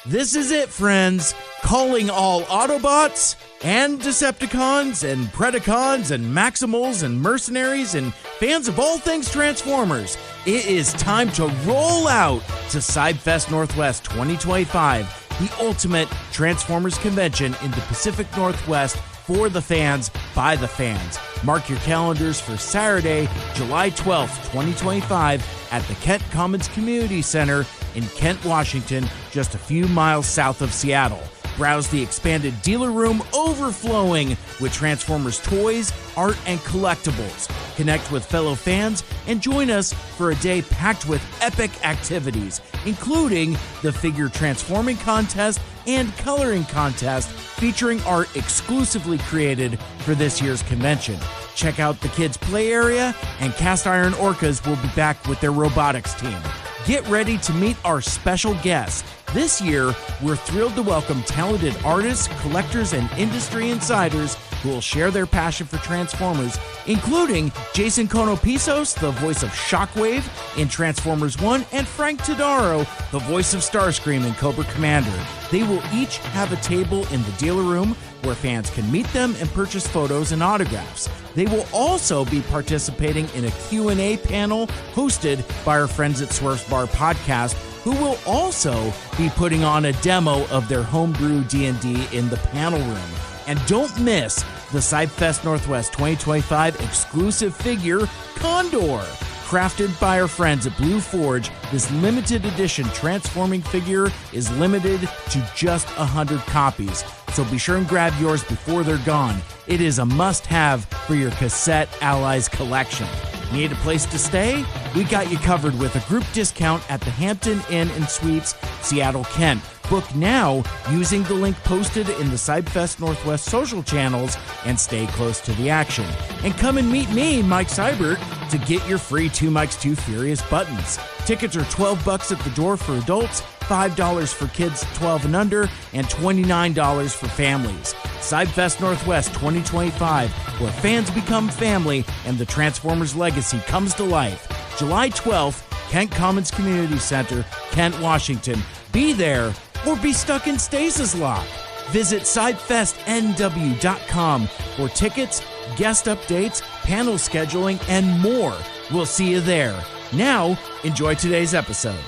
This is it, friends. Calling all Autobots and Decepticons and Predacons and Maximals and Mercenaries and fans of all things Transformers. It is time to roll out to Seibert Northwest 2025, the ultimate Transformers convention in the Pacific Northwest for the fans, by the fans. Mark your calendars for Saturday, July 12th, 2025 at the Kent Commons Community Center in Kent, Washington, just a few miles south of Seattle. Browse the expanded dealer room overflowing with Transformers toys, art, and collectibles. Connect with fellow fans and join us for a day packed with epic activities, including the figure transforming contest and coloring contest featuring art exclusively created for this year's convention. Check out the kids' play area, and Cast Iron Orcas will be back with their robotics team. Get ready to meet our special guests. This year, we're thrilled to welcome talented artists, collectors, and industry insiders who will share their passion for Transformers, including Jason Konopisos, the voice of Shockwave in Transformers 1, and Frank Todaro, the voice of Starscream in Cobra Commander. They will each have a table in the dealer room where fans can meet them and purchase photos and autographs. They will also be participating in a Q&A panel hosted by our friends at Swerve's Bar Podcast, who will also be putting on a demo of their homebrew D&D in the panel room. And don't miss the Seibert Northwest 2025 exclusive figure, Condor. Crafted by our friends at Blue Forge, this limited edition transforming figure is limited to just 100 copies. So be sure and grab yours before they're gone. It is a must-have for your Cassette Allies collection. Need a place to stay? We got you covered with a group discount at the Hampton Inn and Suites, Seattle, Kent. Book now using the link posted in the Seibert Northwest social channels and stay close to the action. And come and meet me, Mike Seibert, to get your free 2 Mikes 2 Furious buttons. Tickets are $12 at the door for adults, $5 for kids 12 and under, and $29 for families. Seibert Northwest 2025, where fans become family and the Transformers legacy comes to life. July 12th, Kent Commons Community Center, Kent, Washington. Be there or be stuck in stasis lock. Visit SeibfestNW.com for tickets, guest updates, panel scheduling, and more. We'll see you there. Now, enjoy today's episode.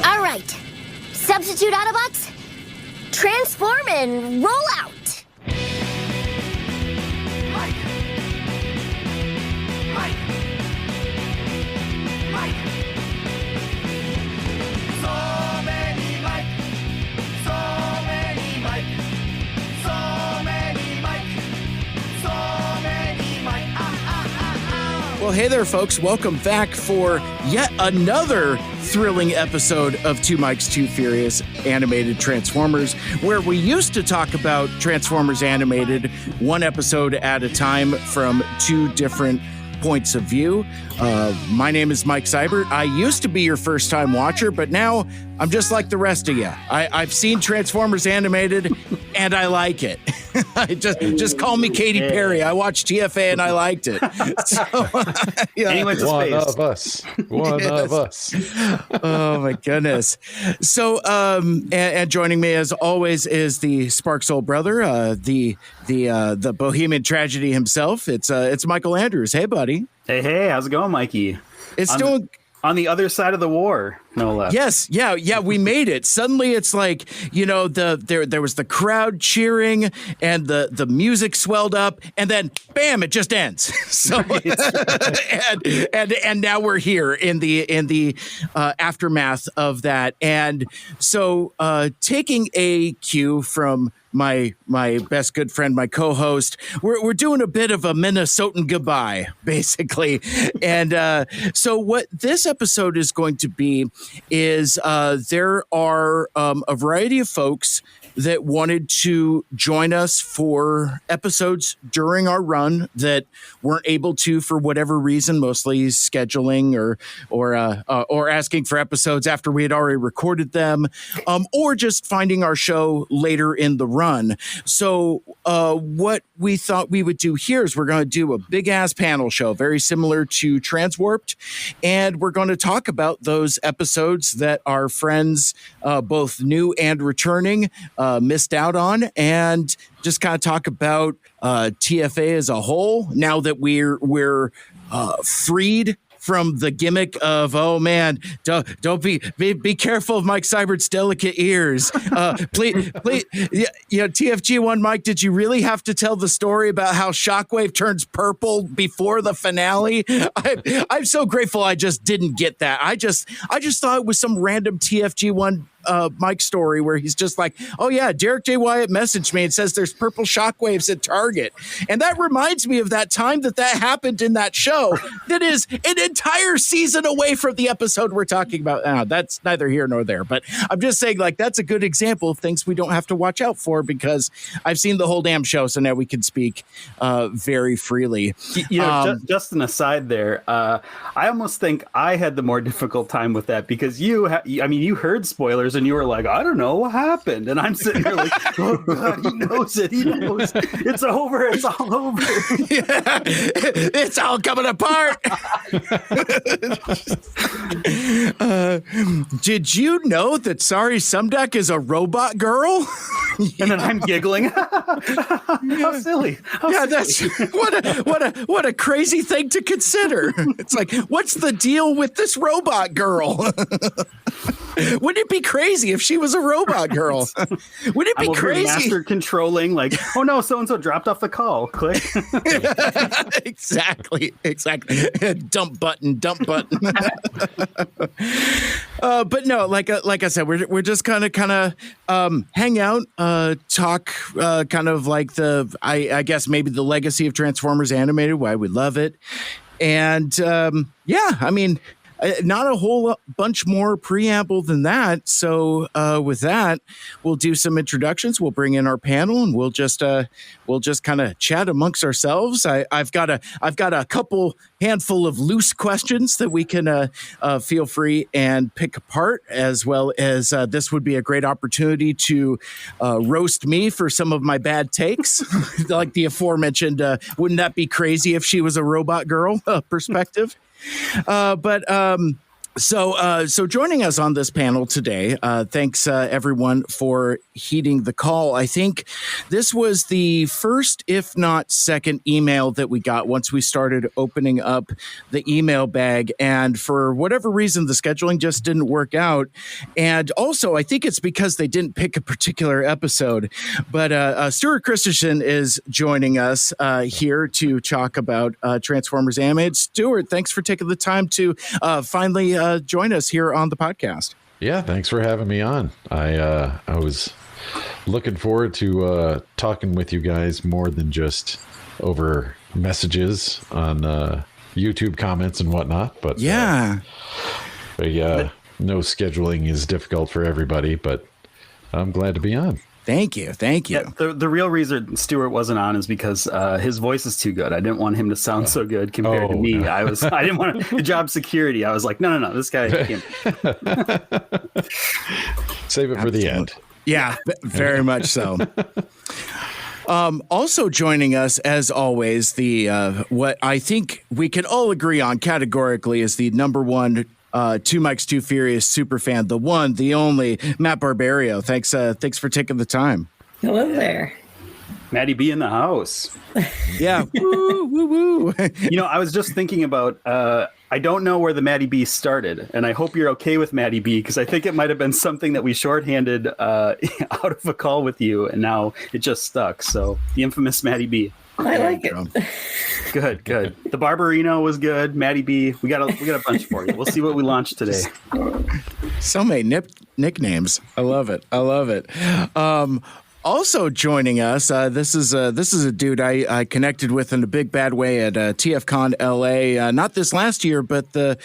All right, substitute Autobots, transform and roll out. Mike! So many Mike! So many Mike! So many Mike! So many Mike! Well, hey there, folks. Welcome back for yet another thrilling episode of 2 Mikes 2 Furious Animated Transformers, where we used to talk about Transformers Animated one episode at a time from two different points of view. My name is Mike Seibert. I used to be your first-time watcher, but now I'm just like the rest of you. I've seen Transformers Animated, and I like it. just call me Katy Perry. I watched TFA, and I liked it. So, yeah. Anyone to One space. of us. One of us. Oh my goodness. So, and joining me as always is the Spark Soul brother, the Bohemian Tragedy himself. It's Michael Andrews. Hey, buddy. Hey, how's it going, Mikey? It's doing. On the other side of the war, no less. Yes, yeah, we made it. Suddenly, it's like, you know, there was the crowd cheering, and the music swelled up, and then bam, it just ends. So, and now we're here in the aftermath of that, and so taking a cue from my best good friend, my co-host, we're doing a bit of a Minnesotan goodbye, basically. And so what this episode is going to be is there are a variety of folks that wanted to join us for episodes during our run that weren't able to for whatever reason, mostly scheduling or asking for episodes after we had already recorded them, or just finding our show later in the run. So what we thought we would do here is we're going to do a big ass panel show, very similar to Transwarped, and we're going to talk about those episodes that our friends, both new and returning, missed out on, and just kind of talk about TFA as a whole now that we're freed from the gimmick of, oh man, don't be careful of Mike Seibert's delicate ears. Please, TFG1 Mike, did you really have to tell the story about how Shockwave turns purple before the finale? I'm so grateful I just didn't get that. I just thought it was some random TFG1 Mike story where he's just like, oh yeah, Derek J. Wyatt messaged me and says there's purple shockwaves at Target. And that reminds me of that time that happened in that show that is an entire season away from the episode we're talking about. That's neither here nor there, but I'm just saying, like, that's a good example of things we don't have to watch out for because I've seen the whole damn show, so now we can speak very freely. Just an aside there, I almost think I had the more difficult time with that because you heard spoilers and you were like, I don't know what happened, and I'm sitting there like, oh god, he knows it's over, it's all over. Yeah, it's all coming apart. Did you know that Sorry Sumduck is a robot girl? And then I'm giggling. How silly. That's what a crazy thing to consider. It's like, what's the deal with this robot girl? Wouldn't it be crazy if she was a robot girl? Wouldn't it be crazy? Master controlling, like, oh no, so and so dropped off the call. Click. Exactly. Dump button. But no, like I said, we're just kind of hang out, talk, kind of like I guess maybe the legacy of Transformers Animated, why we love it, and not a whole bunch more preamble than that. So with that, we'll do some introductions. We'll bring in our panel, and we'll just kind of chat amongst ourselves. I've got a couple handful of loose questions that we can feel free and pick apart, as well as this would be a great opportunity to roast me for some of my bad takes, like the aforementioned. Wouldn't that be crazy if she was a robot girl perspective? So joining us on this panel today, thanks everyone for heeding the call. I think this was the first, if not second, email that we got once we started opening up the email bag. And for whatever reason, the scheduling just didn't work out. And also, I think it's because they didn't pick a particular episode. But Stuart Christensen is joining us here to talk about Transformers Animated. Stuart, thanks for taking the time to finally join us here on the podcast. Yeah, thanks for having me on. I was looking forward to talking with you guys more than just over messages on YouTube comments and whatnot. But no scheduling is difficult for everybody, but I'm glad to be on. Thank you. Yeah, the real reason Stuart wasn't on is because his voice is too good. I didn't want him to sound so good compared to me. No. I didn't want the job security. I was like, no, this guy can't. Save it for the end. Yeah, very much so. Also joining us, as always, the what I think we can all agree on categorically is the number one Two Mikes Too Furious superfan, the one, the only, Matt Barberio. Thanks for taking the time. Hello there. Matty B in the house. Yeah. Woo, woo, woo. I was just thinking about, I don't know where the Matty B started, and I hope you're okay with Matty B, because I think it might have been something that we shorthanded out of a call with you, and now it just stuck. So the infamous Matty B. I like it. Good. The Barberino was good. Matty B, we got a bunch for you. We'll see what we launch today. So many nicknames. I love it. Also joining us, this is a dude I connected with in a big bad way at TFCon LA. Not this last year, but the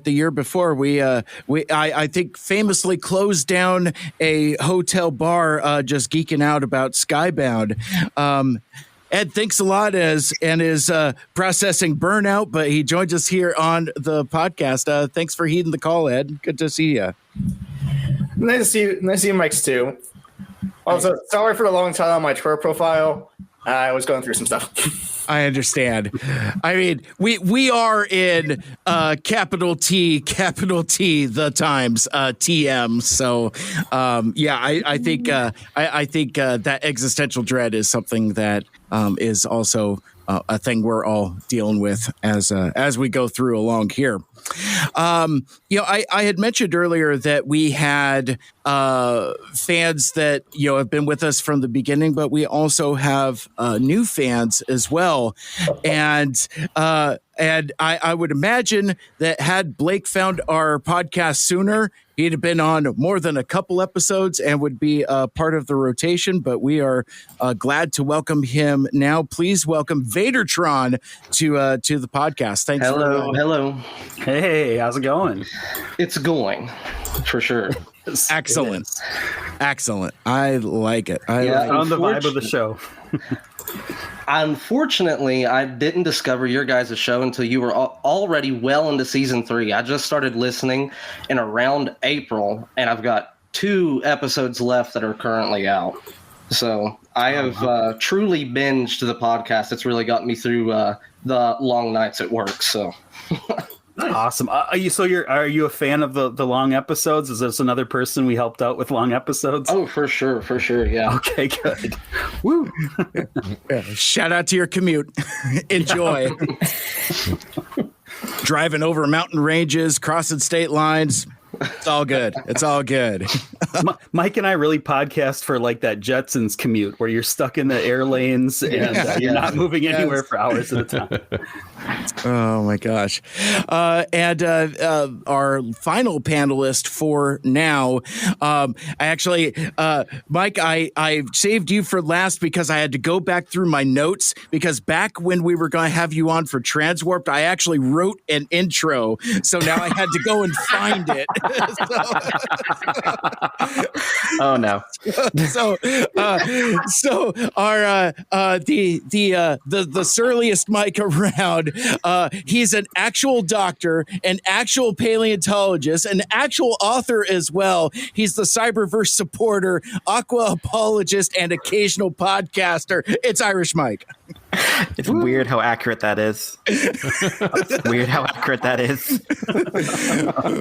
year before. I think famously closed down a hotel bar, just geeking out about Skybound. Ed, thanks a lot and is processing burnout, but he joins us here on the podcast. Thanks for heeding the call, Ed. Good to see you. Nice to see you. Nice to see you, Mike's too. Also, sorry for the long title on my Twitter profile. I was going through some stuff. I understand. I mean, we are in capital T, the Times, TM. So, I think that existential dread is something that is also a thing we're all dealing with as we go through along here. I had mentioned earlier that we had fans that have been with us from the beginning, but we also have new fans as well, and I would imagine that had Blake found our podcast sooner, he'd have been on more than a couple episodes and would be part of the rotation, but we are glad to welcome him now. Please welcome Vadertron to the podcast. Thanks. Hello. Hey, how's it going? It's going, for sure. Excellent. I like it. On the vibe of the show. Unfortunately, I didn't discover your guys' show until you were already well into season 3. I just started listening in around April, and I've got 2 episodes left that are currently out. So I have truly binged the podcast. It's really gotten me through the long nights at work. So. Awesome. Are you a fan of the long episodes? Is this another person we helped out with long episodes? Oh, for sure. Yeah. Okay, good. Woo. Shout out to your commute. Enjoy. Driving over mountain ranges, crossing state lines. It's all good. Mike and I really podcast for like that Jetsons commute where you're stuck in the air lanes and you're not moving anywhere for hours at a time. Oh my gosh. And our final panelist for now, Mike, I saved you for last because I had to go back through my notes, because back when we were going to have you on for Transwarped, I actually wrote an intro. So now I had to go and find it. Oh no. So our the surliest Mike around, he's an actual doctor, an actual paleontologist, an actual author as well. He's the Cyberverse supporter, aqua apologist, and occasional podcaster. It's Irish Mike. It's weird how accurate that is.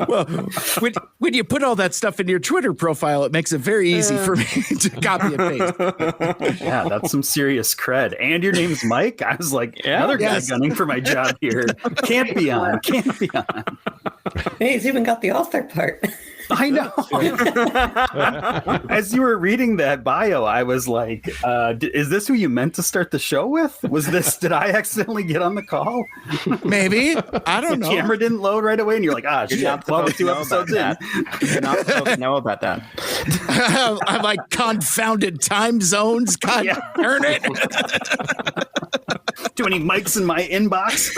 Well, when you put all that stuff in your Twitter profile, it makes it very easy for me to copy and paste. Yeah, that's some serious cred. And your name's Mike? I was like, another guy gunning for my job here. Can't be on. Hey, he's even got the author part. I know. As you were reading that bio, I was like, is this who you meant to start the show with? Did I accidentally get on the call? Maybe. I don't know. The camera didn't load right away and you're like, shit, not supposed to know about that. You're not supposed to know about that. I'm like, confounded time zones. God darn it. Too many mics in my inbox.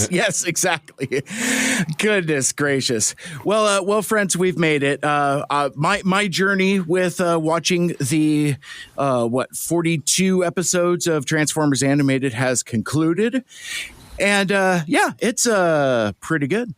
Yes, exactly. Goodness gracious. Well, friends, we've made it. My journey with watching the 42 episodes of Transformers Animated has concluded, and it's pretty good.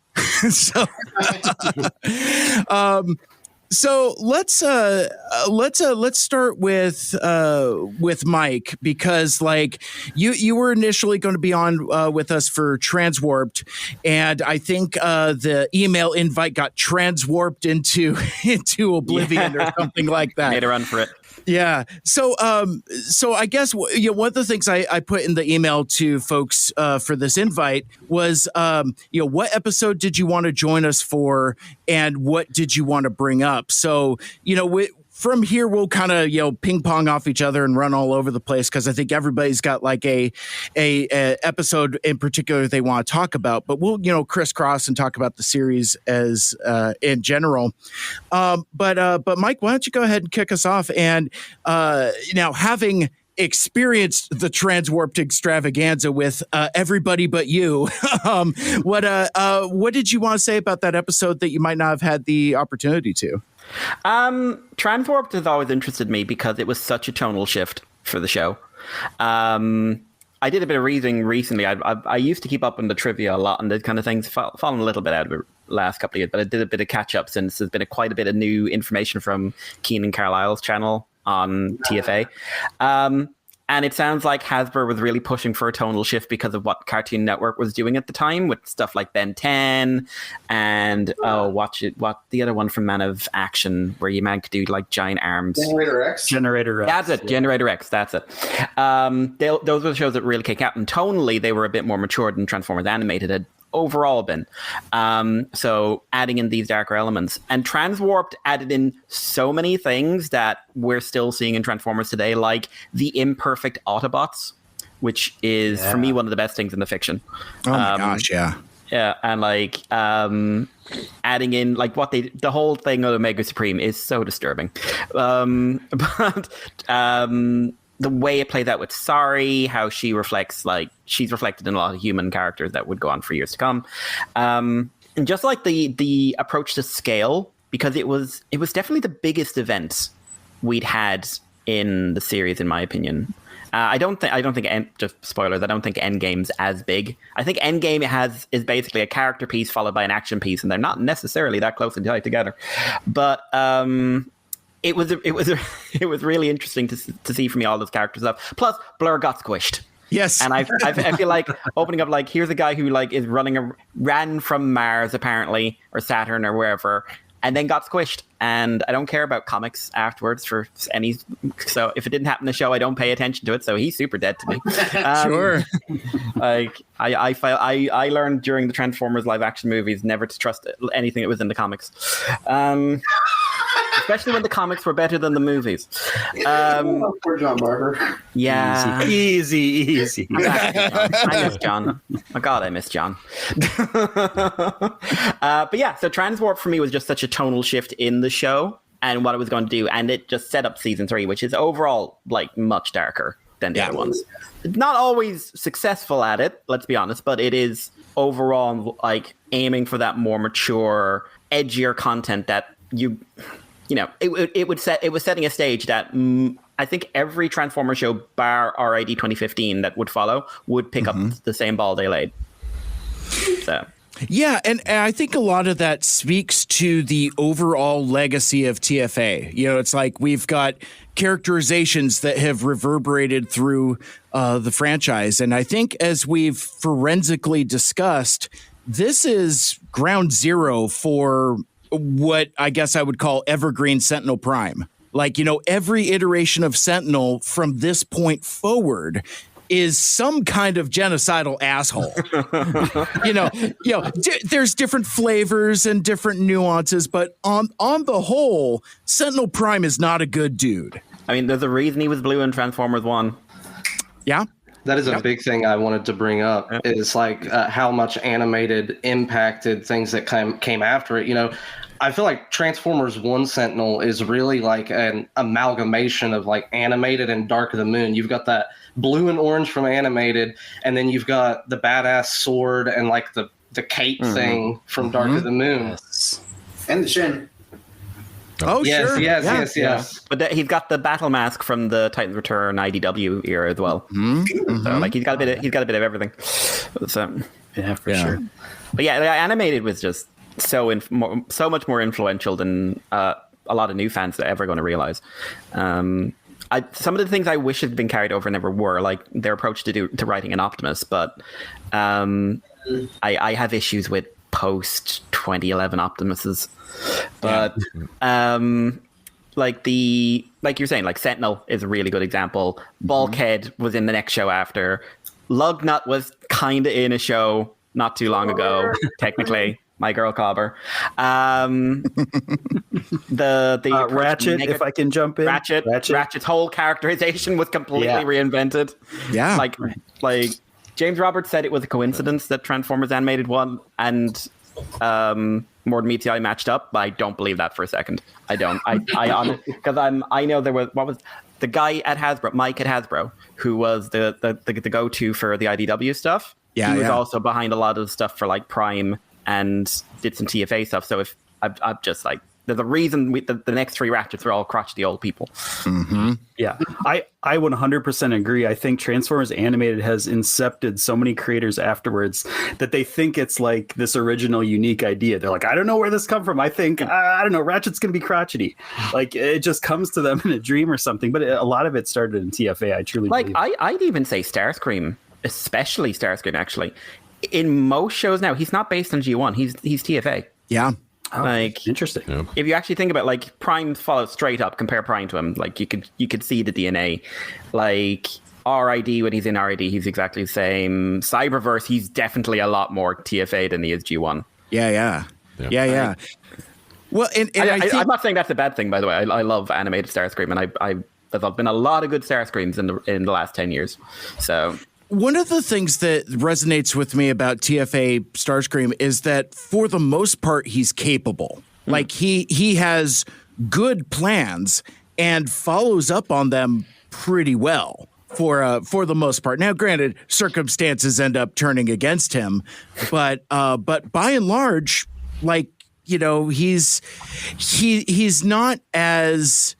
So let's start with Mike, because like you were initially going to be on with us for Transwarped, and I think the email invite got transwarped into oblivion or something like that. Made a run for it. Yeah. So I guess one of the things I put in the email to folks for this invite was what episode did you want to join us for, and what did you want to bring up? So from here, we'll kind of, ping pong off each other and run all over the place, because I think everybody's got like a episode in particular they want to talk about. But we'll, crisscross and talk about the series as in general. But Mike, why don't you go ahead and kick us off? And now, having experienced the transwarped extravaganza with everybody but you, what did you want to say about that episode that you might not have had the opportunity to? Transwarped has always interested me because it was such a tonal shift for the show. I did a bit of reading recently. I used to keep up on the trivia a lot and those kind of things, fallen a little bit out of it last couple of years, but I did a bit of catch up since there's been quite a bit of new information from Keenan Carlisle's channel on TFA. And it sounds like Hasbro was really pushing for a tonal shift because of what Cartoon Network was doing at the time with stuff like Ben 10 and what the other one from Man of Action where you man could do like giant arms. Generator X. That's it. Generator X. That's it. Those were the shows that really kicked out. And tonally, they were a bit more matured than Transformers Animated had overall been. So adding in these darker elements, and Transwarped added in so many things that we're still seeing in Transformers today, like the imperfect Autobots, which is for me one of the best things in the fiction. Oh my gosh, yeah. Yeah, and like adding in like the whole thing of Omega Supreme is so disturbing. But the way it plays out with Sari, how she reflects, like she's reflected in a lot of human characters that would go on for years to come. And just like the approach to scale, because it was definitely the biggest event we'd had in the series, in my opinion. I don't think just spoilers, I don't think Endgame's as big. I think Endgame is basically a character piece followed by an action piece, and they're not necessarily that closely tied together. But it was really interesting to see from me all those characters stuff. Plus, Blur got squished. Yes, and I feel like opening up like here's a guy who like is ran from Mars apparently or Saturn or wherever, and then got squished. And I don't care about comics afterwards for any. So if it didn't happen in the show, I don't pay attention to it. So he's super dead to me. Sure. Like I learned during the Transformers live action movies never to trust anything that was in the comics. Especially when the comics were better than the movies. Poor John Barber. Yeah. Easy. I miss John. Oh God, I miss John. But yeah, so Transwarp for me was just such a tonal shift in the show and what it was going to do. And it just set up season 3, which is overall like much darker than the other ones. Not always successful at it, let's be honest, but it is overall like aiming for that more mature, edgier content that it was setting a stage that I think every Transformer show bar RID 2015 that would follow would pick up the same ball they laid. So yeah, and I think a lot of that speaks to the overall legacy of TFA. It's like we've got characterizations that have reverberated through the franchise, and I think as we've forensically discussed, this is ground zero for what I guess I would call evergreen Sentinel Prime. Like, every iteration of Sentinel from this point forward is some kind of genocidal asshole. There's different flavors and different nuances, but on the whole, Sentinel Prime is not a good dude. I mean, there's a reason he was blue in Transformers 1. Yeah. That is a big thing I wanted to bring up. Is like how much animated impacted things that came after it. I feel like Transformers 1 Sentinel is really like an amalgamation of like animated and Dark of the Moon. You've got that blue and orange from animated, and then you've got the badass sword and like the cape thing from Dark of the Moon. Yes. And the shin. Oh, yes, sure. Yes. But he's got the battle mask from the Titans Return IDW era as well. So like he's got a bit of everything. So Yeah, for sure. But yeah, the animated was just so much more influential than a lot of new fans are ever going to realize. Some of the things I wish had been carried over never were, like their approach to writing an Optimus. But I have issues with post 2011 Optimuses. But like you're saying, like Sentinel is a really good example. Bulkhead was in the next show after. Lugnut was kind of in a show not too long ago, technically. my girl Cobber. The Ratchet, if I can jump in. Ratchet's whole characterization was completely reinvented. Yeah. Like James Roberts said it was a coincidence that Transformers Animated 1 and More Than Meets the Eye matched up, but I don't believe that for a second. I don't. Because I know there was the guy at Hasbro, Mike at Hasbro, who was the go-to for the IDW stuff. Yeah, he was also behind a lot of the stuff for like Prime and did some TFA stuff. So if I'm just like, there's a reason the next three Ratchets are all crotchety old people. Mm-hmm. Yeah, I 100% agree. I think Transformers Animated has incepted so many creators afterwards that they think it's like this original unique idea. They're like, I don't know where this come from. I think, I don't know, Ratchet's going to be crotchety. Like, it just comes to them in a dream or something. But a lot of it started in TFA, I truly believe. I'd even say Starscream, especially Starscream, actually. In most shows now, he's not based on G1. He's TFA. Yeah. Oh, like, interesting. Yeah. If you actually think about, like, Prime follows straight up, compare Prime to him, like, you could see the DNA. Like, RID, when he's in RID, he's exactly the same. Cyberverse, he's definitely a lot more TFA than he is G1. Yeah. Well, and I think, I'm not saying that's a bad thing, by the way. I love animated Starscream, and there's been a lot of good Starscreams in the last 10 years. So one of the things that resonates with me about TFA Starscream is that for the most part, he's capable. Like he has good plans and follows up on them pretty well for the most part. Now, granted, circumstances end up turning against him, but by and large, like, you know, he's not as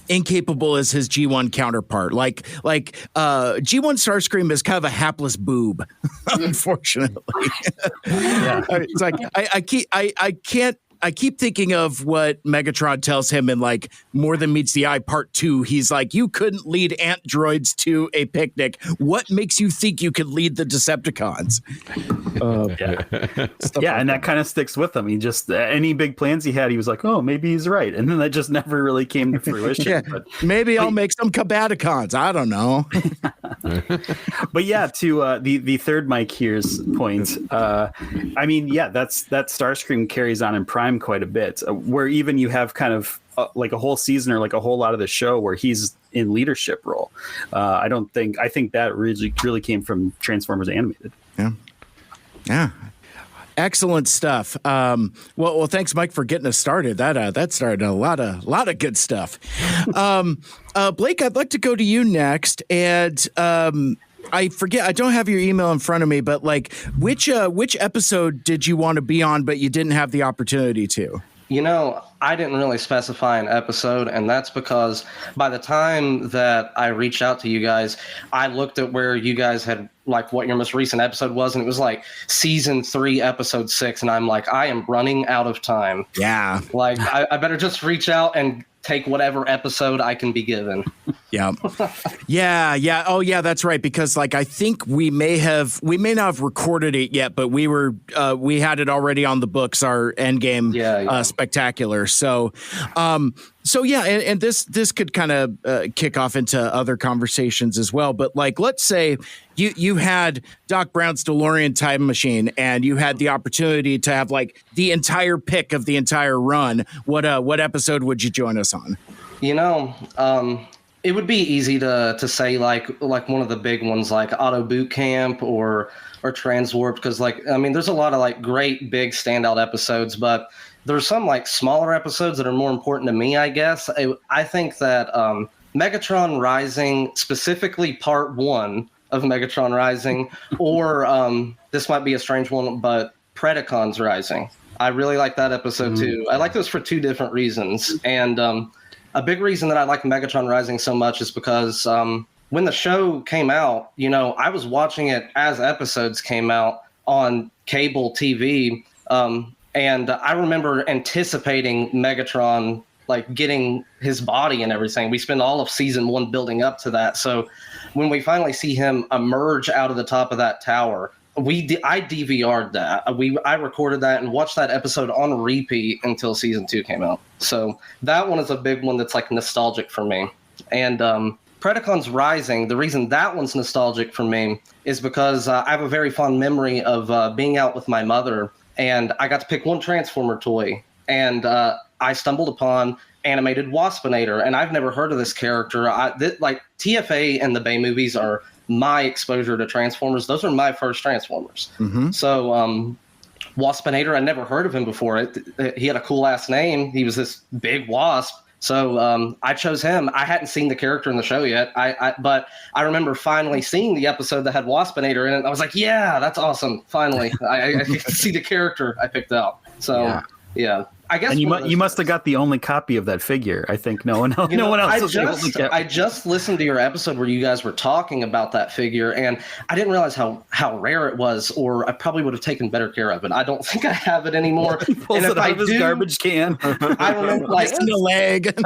incapable as his G1 counterpart. Like G1 Starscream is kind of a hapless boob, unfortunately. It's like I keep thinking of what Megatron tells him in like More Than Meets the Eye Part 2. He's like, you couldn't lead ant droids to a picnic. What makes you think you could lead the Decepticons? And that kind of sticks with him. He just, any big plans he had, he was like, oh, maybe he's right. And then that just never really came to fruition. Maybe I'll make some Combaticons. I don't know. But yeah, to the third Mike here's point, that Starscream carries on in Prime quite a bit, where even you have kind of like a whole season or like a whole lot of the show where he's in leadership role. I think that really came from Transformers Animated. Yeah. Excellent stuff. Well, thanks, Mike, for getting us started. That started a lot of good stuff. Blake, I'd like to go to you next, and I forget. I don't have your email in front of me, but like, which episode did you want to be on, but you didn't have the opportunity to? You know, I didn't really specify an episode, and that's because by the time that I reached out to you guys, I looked at where you guys had, like, what your most recent episode was, and it was like season 3, episode 6, and I'm like, I am running out of time. Yeah. Like, I better just reach out and take whatever episode I can be given. Yeah. Oh, yeah, that's right. Because like, I think we may not have recorded it yet, but we had it already on the books, our Endgame spectacular. So yeah, and this could kind of kick off into other conversations as well. But like, let's say you had Doc Brown's DeLorean time machine, and you had the opportunity to have like the entire pick of the entire run. What episode would you join us on? You know, it would be easy to say like one of the big ones, like Auto Boot Camp or Transwarped, because like, I mean, there's a lot of like great big standout episodes, but there's some like smaller episodes that are more important to me, I guess. I think that Megatron Rising, specifically part 1 of Megatron Rising, or this might be a strange one, but Predacons Rising. I really like that episode too. I like those for 2 different reasons. And a big reason that I like Megatron Rising so much is because when the show came out, you know, I was watching it as episodes came out on cable TV. And I remember anticipating Megatron, like, getting his body and everything. We spent all of season 1 building up to that. So when we finally see him emerge out of the top of that tower, I DVR'd that. I recorded that and watched that episode on repeat until season 2 came out. So that one is a big one that's like nostalgic for me. And Predacons Rising, the reason that one's nostalgic for me is because I have a very fond memory of being out with my mother and I got to pick one Transformer toy, and I stumbled upon animated Waspinator, and I've never heard of this character. Like TFA and the Bay movies are my exposure to Transformers. Those are my first Transformers. So Waspinator, I never heard of him before. He had a cool ass name. He was this big wasp. So I chose him. I hadn't seen the character in the show yet, but I remember finally seeing the episode that had Waspinator in it. I was like, yeah, that's awesome. Finally, I get to see the character I picked out. So yeah. I guess. And you must have got the only copy of that figure. I think no one else. I just listened to your episode where you guys were talking about that figure, and I didn't realize how rare it was, or I probably would have taken better care of it. I don't think I have it anymore. He pulls it out of his garbage can. I remember, like, in the leg.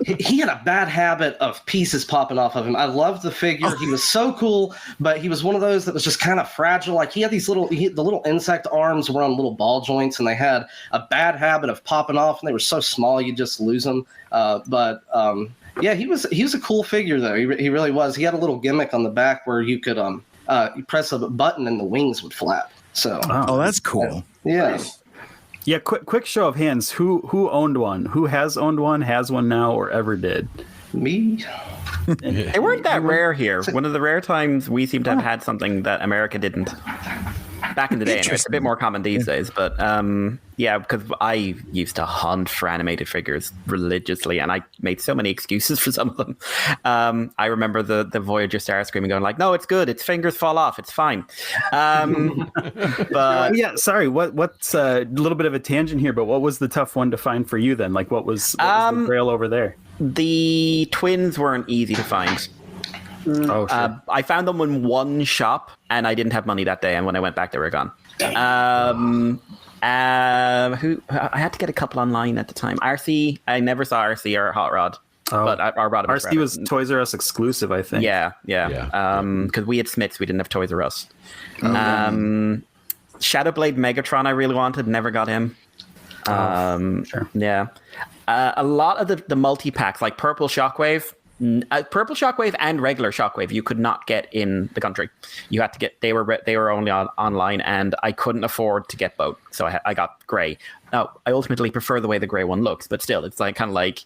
He had a bad habit of pieces popping off of him. I loved the figure. He was so cool, but he was one of those that was just kind of fragile. Like, he had these the little insect arms were on little ball joints, and they had a bad habit of popping off, and they were so small you'd just lose them. Yeah, he was a cool figure though. He really was. He had a little gimmick on the back where you could you press a button and the wings would flap. So that's cool. Yeah. Yeah, quick show of hands. Who owned one? Who has owned one, has one now, or ever did? Me. They weren't that rare here. One of the rare times we seem to have had something that America didn't. Back in the day, anyway. It's a bit more common these days, but yeah, because I used to hunt for animated figures religiously, and I made so many excuses for some of them. I remember the Voyager Starscream going like, "No, it's good. Its fingers fall off. It's fine." But yeah, sorry. What's a little bit of a tangent here, but what was the tough one to find for you then? Like, what was the trail over there? The twins weren't easy to find. Oh, sure. I found them in one shop, and I didn't have money that day. And when I went back, they were gone. I had to get a couple online at the time. RC, I never saw RC or Hot Rod, but our Rod RC was Toys R Us exclusive, I think. Yeah. Because we had Smiths, we didn't have Toys R Us. Shadowblade Megatron, I really wanted, never got him. Sure. Yeah, a lot of the multi packs, like Purple Shockwave. Purple Shockwave and regular Shockwave you could not get in the country. You had to get they were only online, and I couldn't afford to get both, so I got gray. Now I ultimately prefer the way the gray one looks, but still it's like kind of like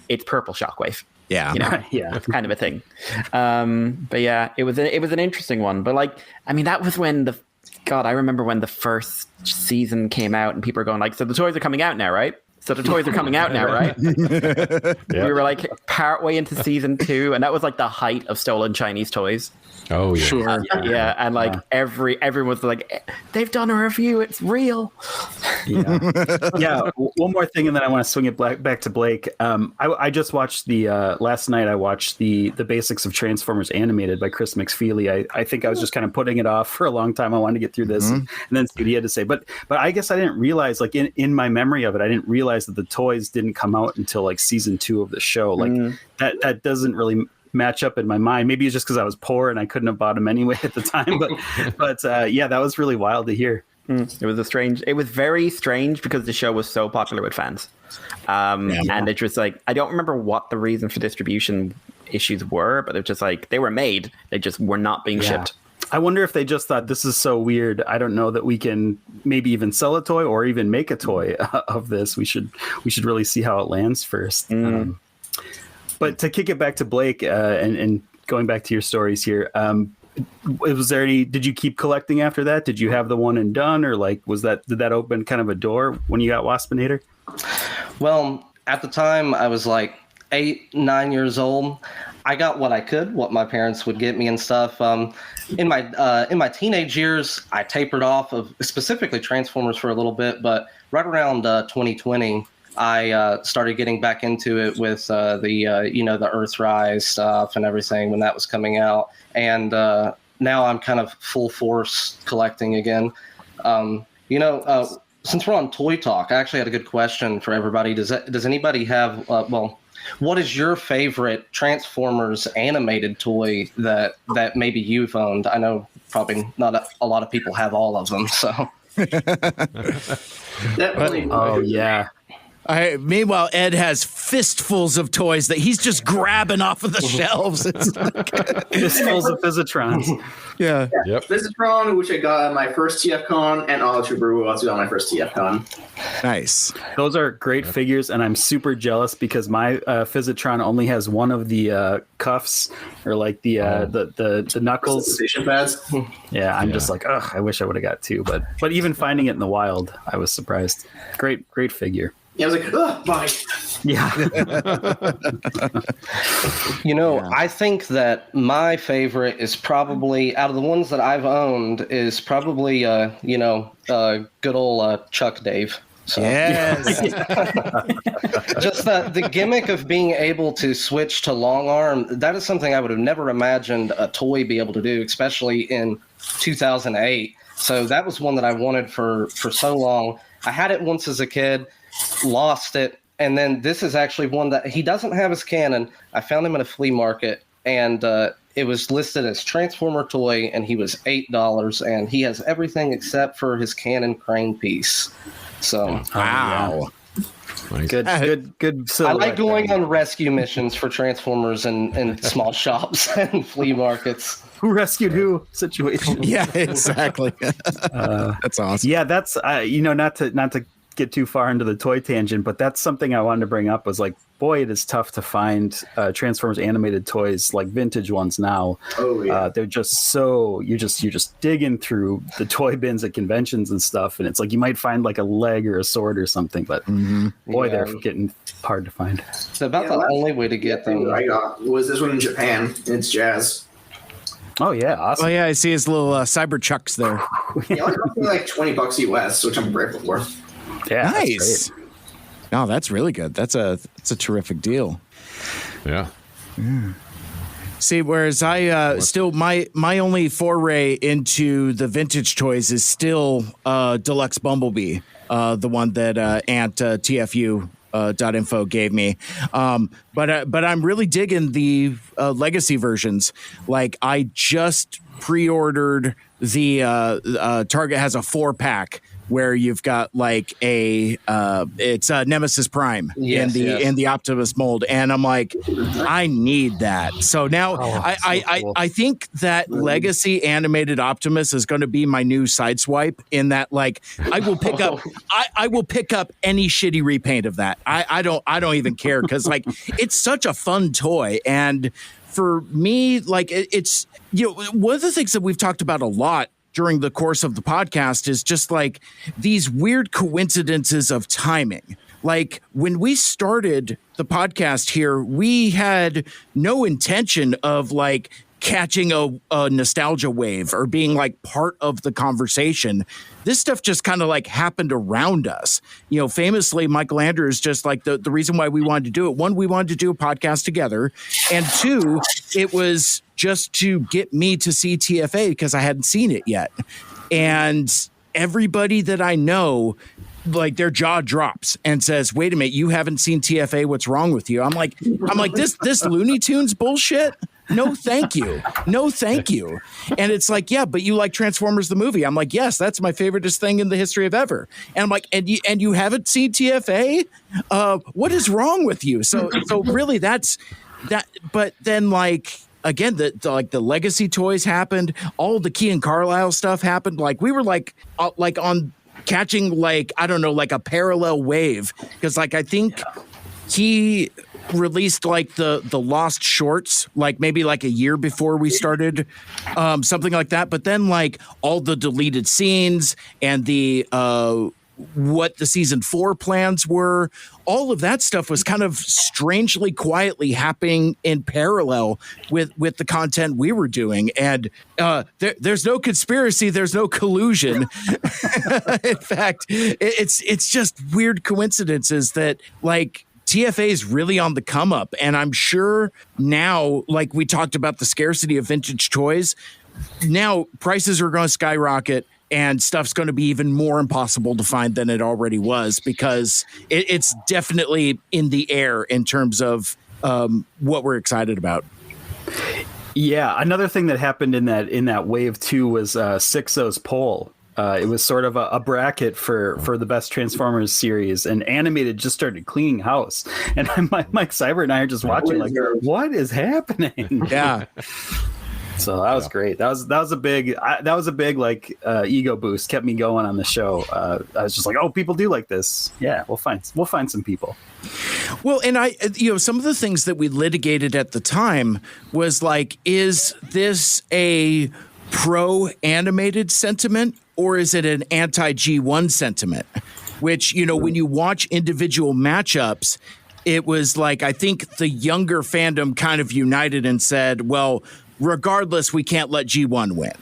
it's Purple Shockwave. Yeah, you know? Yeah, it's kind of a thing. But yeah, it was an interesting one. But like, I mean, that was when I remember when the first season came out, and people were going like, "So the toys are coming out now, right?" So the toys are coming out now, right? Yeah. We were like partway into season 2, and that was like the height of stolen Chinese toys. Oh yeah, sure. Yeah, and like everyone was like, "They've done a review; it's real." Yeah. One more thing, and then I want to swing it back to Blake. I just watched last night. I watched the Basics of Transformers animated by Chris McFeely. I think I was just kind of putting it off for a long time. I wanted to get through this and then see what he had to say. But I guess I didn't realize, like in my memory of it, I didn't realize that the toys didn't come out until like season 2 of the show. Like that doesn't really match up in my mind. Maybe it's just because I was poor and I couldn't have bought them anyway at the time. But yeah, that was really wild to hear. It was very strange because the show was so popular with fans. And it was like, I don't remember what the reason for distribution issues were, but it's just like they were made. They just were not being shipped. I wonder if they just thought, this is so weird. I don't know that we can maybe even sell a toy or even make a toy of this. We should really see how it lands first. But to kick it back to Blake and going back to your stories here, was there any? Did you keep collecting after that? Did you have the one and done, or like did that open kind of a door when you got Waspinator? Well, at the time I was like 8-9 years old. I got what I could, what my parents would get me and stuff. In my teenage years, I tapered off of specifically Transformers for a little bit, but right around 2020. I started getting back into it with the Earthrise stuff and everything when that was coming out. And now I'm kind of full force collecting again. Since we're on Toy Talk, I actually had a good question for everybody. Does anybody have, what is your favorite Transformers animated toy that maybe you've owned? I know probably not a lot of people have all of them, so. Oh, yeah. Meanwhile, Ed has fistfuls of toys that he's just grabbing off of the shelves. It's like Fistfuls of Physitrons. yeah. Yep. Visitron, which I got at my first TFCon, and Autotrooper, who also got my first TFCon. Nice. Those are great figures, and I'm super jealous because my Physitron only has one of the cuffs or like the knuckles. Station pads. Yeah, I'm just like, ugh, I wish I would have got two, but even finding it in the wild, I was surprised. Great figure. Yeah, I was like, ugh, bye. Yeah. I think that my favorite is probably, out of the ones that I've owned, is probably, good old Chuck Dave. So. Yes. Just the gimmick of being able to switch to long arm, that is something I would have never imagined a toy be able to do, especially in 2008. So that was one that I wanted for so long. I had it once as a kid, lost it, and then this is actually one that he doesn't have as canon. I found him at a flea market, and it was listed as Transformer toy, and he was $8, and he has everything except for his canon crane piece. So Wow. Nice. Good. I like going on rescue missions for Transformers in small shops and flea markets. Who rescued who situation. Yeah, exactly. That's awesome. Yeah, that's not to get too far into the toy tangent, but that's something I wanted to bring up was like, boy, it is tough to find Transformers animated toys, like vintage ones now. Oh yeah. They're just so you're just digging through the toy bins at conventions and stuff, and it's like you might find like a leg or a sword or something, but boy, they're getting hard to find. It's about the only way to get them. I got was this one in Japan. It's Jazz. Oh yeah, awesome. Oh yeah, I see his little Seibert chucks there. Yeah, it cost me like $20 US, which I'm grateful for. Yeah, Nice. No, that's really good. That's a terrific deal. Yeah. See, whereas I still my only foray into the vintage toys is still Deluxe Bumblebee, the one that Aunt TFU .info gave me, but I'm really digging the legacy versions. Like I just pre-ordered the Target has a 4-pack where you've got like it's Nemesis Prime in the Optimus mold, and I'm like, I need that. So now I think that Legacy animated Optimus is going to be my new sideswipe. In that, like, I will pick up I will pick up any shitty repaint of that. I don't even care, because like it's such a fun toy. And for me, like it's one of the things that we've talked about a lot during the course of the podcast is just like these weird coincidences of timing. Like when we started the podcast here, we had no intention of like catching a nostalgia wave or being like part of the conversation. This stuff just kind of like happened around us. Famously, Michael Andrews just like the reason why we wanted to do it. One, we wanted to do a podcast together. And two, it was just to get me to see TFA because I hadn't seen it yet. And everybody that I know, like their jaw drops and says, wait a minute, you haven't seen TFA. What's wrong with you? I'm like, this Looney Tunes bullshit. No, thank you. No, thank you. And it's like, yeah, but you like Transformers the movie. I'm like, yes, that's my favoriteest thing in the history of ever. And I'm like, and you haven't seen TFA? What is wrong with you? So really that's that. But then like, again, the legacy toys happened. All the Key and Carlisle stuff happened. Like we were like on catching like, I don't know, like a parallel wave. Cause like, I think he released like the Lost Shorts, like maybe like a year before we started, something like that. But then like all the deleted scenes and the what the season 4 plans were, all of that stuff was kind of strangely quietly happening in parallel with the content we were doing. And there's no conspiracy, there's no collusion. In fact, it's just weird coincidences that like TFA is really on the come up. And I'm sure now, like we talked about the scarcity of vintage toys, now prices are going to skyrocket and stuff's going to be even more impossible to find than it already was, because it's definitely in the air in terms of what we're excited about. Yeah, another thing that happened in that wave too was Sixo's poll. It was sort of a bracket for the best Transformers series, and animated just started cleaning house. And Mike Seibert and I are just watching, like, what is happening? Yeah. So that was great. That was a big like ego boost. Kept me going on the show. I was just like, oh, people do like this. Yeah, we'll find some people. Well, and some of the things that we litigated at the time was like, is this a pro-animated sentiment or is it an anti-G1 sentiment? Which, when you watch individual matchups, it was like, I think the younger fandom kind of united and said, well, regardless, we can't let G1 win.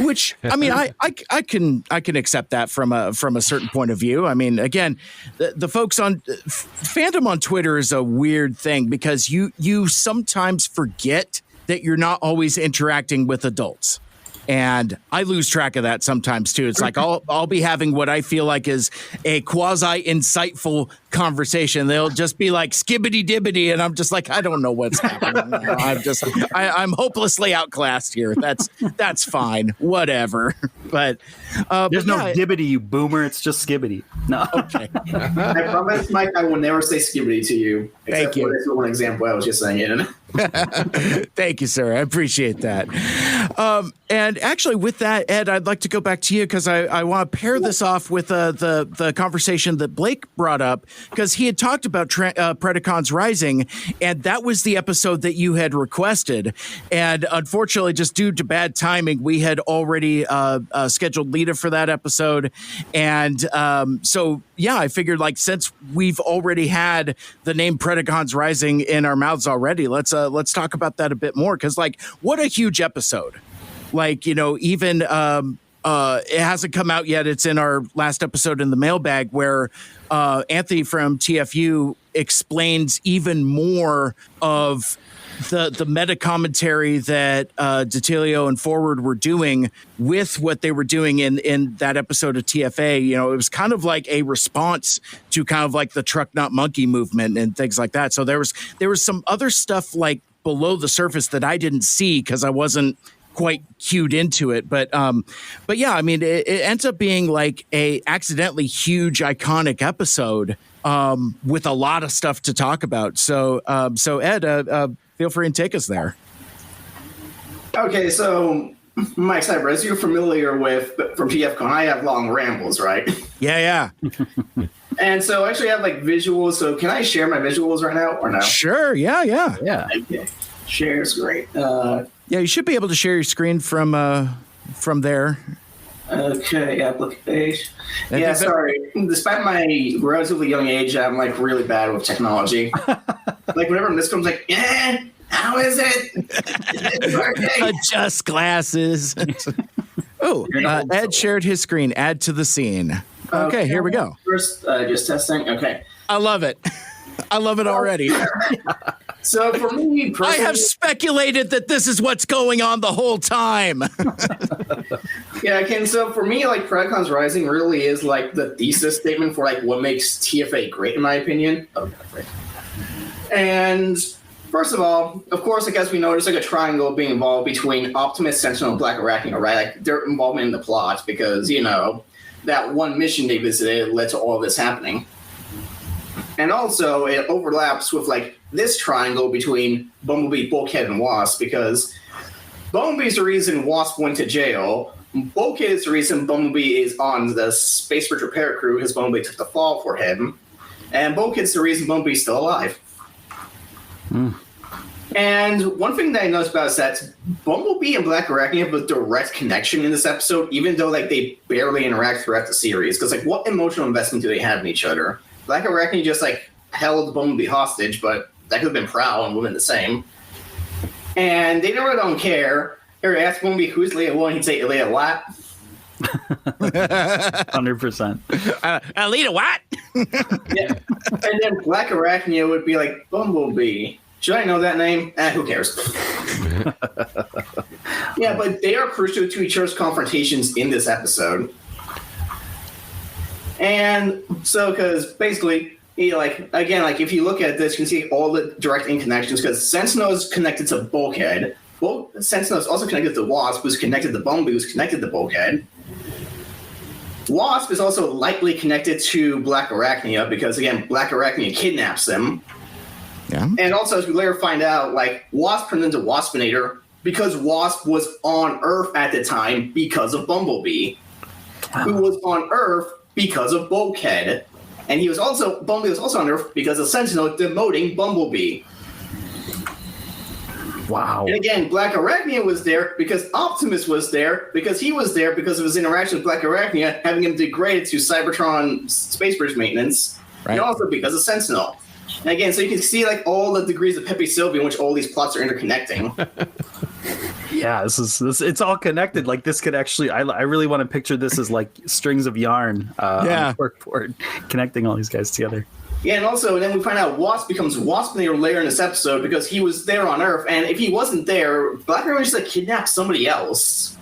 Which, I mean, I can accept that from a certain point of view. I mean, again, the folks on fandom on Twitter is a weird thing because you sometimes forget that you're not always interacting with adults. And I lose track of that sometimes too. It's like I'll be having what I feel like is a quasi insightful conversation. They'll just be like skibbity dibbity, and I'm just like, I don't know what's happening. I'm hopelessly outclassed here. That's fine, whatever. But there's no dibbity, you boomer. It's just skibbity. No. Okay. I promise, Mike, I will never say skibbity to you. Thank you. For one example, I was just saying it. Thank you, sir. I appreciate that. And actually, with that, Ed, I'd like to go back to you because I want to pair this off with the conversation that Blake brought up because he had talked about Predacons Rising, and that was the episode that you had requested. And unfortunately, just due to bad timing, we had already scheduled Lita for that episode. And so, yeah, I figured like since we've already had the name Predacons Rising in our mouths already, let's talk about that a bit more because like what a huge episode. Like, even it hasn't come out yet. It's in our last episode in the mailbag where Anthony from TFU explains even more of the meta commentary that Detilio and Forward were doing with what they were doing in that episode of TFA. It was kind of like a response to kind of like the Truck Not Monkey movement and things like that. So there was some other stuff like below the surface that I didn't see because I wasn't quite cued into it. But yeah, I mean, it ends up being like a accidentally huge, iconic episode with a lot of stuff to talk about. So Ed, feel free and take us there. Okay, so Mike Seibert, as you're familiar with from TFCon, I have long rambles, right? Yeah. And so I actually have like visuals. So can I share my visuals right now or no? Sure. Yeah. Okay. Share's great. Yeah, you should be able to share your screen from there. Okay, application. Yeah, sorry. Despite my relatively young age, I'm like really bad with technology. Like whenever this comes, like, how is it? Adjust glasses. Oh, Ed shared his screen. Add to the scene. Okay, here we go. First, just testing. Okay. I love it. I love it already. So for me, personally, I have speculated that this is what's going on the whole time. Yeah, Ken. So for me, like Predacons Rising really is like the thesis statement for like what makes TFA great, in my opinion. Okay. And first of all, of course, I guess we know there's like a triangle being involved between Optimus, Sentinel, and Black Arachnia, right? Like their involvement in the plot because that one mission they visited led to all this happening. And also, it overlaps with, like, this triangle between Bumblebee, Bulkhead, and Wasp, because Bumblebee's the reason Wasp went to jail. Bulkhead is the reason Bumblebee is on the Space Bridge repair crew, because Bumblebee took the fall for him. And Bulkhead's the reason Bumblebee's still alive. And one thing that I noticed about is that Bumblebee and Black Arachnia have a direct connection in this episode, even though, like, they barely interact throughout the series. Because, like, what emotional investment do they have in each other? Black Arachnia just, like, held Bumblebee hostage, but that could have been Prowl and women the same. And they really don't care. Or ask Bumblebee who's Leia 1, he'd say Leia what? 100%. Alita what? Yeah. And then Black Arachnia would be like, Bumblebee. Should I know that name? Who cares? Yeah, but they are crucial to each other's confrontations in this episode. And so, because basically, if you look at this, you can see all the direct connections, because Sentinel is connected to Bulkhead. Sentinel is also connected to Wasp, who's connected to Bumblebee, who's connected to Bulkhead. Wasp is also likely connected to Black Arachnia because, again, Black Arachnia kidnaps them. Yeah. And also, as we later find out, like, Wasp turned into Waspinator because Wasp was on Earth at the time because of Bumblebee, who was on Earth because of Bulkhead. And Bumblebee was also on Earth because of Sentinel demoting Bumblebee. Wow. And again, Black Arachnia was there because Optimus was there because he was there because of his interaction with Black Arachnia, having him degraded to Cybertron Space Bridge maintenance, and also because of Sentinel. And again, so you can see like all the degrees of Pepe Sylvia in which all these plots are interconnecting. Yeah, this it's all connected. Like this could actually, I really want to picture this as like strings of yarn on a corkboard, connecting all these guys together. Yeah, and then we find out Wasp becomes Waspinator later in this episode because he was there on Earth, and if he wasn't there, Black Arachnia just like kidnapped somebody else.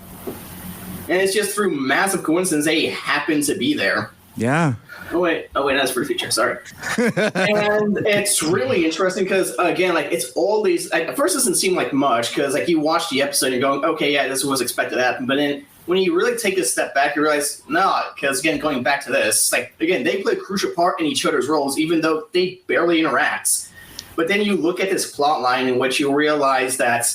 And it's just through massive coincidence they happened to be there. Yeah. Oh wait, that's for the feature. Sorry. And it's really interesting because again, like it's all these. At first, it doesn't seem like much because like you watch the episode and you're going, okay, yeah, this was expected to happen. But then when you really take a step back, you realize no, because again, going back to this, like again, they play a crucial part in each other's roles, even though they barely interact. But then you look at this plot line in which you realize that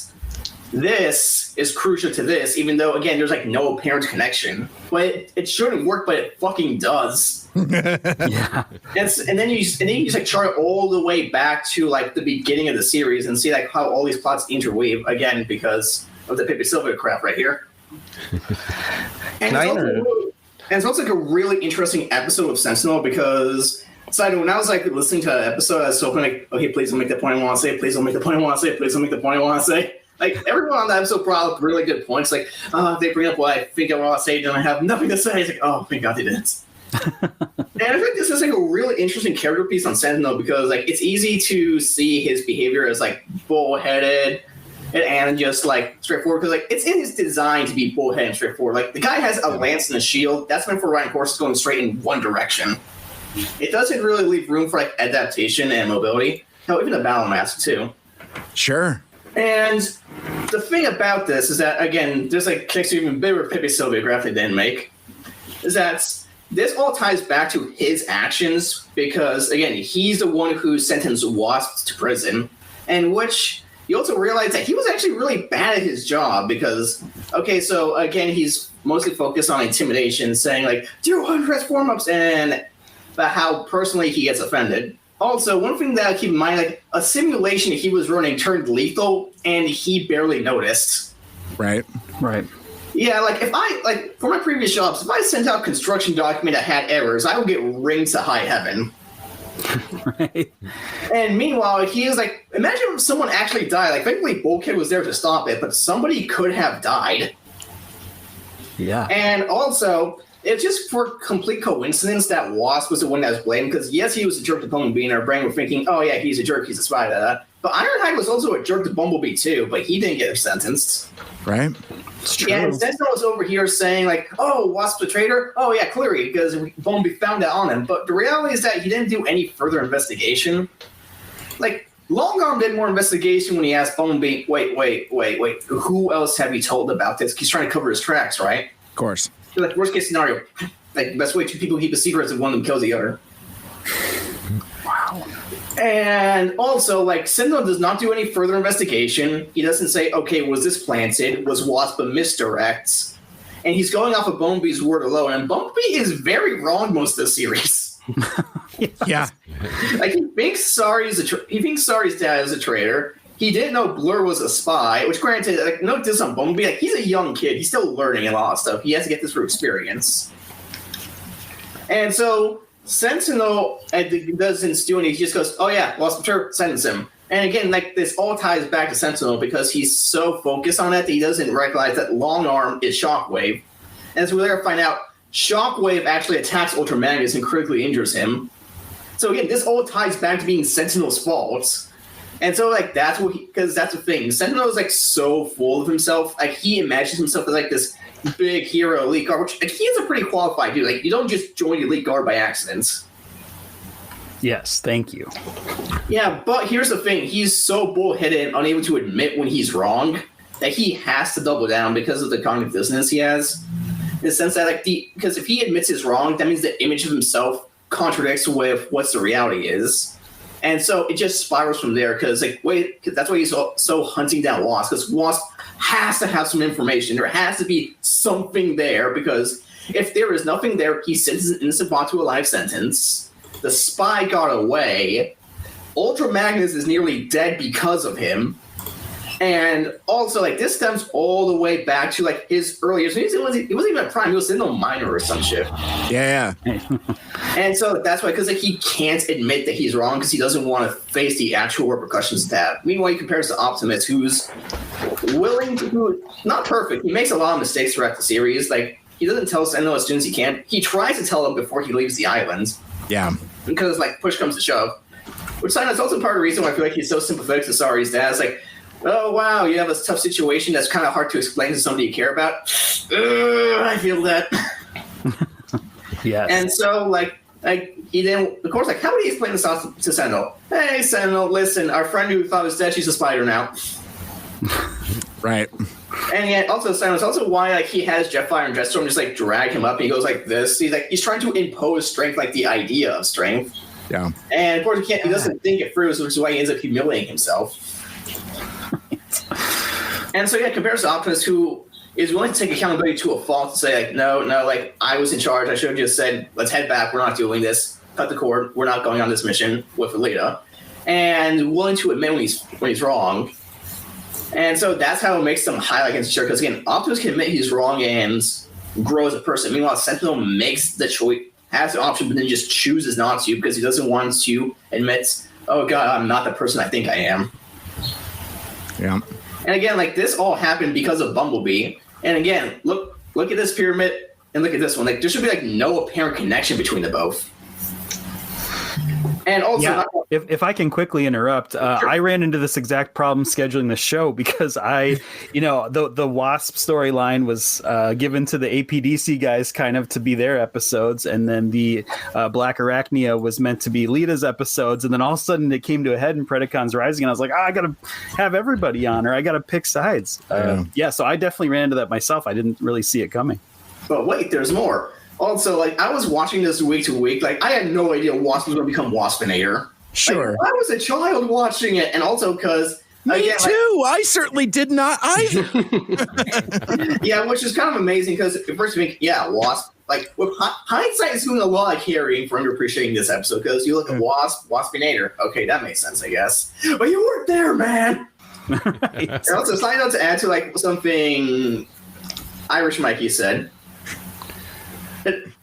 this is crucial to this, even though again, there's like no apparent connection. But it shouldn't work, but it fucking does. Yeah. And then you just like chart all the way back to like the beginning of the series and see like how all these plots interweave again because of the Pepe Sylvia crap right here. And it's also like a really interesting episode of Sentinel because when I was like listening to that episode, I was hoping like, okay, please don't make the point I want to say, please don't make the point I want to say, please don't make the point I want to say. Like everyone on that episode brought up really good points. Like, they bring up what I think I want to say, and I have nothing to say. It's like, oh, thank God they didn't. And I think this is like a really interesting character piece on Sentinel because like it's easy to see his behavior as like bullheaded and just like straightforward because like it's in his design to be bullheaded and straightforward. Like the guy has a lance and a shield. That's meant for riding horses going straight in one direction. It doesn't really leave room for like adaptation and mobility. Hell, even a battle mask too. Sure. And the thing about this is that again, there's like connects to even bigger Pepe Sylvia graph they didn't make. Is that this all ties back to his actions because, again, he's the one who sentenced Wasp to prison, and which you also realize that he was actually really bad at his job because, okay, so, again, he's mostly focused on intimidation, saying, like, do 100 transform-ups, and about how personally he gets offended. Also, one thing that I keep in mind, like, a simulation he was running turned lethal, and he barely noticed. Right. Yeah, like if for my previous jobs, if I sent out a construction document that had errors, I would get ringed to high heaven. Right. And meanwhile, he is like, imagine if someone actually died. Like, thankfully, Bulkhead was there to stop it, but somebody could have died. Yeah. And also, it's just for complete coincidence that Wasp was the one that was blamed, because yes, he was a jerk to Bumblebee, and our brain were thinking, oh yeah, he's a jerk, he's a spy, But Ironhide was also a jerk to Bumblebee too, but he didn't get sentenced. Right. It's true. Yeah, and Sentinel was over here saying like, oh, Wasp's a traitor? Oh yeah, clearly, because Bumblebee found that on him. But the reality is that he didn't do any further investigation. Like, Longarm did more investigation when he asked Bumblebee, wait, who else have you told about this? He's trying to cover his tracks, right? Of course. Like, worst case scenario, like, the best way two people keep a secret is if one of them kills the other. Wow. And also, like, Sentinel does not do any further investigation. He doesn't say, okay, was this planted? Was Wasp a misdirect? And he's going off of Bumblebee's word alone. And Bumblebee is very wrong most of the series. Yeah. Like, he thinks Sari's dad is a traitor. He didn't know Blur was a spy, which granted, like, no diss on Bumblebee. Like, he's a young kid. He's still learning a lot of stuff. He has to get this through experience. And so Sentinel doesn't do anything. He just goes, oh yeah, lost the turf, sentence him. And again, like, this all ties back to Sentinel because he's so focused on it that he doesn't recognize that Long Arm is Shockwave. And as we later find out, Shockwave actually attacks Ultramangus and critically injures him. So again, this all ties back to being Sentinel's fault. And so, like, that's what because that's the thing. Sentinel is, like, so full of himself. Like, he imagines himself as, like, this big hero elite guard, which, like, he is a pretty qualified dude. Like, you don't just join the elite guard by accident. Yes, thank you. Yeah, but here's the thing. He's so bullheaded and unable to admit when he's wrong that he has to double down because of the cognitive dissonance he has. the sense that like because if he admits he's wrong, that means the image of himself contradicts with what the reality is, and so it just spirals from there. Because that's why he's so hunting down Wasp, because Wasp has to have some information. There has to be something there, because if there is nothing there, he sentences an innocent bot to a life sentence. The spy got away. Ultra Magnus is nearly dead because of him. And also, like, this stems all the way back to, like, his earlier... So he wasn't even a prime. He was in a minor or some shit. Yeah. And so that's why, because, like, he can't admit that he's wrong because he doesn't want to face the actual repercussions of that. Meanwhile, he compares to Optimus, who's willing to... Not perfect. He makes a lot of mistakes throughout the series. Like, he doesn't tell Sentinel as soon as he can. He tries to tell them before he leaves the island. Yeah. Because, like, push comes to shove. Which is also part of the reason why I feel like he's so sympathetic to Sari's dad. It's like, oh, wow, you have a tough situation that's kind of hard to explain to somebody you care about. I feel that. Yes. And so, like he then, of course, like, how would he explain this to Sentinel? Hey, Sentinel, listen, our friend who thought was dead, she's a spider now. Right. And yet, also, Sentinel's also why, like, he has Jetfire and Jetstorm just, like, drag him up, and he goes like this. He's trying to impose strength, like the idea of strength. Yeah. And, of course, he doesn't think it through, which is why he ends up humiliating himself. And so, yeah, compares to Optimus, who is willing to take accountability to a fault and say, like, no, like, I was in charge. I should have just said, let's head back. We're not doing this. Cut the cord. We're not going on this mission with Alita. And willing to admit when he's wrong. And so that's how it makes them highly insecure. Because, again, Optimus can admit he's wrong and grow as a person. Meanwhile, Sentinel makes the choice, has the option, but then just chooses not to because he doesn't want to admit, oh, God, I'm not the person I think I am. Yeah. And again, like, this all happened because of Bumblebee. And again, look at this pyramid and look at this one. Like, there should be, like, no apparent connection between the both. And also, yeah, if I can quickly interrupt, sure. I ran into this exact problem scheduling the show because the Wasp storyline was given to the APDC guys kind of to be their episodes, and then the Black Arachnia was meant to be Lita's episodes, and then all of a sudden it came to a head in Predacons Rising, and I was like, I gotta have everybody on, or I gotta pick sides. So I definitely ran into that myself. I didn't really see it coming. But wait, there's more. Also, like, I was watching this week to week. Like, I had no idea Wasp was going to become Waspinator. Sure. Like, I was a child watching it. And also because... Me too! I certainly did not either. Yeah, which is kind of amazing because at first you think, yeah, Wasp. Like, with hindsight is doing a lot of carrying for underappreciating this episode because you look at Wasp, Waspinator. Okay, that makes sense, I guess. But you weren't there, man! Right. And also, side note to add to, like, something Irish Mikey said.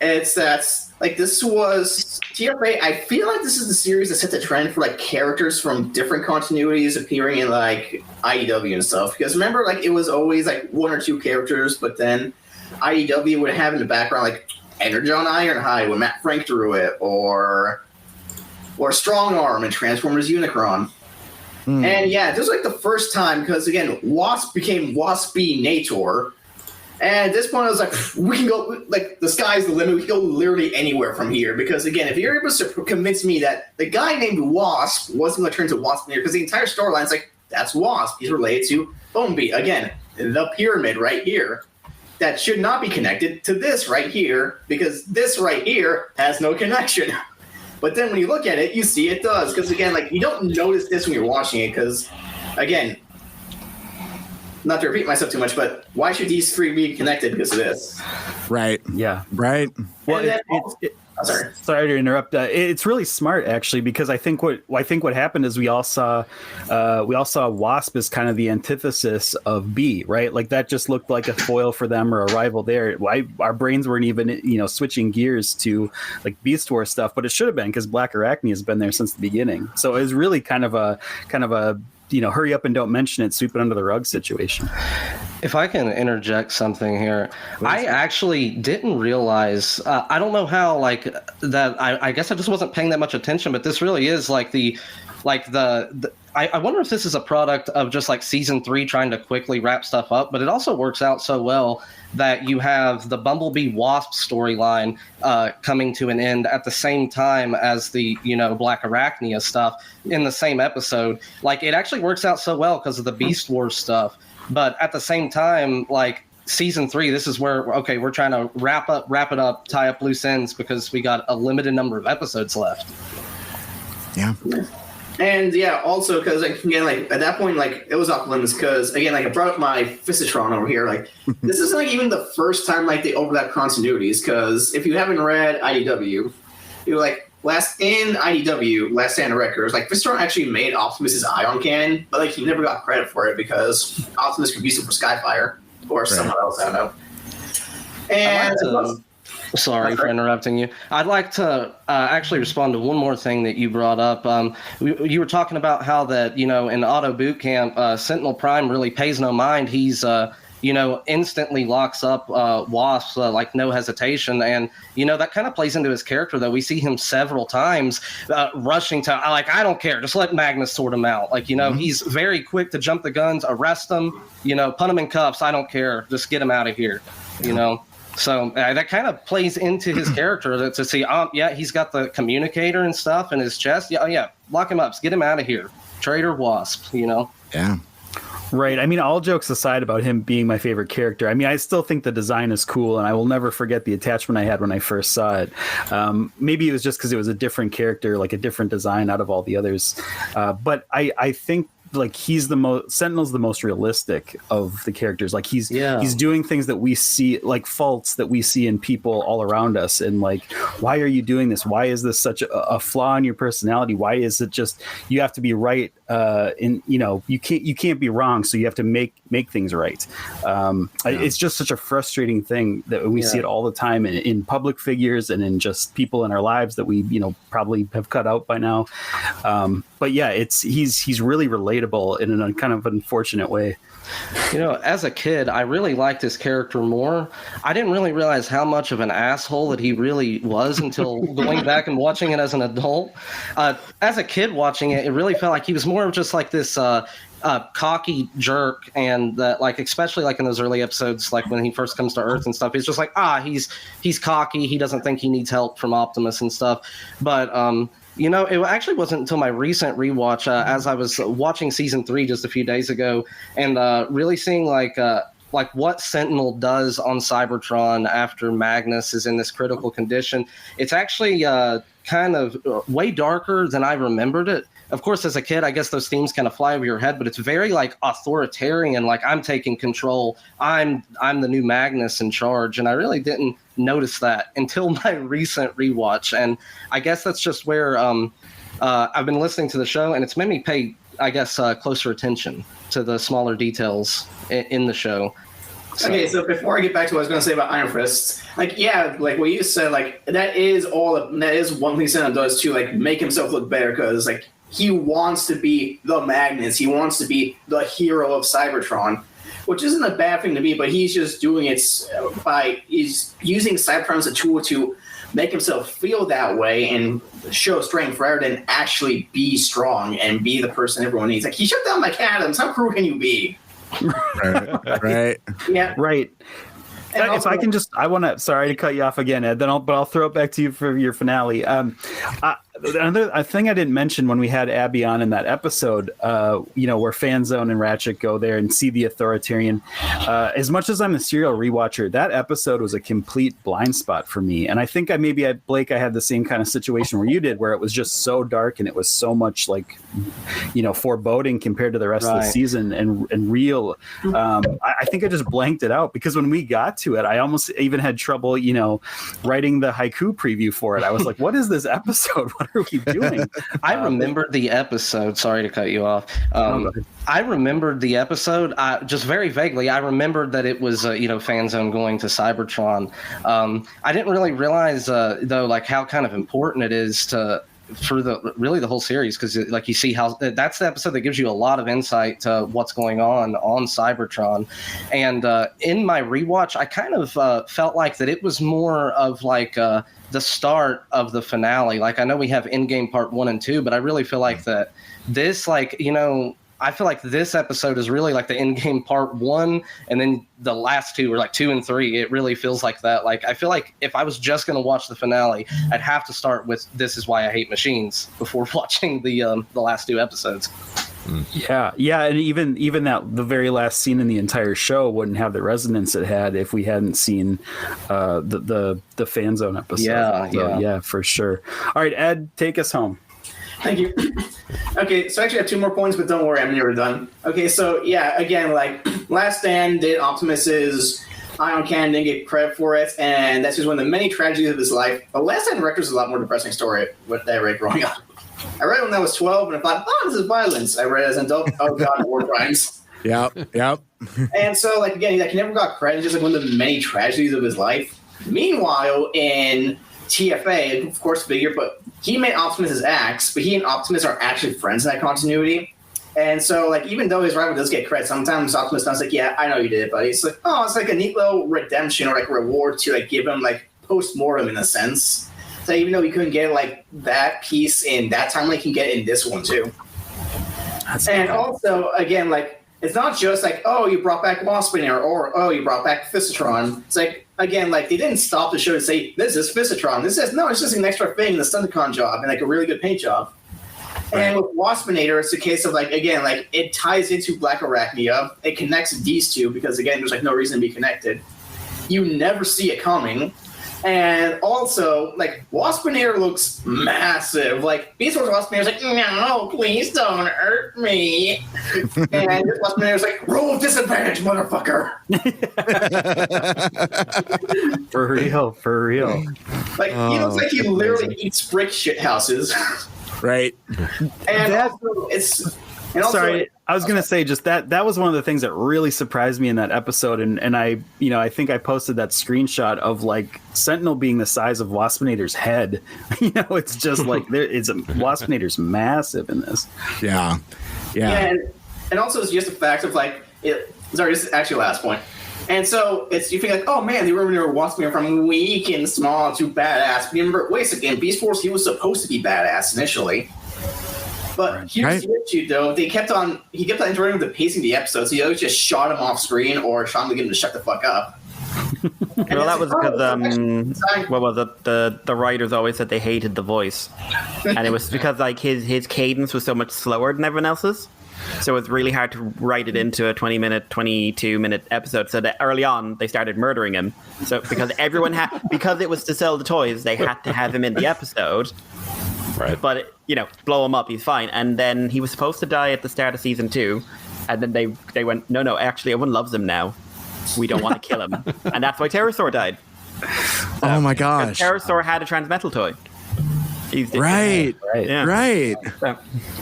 It's that, like, this was TFA. I feel like this is the series that set the trend for, like, characters from different continuities appearing in, like, IDW and stuff. Because remember, like, it was always, like, one or two characters, but then IDW would have in the background, like, Energon Ironhide when Matt Frank drew it, or Strong Arm and Transformers Unicron. And yeah, this was, like, the first time, because, again, Wasp became Waspinator. And at this point, I was like, we can go, like, the sky's the limit. We can go literally anywhere from here. Because, again, if you're able to convince me that the guy named Wasp wasn't going to turn to Waspinator, because the entire storyline is like, that's Wasp. He's related to Bumblebee. Again, the pyramid right here. That should not be connected to this right here, because this right here has no connection. But then when you look at it, you see it does. Because, again, like, you don't notice this when you're watching it, because, again, not to repeat myself too much, but why should these three be connected because of this? Right. Yeah. Right. Well, sorry to interrupt. It's really smart, actually, because I think what happened is we all saw Wasp as kind of the antithesis of B, right? Like, that just looked like a foil for them or a rival there. Our brains weren't even switching gears to, like, Beast Wars stuff, but it should have been, because Black Arachnia has been there since the beginning. So it was really kind of a hurry up and don't mention it, sweep it under the rug situation. If I can interject something here, please. I actually didn't realize, I don't know how, like, that, I guess I just wasn't paying that much attention, but this really is like I wonder if this is a product of just, like, season 3 trying to quickly wrap stuff up, but it also works out so well that you have the Bumblebee Wasp storyline coming to an end at the same time as the, Black Arachnia stuff in the same episode. Like, it actually works out so well because of the Beast Wars stuff. But at the same time, like, season 3, this is where we're trying to wrap it up, tie up loose ends because we got a limited number of episodes left. Yeah. And yeah, also because like, again, like at that point, like it was off limits because again, like I brought up my Fistitron over here. Like this isn't like even the first time like they overlap continuities because if you haven't read IDW, you're like last Stand of Records, like Fistitron actually made Optimus's Ion Cannon, but like he never got credit for it because Optimus could use it for Skyfire or someone else, I don't know. And sorry for interrupting you. I'd like to actually respond to one more thing that you brought up. You were talking about how that, in Auto Boot Camp, Sentinel Prime really pays no mind. He's, instantly locks up Wasp, like no hesitation. And, that kind of plays into his character, though. We see him several times rushing to, like, I don't care. Just let Magnus sort him out. Like, he's very quick to jump the guns, arrest him, put him in cuffs. I don't care. Just get him out of here, So that kind of plays into his character to see, he's got the communicator and stuff in his chest. Yeah, lock him up. Get him out of here. Traitor Wasp, Yeah. Right. I mean, all jokes aside about him being my favorite character, I mean, I still think the design is cool, and I will never forget the attachment I had when I first saw it. Maybe it was just because it was a different character, like a different design out of all the others. But I think like Sentinel's the most realistic of the characters. Like he's doing things that we see, like faults that we see in people all around us, and like, why are you doing this? Why is this such a flaw in your personality? Why is it just you have to be right? You can't be wrong, so you have to make things right. It's just such a frustrating thing that we see it all the time in public figures and in just people in our lives that we probably have cut out by now. But yeah, he's really relatable in a kind of unfortunate way. As a kid, I really liked his character more. I didn't really realize how much of an asshole that he really was until going back and watching it as an adult. As a kid watching it, it really felt like he was more of just like this cocky jerk, and that, like, especially like in those early episodes, like when he first comes to Earth and stuff, he's just like, he's cocky. He doesn't think he needs help from Optimus and stuff. But it actually wasn't until my recent rewatch, as I was watching season 3 just a few days ago, and really seeing like what Sentinel does on Cybertron after Magnus is in this critical condition. It's actually kind of way darker than I remembered it. Of course, as a kid, I guess those themes kind of fly over your head, but it's very like authoritarian, like I'm taking control. I'm the new Magnus in charge. And I really didn't notice that until my recent rewatch. And I guess that's just where I've been listening to the show, and it's made me pay, I guess, closer attention to the smaller details in the show. Okay, so before I get back to what I was going to say about Iron Fists, like what you said, like that is one thing Sentinel does to like make himself look better, because like he wants to be the Magnus, he wants to be the hero of Cybertron, which isn't a bad thing to be, but he's just doing it he's using Cybertron as a tool to make himself feel that way and show strength rather than actually be strong and be the person everyone needs. Like, he shut down Mike Adams. How cruel can you be? Right. Yeah. Right. And If also, I can just, sorry to cut you off again, Ed, but I'll throw it back to you for your finale. Another thing I didn't mention when we had Abby on in that episode, where Fanzone and Ratchet go there and see the authoritarian. As much as I'm a serial rewatcher, that episode was a complete blind spot for me. And I think Blake, I had the same kind of situation where you did, where it was just so dark and it was so much like, foreboding compared to the rest of the season and real. I think I just blanked it out, because when we got to it, I almost even had trouble, writing the haiku preview for it. I was like, what is this episode? What are we doing? I remembered the episode. Sorry to cut you off. I remembered the episode just very vaguely. I remembered that it was, Fanzone going to Cybertron. I didn't really realize, though, like how kind of important it is for the whole series, because like you see how that's the episode that gives you a lot of insight to what's going on Cybertron. And in my rewatch, I kind of felt like that it was more of like the start of the finale. Like, I know we have Endgame Part 1 and 2, but I really feel like that this, like, I feel like this episode is really like the Endgame Part 1, and then the last two are like 2 and 3. It really feels like that. Like, I feel like if I was just going to watch the finale, I'd have to start with This Is Why I Hate Machines before watching the last 2 episodes. Yeah, and even that the very last scene in the entire show wouldn't have the resonance it had if we hadn't seen the fan zone episode. Yeah, for sure. All right, Ed, take us home. Thank you. Okay, so actually I have 2 more points, but don't worry, I'm nearly done. Okay, so yeah, again, like Last Stand did Optimus's Ion Cannon, didn't get credit for it, and that's just one of the many tragedies of his life. But Last Stand Director is a lot more depressing story that I read growing up. I read it when I was 12, and I thought, oh, this is violence. I read it as an adult. Oh, God, war crimes. Yep. And so, like, again, he never got credit. It's just like one of the many tragedies of his life. Meanwhile, in TFA, of course, bigger, but he made Optimus his axe, but he and Optimus are actually friends in that continuity. And so, like, even though his rival does get credit, sometimes Optimus does like, yeah, I know you did it, buddy. It's like, oh, it's like a neat little redemption or, like, reward to, like, give him, like, post-mortem in a sense. So even though he couldn't get, like, that piece in that timeline, he can get it in this one, too. And also, again, like, it's not just like, oh, you brought back Waspinator or, oh, you brought back Fistitron. It's like, again, like, they didn't stop the show to say, this is Fistitron. This is, no, it's just an extra thing in the Stunticon job and, like, a really good paint job. Right. And with Waspinator, it's a case of, like, again, like, it ties into Black Arachnia. It connects these two because, again, there's, like, no reason to be connected. You never see it coming. And also, like, Waspinator looks massive. Like, Beast Wars Waspinator's like, no, please don't hurt me. And Waspinator's like, roll disadvantage, motherfucker. For real. Like, he looks like he literally eats brick shit houses. Right. And also, it's... And also, sorry, I was gonna say just that was one of the things that really surprised me in that episode, and I I think I posted that screenshot of like Sentinel being the size of Waspinator's head. It's just like Waspinator's massive in this. Yeah. And also it's just the fact of like sorry, this is actually the last point. And so you think like, oh man, they remember Waspinator from weak and small to badass. But remember, wait a second, Beast Force, he was supposed to be badass initially. But here's the issue, though. He kept on interrupting with the pacing of the episode, so he always just shot him off screen or shot him to get him to shut the fuck up. Well, that was because what was it? The writers always said they hated the voice, and it was because like his cadence was so much slower than everyone else's, so it's really hard to write it into a 22-minute episode. So that early on they started murdering him. So because because it was to sell the toys, they had to have him in the episode. Right. But, blow him up, he's fine. And then he was supposed to die at the start of season 2. And then they went, no, actually, everyone loves him now. We don't want to kill him. And that's why Pterosaur died. Oh, my gosh. Pterosaur had a Transmetal toy. Right.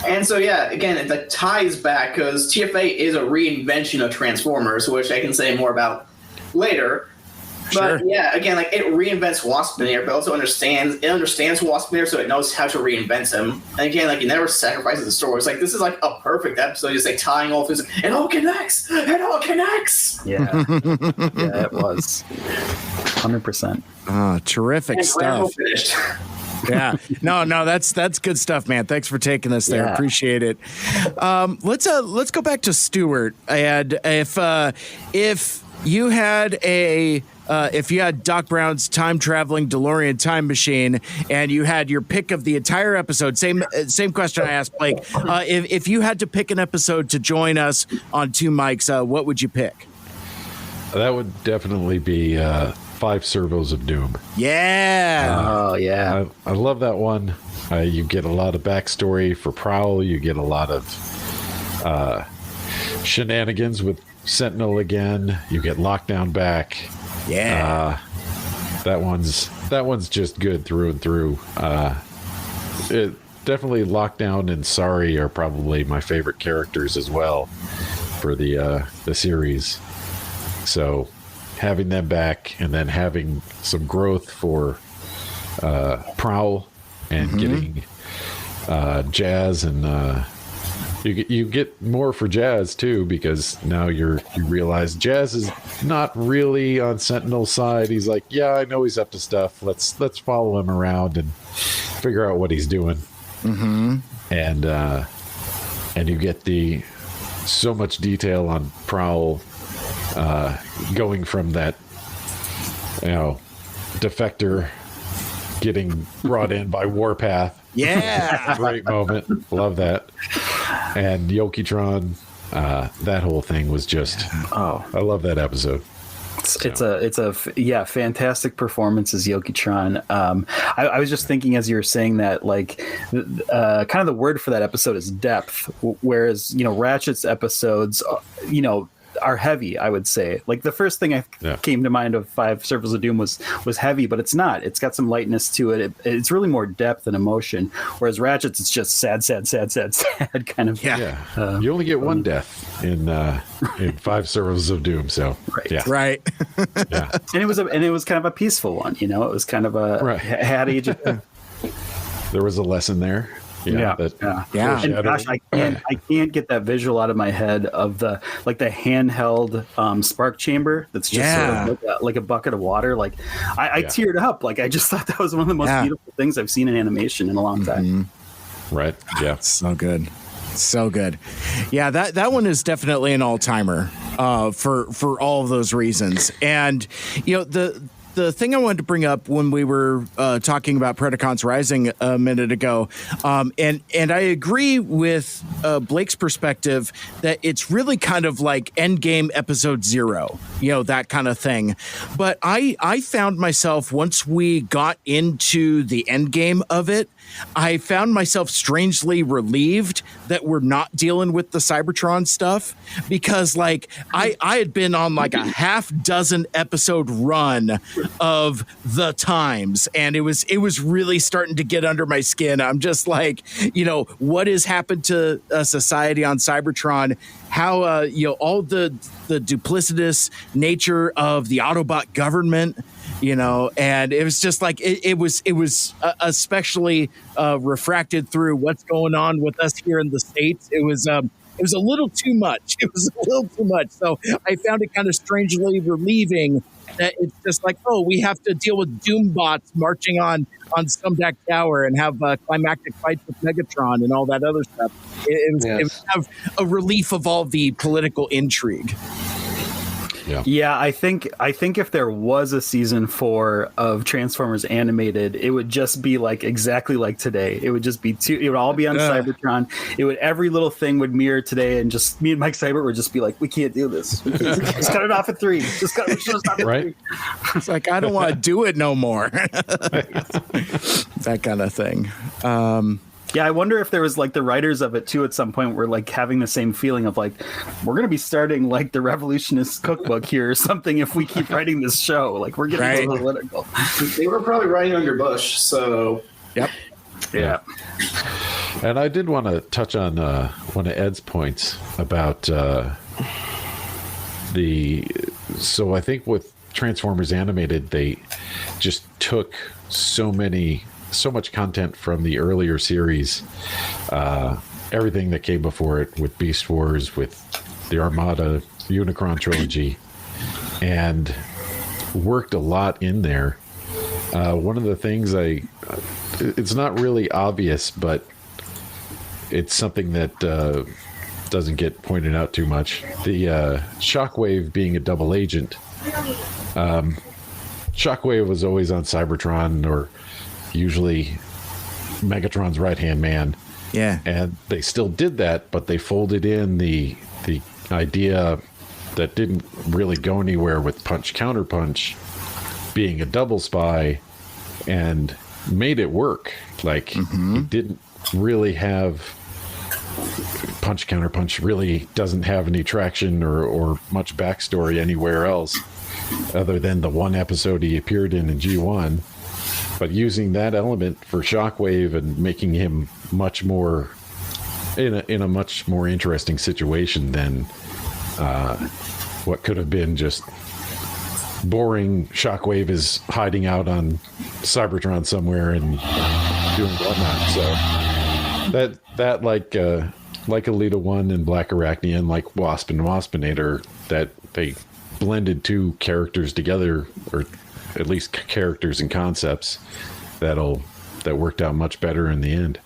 And so, again, it ties back because TFA is a reinvention of Transformers, which I can say more about later. But again, like it reinvents Waspinator, but also understands Waspinator, so it knows how to reinvent him. And again, like it never sacrifices the story. It's like this is like a perfect episode, just like tying all things. It all connects. Yeah, it was 100%. Oh, terrific stuff. Yeah, no, that's good stuff, man. Thanks for taking us there. Appreciate it. Let's go back to Stuart. And if you had if you had Doc Brown's time-traveling DeLorean time machine and you had your pick of the entire episode, same question I asked Blake. If you had to pick an episode to join us on Two Mics, what would you pick? That would definitely be 5 Servos of Doom. Yeah. Oh, yeah. I love that one. You get a lot of backstory for Prowl. You get a lot of shenanigans with Sentinel again. You get Lockdown back. Yeah. That one's just good through and through. It definitely Lockdown and Sorry are probably my favorite characters as well for the series. So having them back and then having some growth for Prowl and getting Jazz and you get more for Jazz too, because now you realize Jazz is not really on Sentinel's side. He's like, yeah, I know he's up to stuff. Let's follow him around and figure out what he's doing. And you get so much detail on Prowl going from that defector getting brought in by Warpath. Yeah. Great moment. Love that. And Yokitron, that whole thing was just, I love that episode. It's a fantastic performance as Yokitron. I was just thinking as you were saying that, like, kind of the word for that episode is depth, whereas, Ratchet's episodes, are heavy, I would say. Like, the first thing came to mind of 5 Servals of Doom was heavy, but it's not. It's got some lightness to it. It's really more depth and emotion, whereas Ratchet's, it's just sad kind of. You only get one death in 5 Servals of Doom, so Right. Yeah. And it was kind of a peaceful one, it was kind of a had age of there was a lesson there. Yeah. And gosh, I can't get that visual out of my head of the handheld spark chamber that's just sort of like a bucket of water. Like I teared up. Like I just thought that was one of the most beautiful things I've seen in animation in a long time. Right. Yeah. So good. So good. Yeah, that one is definitely an all-timer for all of those reasons. And the thing I wanted to bring up when we were talking about Predacons Rising a minute ago, and I agree with Blake's perspective that it's really kind of like Endgame Episode 0, that kind of thing. But I found myself, once we got into the endgame of it, I found myself strangely relieved that we're not dealing with the Cybertron stuff, because like I had been on like a half dozen episode run of the times, and it was really starting to get under my skin. I'm just like, what has happened to society on Cybertron? How all the duplicitous nature of the Autobot government, and it was just like it was especially refracted through what's going on with us here in the States. It was a little too much. So I found it kind of strangely relieving that it's just like, we have to deal with Doombots marching on Scumdack Tower and have climactic fights with Megatron and all that other stuff. It was kind of a relief of all the political intrigue. Yeah, I think if there was a season 4 of Transformers animated, it would just be like exactly like today. It would just be it would all be on Cybertron. Every little thing would mirror today, and just me and Mike Seibert would just be like, we can't do this. Just cut it off at 3. Just cut it off at 3. It's like, I don't want to do it no more. That kind of thing. Yeah, I wonder if there was like the writers of it too at some point were like having the same feeling of like, we're going to be starting like the Revolutionist Cookbook here or something if we keep writing this show. Like we're getting so political. They were probably writing under Bush, so. Yep. Yeah. And I did want to touch on one of Ed's points about so I think with Transformers Animated, they just took so much content from the earlier series, everything that came before it, with Beast Wars, with the Armada Unicron trilogy, and worked a lot in there. One of the things it's not really obvious, but it's something that doesn't get pointed out too much. The Shockwave being a double agent. Shockwave was always on Cybertron, or usually Megatron's right-hand man. Yeah. And they still did that, but they folded in the idea that didn't really go anywhere with Punch Counterpunch being a double spy, and made it work. Like, he didn't really have... Punch Counterpunch really doesn't have any traction or much backstory anywhere else other than the one episode he appeared in G1. But using that element for Shockwave and making him much more in a much more interesting situation than what could have been just boring. Shockwave is hiding out on Cybertron somewhere and doing whatnot. So that like Alita 1 and Black Arachnia, like Wasp and Waspinator, that they blended two characters together, or at least characters and concepts that worked out much better in the end.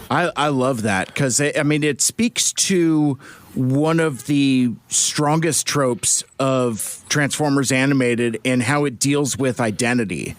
I love that, because I mean, it speaks to one of the strongest tropes of Transformers Animated and how it deals with identity.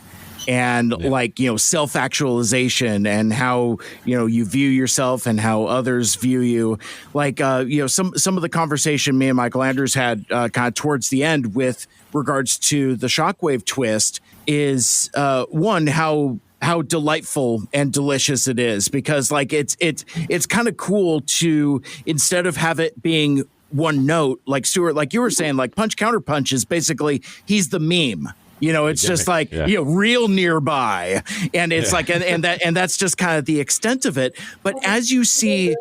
and like, you know, self-actualization and how, you know, you view yourself and how others view you. Like, you know, some of the conversation me and Michael Andrews had kind of towards the end with regards to the Shockwave twist is one, how delightful and delicious it is, because like it's kind of cool to, instead of have it being one note, like Stuart, like you were saying, like punch counter punch is basically, he's the meme. You know, it's just like, you know, real nearby. And it's like, and that's just kind of the extent of it. But as you see,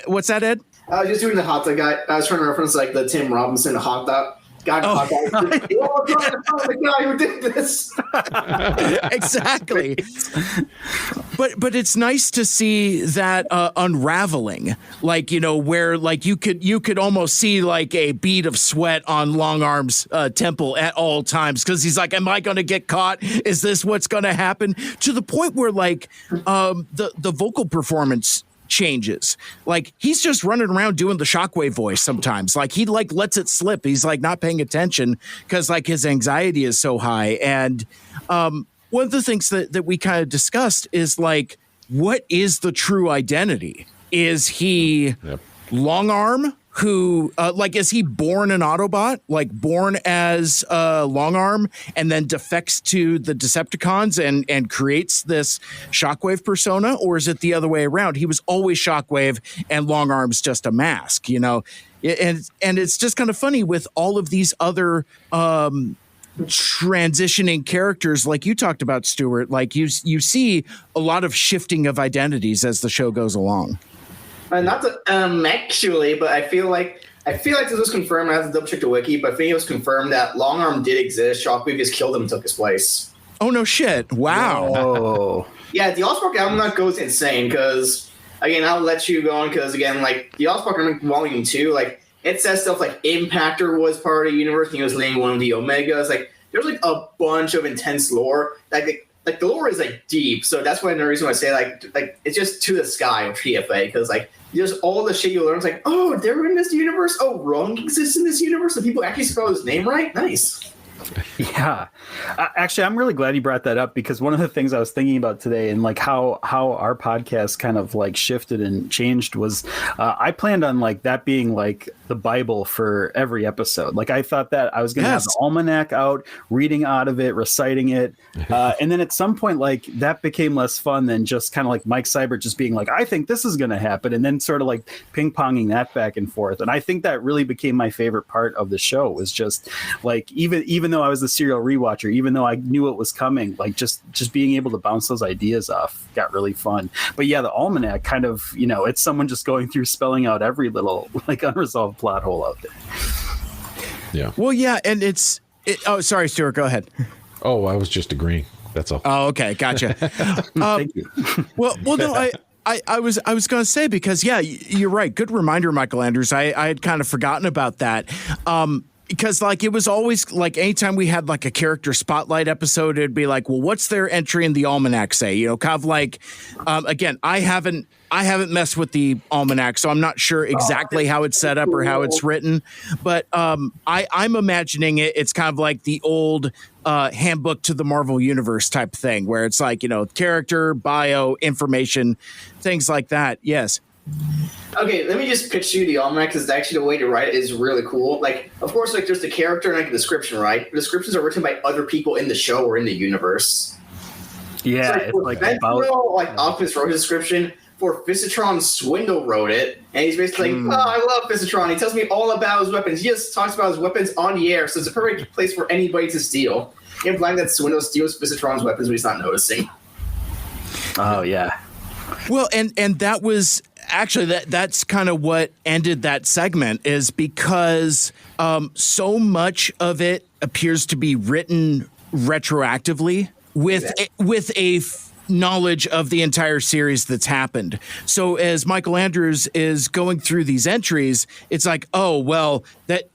what's that, Ed? I was just doing the hot dog guy. I was trying to reference like the Tim Robinson hot dog. The guy who did this. Exactly. But it's nice to see that unraveling, like, you know, where like you could almost see like a bead of sweat on Long Arm's temple at all times, because he's like, am I going to get caught? Is this what's going to happen? To the point where like the vocal performance changes. Like he's just running around doing the Shockwave voice sometimes. Like he like lets it slip. He's like not paying attention because like his anxiety is so high. And one of the things that we kind of discussed is like, what is the true identity? Is he Long Arm, who like, is he born an Autobot, like born as Long Arm and then defects to the Decepticons and creates this Shockwave persona? Or is it the other way around? He was always Shockwave and Long Arm's just a mask, you know? And it's just kind of funny with all of these other transitioning characters, like you talked about, Stuart, like you see a lot of shifting of identities as the show goes along. Not to actually, but I feel like this was confirmed. I have to double check the wiki, but I think it was confirmed that Long Arm did exist. Shockwave just killed him and took his place. Oh no shit! Wow. Oh. Yeah, the Allspark album goes insane because again, I'll let you go on because again, like the Allspark Volume 2, like it says stuff like Impactor was part of the universe and he was leading one of the Omegas. Like there's like a bunch of intense lore. Like the lore is like deep, so that's why the reason why I say like it's just to the sky with TFA, because like just all the shit you learn is like, oh, they're in this universe. Oh, Wrong exists in this universe. And people actually spell his name right. Nice. Yeah, actually, I'm really glad you brought that up, because one of the things I was thinking about today and like how our podcast kind of like shifted and changed was I planned on like that being like the Bible for every episode. Like I thought that I was going to have the almanac out, reading out of it, reciting it. And then at some point, like that became less fun than just kind of like Mike Seibert just being like, I think this is going to happen. And then sort of like ping ponging that back and forth. And I think that really became my favorite part of the show, was just like, even though I was the serial rewatcher, even though I knew it was coming, like just being able to bounce those ideas off got really fun. But yeah, the almanac kind of, you know, it's someone just going through spelling out every little like unresolved plot hole out there. Yeah. Well, yeah, and oh, sorry, Stuart, go ahead. Oh, I was just agreeing. That's all. Oh, okay, gotcha. Thank you. well, no, I was going to say, because yeah, you're right. Good reminder, Michael Andrews. I had kind of forgotten about that. Because like it was always like anytime we had like a character spotlight episode, it'd be like, well, what's their entry in the almanac say? You know, kind of like, again, I haven't messed with the almanac, so I'm not sure exactly how it's set up or how it's written. But I'm imagining it's kind of like the old handbook to the Marvel Universe type thing, where it's like, you know, character, bio, information, things like that. Yes. Okay, let me just pitch you the almanac, because actually the way to write it is really cool. Like, of course, like there's the character and like a description, right? The descriptions are written by other people in the show or in the universe. Yeah, so, it's like about Optimus wrote a description. For Fissatron, Swindle wrote it, and he's basically like, oh, I love Fissatron. He tells me all about his weapons. He just talks about his weapons on the air, so it's a perfect place for anybody to steal. Implying that Swindle steals Fissatron's weapons, but he's not noticing. Oh yeah. Well, and that was actually that's kind of what ended that segment, is because so much of it appears to be written retroactively with a knowledge of the entire series that's happened. So as Michael Andrews is going through these entries, it's like, oh, well,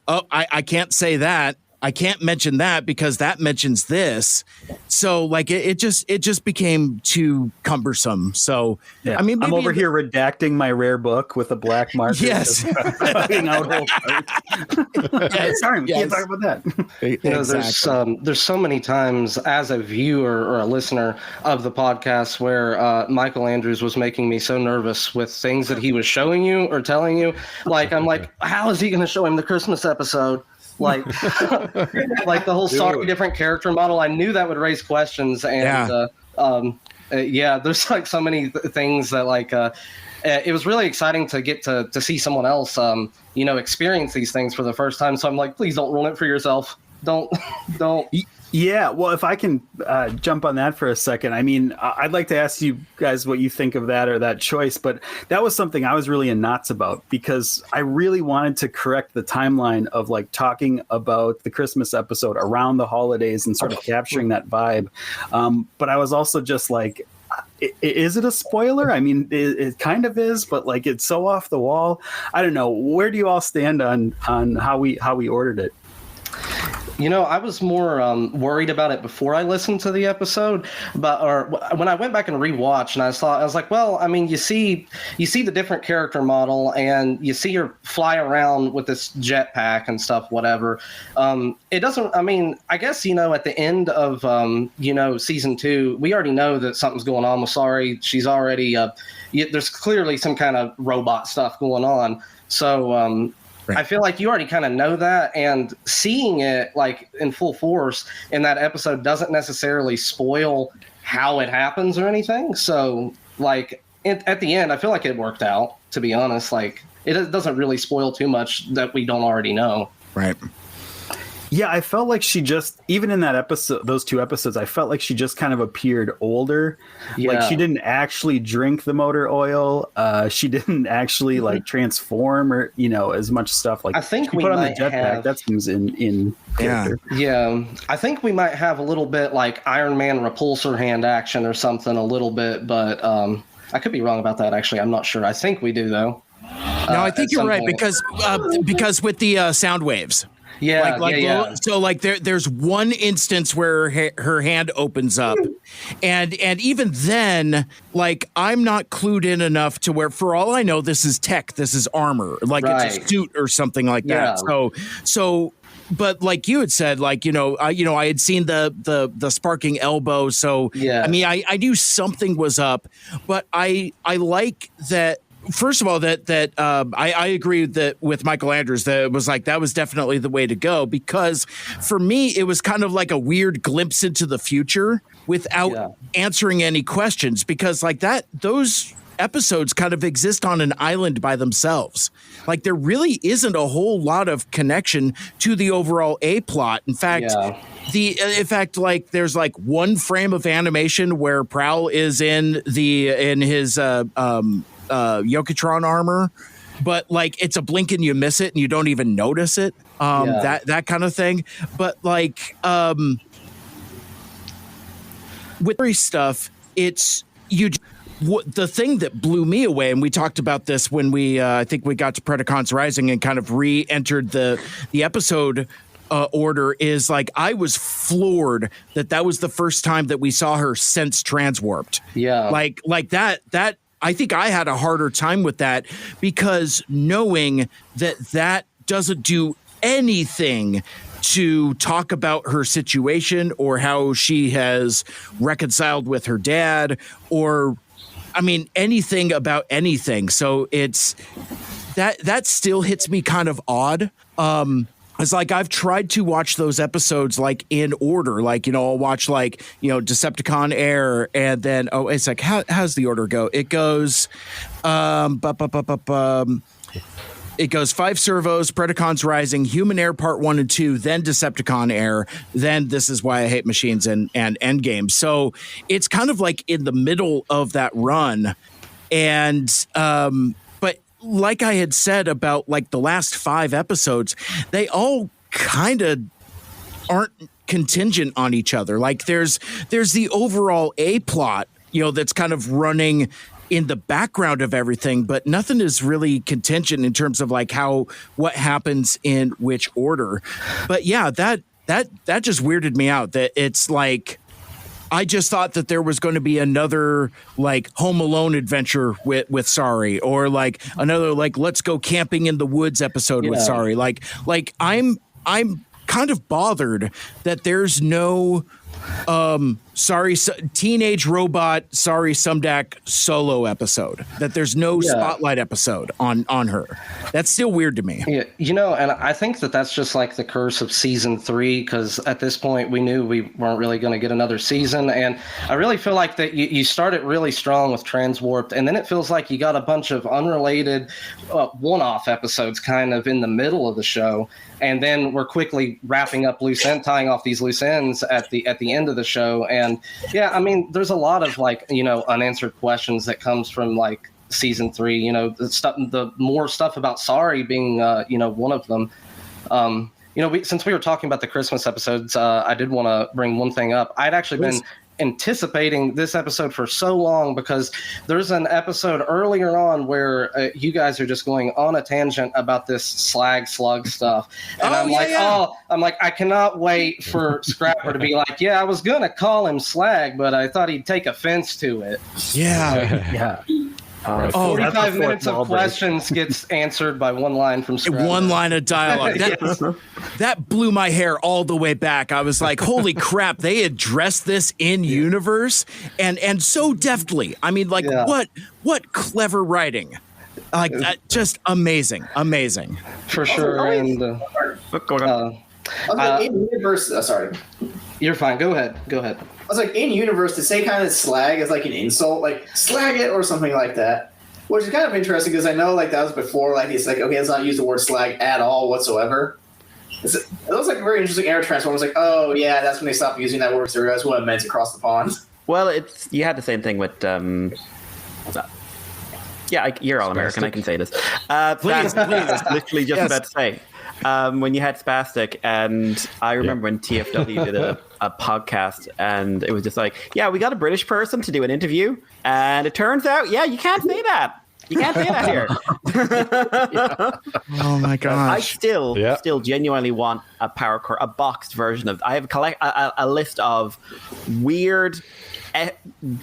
I can't say that. I can't mention that because that mentions this. So like it just became too cumbersome. So Yeah. I mean, I'm maybe over here redacting my rare book with a black marker. Yes. Out whole parts. Sorry, we can't talk about that. You know, there's so many times as a viewer or a listener of the podcast where Michael Andrews was making me so nervous with things that he was showing you or telling you. Like, I'm like, how is he going to show him the Christmas episode? Like, like the whole sorry different character model. I knew that would raise questions, and there's like so many things that like. It was really exciting to get to see someone else, experience these things for the first time. So I'm like, please don't ruin it for yourself. Don't. Yeah, well, if I can jump on that for a second, I mean, I'd like to ask you guys what you think of that or that choice, but that was something I was really in knots about because I really wanted to correct the timeline of like talking about the Christmas episode around the holidays and sort of capturing that vibe. But I was also just like, is it a spoiler? I mean, it kind of is, but like it's so off the wall. I don't know. Where do you all stand on how we ordered it? You know, I was more worried about it before I listened to the episode, or when I went back and rewatched, and I was like, well, I mean, you see the different character model, and you see her fly around with this jetpack and stuff, whatever. It doesn't. I mean, I guess at the end of season 2, we already know that something's going on with Sari. She's already there's clearly some kind of robot stuff going on. So. Right. I feel like you already kind of know that, and seeing it like in full force in that episode doesn't necessarily spoil how it happens or anything. So like at the end, I feel like it worked out, to be honest. Like it doesn't really spoil too much that we don't already know. Right. Yeah, I felt like she just, even in that episode, those 2 episodes, I felt like she just kind of appeared older. Yeah. Like she didn't actually drink the motor oil. She didn't actually like transform or, as much stuff. Like I think we put on the might jetpack. have, that seems in character. Yeah. I think we might have a little bit like Iron Man repulsor hand action or something a little bit, but I could be wrong about that. Actually, I'm not sure. I think we do though. No, I think you're right because with the sound waves. Yeah, So like there's one instance where her hand opens up, and even then, like I'm not clued in enough to where, for all I know, this is tech, this is armor, like it's a suit or something like that. So. But like you had said, like I had seen the sparking elbow, so I mean I knew something was up, but I like that. First of all, that I agree with Michael Andrews that it was like that was definitely the way to go, because for me it was kind of like a weird glimpse into the future without answering any questions, because like those episodes kind of exist on an island by themselves. Like there really isn't a whole lot of connection to the overall A plot. In fact, like there's like one frame of animation where Prowl is in his Yokotron armor, but like it's a blink and you miss it and you don't even notice it. That kind of thing. But like with stuff, it's the thing that blew me away, and we talked about this when we I think we got to Predacons Rising and kind of re-entered the episode order, is like I was floored that was the first time that we saw her sense transwarped. Yeah, like that I think I had a harder time with that, because knowing that doesn't do anything to talk about her situation or how she has reconciled with her dad, or I mean anything about anything. So it's that still hits me kind of odd. It's like I've tried to watch those episodes like in order, like, I'll watch like, Decepticon Air, and then, it's like, how's the order go? It goes, it goes 5 Servos, Predacons Rising, Human Air Part 1 and 2, then Decepticon Air, then This Is Why I Hate Machines and Endgame. So it's kind of like in the middle of that run. And, like I had said about like the last 5 episodes, they all kind of aren't contingent on each other. Like there's the overall A plot, that's kind of running in the background of everything, but nothing is really contingent in terms of like what happens in which order. But yeah, that just weirded me out. That it's like, I just thought that there was going to be another like Home Alone adventure with Sorry, or like another like Let's Go Camping in the Woods episode with Sorry. Like I'm kind of bothered that there's no Teenage Robot Sorry Sumdac solo episode, that there's no spotlight episode on her. That's still weird to me. Yeah, you know, and I think that's just like the curse of season 3, because at this point we knew we weren't really going to get another season, and I really feel like that you started really strong with Transwarped, and then it feels like you got a bunch of unrelated one-off episodes kind of in the middle of the show, and then we're quickly wrapping up tying off these loose ends at the end of the show. And yeah, I mean, there's a lot of like, you know, unanswered questions that comes from like season 3, you know, the more stuff about Sorry being you know, one of them. You know, since we were talking about the Christmas episodes, I did want to bring one thing up. I'd actually been anticipating this episode for so long, because there's an episode earlier on where you guys are just going on a tangent about this slag slug stuff, and I'm like, I cannot wait for Scrapper to be like, I was gonna call him slag, but I thought he'd take offense to it. 45 minutes of questions gets answered by one line from Scrapper. One line of dialogue. That blew my hair all the way back. I was like, holy crap, they addressed this in universe and so deftly. I mean, like, what clever writing. Like, just amazing. For sure. And in universe, sorry. You're fine. Go ahead. I was like, in universe, to say kind of slag is like an insult, like slag it or something like that, which is kind of interesting, because I know like that was before, like it's like, okay, let's not use the word slag at all whatsoever. It was like a very interesting era transform. I was like, oh yeah, that's when they stopped using that word, because they realized what it meant across the pond. Well, you had the same thing with you're all American. I can say this. Please. Literally just about to say. When you had Spastic, and I remember when TFW did a podcast, and it was just like, we got a British person to do an interview, and it turns out, you can't say that. You can't say that here. Oh my gosh! I still genuinely want a Power Core, a boxed version of. I have a list of weird,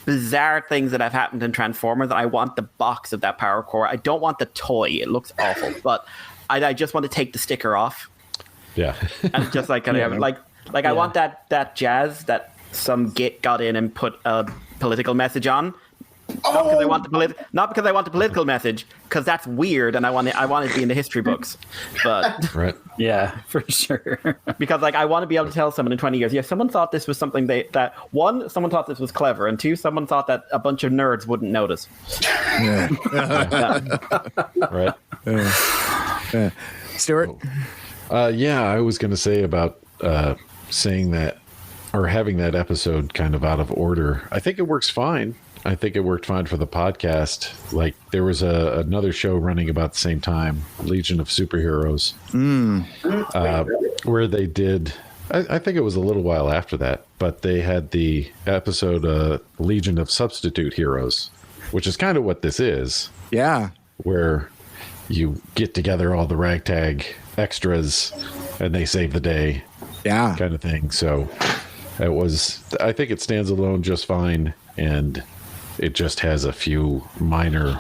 bizarre things that have happened in Transformers. I want the box of that Power Core. I don't want the toy. It looks awful, but I just want to take the sticker off. Yeah. And just like kind of I want that jazz that some git got in and put a political message on. Not because I want the political message, because that's weird, and I want it to be in the history books. But right. Yeah, for sure. Because like I want to be able to tell someone in 20 years, someone thought this was something that one, someone thought this was clever, and two, someone thought that a bunch of nerds wouldn't notice. Yeah. Right. Stuart? I was going to say about saying that, or having that episode kind of out of order. I think it works fine. I think it worked fine for the podcast. Like, there was another show running about the same time, Legion of Superheroes, where they did, I think it was a little while after that, but they had the episode Legion of Substitute Heroes, which is kind of what this is. Yeah. Where you get together all the ragtag extras and they save the day. Yeah. Kind of thing. So I think it stands alone just fine, and it just has a few minor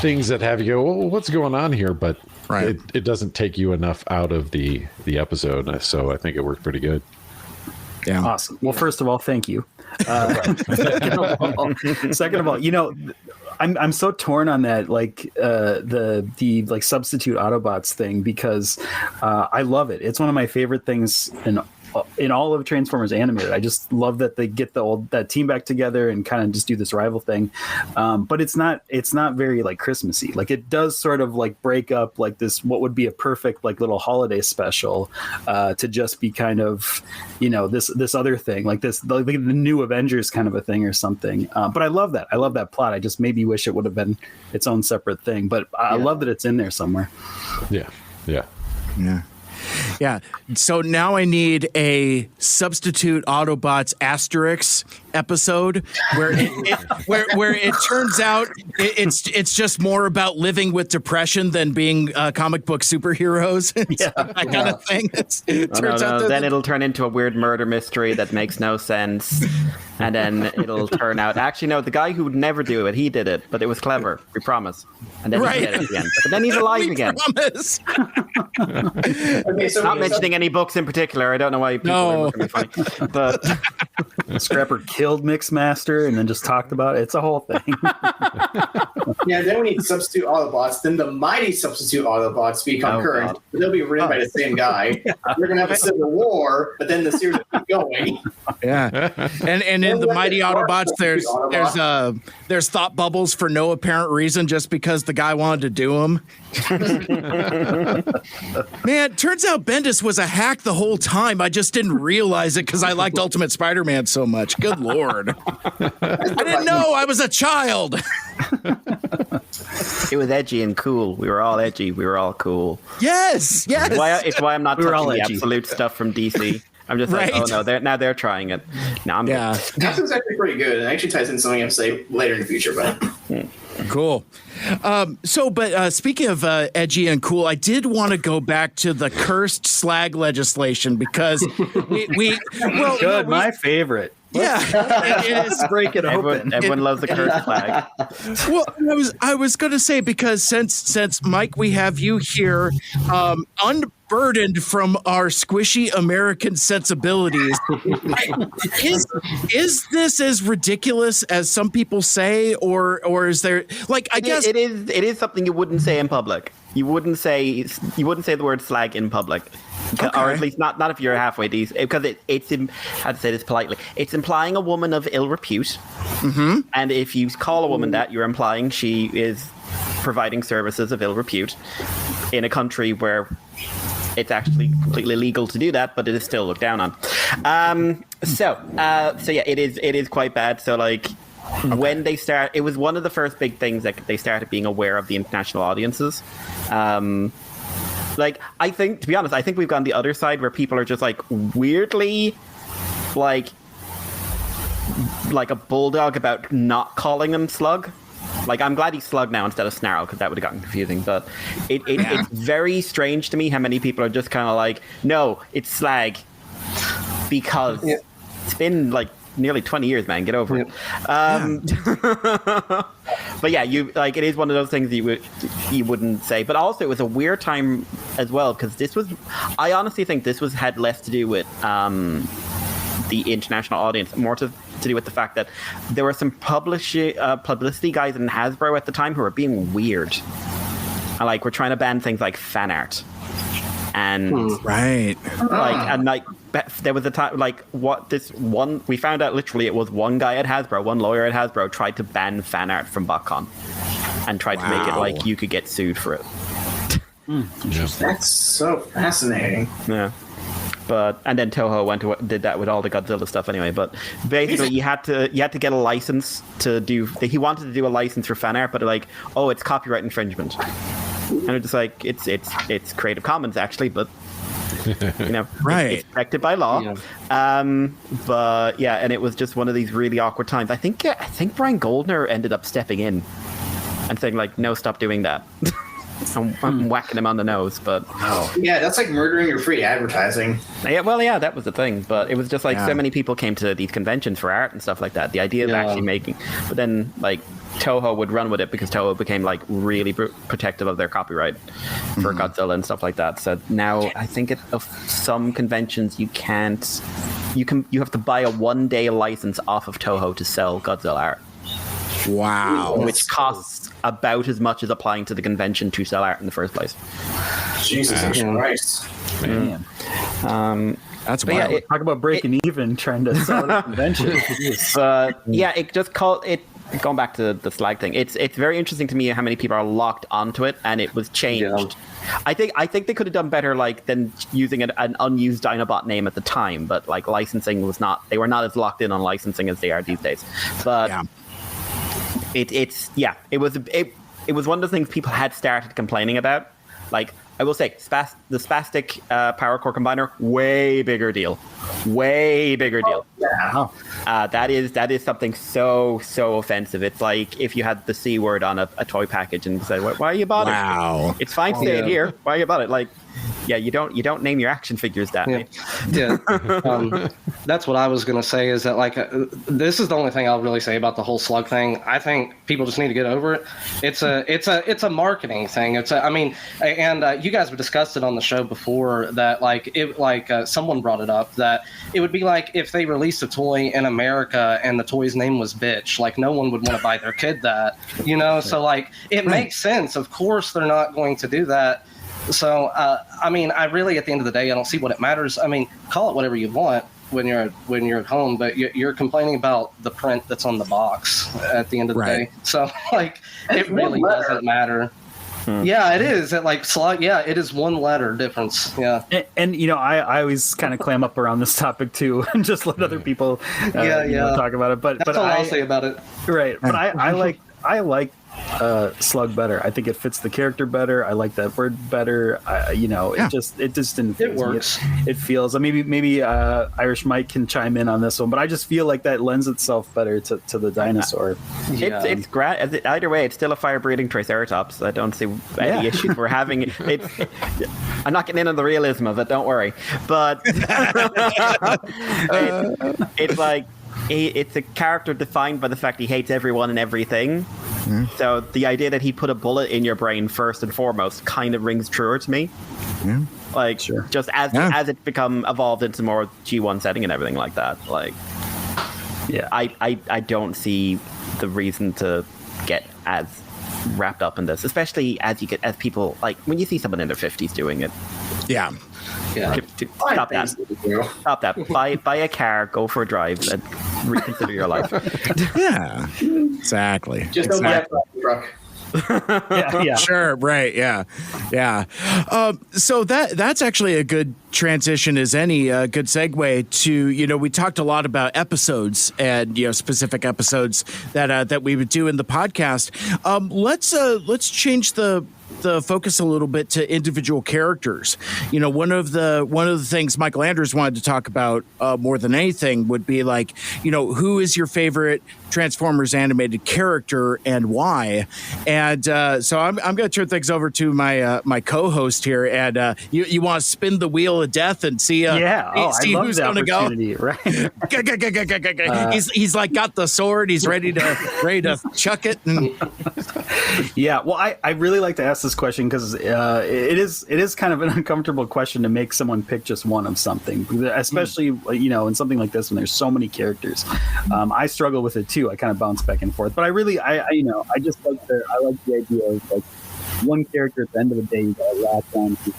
things that have you go, well, what's going on here? But it doesn't take you enough out of the episode. So I think it worked pretty good. Yeah. Awesome. Well, first of all, thank you. Second of all, you know, I'm so torn on that, like the like substitute Autobots thing, because I love it. It's one of my favorite things in all of Transformers animated. I just love that they get that team back together and kind of just do this rival thing. But it's not very like Christmassy. Like, it does sort of like break up like this, what would be a perfect like little holiday special to just be kind of, you know, this other thing, like this, like the new Avengers kind of a thing or something. But I love that. I love that plot. I just maybe wish it would have been its own separate thing, but I love that it's in there somewhere. Yeah. Yeah. Yeah. Yeah. So now I need a substitute Autobots asterisk episode where where it turns out it's just more about living with depression than being comic book superheroes. That kind of thing. Then it'll turn into a weird murder mystery that makes no sense, and then it'll turn out actually no, the guy who would never do it, he did it, but it was clever. We promise. And then he did it at the end, but then he's alive again. Promise. Not mentioning any books in particular. I don't know why people are looking at me funny, but Scrapper killed Mixmaster and then just talked about it. It's a whole thing. Yeah, then we need substitute Autobots. Then the mighty substitute Autobots become current. But they'll be written by the same guy. We're going to have a civil war, but then the series will keep going. Yeah. And in the mighty Autobots, there's thought bubbles for no apparent reason, just because the guy wanted to do them. Man, turns out Bendis was a hack the whole time. I just didn't realize it because I liked Ultimate Spider-Man so much. Good Lord. I didn't know I was a child. it was edgy and cool. We were all edgy. We were all cool. Yes. It's why I'm not touching the edgy. absolute stuff from DC. I'm just like, oh no, they're trying it. No, I'm good. This is actually pretty good. It actually ties in something I'll say later in the future, but cool. But speaking of edgy and cool, I did want to go back to the cursed slag legislation because my favorite. Yeah, it is. Break it open. Everyone loves the cursed flag. Well, I was going to say, because since Mike, we have you here, unburdened from our squishy American sensibilities. Is this as ridiculous as some people say, or is there I guess it is something you wouldn't say in public. You wouldn't say the word slag in public. Okay. Or at least not if you're halfway decent, because it's how to say this politely. It's implying a woman of ill repute, and if you call a woman that, you're implying she is providing services of ill repute in a country where it's actually completely legal to do that, but it is still looked down on. So yeah, it is quite bad. So when they start, it was one of the first big things that they started being aware of the international audiences. I think, to be honest, I think we've gone the other side where people are just weirdly like a bulldog about not calling him Slug. I'm glad he's Slug now instead of Snarl, because that would have gotten confusing. But it's very strange to me how many people are just kind of no, it's Slag, because it's been nearly 20 years, man. Get over it. But yeah, it is one of those things you wouldn't say. But also, it was a weird time as well, because I honestly think this had less to do with the international audience, more to do with the fact that there were some publicity guys in Hasbro at the time who were being weird. And we're trying to ban things like fan art. And there was a time we found out literally it was one guy at Hasbro, one lawyer at Hasbro tried to ban fan art from BotCon and tried to make it you could get sued for it. That's so fascinating. Yeah. And then Toho did that with all the Godzilla stuff anyway. But basically, you had to get a license to do. He wanted to do a license for fan art, but it's copyright infringement. And it's just it's Creative Commons actually, but it's protected by law. Yeah. But yeah, and it was just one of these really awkward times. I think Brian Goldner ended up stepping in and saying no, stop doing that. I'm whacking him on the nose, but yeah, that's murdering your free advertising. Yeah, well, yeah, that was the thing, but it was just so many people came to these conventions for art and stuff like that. The idea of actually making, but then Toho would run with it because Toho became really protective of their copyright for Godzilla and stuff like that. So now I think of some conventions you have to buy a 1-day license off of Toho to sell Godzilla art. Wow. Which costs about as much as applying to the convention to sell art in the first place. Jesus Christ. Man. That's wild. Yeah, talk about breaking even trying to sell a convention. But yeah, going back to the Slag thing, it's very interesting to me how many people are locked onto it, and it was changed. Yeah. I think they could have done better than using an unused Dinobot name at the time, but licensing was not. They were not as locked in on licensing as they are these days. But it was one of the things people had started complaining about. I will say, the spastic power core combiner, way bigger deal. Way bigger deal. Yeah. That is something so offensive. It's like if you had the C word on a toy package and said, "Why are you bothered?" Wow. It's fine to say it here. Why are you about it? Like, yeah, you don't name your action figures that. Yeah. That's what I was gonna say. Is that like this is the only thing I'll really say about the whole slug thing. I think people just need to get over it. It's a marketing thing. And you guys have discussed it on the show before that someone brought it up that it would be like if they released a toy in America and the toy's name was bitch. Like no one would want to buy their kid that. So like it makes sense. Of course they're not going to do that. So, I really, at the end of the day, I don't see what it matters. I mean, call it whatever you want when you're at home, but you're complaining about the print that's on the box at the end of the day. So, like, it really doesn't matter. Yeah, it is. It is one letter difference. Yeah. And I always kind of clam up around this topic too, and just let other people talk about it. But that's all I'll say about it. Right. But I like slug better. I think it fits the character better. I like that word better. It just didn't fit. It works. It feels. Maybe Irish Mike can chime in on this one, but I just feel like that lends itself better to the dinosaur. It's great. Either way, it's still a fire-breathing Triceratops. I don't see any issues we're having. I'm not getting into the realism of it. Don't worry. But it's like. It's a character defined by the fact he hates everyone and everything. So the idea that he put a bullet in your brain first and foremost kind of rings truer to me. Just as it's become evolved into more G1 setting and everything like that. I don't see the reason to get as wrapped up in this, especially as people like when you see someone in their 50s doing it. Yeah. Stop that. Stop that. Buy a car, go for a drive, and reconsider your life. Yeah, exactly. Just don't buy a truck. Yeah. Sure. Right. Yeah. So that's actually a good transition as any good segue to, we talked a lot about episodes and, specific episodes that we would do in the podcast. Let's change the focus a little bit to individual characters. One of the things Michael Andrews wanted to talk about more than anything would be like, who is your favorite Transformers animated character and why? And so I'm going to turn things over to my co-host here, and you want to spin the wheel of death and see see who's going to go. Right? He's like got the sword. He's ready to chuck it. And... Yeah. Well, I really like to ask this question because it is kind of an uncomfortable question to make someone pick just one of something, especially in something like this when there's so many characters. I struggle with it too. I kind of bounce back and forth, but I just like the idea of like one character at the end of the day you got to latch on to.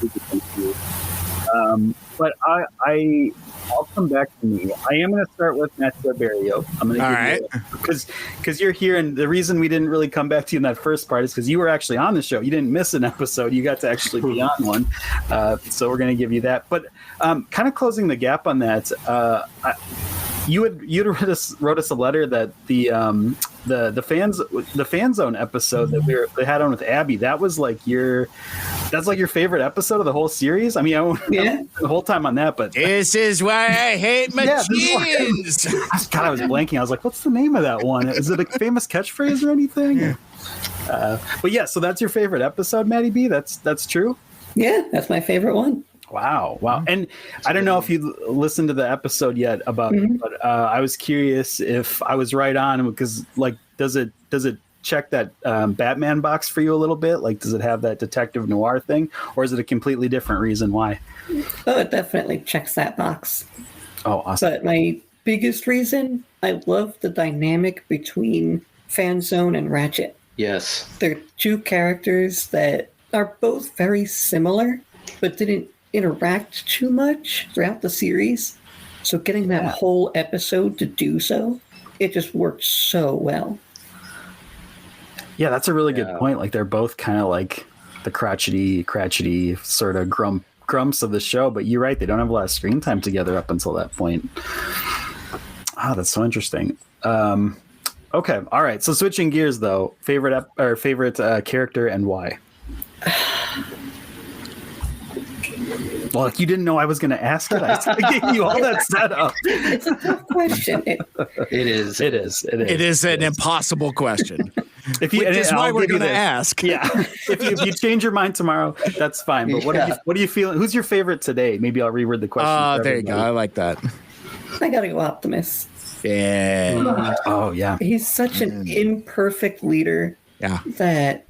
But I'll come back to me. I am going to start with Matty Barberio. I'm going to because you're here, and the reason we didn't really come back to you in that first part is because you were actually on the show. You didn't miss an episode. You got to actually be on one. So we're going to give you that. But kind of closing the gap on that. You wrote us a letter that the fan zone episode that they had on with Abby, that's like your favorite episode of the whole series. I won't the whole time on that, but this is why I hate machines. God, I was blanking. I was like, what's the name of that one? Is it a famous catchphrase or anything? But yeah, so that's your favorite episode, Matty B. That's true. Yeah, that's my favorite one. Wow. And I don't know if you listened to the episode yet about it, but I was curious if I was right on, because like, does it check that Batman box for you a little bit? Like, does it have that detective noir thing, or is it a completely different reason why? Oh, it definitely checks that box. Oh, awesome. But my biggest reason, I love the dynamic between Fan Zone and Ratchet. Yes. They're two characters that are both very similar, but didn't interact too much throughout the series. So getting that whole episode to do so, it just worked so well. Yeah, that's a really good point. Like, they're both kind of like the crotchety sort of grumps of the show, but you're right, they don't have a lot of screen time together up until that point. Oh, that's so interesting. Okay, all right. So switching gears though, favorite character and why? Well, if you didn't know I was going to ask it, I gave you all that setup. It's a tough question. It is. It is an impossible question. If you, Which is why I'll we're give you going to this. ask. Yeah. If you change your mind tomorrow, that's fine. But what are you feeling? Who's your favorite today? Maybe I'll reword the question. For There you go. everybody. I like that. I gotta go Optimus. Yeah. Oh, yeah. He's such an imperfect leader Yeah. that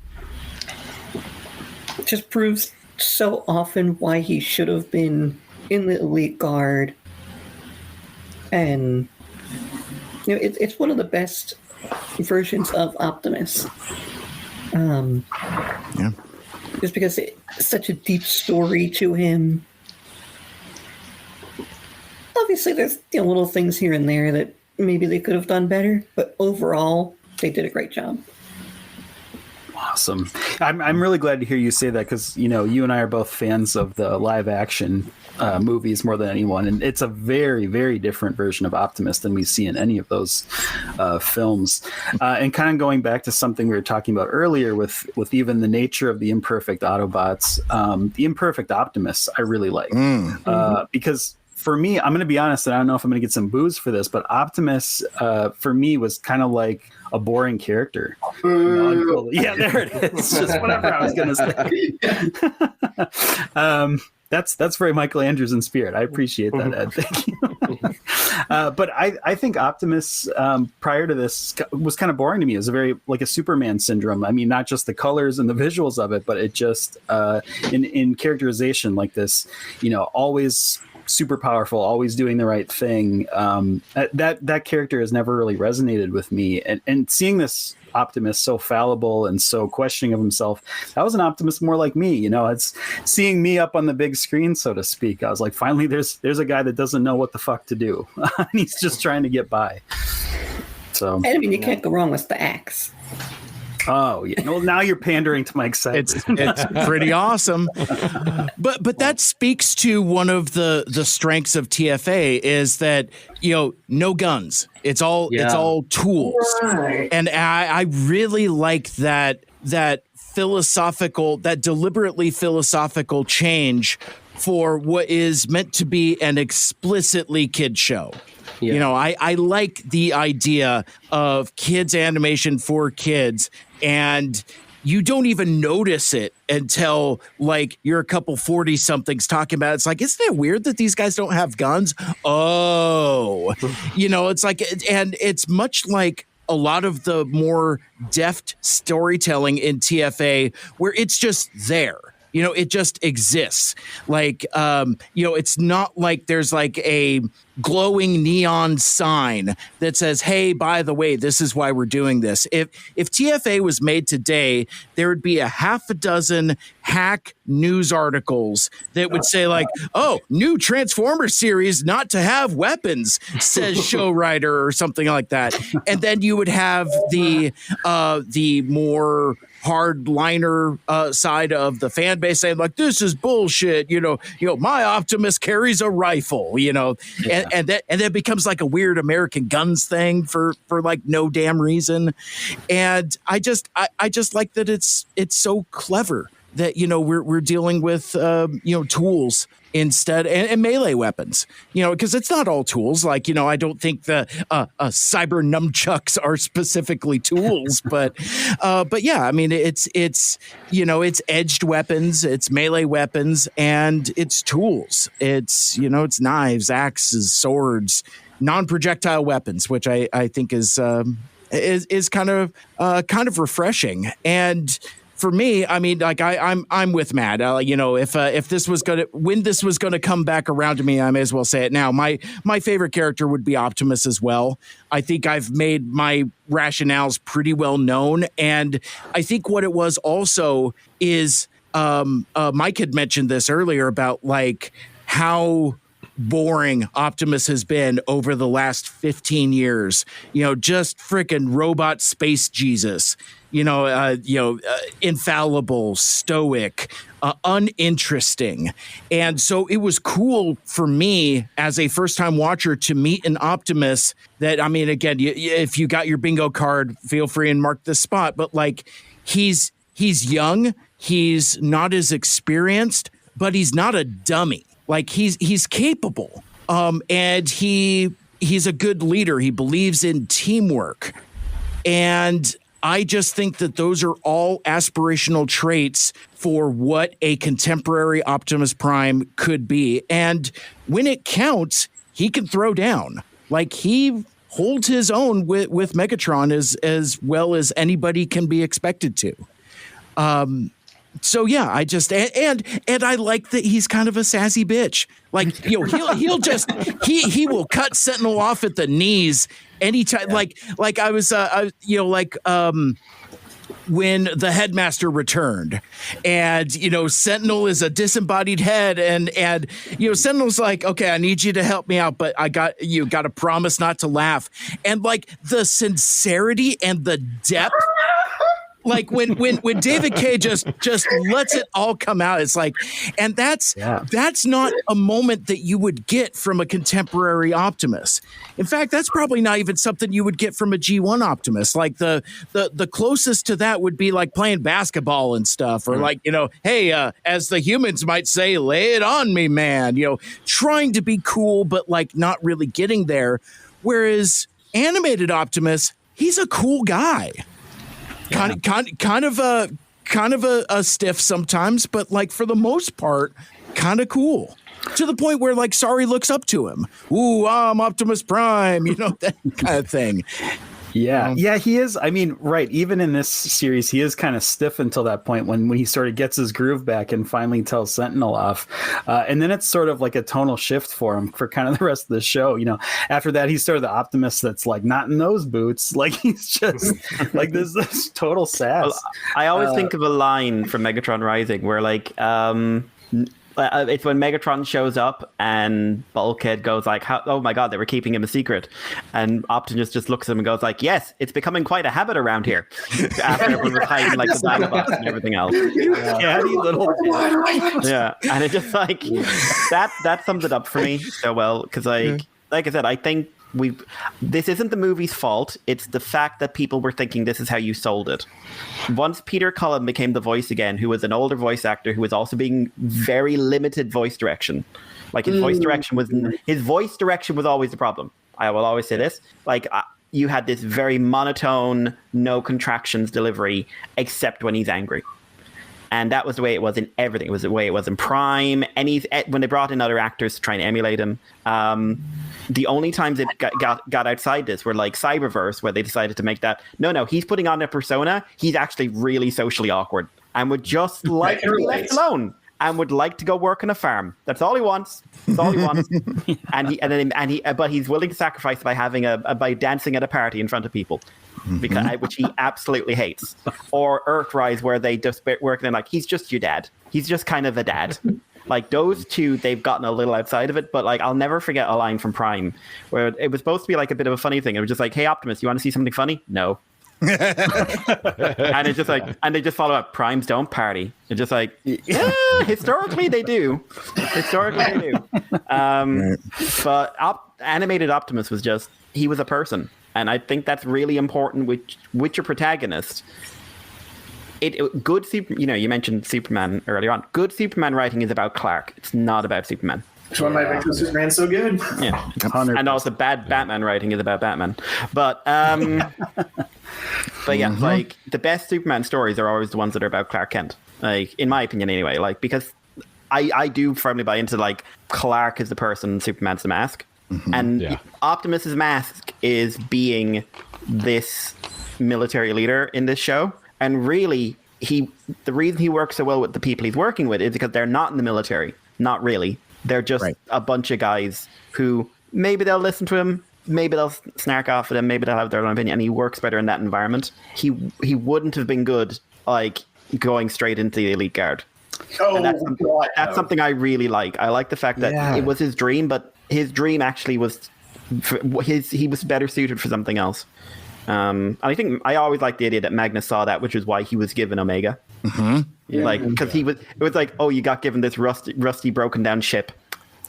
just proves so often why he should have been in the elite guard. And it's one of the best versions of Optimus. Yeah. Just because it's such a deep story to him. Obviously, there's little things here and there that maybe they could have done better, but overall, they did a great job. Awesome. I'm really glad to hear you say that because, you and I are both fans of the live action movies more than anyone. And it's a very, very different version of Optimus than we see in any of those films. And kind of going back to something we were talking about earlier with even the nature of the imperfect Autobots, the imperfect Optimus, I really like. Because for me, I'm going to be honest, and I don't know if I'm going to get some boos for this, but Optimus, for me, was kind of like a boring character. Yeah, there it is. Just whatever I was going to say. That's very Michael Andrews in spirit. I appreciate that, Ed. Thank you. But I think Optimus, prior to this, was kind of boring to me. It was like a Superman syndrome. I mean, not just the colors and the visuals of it, but it just in characterization like this, always super powerful, always doing the right thing. That character has never really resonated with me. And seeing this Optimus so fallible and so questioning of himself, that was an Optimus more like me. It's seeing me up on the big screen, so to speak. I was like, finally, there's a guy that doesn't know what the fuck to do. He's just trying to get by. So, And I mean, you can't go wrong with the axe. Oh yeah. Well, now you're pandering to Mike Seibert. It's pretty awesome. But that speaks to one of the strengths of TFA is that no guns. It's all tools. Right. And I really like that philosophical, that deliberately philosophical change for what is meant to be an explicitly kid show. Yeah. I like the idea of kids animation for kids, and you don't even notice it until like you're a couple 40 somethings talking about it. It's like, isn't it weird that these guys don't have guns? Oh, it's like, and it's much like a lot of the more deft storytelling in TFA where it's just there. It just exists. Like, it's not like there's like a glowing neon sign that says, hey, by the way, this is why we're doing this. If TFA was made today, there would be a half a dozen hack news articles that would say like, oh, new Transformers series not to have weapons, says show writer or something like that. And then you would have the more hardliner side of the fan base saying like, this is bullshit. My Optimus carries a rifle, and that becomes like a weird American guns thing for like no damn reason. And I just like that it's so clever that, we're dealing with, tools instead and melee weapons, because it's not all tools. Like, I don't think the cyber nunchucks are specifically tools, but yeah, I mean, it's edged weapons, it's melee weapons, and it's tools. It's, it's knives, axes, swords, non-projectile weapons, which I think is kind of refreshing. And for me, I mean, like I'm with Matt. If this was gonna come back around to me, I may as well say it now. My favorite character would be Optimus as well. I think I've made my rationales pretty well known, and I think what it was also is Mike had mentioned this earlier about like how boring Optimus has been over the last 15 years. Just freaking robot space Jesus. Infallible, stoic, uninteresting. And so it was cool for me as a first-time watcher to meet an Optimus that, I mean, again, if you got your bingo card, feel free and mark the spot. But like, he's young, he's not as experienced, but he's not a dummy. Like he's capable. And he's a good leader. He believes in teamwork. And I just think that those are all aspirational traits for what a contemporary Optimus Prime could be. And when it counts, he can throw down. Like he holds his own with Megatron as well as anybody can be expected to. So yeah, I just and I like that he's kind of a sassy bitch. Like he'll just he will cut Sentinel off at the knees anytime. Yeah. Like I was when the headmaster returned, and Sentinel is a disembodied head, and Sentinel's like, okay, I need you to help me out, but got to promise not to laugh, and like the sincerity and the depth. Like when David Kaye just lets it all come out, it's like, and that's not a moment that you would get from a contemporary Optimus. In fact, that's probably not even something you would get from a G1 Optimus. Like the closest to that would be like playing basketball and stuff, or like, hey, as the humans might say, lay it on me, man. Trying to be cool, but like not really getting there. Whereas animated Optimus, he's a cool guy. Kind of a stiff sometimes, but like for the most part, kind of cool. To the point where like Sorry looks up to him. Ooh, I'm Optimus Prime, that kind of thing. Yeah, he is. I mean, right. Even in this series, he is kind of stiff until that point when he sort of gets his groove back and finally tells Sentinel off. And then it's sort of like a tonal shift for him for kind of the rest of the show. After that, he's sort of the Optimus that's like not in those boots. Like he's just like this total sass. Well, I always think of a line from Megatron Rising where like, it's when Megatron shows up and Bulkhead goes like, oh my God, they were keeping him a secret. And Optimus just looks at him and goes like, yes, it's becoming quite a habit around here. After everyone was hiding like the Autobots and everything else. Catty little. Yeah. And it just like, that sums it up for me so well. Because like I said, I think this isn't the movie's fault. It's the fact that people were thinking this is how you sold it. Once Peter Cullen became the voice again, who was an older voice actor who was also being very limited voice direction. Like his voice direction was always the problem. I will always say this. Like you had this very monotone, no contractions delivery, except when he's angry. And that was the way it was in everything. It was the way it was in Prime. When they brought in other actors to try and emulate him, the only times it got outside this were like Cyberverse, where they decided to make that. No, he's putting on a persona. He's actually really socially awkward and would just like to be left alone and would like to go work on a farm. That's all he wants. That's all he wants. But he's willing to sacrifice by dancing at a party in front of people. Which he absolutely hates. Or Earthrise, where they just work and like, he's just your dad. He's just kind of a dad. Like those two, they've gotten a little outside of it, but like I'll never forget a line from Prime where it was supposed to be like a bit of a funny thing. It was just like, hey Optimus, you want to see something funny? No. And it's just like, and they just follow up, Primes don't party. It's just like, yeah, historically they do. But animated Optimus was just, he was a person. And I think that's really important with your protagonist. You mentioned Superman earlier on. Good Superman writing is about Clark. It's not about Superman. That's why my Victor Superman's so good. Yeah, 100%. And also bad Batman writing is about Batman. But yeah, like the best Superman stories are always the ones that are about Clark Kent. Like in my opinion, anyway. Like because I do firmly buy into like Clark is the person, Superman's the mask. And Optimus's mask is being this military leader in this show. And really, the reason he works so well with the people he's working with is because they're not in the military. Not really. They're just a bunch of guys who maybe they'll listen to him, maybe they'll snark off at him, maybe they'll have their own opinion, and he works better in that environment. He wouldn't have been good like going straight into the elite guard. And that's something I really like. I like the fact that it was his dream, but his dream actually was he was better suited for something else. I think I always liked the idea that Magnus saw that, which is why he was given Omega. Like because it was like, oh, you got given this rusty broken down ship.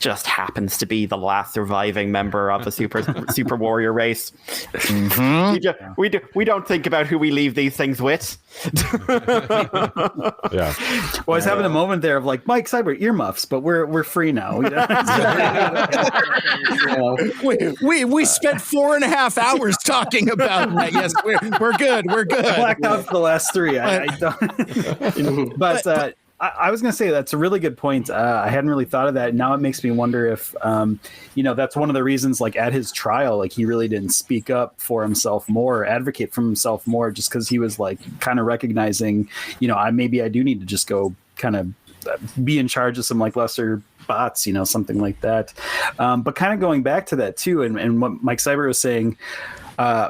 just happens to be the last surviving member of the super warrior race. We don't think about who we leave these things with. Yeah. Well, I was having a moment there of like, Mike Seibert, earmuffs, but we're free now. We spent 4.5 hours talking about that. Yes, we're good. We're good. Blacked out for the last 3. I don't. But I was going to say that's a really good point. I hadn't really thought of that. Now it makes me wonder if, that's one of the reasons, like at his trial, like he really didn't speak up for himself more, advocate for himself more, just because he was like kind of recognizing, maybe I do need to just go kind of be in charge of some like lesser bots, something like that. But kind of going back to that too, and what Mike Seibert was saying.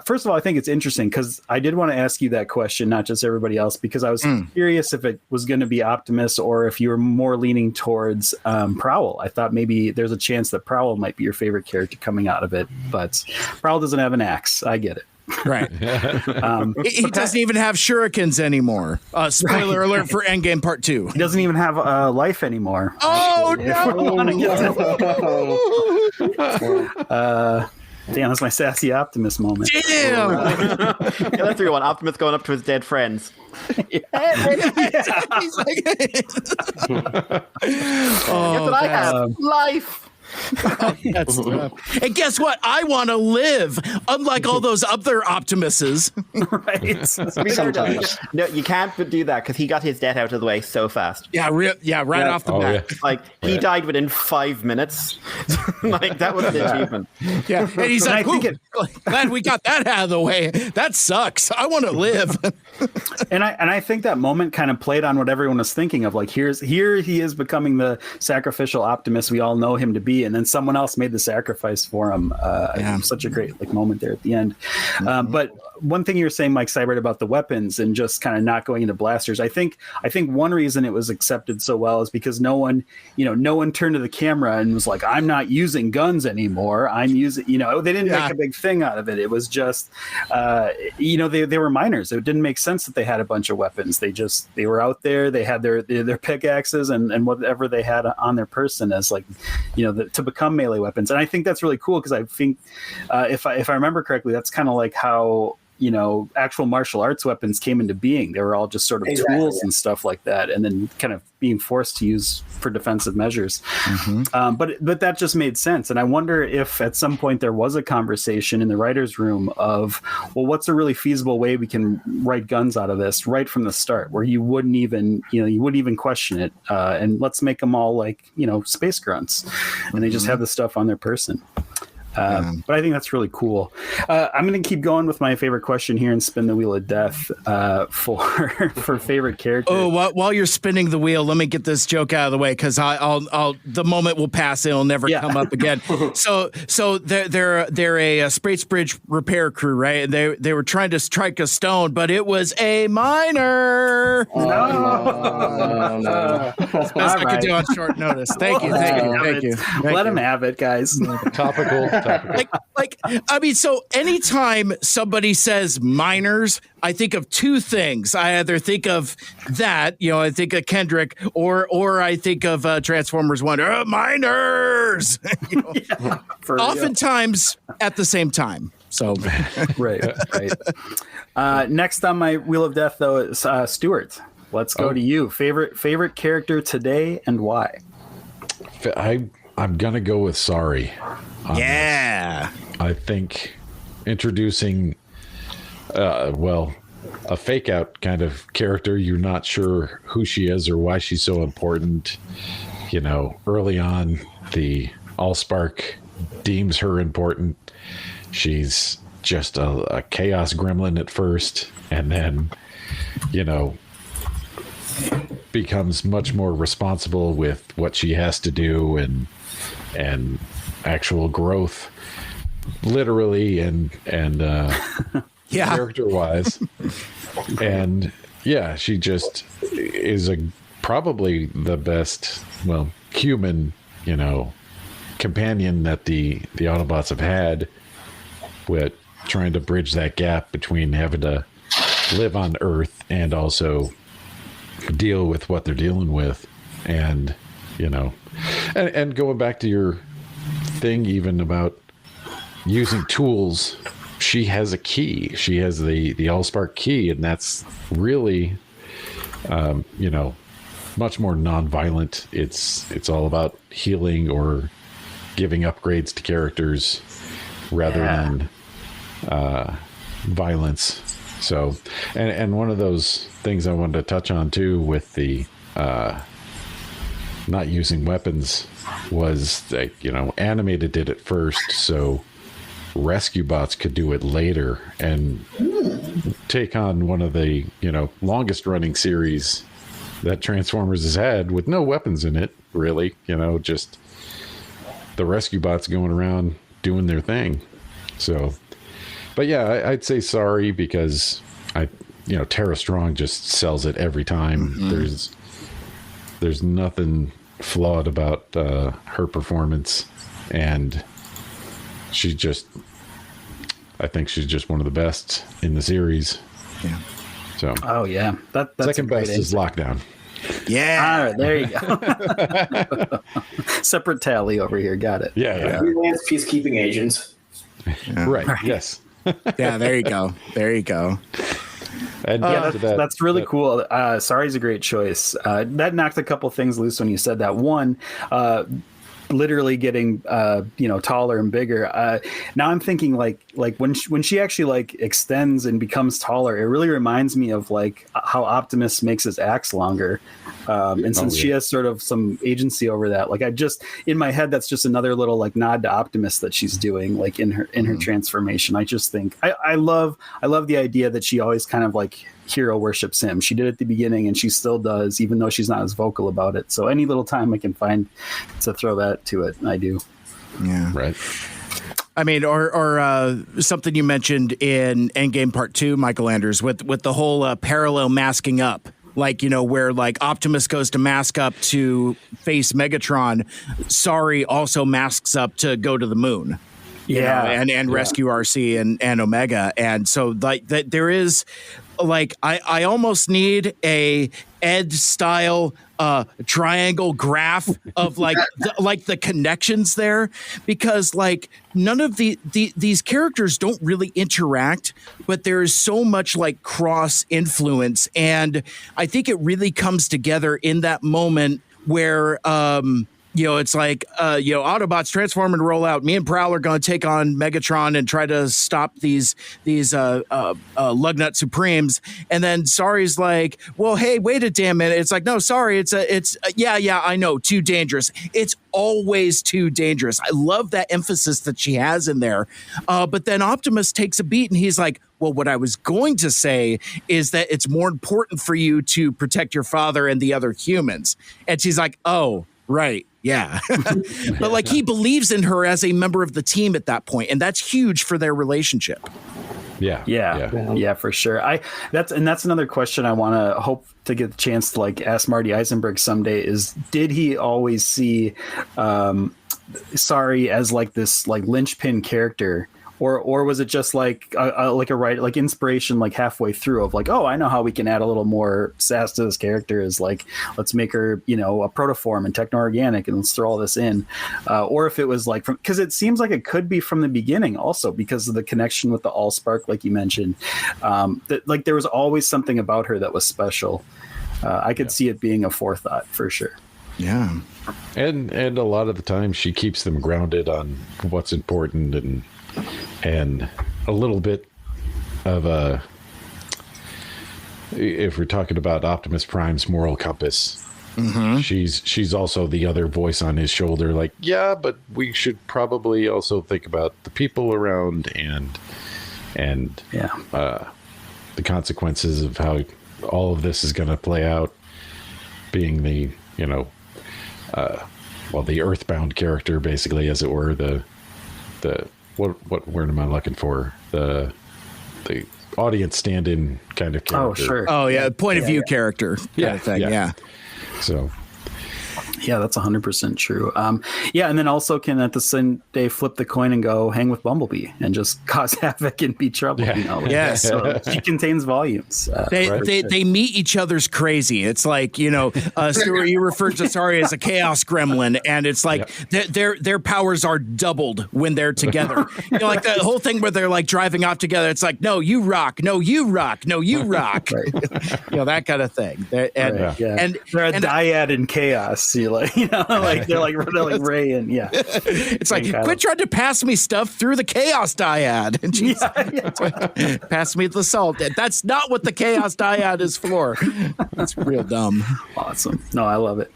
First of all, I think it's interesting because I did want to ask you that question, not just everybody else, because I was curious if it was going to be Optimus or if you were more leaning towards Prowl. I thought maybe there's a chance that Prowl might be your favorite character coming out of it, but Prowl doesn't have an axe. I get it. Right. He doesn't even have shurikens anmore. Spoiler alert for Endgame Part 2. He doesn't even have life anymore. Oh, no! Damn, that's my sassy Optimus moment. Damn! That's the one. Optimus going up to his dead friends. He's like, Guess what I have? Life. That's and guess what? I want to live, unlike all those other Optimuses. Right. Sometimes. No, you can't do that because he got his death out of the way so fast. Yeah, right off the bat. Yeah. Like he died within 5 minutes. Like that was an achievement. Yeah, and he's like, glad we got that out of the way. That sucks. I want to live. And I think that moment kind of played on what everyone was thinking of. Like here he is becoming the sacrificial Optimus we all know him to be, and then someone else made the sacrifice for him. Such a great moment there at the end. But one thing you were saying, Mike Seibert, about the weapons and just kind of not going into blasters. I think one reason it was accepted so well is because no one turned to the camera and was like, I'm not using guns anymore. I'm using, they didn't make a big thing out of it. It was just, they were minors. It didn't make sense that they had a bunch of weapons. They were out there. They had their pickaxes and whatever they had on their person as like, to become melee weapons. And I think that's really cool because I think if I remember correctly, that's kind of like how actual martial arts weapons came into being. They were all just sort of tools and stuff like that, and then kind of being forced to use for defensive measures. But that just made sense. And I wonder if at some point there was a conversation in the writer's room of, well, what's a really feasible way we can write guns out of this right from the start, where you wouldn't even question it. And let's make them all like, space grunts, and they just have the stuff on their person. But I think that's really cool. I'm going to keep going with my favorite question here and spin the wheel of death for favorite character. Oh, while you're spinning the wheel, let me get this joke out of the way because I'll the moment will pass and it'll never come up again. So they're a Spraits Bridge repair crew, right? And they were trying to strike a stone, but it was a miner. No. That's best I could do on short notice. Thank you. Let him have it, guys. Topical. So anytime somebody says miners, I think of two things. I either think of that, I think of Kendrick, or I think of Transformers 1, miners. Oftentimes at the same time. So right. Next on my wheel of death, though, is Stuart. Let's go to you. Favorite character today and why? I'm gonna go with Sorry. Yeah. I think introducing, a fake out kind of character. You're not sure who she is or why she's so important. Early on, the Allspark deems her important. She's just a chaos gremlin at first, and then, becomes much more responsible with what she has to do and actual growth, literally and character wise. And she just is probably the best human companion that the Autobots have had, with trying to bridge that gap between having to live on Earth and also deal with what they're dealing with. And And going back to your thing, even about using tools, she has a key. She has the Allspark key, and that's really, much more non-violent. It's all about healing or giving upgrades to characters rather than violence. So, and one of those things I wanted to touch on too with the not using weapons was that, Animated did it first, so rescue bots could do it later and take on one of the, longest running series that Transformers has had with no weapons in it, really, just the rescue bots going around doing their thing. So, but yeah, I'd say sorry because Tara Strong just sells it every time. Mm-hmm. There's nothing flawed about her performance, and I think she's just one of the best in the series. Yeah. So. Oh yeah, that's second best is Lockdown. Yeah. All right, there you go. Separate tally over here. Got it. Yeah. Freelance peacekeeping agents. Yeah. Right. Yes. Yeah. There you go. And that's really cool. Sorry's a great choice. That knocked a couple things loose when you said that. One, literally getting taller and bigger. Now I'm thinking like when she actually extends and becomes taller, it really reminds me of how Optimus makes his axe longer. And since she has sort of some agency over that, in my head, that's just another little nod to Optimus that she's doing in her transformation. I just think I love the idea that she always kind of hero worships him. She did at the beginning and she still does, even though she's not as vocal about it. So any little time I can find to throw that to it, I do. Yeah. Right. I mean, or something you mentioned in Endgame Part 2, Michael Anders, with the whole parallel masking up. Where Optimus goes to mask up to face Megatron, Sorry also masks up to go to the moon. And rescue RC and Omega. And so there is I almost need a Ed style triangle graph of the connections there, because none of these characters don't really interact, but there is so much cross influence, and I think it really comes together in that moment where it's Autobots transform and roll out. Me and Prowl are going to take on Megatron and try to stop these Lugnut Supremes. And then Sorry's well, hey, wait a damn minute. It's no, sorry. It's I know. Too dangerous. It's always too dangerous. I love that emphasis that she has in there. But then Optimus takes a beat and he's well, what I was going to say is that it's more important for you to protect your father and the other humans. And she's oh, right. Yeah. But he believes in her as a member of the team at that point, and that's huge for their relationship. Yeah, for sure. That's another question I want to hope to get the chance to ask Marty Eisenberg someday is, did he always see Sorry as this linchpin character? Or was it just a inspiration halfway through of oh, I know how we can add a little more sass to this character is let's make her a protoform and techno-organic and let's throw all this in, or if it was because it seems like it could be from the beginning also because of the connection with the Allspark like you mentioned, that there was always something about her that was special. I could see it being a forethought for sure. Yeah, and a lot of the time she keeps them grounded on what's important and a little bit of if we're talking about Optimus Prime's moral compass, she's also the other voice on his shoulder but we should probably also think about the people around and the consequences of how all of this is going to play out, being the the earthbound character basically, as it were, the what word am I looking for? The audience stand-in kind of character. Oh, sure. Oh, yeah. Point of view character kind of thing. Yeah. So. Yeah, that's 100% true. Yeah, and then also can at the same day flip the coin and go hang with Bumblebee and just cause havoc and be trouble. Yeah. You know, Yes. So she contains volumes. They meet each other's crazy. It's like, Stuart, you referred to Sari as a chaos gremlin, and it's like their powers are doubled when they're together. Like the whole thing where they're like driving off together. It's like, no, you rock, no, you rock, no, you rock. That kind of thing. And they're a dyad in chaos. They're like Ray and it's like, quit trying to pass me stuff through the chaos dyad. And she's pass me the salt. That's not what the chaos dyad is for. That's real dumb. Awesome. No, I love it.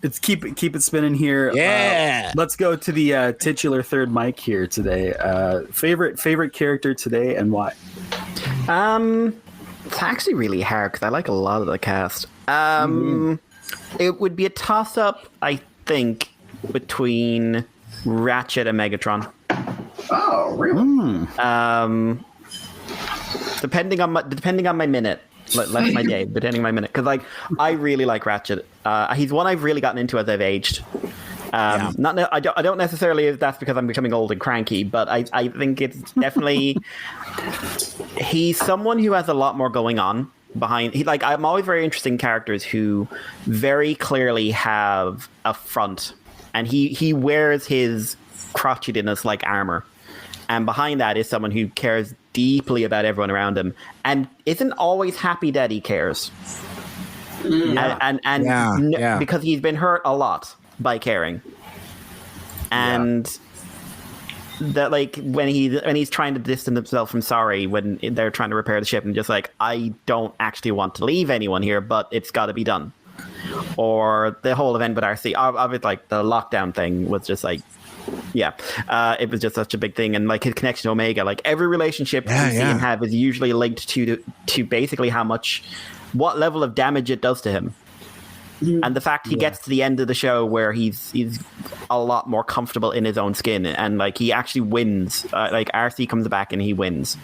It's keep it spinning here. Yeah. Let's go to the titular third mic here today. Favorite character today and why? It's actually really hard because I like a lot of the cast. It would be a toss-up, I think, between Ratchet and Megatron. Oh, really? Depending on my minute, less my day, depending on my minute, because I really like Ratchet. He's one I've really gotten into as I've aged. I don't necessarily, that's because I'm becoming old and cranky, but I think it's definitely he's someone who has a lot more going on behind. I'm always very interested in characters who very clearly have a front, and he wears his crotchetiness like armor, and behind that is someone who cares deeply about everyone around him and isn't always happy that he cares. Because he's been hurt a lot by caring, and that when he's trying to distance himself from Sari when they're trying to repair the ship, and just I don't actually want to leave anyone here, but it's got to be done. Or the whole event with RC, obviously the lockdown thing was just it was just such a big thing, and his connection to Omega, every relationship we see him have is usually linked to basically what level of damage it does to him. And the fact he gets to the end of the show where he's a lot more comfortable in his own skin, and he actually wins. RC comes back and he wins.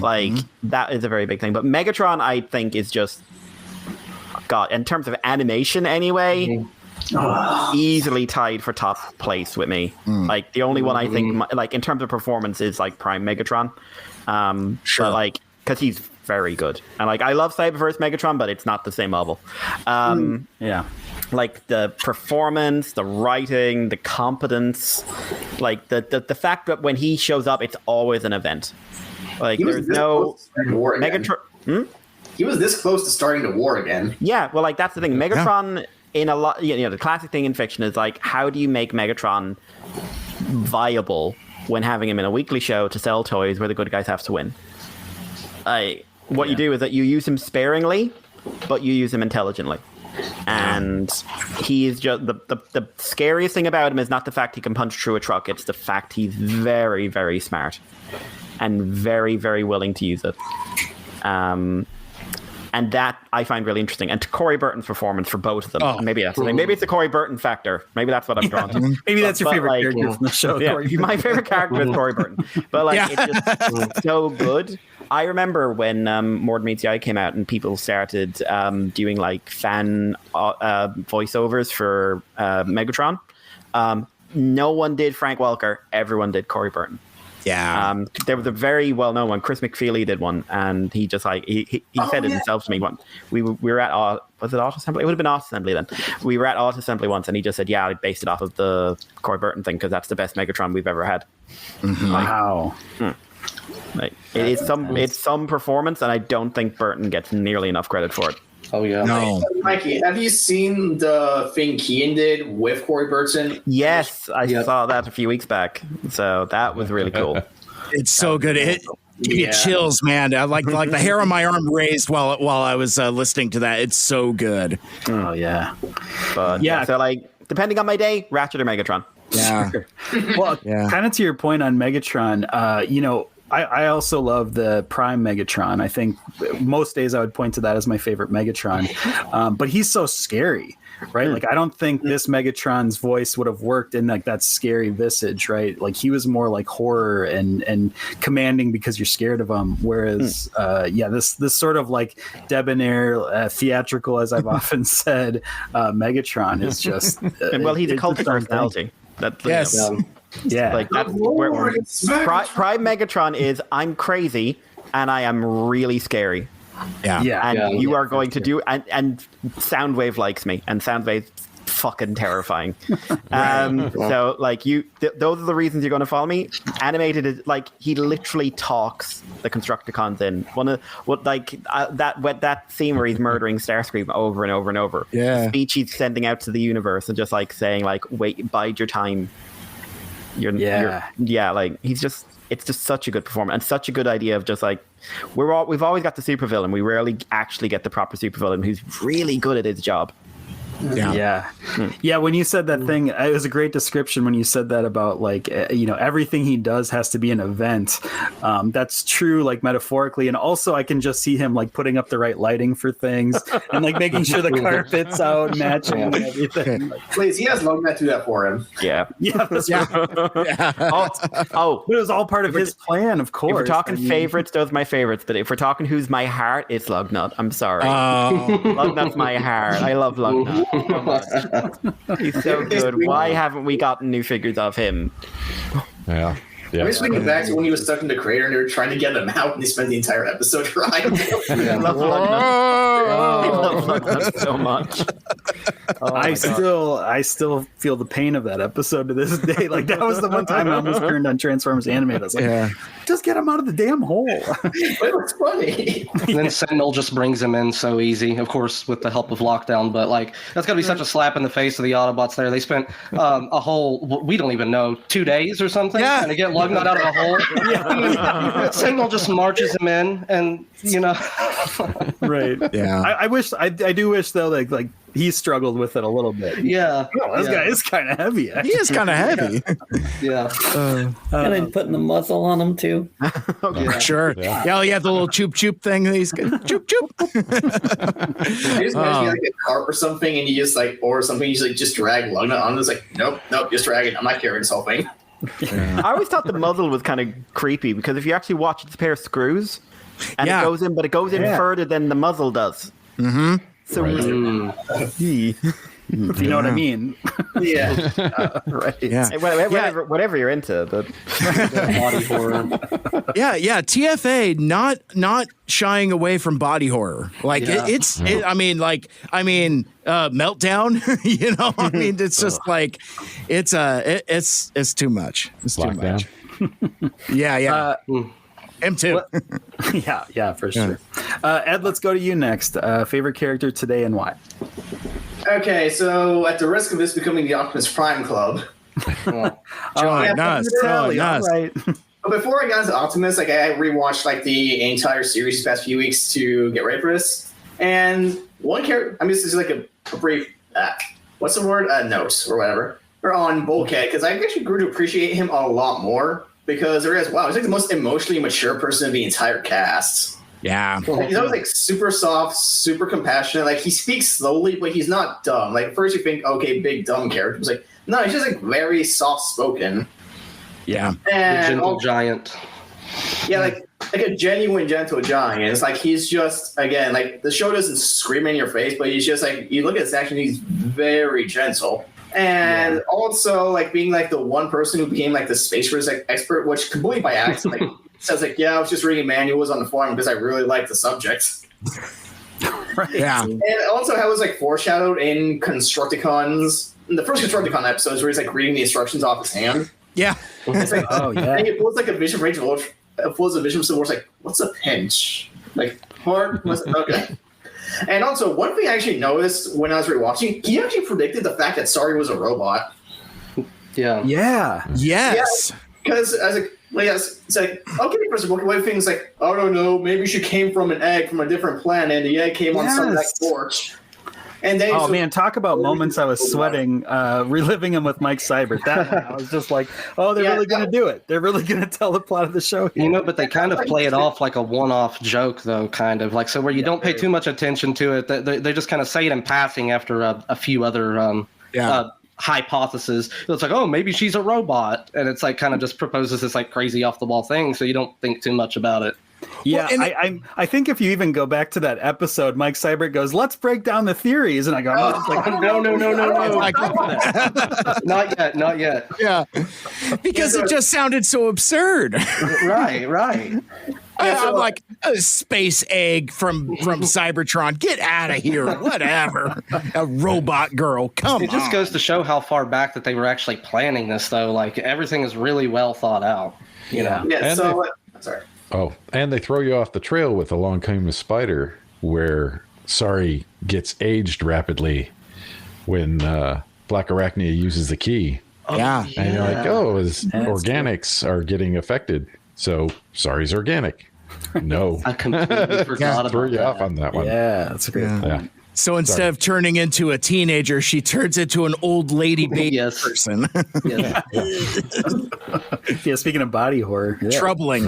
That is a very big thing. But Megatron, I think, is just God in terms of animation anyway. Easily tied for top place with me. The only one I think in terms of performance is Prime Megatron. Sure. Because he's very good, and I love Cyberverse Megatron, but it's not the same level. The performance, the writing, the competence, the fact that when he shows up, it's always an event. There's no Megatron. He was this close to starting the war again. Yeah, well, that's the thing. Megatron in a lot, the classic thing in fiction is how do you make Megatron viable when having him in a weekly show to sell toys where the good guys have to win? What you do is that you use him sparingly, but you use him intelligently. And he is just the scariest thing about him is not the fact he can punch through a truck. It's the fact he's very, very smart and very, very willing to use it. And that I find really interesting. And to Corey Burton's performance for both of them. Maybe that's something. Maybe it's the Corey Burton factor. Maybe that's what I'm drawn to. Maybe that's your favorite character from the show. Yeah, my favorite character is Corey Burton. But it's just so good. I remember when Mord Meets the Eye came out and people started doing fan voiceovers for Megatron. No one did Frank Welker. Everyone did Corey Burton. Yeah. There was a very well-known one. Chris McFeely did one, and he just he said it himself to me. We were at was it Auto Assembly? It would have been Auto Assembly then. We were at Auto Assembly once, and he just said, "Yeah, I based it off of the Corey Burton thing because that's the best Megatron we've ever had." Wow. It's some performance, and I don't think Burton gets nearly enough credit for it. Oh yeah. No. Mikey, have you seen the thing Keane did with Corey Burton? Yes, I saw that a few weeks back. So that was really cool. It's so good. It give you chills, man. I like the hair on my arm raised while I was listening to that. It's so good. Oh yeah. But so depending on my day, Ratchet or Megatron. Yeah. Well, kind of to your point on Megatron, I also love the Prime Megatron. I think most days I would point to that as my favorite Megatron. But he's so scary, right? Like, I don't think this Megatron's voice would have worked in like that scary visage, right? Like, he was more like horror and commanding because you're scared of him. Whereas, this sort of like debonair, theatrical, as I've often said, Megatron is just. Well, he's a cult of personality. Yes. Yeah, like that's where Prime Megatron is. I'm crazy and I am really scary. And you are going to do and Soundwave likes me, and Soundwave's fucking terrifying. So like those are the reasons you're going to follow me. Animated is like he literally talks the Constructicons in that scene where he's murdering Starscream over and over and over. The speech he's sending out to the universe and just like saying like, wait, bide your time. Like he's just, it's just such a good performance and such a good idea of just like we've always got the supervillain. We rarely actually get the proper supervillain who's really good at his job. Yeah. When you said that thing, it was a great description when you said that about like, everything he does has to be an event. That's true, like metaphorically. And also I can just see him like putting up the right lighting for things and like making sure the carpet's out, matching and everything. Please, he has Lugnet do that for him. That's right. But it was all part of his plan, of course. If we're talking favorites, those are my favorites. But if we're talking who's my heart, it's Lugnut. I'm sorry. Lugnut's my heart. I love Lugnut. He's so good. Why haven't we gotten new figures of him? I'm just thinking back to when he was stuck in the crater and they were trying to get him out, and they spent the entire episode trying. I love Lugnut so much. I still feel the pain of that episode to this day. Like that was the one time I almost turned on Transformers Animated. I was like, just get him out of the damn hole. But it was funny. And then Sentinel just brings him in so easy, of course, with the help of Lockdown. But like, that's gotta be such a slap in the face of the Autobots there. They spent a whole, we don't even know, 2 days or something trying to get Lugnut out of the hole. Sentinel just marches him in, and right. I do wish though, like he struggled with it a little bit. This guy is kind of heavy. Actually. He is kind of heavy. And then putting the muzzle on him too. Sure. Yeah, you have the little choop choop thing. He's choop choop. I just imagine like a carp or something, and you just like, or something, you just drag Lugnut on. It's like, nope, just drag it. I'm not carrying this whole thing. I always thought the muzzle was kind of creepy because if you actually watch, it's a pair of screws, and it goes in, but it goes in further than the muzzle does. Mm-hmm. So if you know what I mean. Right. Whatever you're into, the body horror. TFA not shying away from body horror. Like Meltdown. It's just like it's too much. It's too much. Him too. For sure. Ed, let's go to you next. Favorite character today and why? Okay, so at the risk of this becoming the Optimus Prime Club, John, nice. Right. But before I got into Optimus, like I rewatched like the entire series these past few weeks to get ready for this, and one character. I mean, this is like a brief. What's the word? Note or whatever. Or on Bulkhead, because I actually grew to appreciate him a lot more because there is he's like the most emotionally mature person in the entire cast. Yeah. Like, he's always like super soft, super compassionate. Like he speaks slowly, but he's not dumb. Like at first you think, okay, big dumb character. It's like, no, he's just like very soft spoken. Yeah. And gentle giant. Yeah, like a genuine gentle giant. It's like he's just, again, like the show doesn't scream in your face, but he's just like, you look at his action, he's very gentle. And also like being like the one person who became like the space race expert, which completely by accident, like says like, I was just reading manuals on the forum because I really like the subject. Right. Yeah. And also how it was like foreshadowed in Constructicons, in the first Constructicon episodes where he's like reading the instructions off his hand. Yeah. It's like, and it pulls like a vision for Rachel Wolf, pulls a vision for Wolf, like, what's a pinch? Like, hard? Okay. And also, one thing I actually noticed when I was rewatching, he actually predicted the fact that Sorry was a robot. Yeah. Yes. Because I was like, it's like, okay, first of all, one thing's like, I don't know, maybe she came from an egg from a different planet, and the egg came on some like torch. And then Oh man, talk about moments I was sweating, reliving them with Mike Seibert. That one, I was just like, oh, they're really going to do it. They're really going to tell the plot of the show here. You know, but they kind of play it off like a one-off joke, though, kind of like so where you don't pay too much attention to it. They just kind of say it in passing after a few other hypotheses. It's like, oh, maybe she's a robot, and it's like kind of just proposes this like crazy off-the-wall thing, so you don't think too much about it. Yeah, well, I think if you even go back to that episode, Mike Seibert goes, "Let's break down the theories," and I go, no, not yet. Yeah, because it just sounded so absurd. Right. I'm like a space egg from Cybertron. Get out of here! Whatever. A robot girl. Come on. It just goes to show how far back that they were actually planning this, though. Like everything is really well thought out. You know. Yeah. And So sorry. Oh, and they throw you off the trail with Along Came a Spider, where Sorry gets aged rapidly when Black Arachnia uses the key. Yeah. And you're like, oh, his organics are getting affected. So Sorry's organic. No. I completely forgot Threw about you that. off on that one. "Yeah, that's a great point." Yeah. So instead of turning into a teenager, she turns into an old lady baby person. Yes. Yeah, speaking of body horror, Troubling.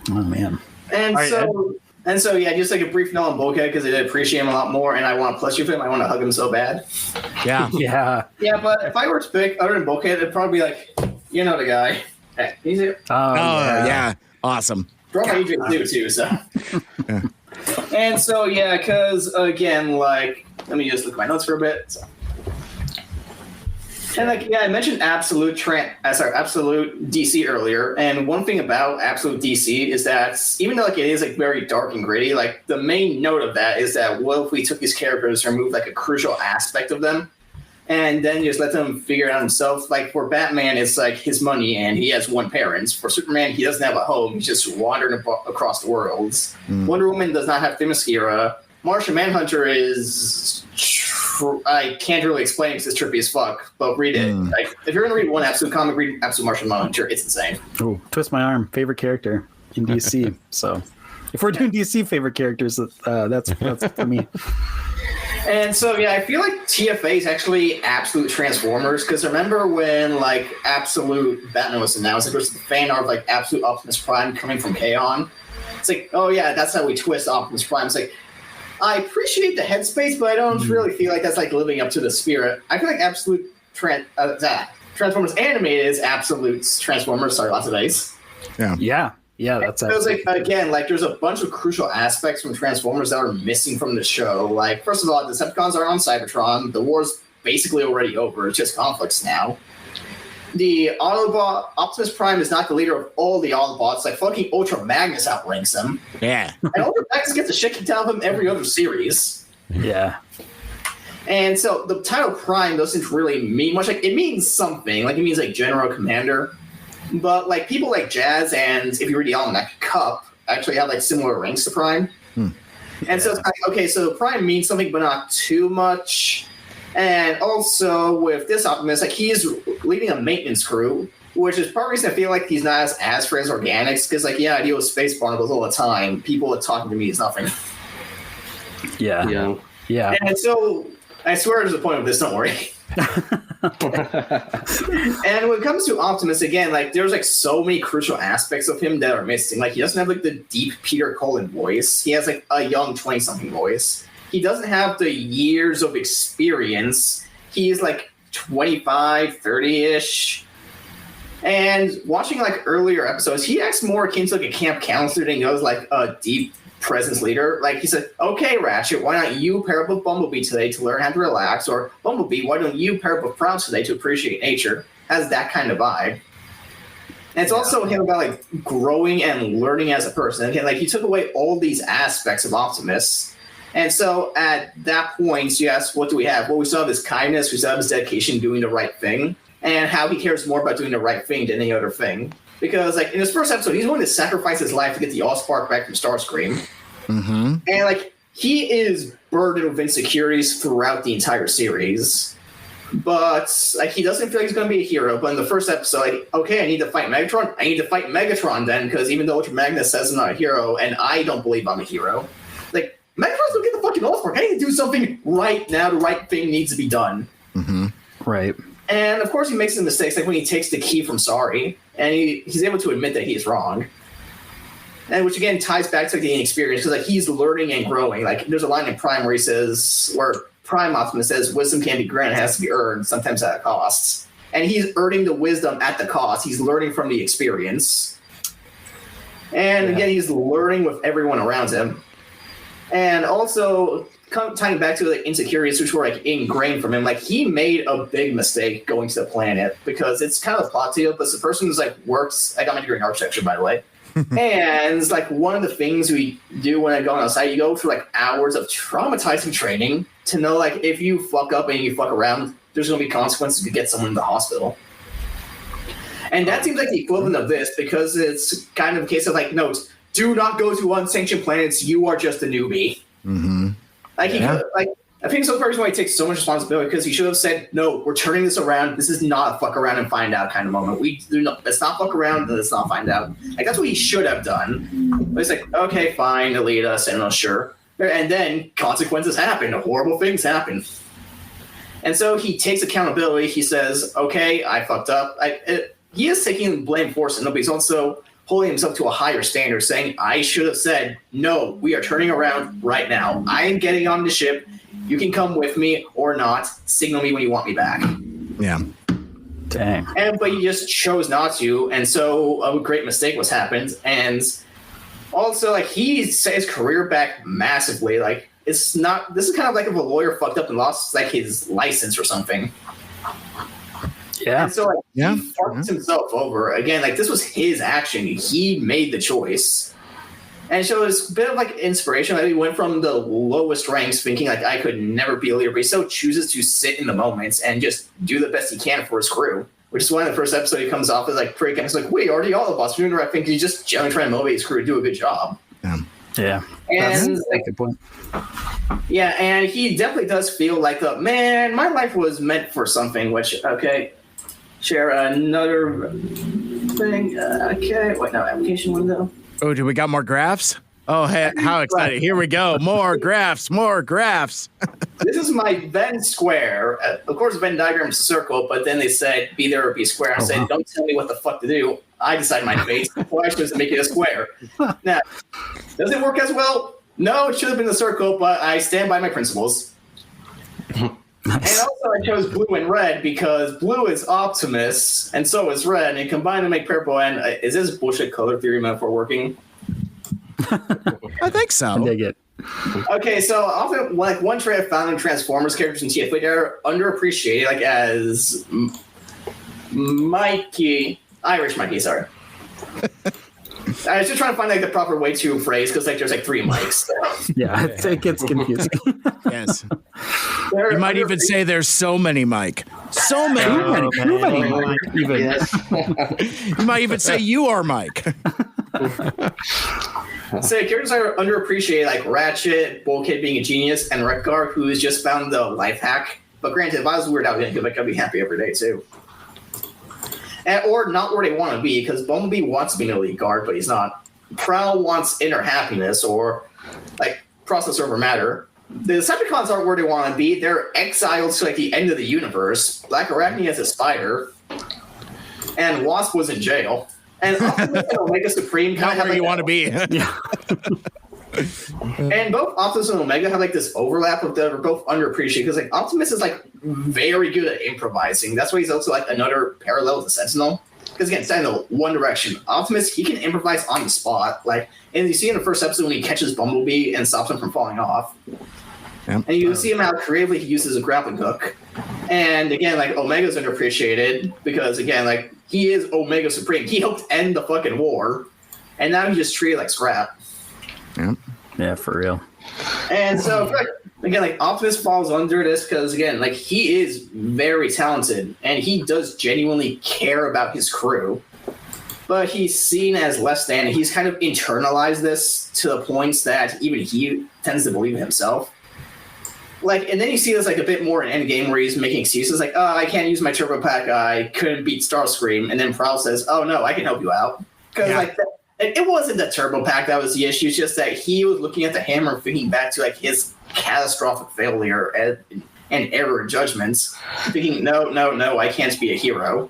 Oh man. And so, just like a brief note on Bulkhead because I did appreciate him a lot more, and I want to plus you for him. I want to hug him so bad. Yeah. Yeah, but if I were to pick other than Bulkhead, it'd probably be like, you know the guy. Hey, he's here. Oh, yeah. Awesome. Draw my agent too, so. And so, because again, like, let me just look at my notes for a bit. So. And I mentioned absolute DC earlier, and one thing about absolute DC is that even though it is very dark and gritty, the main note of that is that what if we took these characters and removed a crucial aspect of them, and then just let them figure it out themselves. Like for Batman, it's his money, and he has one parent. For Superman, he doesn't have a home; he's just wandering across the worlds. Wonder Woman does not have Themyscira. Martian Manhunter is. I can't really explain because it's trippy as fuck, but read it. If you're going to read one Absolute comic, read Absolute Martian Manhunter. It's insane. Oh, twist my arm. Favorite character in DC. So if we're doing DC favorite characters, that's for me. And so, I feel like TFA is actually Absolute Transformers, because remember when, Absolute Batman was announced, there was the fan art of, Absolute Optimus Prime coming from K-On! It's oh yeah, that's how we twist Optimus Prime. It's I appreciate the headspace, but I don't really feel like that's living up to the spirit. I feel like Absolute Transformers Animated is Absolute Transformers. Sorry, lots of A's. Yeah, that's it. It again, there's a bunch of crucial aspects from Transformers that are missing from the show. First of all, the Decepticons are on Cybertron. The war's basically already over. It's just conflicts now. The Autobot Optimus Prime is not the leader of all the Autobots. Fucking Ultra Magnus outranks him. Yeah. And Ultra Magnus gets the shit kicked out of him every other series. Yeah. And so the title Prime doesn't really mean much. It means something. It means General Commander. But people like Jazz and, if you read the Almanac, Cup actually have similar ranks to Prime. And so it's so Prime means something, but not too much. And also with this Optimus, he's leading a maintenance crew, which is part of the reason I feel like he's not as for his organics, because I deal with space barnacles all the time. People talking to me is nothing. Yeah. And so I swear there's a point with this, don't worry. And when it comes to Optimus, again, there's so many crucial aspects of him that are missing. He doesn't have the deep Peter Cullen voice. He has a young 20-something voice. He doesn't have the years of experience. He's 25, 30-ish. And watching earlier episodes, he acts more akin to a camp counselor than he does a deep presence leader. He said, okay, Ratchet, why not you pair up with Bumblebee today to learn how to relax? Or Bumblebee, why don't you pair up with Prowse today to appreciate nature? Has that kind of vibe. And it's also him about growing and learning as a person. Again, he took away all these aspects of Optimus. And so at that point, you ask, what do we have? Well, we still have his kindness, we still have his dedication doing the right thing, and how he cares more about doing the right thing than any other thing. Because in his first episode, he's willing to sacrifice his life to get the Allspark back from Starscream. And he is burdened with insecurities throughout the entire series. But he doesn't feel like he's going to be a hero. But in the first episode, okay, I need to fight Megatron. I need to fight Megatron then, because even though Ultra Magnus says I'm not a hero, and I don't believe I'm a hero, Megatron's gonna get the fuck fucking Allspark. I need to do something right now. The right thing needs to be done. Mm-hmm. Right. And of course, he makes some mistakes, like when he takes the key from Sorry, and he's able to admit that he's wrong. And which again ties back to the inexperience, because like he's learning and growing. Like there's a line in Prime where he says, where Prime Optimus says, "Wisdom can't be granted; it has to be earned, sometimes at a cost." And he's earning the wisdom at the cost. He's learning from the experience. And again, he's learning with everyone around him. And also, tying back to the insecurities which were like ingrained from him, like he made a big mistake going to the planet, because it's kind of a plot deal, but the person who's like works. I got my degree in architecture, by the way. And it's like one of the things we do when I go outside, you go through like hours of traumatizing training to know like if you fuck up and you fuck around, there's going to be consequences to get someone in the hospital. And that seems like the equivalent of this, because it's kind of a case of like, no, do not go to unsanctioned planets. You are just a newbie. Mm-hmm. Like, I think so. First, why he takes so much responsibility, because he should have said, "No, we're turning this around. This is not a fuck around and find out kind of moment. We do not. Let's not fuck around. Let's not find out." Like that's what he should have done. But it's like, okay, fine, delete us, and sure. And then consequences happen. Horrible things happen. And so he takes accountability. He says, "Okay, I fucked up." He is taking blame for it, but he's also holding himself to a higher standard, saying, "I should have said, no, we are turning around right now. I am getting on the ship. You can come with me or not. Signal me when you want me back." Yeah. Dang. But he just chose not to, and so a great mistake was happened. And also, like, he set his career back massively. Like, it's not. This is kind of like if a lawyer fucked up and lost like his license or something. Yeah. And so, like, he fucked himself over again. Like, this was his action. He made the choice. And so it's a bit of like inspiration. Like he went from the lowest ranks thinking like I could never be a leader, but he still chooses to sit in the moments and just do the best he can for his crew. Which is why in the first episode he comes off as like pretty kind of like, wait, already all the boss doing the right thing. He's just generally trying to motivate his crew to do a good job. Yeah. And that's a good point. Yeah, and he definitely does feel like man, my life was meant for something, which share another thing. Wait, no, application window. Oh, do we got more graphs? Oh, hey, how excited. Here we go. More graphs, more graphs. This is my Venn square. Of course, Venn diagram is a circle, but then they said, be there or be square. I said, don't tell me what the fuck to do. I decide my fate. Why should I make it a square? Now, does it work as well? No, it should have been a circle, but I stand by my principles. Nice. And also I chose blue and red because blue is Optimus, and so is red, and combined to make purple. And is this bullshit color theory metaphor working? I think so. I dig it. Okay, so often like one trait I found in Transformers characters in TF, they're underappreciated, like as Mikey, Irish Mikey, sorry. I was just trying to find like the proper way to phrase because like there's like three mics. So. Yeah, it gets confusing. Yes. You might even say there's so many, Mike. So many. Too many, Mike. Even. Yes. You might even say you are Mike. So characters are underappreciated, like Ratchet, Bulkhead being a genius, and Wreck-Gar, who's just found the life hack. But granted, if I was weirded out, I'd be happy every day too. Or not where they want to be, because Bumblebee wants to be an elite guard, but he's not. Prowl wants inner happiness, or like process over matter. The Decepticons aren't where they want to be. They're exiled to like the end of the universe. Black Arachne has a spider, and Wasp was in jail. And Optimus and Omega Supreme kind of have where like you want to be. Yeah. And both Optimus and Omega have like this overlap of they're both underappreciated because like Optimus is like very good at improvising. That's why he's also like another parallel to Sentinel. Because again, Sentinel, one direction. Optimus, he can improvise on the spot. Like, and you see in the first episode when he catches Bumblebee and stops him from falling off. Yep. And you see him how creatively he uses a grappling hook. And again, like Omega's underappreciated because again, like he is Omega Supreme. He helped end the fucking war, and now he's just treated like scrap. Yep. Yeah, for real. And so, like, again, like Optimus falls under this because again, like he is very talented and he does genuinely care about his crew, but he's seen as less than. And he's kind of internalized this to the points that even he tends to believe in himself. Like, and then you see this like a bit more in Endgame where he's making excuses like, "Oh, I can't use my turbo pack. I couldn't beat Starscream," and then Prowl says, "Oh no, I can help you out," because like. It wasn't the turbo pack that was the issue. It's just that he was looking at the hammer and thinking back to like his catastrophic failure and error in judgments, thinking, no, I can't be a hero.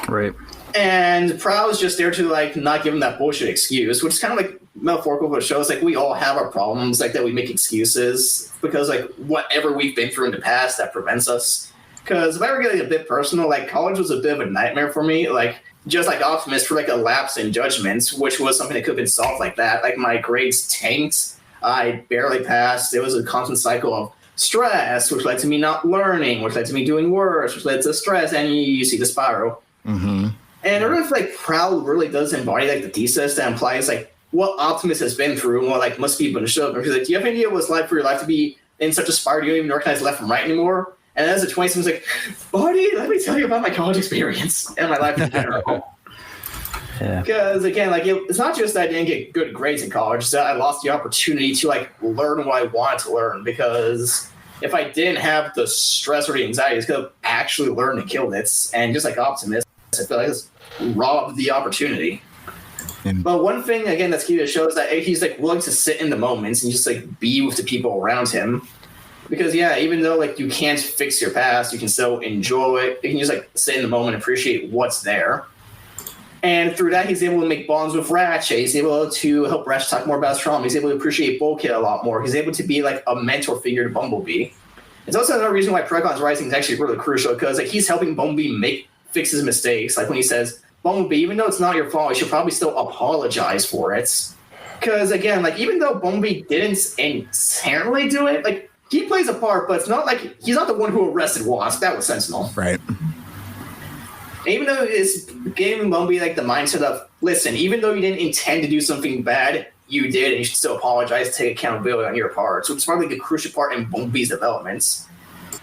Right. And Prowl is just there to like not give him that bullshit excuse, which is kind of like metaphorical, but it shows like we all have our problems, like that we make excuses because like whatever we've been through in the past that prevents us. Because if I were getting a bit personal, like college was a bit of a nightmare for me. Like just like Optimus for like a lapse in judgments, which was something that could have been solved like that. Like my grades tanked, I barely passed. It was a constant cycle of stress, which led to me not learning, which led to me doing worse, which led to stress, and you see the spiral. Mm-hmm. And I don't know if like Prowl really does embody like the thesis that implies like what Optimus has been through and what like must be bunched up. Because like, do you have any idea what it's like for your life to be in such a spiral you don't even recognize left from right anymore? And as a 20-something's like, buddy, let me tell you about my college experience and my life in general. Yeah. Because again, like it's not just that I didn't get good grades in college; it's that I lost the opportunity to like learn what I wanted to learn. Because if I didn't have the stress or the anxiety, I could have actually learned and killed it. And just like Optimus, I feel like it's robbed the opportunity. But one thing again that's key to the show is that he's like willing to sit in the moments and just like be with the people around him. Because yeah, even though like you can't fix your past, you can still enjoy it. You can just like sit in the moment and appreciate what's there. And through that, he's able to make bonds with Ratchet. He's able to help Ratchet talk more about his trauma. He's able to appreciate Bulkhead a lot more. He's able to be like a mentor figure to Bumblebee. It's also another reason why Predacons Rising is actually really crucial, because like he's helping Bumblebee fix his mistakes. Like when he says, Bumblebee, even though it's not your fault, you should probably still apologize for it. Because again, like even though Bumblebee didn't inherently do it, like he plays a part, but it's not like he's not the one who arrested Wasp. That was Sentinel. Right. Even though it's giving Bumblebee like the mindset of, listen, even though you didn't intend to do something bad, you did, and you should still apologize, take accountability on your part. So it's probably the crucial part in Bumblebee's developments.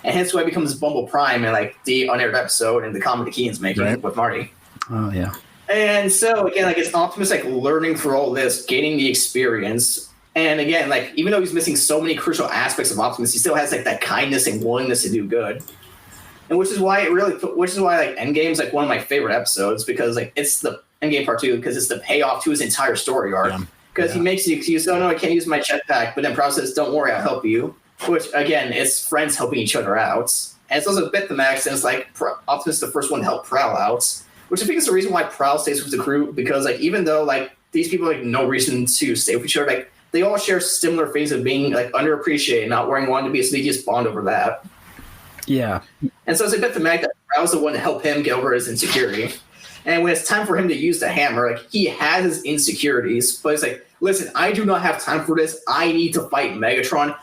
And hence why it becomes Bumble Prime in like the unaired episode and the comment that Keaton's making with Marty. Oh yeah. And so again, like it's Optimus like learning through all this, gaining the experience. And again, like even though he's missing so many crucial aspects of Optimus, he still has like that kindness and willingness to do good. And which is why like Endgame's like one of my favorite episodes, because like it's the Endgame Part 2, because it's the payoff to his entire story arc. Because he makes the excuse, oh no, I can't use my jetpack, but then Prowl says, don't worry, I'll help you. Which again, it's friends helping each other out. And it's also a bit thematic since like Optimus is the first one to help Prowl out. Which I think is the reason why Prowl stays with the crew, because like even though like these people like no reason to stay with each other, like they all share similar things of being like underappreciated, not wanting to be a sneakiest bond over that. Yeah. And so it's a bit thematic that Prowl's the one to help him get over his insecurity. And when it's time for him to use the hammer, like he has his insecurities, but it's like, listen, I do not have time for this. I need to fight Megatron.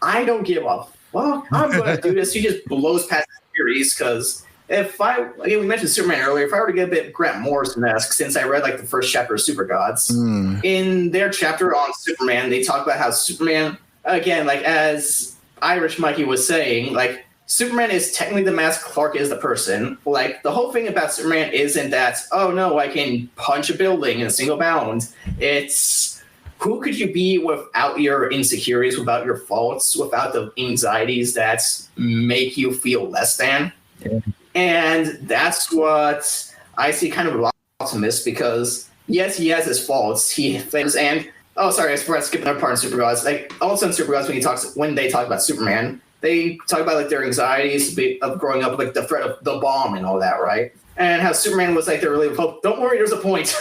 I don't give a fuck. I'm going to do this. He just blows past his insecurities because again, we mentioned Superman earlier. If I were to get a bit Grant Morrison-esque, since I read like the first chapter of Super Gods, in their chapter on Superman, they talk about how Superman, again, like as Irish Mikey was saying, like Superman is technically the mask, Clark is the person. Like the whole thing about Superman isn't that, oh no, I can punch a building in a single bound. It's who could you be without your insecurities, without your faults, without the anxieties that make you feel less than. Yeah. And that's what I see kind of Optimus, because yes, he has his faults. He thinks, and I forgot to skip another part in Super Gods. Like also in Super Gods, when they talk about Superman, they talk about like their anxieties of growing up, like the threat of the bomb and all that, right? And how Superman was like their relief of hope. Don't worry, there's a point.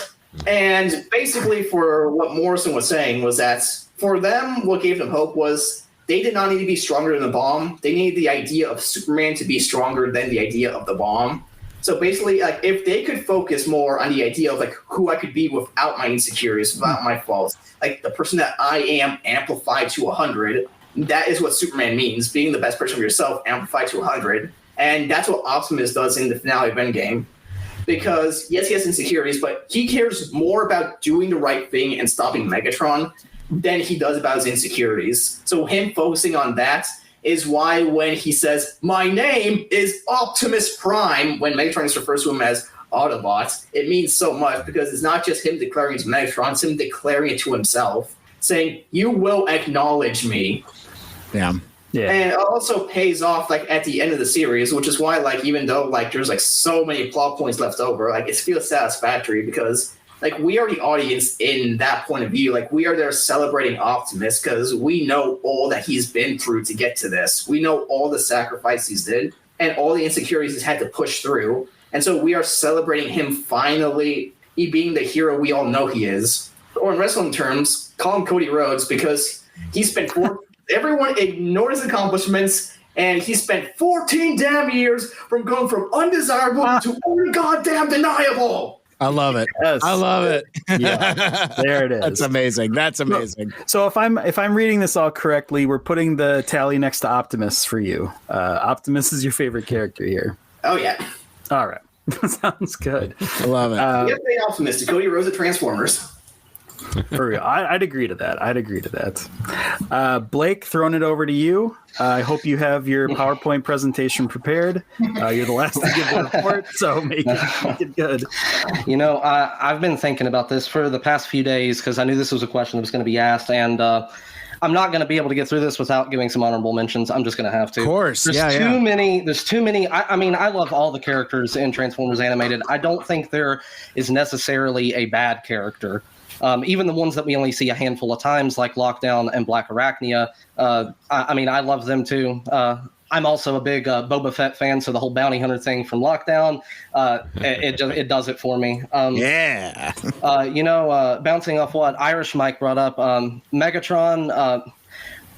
And basically, for what Morrison was saying was that for them, what gave them hope was they did not need to be stronger than the bomb. They needed the idea of Superman to be stronger than the idea of the bomb. So basically, like if they could focus more on the idea of like who I could be without my insecurities, without my faults, like the person that I am amplified to 100. That is what Superman means, being the best version of yourself amplified to 100. And that's what Optimus does in the finale of Endgame. Because, yes, he has insecurities, but he cares more about doing the right thing and stopping Megatron than he does about his insecurities. So him focusing on that is why when he says, my name is Optimus Prime, when Megatron refers to him as Autobots, it means so much, because it's not just him declaring it to Megatron, it's him declaring it to himself, saying, you will acknowledge me. Yeah. And it also pays off like at the end of the series, which is why like even though like there's like so many plot points left over, like it feels satisfactory because like we are the audience in that point of view. Like we are there celebrating Optimus because we know all that he's been through to get to this. We know all the sacrifice he's did and all the insecurities he's had to push through. And so we are celebrating him finally being the hero we all know he is. Or in wrestling terms, call him Cody Rhodes because he spent everyone ignored his accomplishments, and he spent 14 damn years from going from undesirable to goddamn deniable. I love it. Yes. I love it. Yeah, there it is. That's amazing. That's amazing. So if I'm reading this all correctly, we're putting the tally next to Optimus for you. Optimus is your favorite character here. Oh, yeah. All right. Sounds good. I love it. Yes, they optimistic. Cody Rhodes at Transformers. For real. I'd agree to that. Blake, throwing it over to you. I hope you have your PowerPoint presentation prepared. You're the last to give the report, so make it good. You know, I've been thinking about this for the past few days because I knew this was a question that was going to be asked, and I'm not going to be able to get through this without giving some honorable mentions. I'm just going to have to. Of course. There's too many. I mean, I love all the characters in Transformers Animated. I don't think there is necessarily a bad character. Even the ones that we only see a handful of times, like Lockdown and Black Arachnia. I mean, I love them too. I'm also a big Boba Fett fan, so the whole bounty hunter thing from Lockdown, it does it for me. Bouncing off what Irish Mike brought up, Megatron.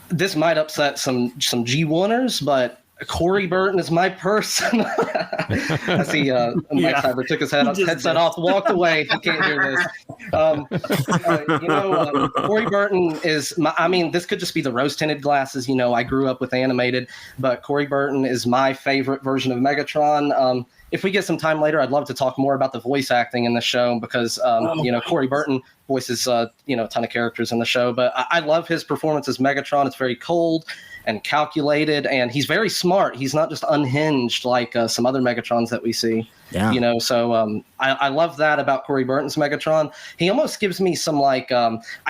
This might upset some G1ers, but Corey Burton is my person. I see Mike Seibert took his headset off, walked away. He can't hear this. Corey Burton is this could just be the rose-tinted glasses. I grew up with animated, but Corey Burton is my favorite version of Megatron. If we get some time later, I'd love to talk more about the voice acting in the show because, Corey Burton voices, a ton of characters in the show. But I love his performance as Megatron. It's very cold and calculated, and he's very smart. He's not just unhinged like some other Megatrons that we see. Yeah. I love that about Corey Burton's Megatron. He almost gives me some I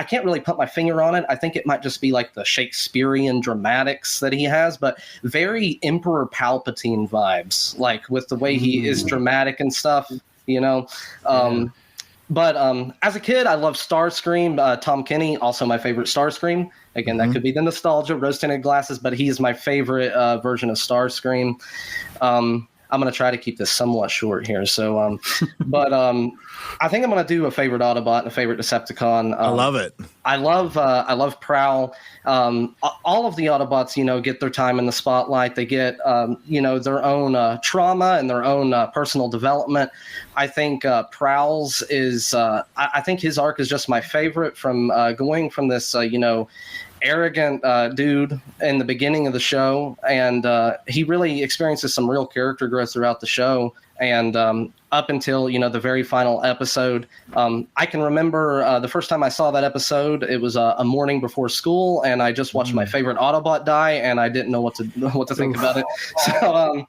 can't really put my finger on it. I think it might just be like the Shakespearean dramatics that he has, but very Emperor Palpatine vibes, like with the way he is dramatic and stuff, But as a kid, I loved Starscream. Tom Kenny, also my favorite Starscream. Again, that could be the nostalgia, rose-tinted glasses, but he is my favorite version of Starscream. I'm going to try to keep this somewhat short here. So, I think I'm going to do a favorite Autobot and a favorite Decepticon. I love it. I love Prowl. All of the Autobots, get their time in the spotlight. They get, their own trauma and their own personal development. I think Prowl's is, I think his arc is just my favorite from going from this, arrogant dude in the beginning of the show, and he really experiences some real character growth throughout the show, and up until the very final episode. I can remember the first time I saw that episode, it was a morning before school, and I just watched my favorite Autobot die, and I didn't know what to think about it. So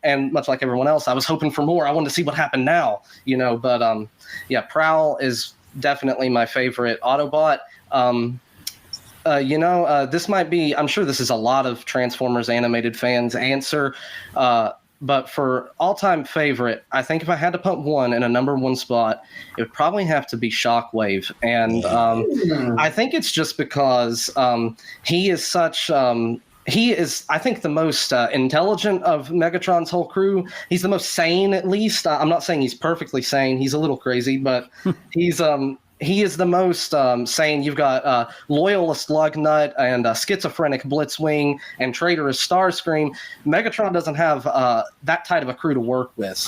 and much like everyone else, I was hoping for more. I wanted to see what happened now, but Prowl is definitely my favorite Autobot. This might be, I'm sure this is a lot of Transformers animated fans' answer, but for all-time favorite, I think if I had to put one in a number one spot, it would probably have to be Shockwave. And I think it's just because he is such... he is, I think, the most intelligent of Megatron's whole crew. He's the most sane, at least. I'm not saying he's perfectly sane. He's a little crazy, but he is the most sane. You've got loyalist Lugnut and schizophrenic Blitzwing and traitorous Starscream. Megatron doesn't have that tight of a crew to work with.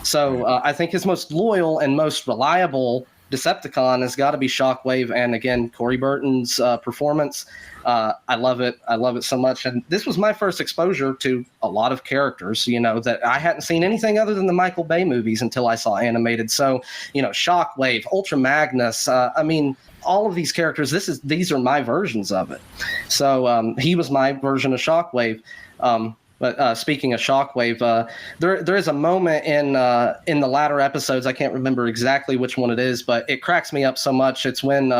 So I think his most loyal and most reliable Decepticon has got to be Shockwave. And again, Corey Burton's performance. I love it. I love it so much. And this was my first exposure to a lot of characters, that I hadn't seen anything other than the Michael Bay movies until I saw animated. So, Shockwave, Ultra Magnus, all of these characters, these are my versions of it. So he was my version of Shockwave. But speaking of Shockwave, there is a moment in the latter episodes, I can't remember exactly which one it is, but it cracks me up so much. It's when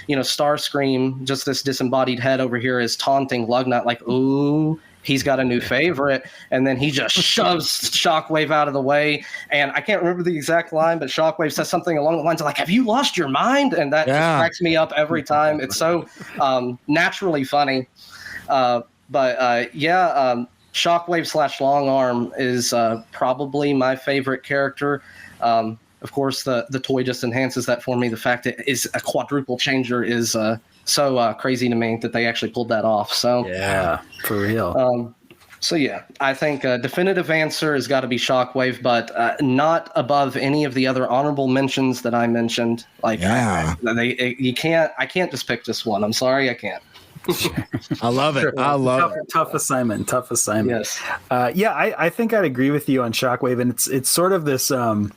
Starscream, just this disembodied head over here, is taunting Lugnut like, "Ooh, he's got a new favorite, and then he just shoves Shockwave out of the way. And I can't remember the exact line, but Shockwave says something along the lines of like, "Have you lost your mind?" And that just cracks me up every time. It's so naturally funny. Shockwave / Long Arm is probably my favorite character. Of course, the toy just enhances that for me. The fact it is a quadruple changer is so crazy to me that they actually pulled that off. So yeah, for real. I think a definitive answer has got to be Shockwave, but not above any of the other honorable mentions that I mentioned. Like, I can't just pick just one. I'm sorry, I can't. I love it. I love it. Tough assignment. Yes. I think I'd agree with you on Shockwave, and it's sort of this kind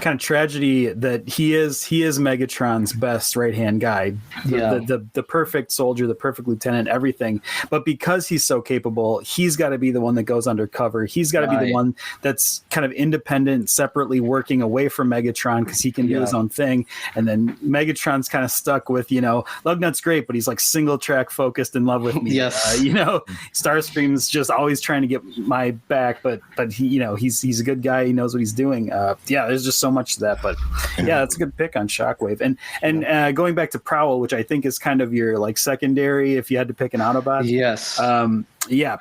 of tragedy that he is Megatron's best right hand guy, the perfect soldier, the perfect lieutenant, everything. But because he's so capable, he's got to be the one that goes undercover. He's got to be the one that's kind of independent, separately working away from Megatron because he can do his own thing. And then Megatron's kind of stuck with, Lugnut's great, but he's like single track focused, in love with me. Yes. Starscream's just always trying to get my back, but he, he's a good guy. He knows what he's doing. There's just so much to that, but that's a good pick on Shockwave. And going back to Prowl, which I think is kind of your like secondary if you had to pick an Autobot. Yes.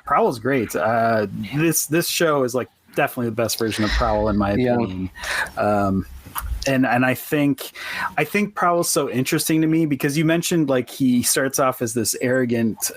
Prowl's great. This show is like definitely the best version of Prowl in my opinion. And I think Prowl's so interesting to me because you mentioned like he starts off as this arrogant,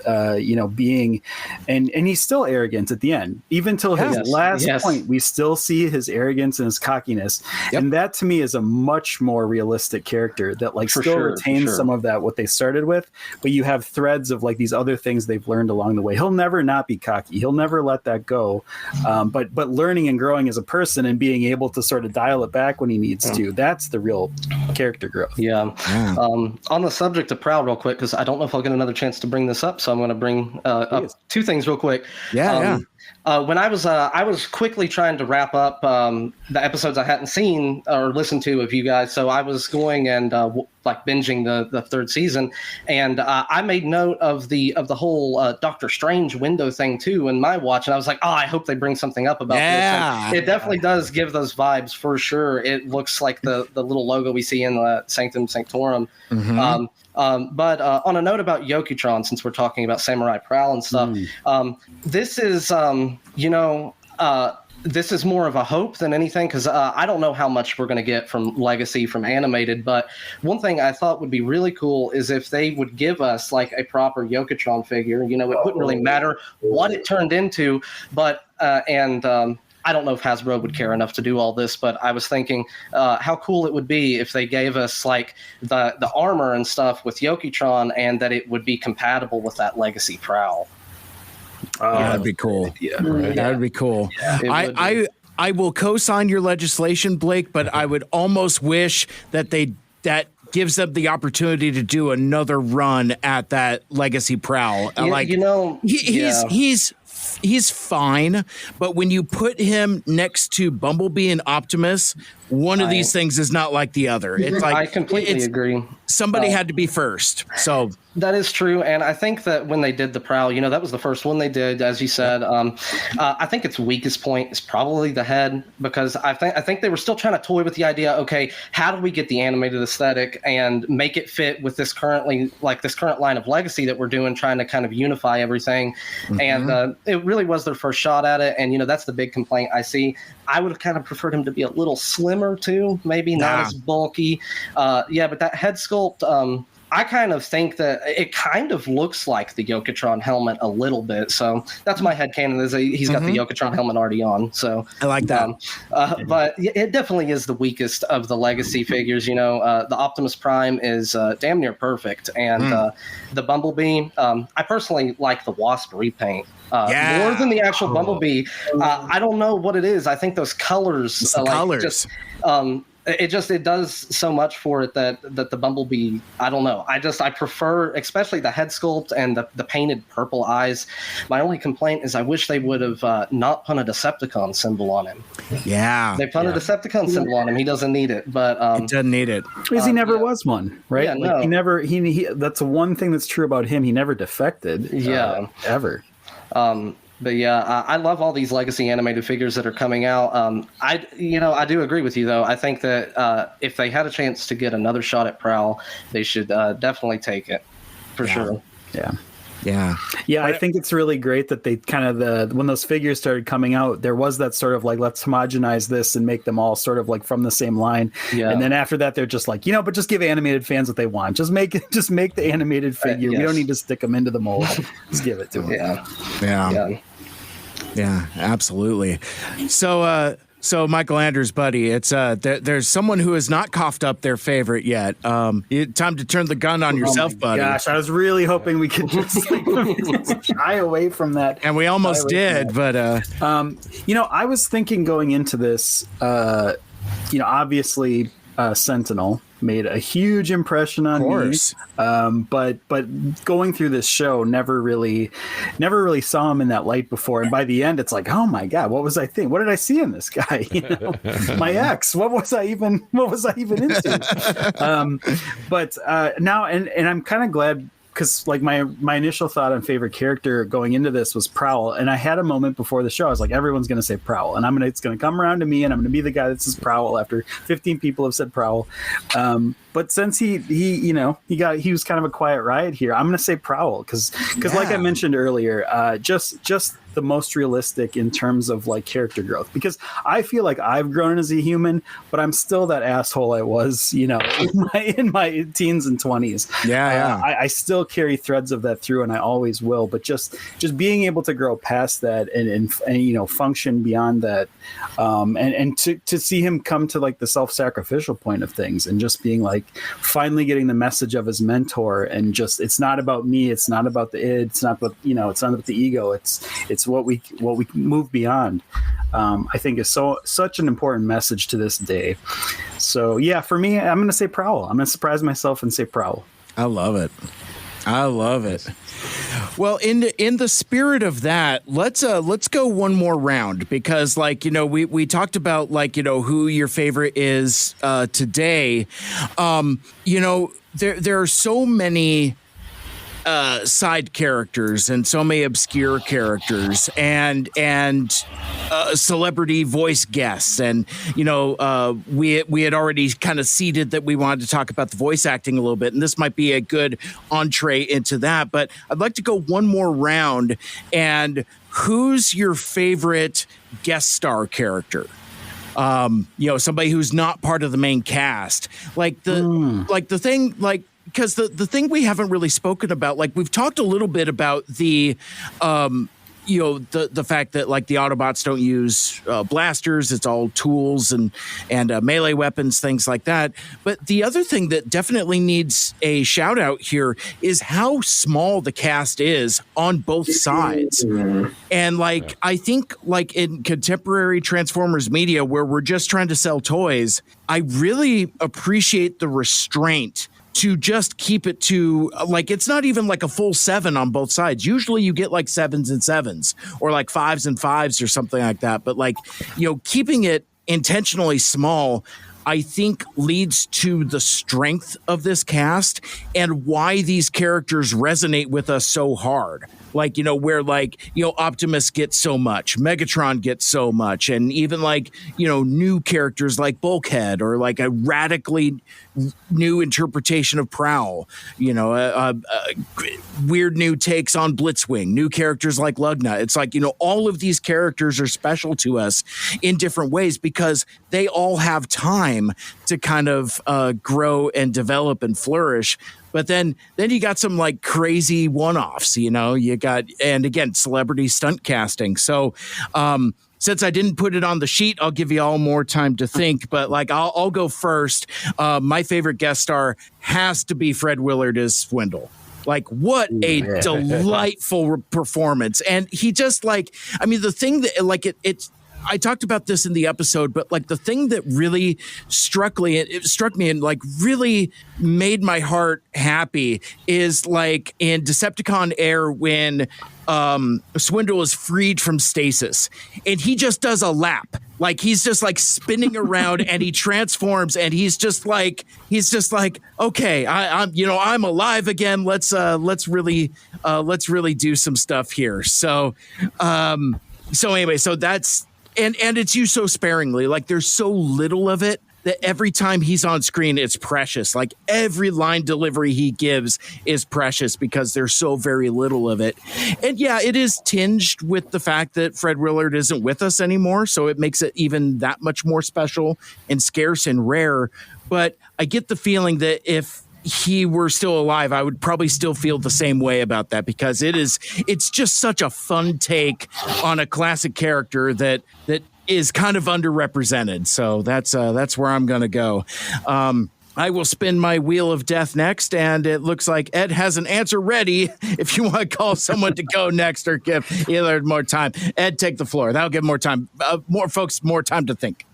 being, and he's still arrogant at the end, even till his last point. We still see his arrogance and his cockiness, and that to me is a much more realistic character that like retains some of that what they started with, but you have threads of like these other things they've learned along the way. He'll never not be cocky. He'll never let that go, but learning and growing as a person and being able to sort of dial it back when he needs to. That's the real character growth. Yeah. On the subject of Proud, real quick, because I don't know if I'll get another chance to bring this up, so I'm going to bring up two things real quick. When I was quickly trying to wrap up the episodes I hadn't seen or listened to of you guys, so I was going and binging the third season, and I made note of the whole Doctor Strange window thing too in my watch, and I was like, I hope they bring something up about this. And it definitely does give those vibes for sure. It looks like the little logo we see in the Sanctum Sanctorum. But on a note about Yokitron, since we're talking about Samurai Prowl and stuff, this is this is more of a hope than anything, because I don't know how much we're going to get from Legacy, from animated, but one thing I thought would be really cool is if they would give us like a proper Yokitron figure. It wouldn't really matter what it turned into, but I don't know if Hasbro would care enough to do all this, but I was thinking how cool it would be if they gave us like the armor and stuff with Yokitron, and that it would be compatible with that Legacy Prowl. That'd be cool. That'd be cool. I will co-sign your legislation, Blake, but I would almost wish that that gives them the opportunity to do another run at that Legacy Prowl. He's fine, but when you put him next to Bumblebee and Optimus, one of these things is not like the other. It's like I completely agree. Somebody had to be first. So that is true, and I think that when they did the Prowl, that was the first one they did, as you said. I think its weakest point is probably the head, because I think they were still trying to toy with the idea. Okay, how do we get the animated aesthetic and make it fit with this current line of Legacy that we're doing, trying to kind of unify everything, and it really was their first shot at it. And that's the big complaint I see. I would have kind of preferred him to be a little slimmer too, maybe not as bulky. But that head sculpt, I kind of think that it kind of looks like the Yokitron helmet a little bit. So that's my headcanon, is he's got the Yokitron helmet already on. So I like that. But it definitely is the weakest of the Legacy figures. The Optimus Prime is damn near perfect. And the Bumblebee, I personally like the Wasp repaint. More than the actual Bumblebee. I don't know what it is. I think those colors, it does so much for it that the Bumblebee, I don't know. I prefer, especially the head sculpt and the painted purple eyes. My only complaint is I wish they would have not put a Decepticon symbol on him. Yeah. They put a Decepticon symbol on him. He doesn't need it, but he doesn't need it. Because he never was one, right? Yeah, no. He never. He. That's the one thing that's true about him. He never defected. Yeah. Ever. But yeah, I love all these legacy animated figures that are coming out. I do agree with you though. I think that if they had a chance to get another shot at Prowl, they should definitely take it for sure. Yeah, I think it's really great that they kind of when those figures started coming out, there was that sort of like, let's homogenize this and make them all sort of like from the same line. Yeah. And then after that, they're just like, but just give animated fans what they want. Just make the animated figure. Yes. We don't need to stick them into the mold. Just give it to them. Yeah, absolutely. So Michael Anders, buddy, it's there's someone who has not coughed up their favorite yet. Time to turn the gun on yourself, buddy. Gosh, I was really hoping we could just shy away from that, and we almost did. But I was thinking going into this, obviously, Sentinel made a huge impression on me. But going through this show, never really saw him in that light before. And by the end, it's like, oh my God, what was I thinking? What did I see in this guy? My ex. What was I even into? But now, and I'm kind of glad. Because like my initial thought on favorite character going into this was Prowl, and I had a moment before the show. I was like, everyone's going to say Prowl, and it's going to come around to me, and I'm going to be the guy that says Prowl after 15 people have said Prowl. But since he was kind of a quiet riot here, I'm going to say Prowl because like I mentioned earlier, just the most realistic in terms of like character growth, because I feel like I've grown as a human, but I'm still that asshole I was, in my teens and 20s. I still carry threads of that through, and I always will. But just being able to grow past that and function beyond that, and to see him come to like the self-sacrificial point of things, and just being like finally getting the message of his mentor, and just it's not about me, it's not about the id, it's not about it's not about the ego, it's what we move beyond. I think is such an important message to this day. So yeah, for me, I'm going to say Prowl. I'm going to surprise myself and say Prowl. I love it. Well, in the spirit of that, let's go one more round, because we talked about who your favorite is today. There are so many side characters and so many obscure characters and celebrity voice guests, and we had already kind of seeded that we wanted to talk about the voice acting a little bit, and this might be a good entree into that. But I'd like to go one more round. And who's your favorite guest star character? Somebody who's not part of the main cast, because the thing we haven't really spoken about, we've talked a little bit about the fact that the Autobots don't use blasters, it's all tools and melee weapons, things like that. But the other thing that definitely needs a shout out here is how small the cast is on both sides. And I think in contemporary Transformers media, where we're just trying to sell toys, I really appreciate the restraint to just keep it to it's not even a full 7 on both sides. Usually you get 7s and 7s or 5s and 5s or something like that. But keeping it intentionally small, I think leads to the strength of this cast and why these characters resonate with us so hard. Where Optimus gets so much, Megatron gets so much, and even new characters like Bulkhead, or a radically new interpretation of Prowl, weird new takes on Blitzwing, new characters like Lugna. It's all of these characters are special to us in different ways because they all have time to kind of grow and develop and flourish. But then you got some crazy one-offs, you got, and again, celebrity stunt casting. So since I didn't put it on the sheet, I'll give you all more time to think. But I'll go first. My favorite guest star has to be Fred Willard as Swindle. What a delightful performance. And he just the thing that it's, I talked about this in the episode, but the thing that really struck me and really made my heart happy is in Decepticon Air when Swindle is freed from stasis and he just does a lap Like he's just like spinning around and he transforms and he's just like okay, I'm alive again. Let's really do some stuff here. So anyway, so that's and it's used so sparingly. Like there's so little of it that every time he's on screen, it's precious. Like every line delivery he gives is precious because there's so very little of it. And yeah, it is tinged with the fact that Fred Willard isn't with us anymore. So it makes it even that much more special and scarce and rare. But I get the feeling that if he were still alive, I would probably still feel the same way about that because it's just such a fun take on a classic character that is kind of underrepresented. So that's where I'm going to go. I will spin my wheel of death next, and it looks like Ed has an answer ready if you want to call someone to go next or give either more time. Ed, take the floor. That'll give more time, more folks more time to think.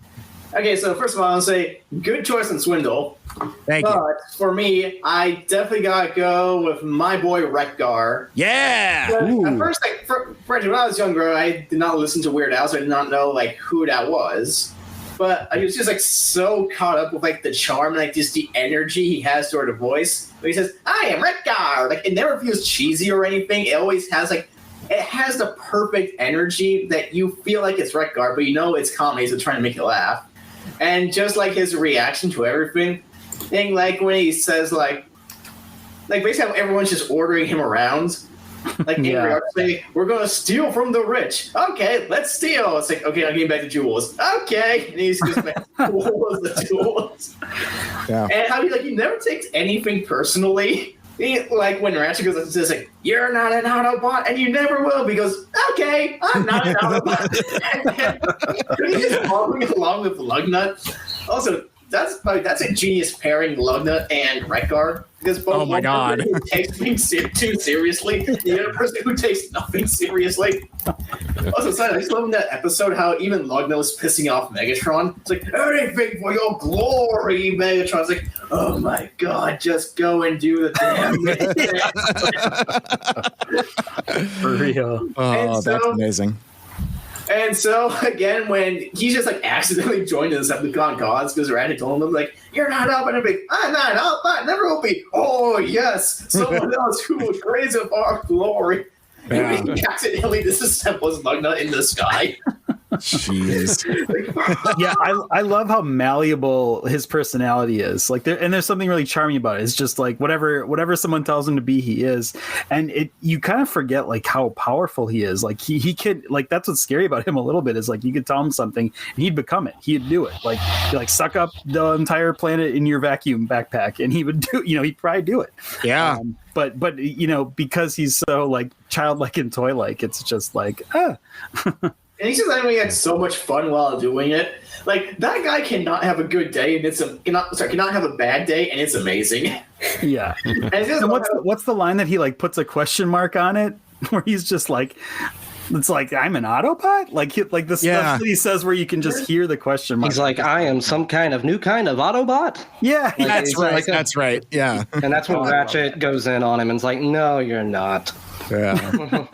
Okay, so first of all, I'll say good choice on Swindle. Thank you. But for me, I definitely gotta go with my boy Rekgar. Yeah. At first, when I was younger, I did not listen to Weird Al, so I did not know who that was. But I was just so caught up with the charm and just the energy he has toward the voice. When he says, "I am Rekgar," it never feels cheesy or anything. It always has it has the perfect energy that you feel like it's Rekgar, but it's comedy, so trying to make you laugh. And just his reaction to everything, thing when he says basically how everyone's just ordering him around, saying, "We're gonna steal from the rich." Okay, let's steal. It's okay, I'm getting back to jewels. Okay, and he's just jewels, the jewels. Yeah. And how he never takes anything personally. When Ratchet goes up and says, "You're not an Autobot, and you never will," because, "Okay, I'm not an Autobot." He's just following along with Lugnut. Also, that's a genius pairing, Lugnut and Rekgar, because both one person who takes things too seriously, the other person who takes nothing seriously. Also, I just love in that episode how even Lugnut was pissing off Megatron. It's anything for your glory, Megatron's "Oh my god, just go and do the damn thing." For real. Oh, that's amazing. And so, again, when he's just accidentally joined the Decepticon Cogs because Ratchet told him, "You're not up," and I'm "I'm not up, I never will be." "Oh, yes, someone else who will praise of our glory." Yeah. And he accidentally disassembles Lugnut in the sky. Jeez. Yeah, I love how malleable his personality is. There's something really charming about it. It's just whatever someone tells him to be, he is. And you kind of forget how powerful he is. He could that's what's scary about him a little bit is you could tell him something and he'd become it. He'd do it. He'd suck up the entire planet in your vacuum backpack, and he would do. He'd probably do it. Yeah. But because he's so childlike and toy-like, it's just And he's just having so much fun while doing it. That guy cannot have a good day, and cannot have a bad day, and it's amazing. Yeah. And what's the line that he puts a question mark on it, where he's just it's "I'm an Autobot," the stuff that he says where you can just hear the question mark. He's "I am some kind of new kind of Autobot." Yeah, that's right. That's right. Yeah. And that's when Ratchet goes in on him and is "No, you're not." Yeah.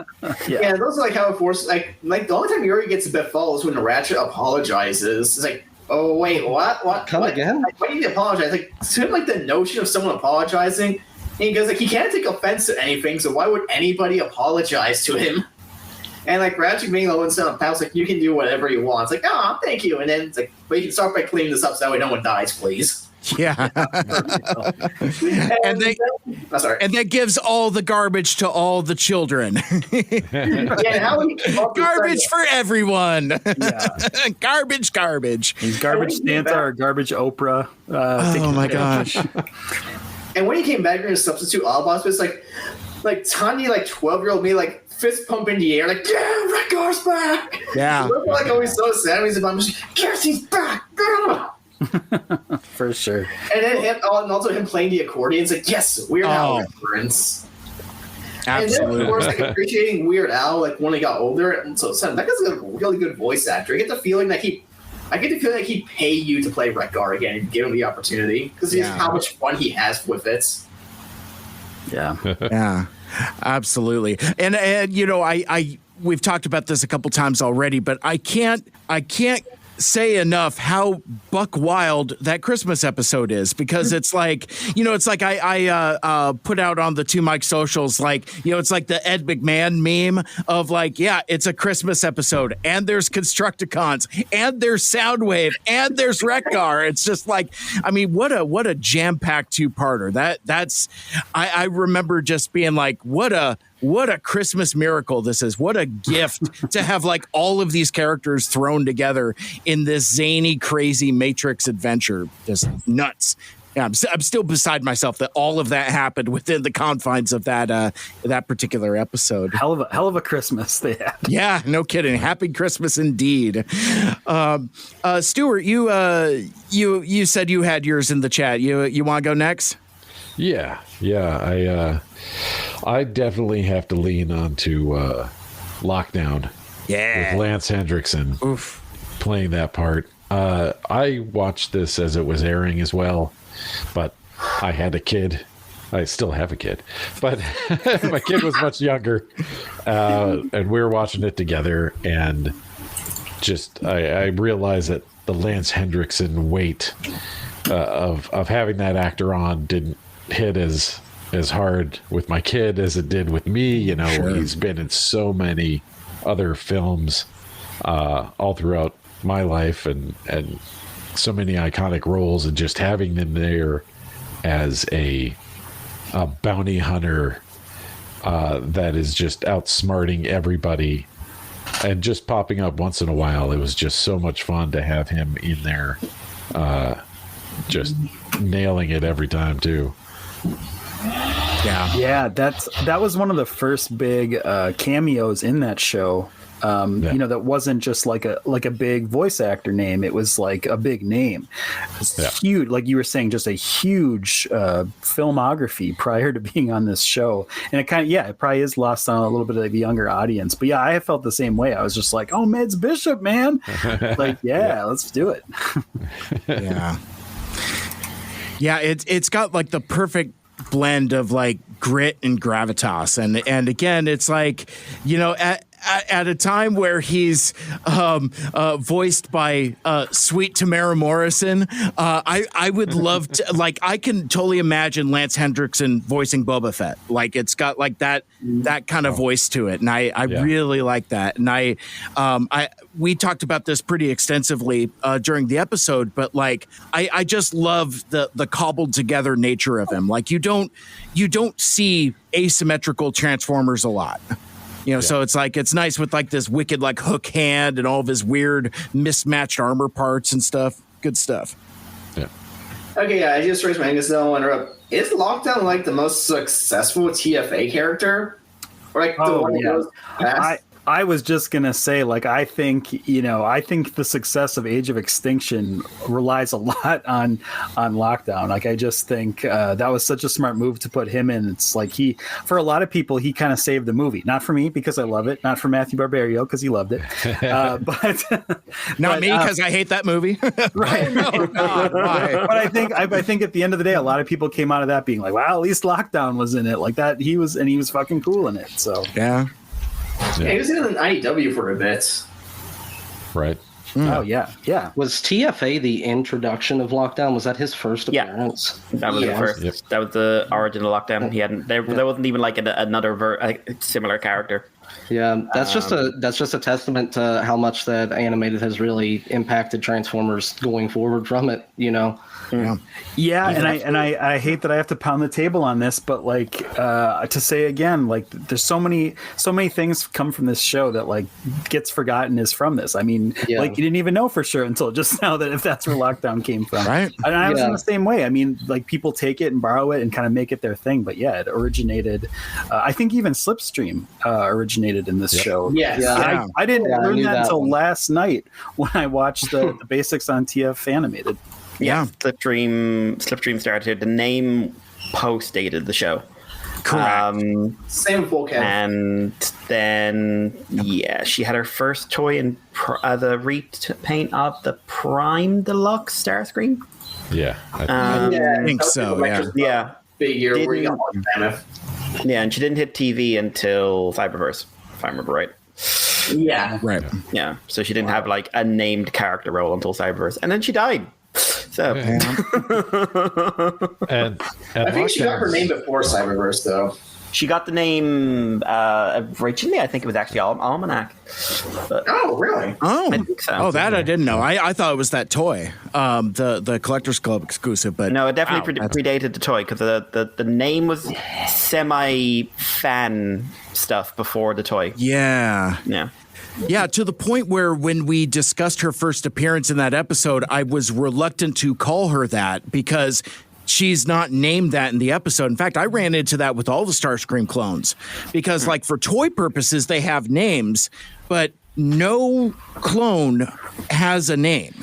Yeah, those are how it forces. The only time Yuri gets a bit fall is when Ratchet apologizes. It's "Oh wait, what? Come again? Why do you apologize?" To him, the notion of someone apologizing, and he goes he can't take offense to anything, so why would anybody apologize to him? And Ratchet being the one sent on pals, you can do whatever you want. It's "Oh, thank you," and then it's "But you can start by cleaning this up so that way no one dies, please." Yeah. and that gives all the garbage to all the children. Yeah, how would you garbage for everyone. Yeah. Garbage. He's garbage Santa or garbage Oprah. Oh my gosh. And when he came back to substitute Autobots, it's tiny 12-year-old me fist pump in the air "Yeah, Rekgar's back." Yeah. Always so sad. He's about "Yes, he's back." For sure. And then also him playing the accordion. It's "Yes, Weird Al reference." Absolutely. And then, of course, appreciating Weird Al when he got older. And so that guy's a really good voice actor. I get the feeling he'd pay you to play Rekgar again and give him the opportunity because he's how much fun he has with it. Yeah. Yeah. Absolutely. And we've talked about this a couple times already, but I can't say enough how buck wild that Christmas episode is, because it's like, it's like I put out on the Two Mike socials, like, it's like the Ed McMahon meme of like, yeah, it's a Christmas episode and there's Constructicons and there's Soundwave and there's Wreck-Gar. It's just like, I mean, what a jam-packed two-parter. I remember just being like, what a Christmas miracle this is. What a gift to have like all of these characters thrown together in this zany, crazy Matrix adventure. Just nuts. Yeah, I'm still beside myself that all of that happened within the confines of that particular episode. Hell of a Christmas they had. Yeah, no kidding. Happy Christmas indeed. Stuart, you said you had yours in the chat. You want to go next? Yeah. I definitely have to lean onto Lockdown. Yeah. With Lance Hendrickson playing that part. I watched this as it was airing as well, but I had a kid. I still have a kid, but my kid was much younger, and we were watching it together, and just I realized that the Lance Hendrickson weight of having that actor on didn't hit as hard with my kid as it did with me. Sure. He's been in so many other films all throughout my life, and so many iconic roles, and just having them there as a bounty hunter that is just outsmarting everybody and just popping up once in a while. It was just so much fun to have him in there, just nailing it every time too. Yeah, that was one of the first big cameos in that show. That wasn't just like a big voice actor name. It was like a big name. It's huge, like you were saying, just a huge filmography prior to being on this show. And it probably is lost on a little bit of the younger audience. But yeah, I have felt the same way. I was just like, oh, Mads Bishop, man. Like, let's do it. Yeah, it's got like the perfect blend of like grit and gravitas, and again, it's like, at a time where he's voiced by sweet Tamara Morrison, I would love to, like, I can totally imagine Lance Hendrickson voicing Boba Fett. Like, it's got like that kind of voice to it, and I really like that. And we talked about this pretty extensively during the episode, but like I just love the cobbled together nature of him. Like, you don't see asymmetrical Transformers a lot. So it's like, it's nice with like this wicked like hook hand and all of his weird mismatched armor parts and stuff. Good stuff. Yeah. Okay, I just raised my hand because I don't want to interrupt. Is Lockdown like the most successful TFA character? Or like the one that goes past? I was just gonna say, like, I think the success of Age of Extinction relies a lot on Lockdown. Like, I just think that was such a smart move to put him in. It's like for a lot of people, he kind of saved the movie. Not for me because I love it. Not for Matthew Barberio because he loved it. But not me because I hate that movie. Right? No, God, why? But I think at the end of the day, a lot of people came out of that being like, "Wow, at least Lockdown was in it." Like that, he was fucking cool in it. So yeah. Yeah, he was in an IDW for a bit. Right. Oh, yeah. Was TFA the introduction of Lockdown? Was that his first appearance? That was the first. Yep. That was the origin of Lockdown. He hadn't. There wasn't even like another similar character. Yeah, that's just a testament to how much that animated has really impacted Transformers going forward from it. Yeah, and I hate that I have to pound the table on this, but like to say again, like there's so many things come from this show that like gets forgotten is from this. I mean, like you didn't even know for sure until just now that if that's where Lockdown came from. Right. And I was in the same way. I mean, like people take it and borrow it and kind of make it their thing, but yeah, it originated. I think even Slipstream originated in this show. Yes. I didn't learn that until last night when I watched the basics on TF Animated. Yeah, Slipstream started. The name post-dated the show. Correct. Same full cast. And then, she had her first toy in the repaint of the Prime Deluxe Starscream. Yeah. I think so, yeah. Big year where you got Yeah, and she didn't hit TV until Cyberverse, if I remember right. Yeah. Right. Yeah, so she didn't have like a named character role until Cyberverse, and then she died. So And I think she got her name before Cyberverse, though. she got the name originally. I think it was actually Almanac. But Oh, really? Oh, I think so. oh, that I didn't know. I thought it was that toy, the Collector's Club exclusive. But no, it definitely wow, predated the toy because the name was semi-fan stuff before the toy. yeah. Yeah, to the point where when we discussed her first appearance in that episode, I was reluctant to call her that because she's not named that in the episode. In fact, I ran into that with all the Starscream clones because, like, for toy purposes, they have names, but no clone has a name.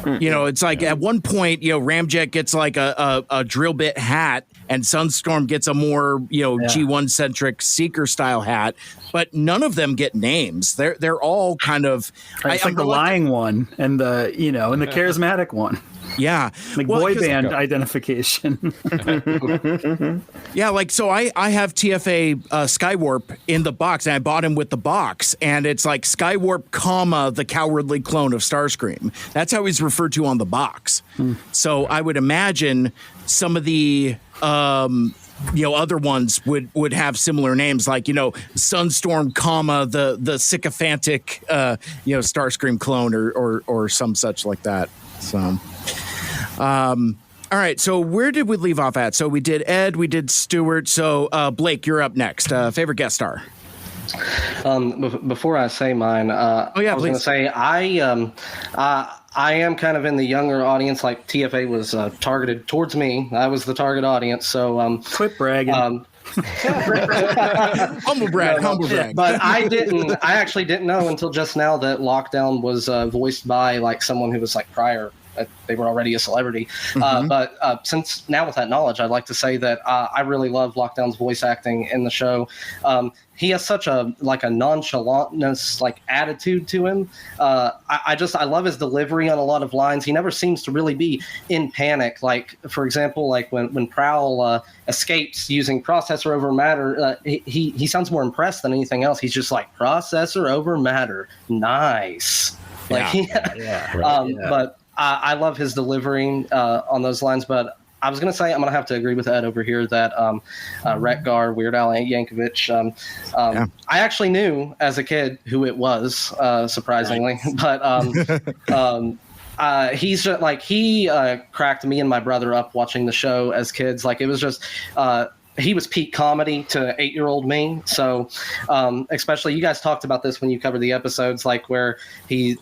You know, it's like at one point, you know, Ramjet gets like a drill bit hat and Sunstorm gets a more, you know, G1 centric Seeker style hat, but none of them get names. They're all kind of It's like the lying one and the, you know, and the charismatic one. Yeah. Like boy band identification. Yeah, like, so I have TFA Skywarp in the box, and I bought him with the box, and it's like Skywarp, comma, the cowardly clone of Starscream. That's how he's referred to on the box. So I would imagine some of the you know, other ones would have similar names, like, you know, Sunstorm, comma, the sycophantic you know, Starscream clone or some such like that. So all right, so where did we leave off at? So we did Ed, we did Stuart. So Blake, you're up next. Favorite guest star. Before I say mine, yeah, I was going to please. say I am kind of in the younger audience. Like TFA was targeted towards me. I was the target audience. So Quit bragging. Humble brag, humble brag. But I actually didn't know until just now that Lockdown was voiced by like someone who was like prior. They were already a celebrity. But since now with that knowledge, I'd like to say that I really love Lockdown's voice acting in the show. He has such a nonchalantness, like attitude to him. I love his delivery on a lot of lines. He never seems to really be in panic. Like, for example, like when Prowl escapes using processor over matter, he sounds more impressed than anything else. He's just like, processor over matter. Nice. Like, but I love his delivery on those lines, but I was going to say I'm going to have to agree with Ed over here that Retgar, Weird Al Yankovic, I actually knew as a kid who it was, surprisingly, but he's just, like, he cracked me and my brother up watching the show as kids. Like, it was just he was peak comedy to 8-year-old me. So especially you guys talked about this when you covered the episodes, like where he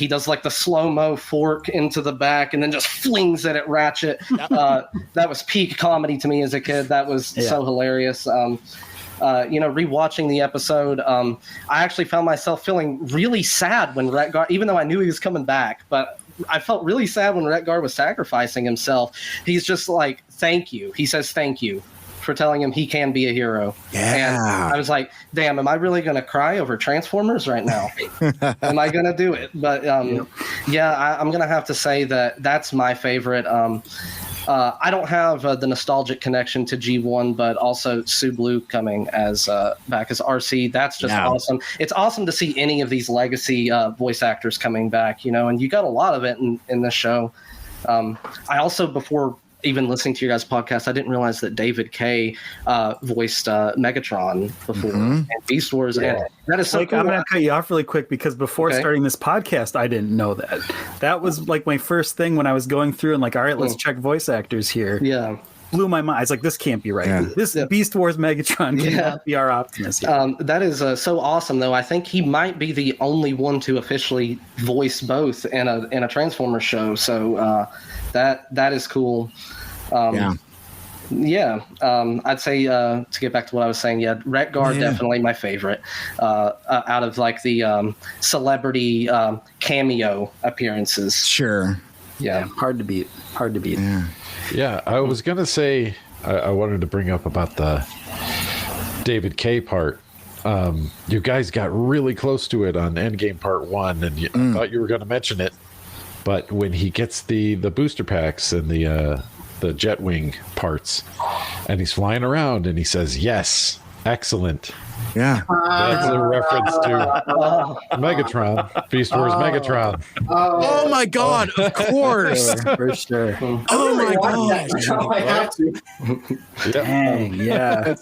does like the slow-mo fork into the back and then just flings it at Ratchet. That was peak comedy to me as a kid. That was so hilarious. You know, rewatching the episode, I actually found myself feeling really sad when Retgar, even though I knew he was coming back, but I felt really sad when Retgar was sacrificing himself. He's just like, thank you. He says thank you for telling him he can be a hero. Yeah. And I was like, damn, am I really going to cry over Transformers right now? Am I going to do it? But I'm going to have to say that that's my favorite. I don't have the nostalgic connection to G1, but also Sue Blue coming as back as RC. That's just awesome. It's awesome to see any of these legacy voice actors coming back, you know, and you got a lot of it in this show. I also, before even listening to your guys' podcast, I didn't realize that David Kay voiced Megatron before and Beast Wars. And that is so cool. I'm going to cut you off really quick because before starting this podcast, I didn't know that. That was like my first thing when I was going through and like, all right, let's check voice actors here. Yeah. Blew my mind. I was like, this can't be right. Yeah. This Beast Wars Megatron cannot be our Optimus. That is so awesome, though. I think he might be the only one to officially voice both in a Transformers show. So that is cool. I'd say to get back to what I was saying, Retgar definitely my favorite out of like the celebrity cameo appearances. Sure. Yeah, hard to beat. Yeah, I was gonna say I wanted to bring up about the David Kay part. You guys got really close to it on Endgame Part 1, and I thought you were going to mention it. But when he gets the booster packs and the Jetwing parts, and he's flying around, and he says, "Yes, excellent," Yeah. That's a reference to Megatron. Beast Wars Megatron. Oh my God! Of course. For sure. Oh my God! Now I have to. Dang, yeah.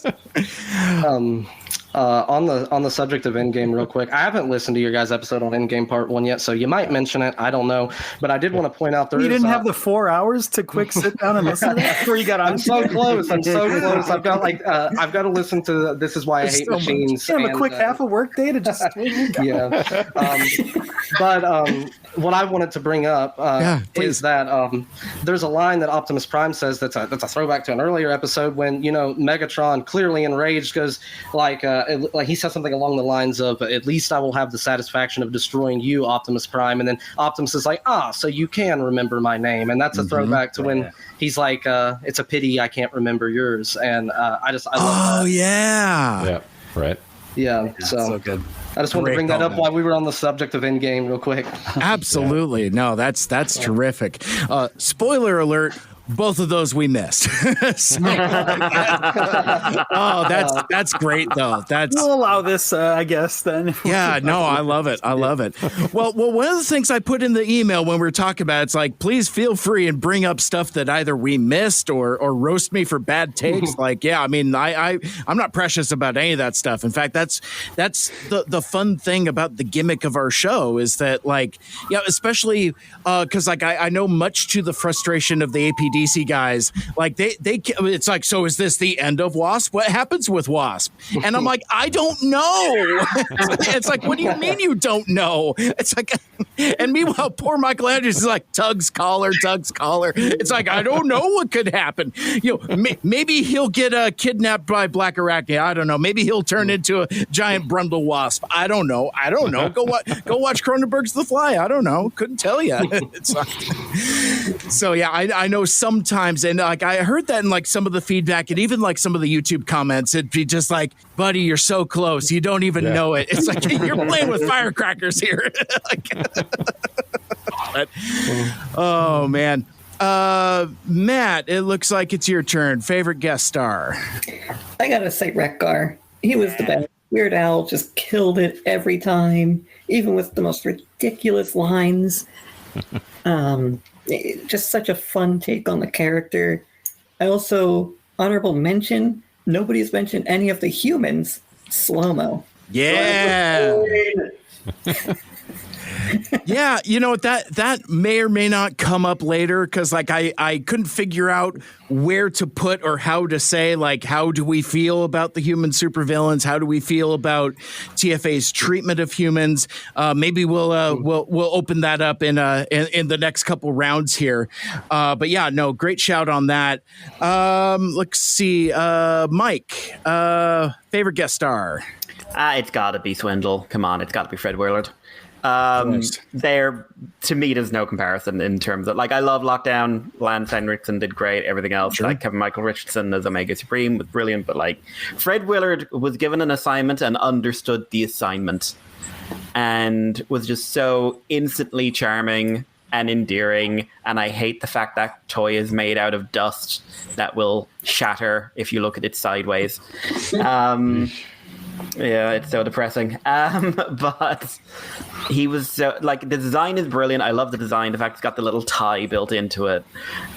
On the subject of Endgame, real quick, I haven't listened to your guys' episode on Endgame Part 1 yet, so you might mention it. I don't know, but I did want to point out You didn't have the 4 hours to quick sit down and listen to that before you got on. I'm so close. I've got I've got to listen to This Is Why I Hate Machines. You have a quick half a work day to just yeah. But what I wanted to bring up is that there's a line that Optimus Prime says that's a throwback to an earlier episode when Megatron, clearly enraged, goes like he says something along the lines of, "At least I will have the satisfaction of destroying you, Optimus Prime." And then Optimus is like, so you can remember my name. And that's a throwback to when he's like, it's a pity I can't remember yours. And I love that. Yeah, right. Yeah, so good. I just wanted to bring that up while we were on the subject of Endgame real quick. Absolutely. No, that's terrific. Spoiler alert. Both of those we missed. That's great though. We'll allow this, I guess. Then. Yeah, no, I love it. I love it. Well, one of the things I put in the email when we were talking about it's like, please feel free and bring up stuff that either we missed or roast me for bad takes. Like, yeah, I mean, I'm not precious about any of that stuff. In fact, that's the fun thing about the gimmick of our show is that, like, yeah, especially because like I know much to the frustration of the APD DC guys, like they it's like, so is this the end of Wasp? What happens with Wasp? And I'm like, I don't know. It's like, what do you mean you don't know? It's like, and meanwhile, poor Michael Andrews is like, Tug's collar. It's like, I don't know what could happen. Maybe he'll get kidnapped by Black Arachne. I don't know. Maybe he'll turn into a giant Brundle Wasp. I don't know. Go watch Cronenberg's The Fly. I don't know. Couldn't tell you. It's like, so yeah, I know sometimes, and like I heard that in like some of the feedback and even like some of the YouTube comments, it'd be just like, buddy, you're so close, you don't even know it. It's like you're playing with firecrackers here. Oh man. Matt, it looks like it's your turn. Favorite guest star? I gotta say Wreck-Gar. He was the best. Weird Al just killed it every time, even with the most ridiculous lines. Just such a fun take on the character. I also, honorable mention, nobody's mentioned any of the humans. Slow-mo. Yeah. Yeah, you know, that may or may not come up later because like I couldn't figure out where to put or how to say, like, how do we feel about the human supervillains? How do we feel about TFA's treatment of humans? Maybe we'll open that up in the next couple rounds here. But yeah, no, great shout on that. Let's see, Mike, favorite guest star? It's got to be Swindle. Come on, it's got to be Fred Willard. There, to me, there's no comparison in terms of, like, I love Lockdown. Lance Henriksen did great. Everything else, sure. Like Kevin Michael Richardson as Omega Supreme was brilliant. But like, Fred Willard was given an assignment and understood the assignment, and was just so instantly charming and endearing. And I hate the fact that toy is made out of dust that will shatter if you look at it sideways. Yeah, it's so depressing. But he was so, like, the design is brilliant. I love the design. The fact it's got the little tie built into it.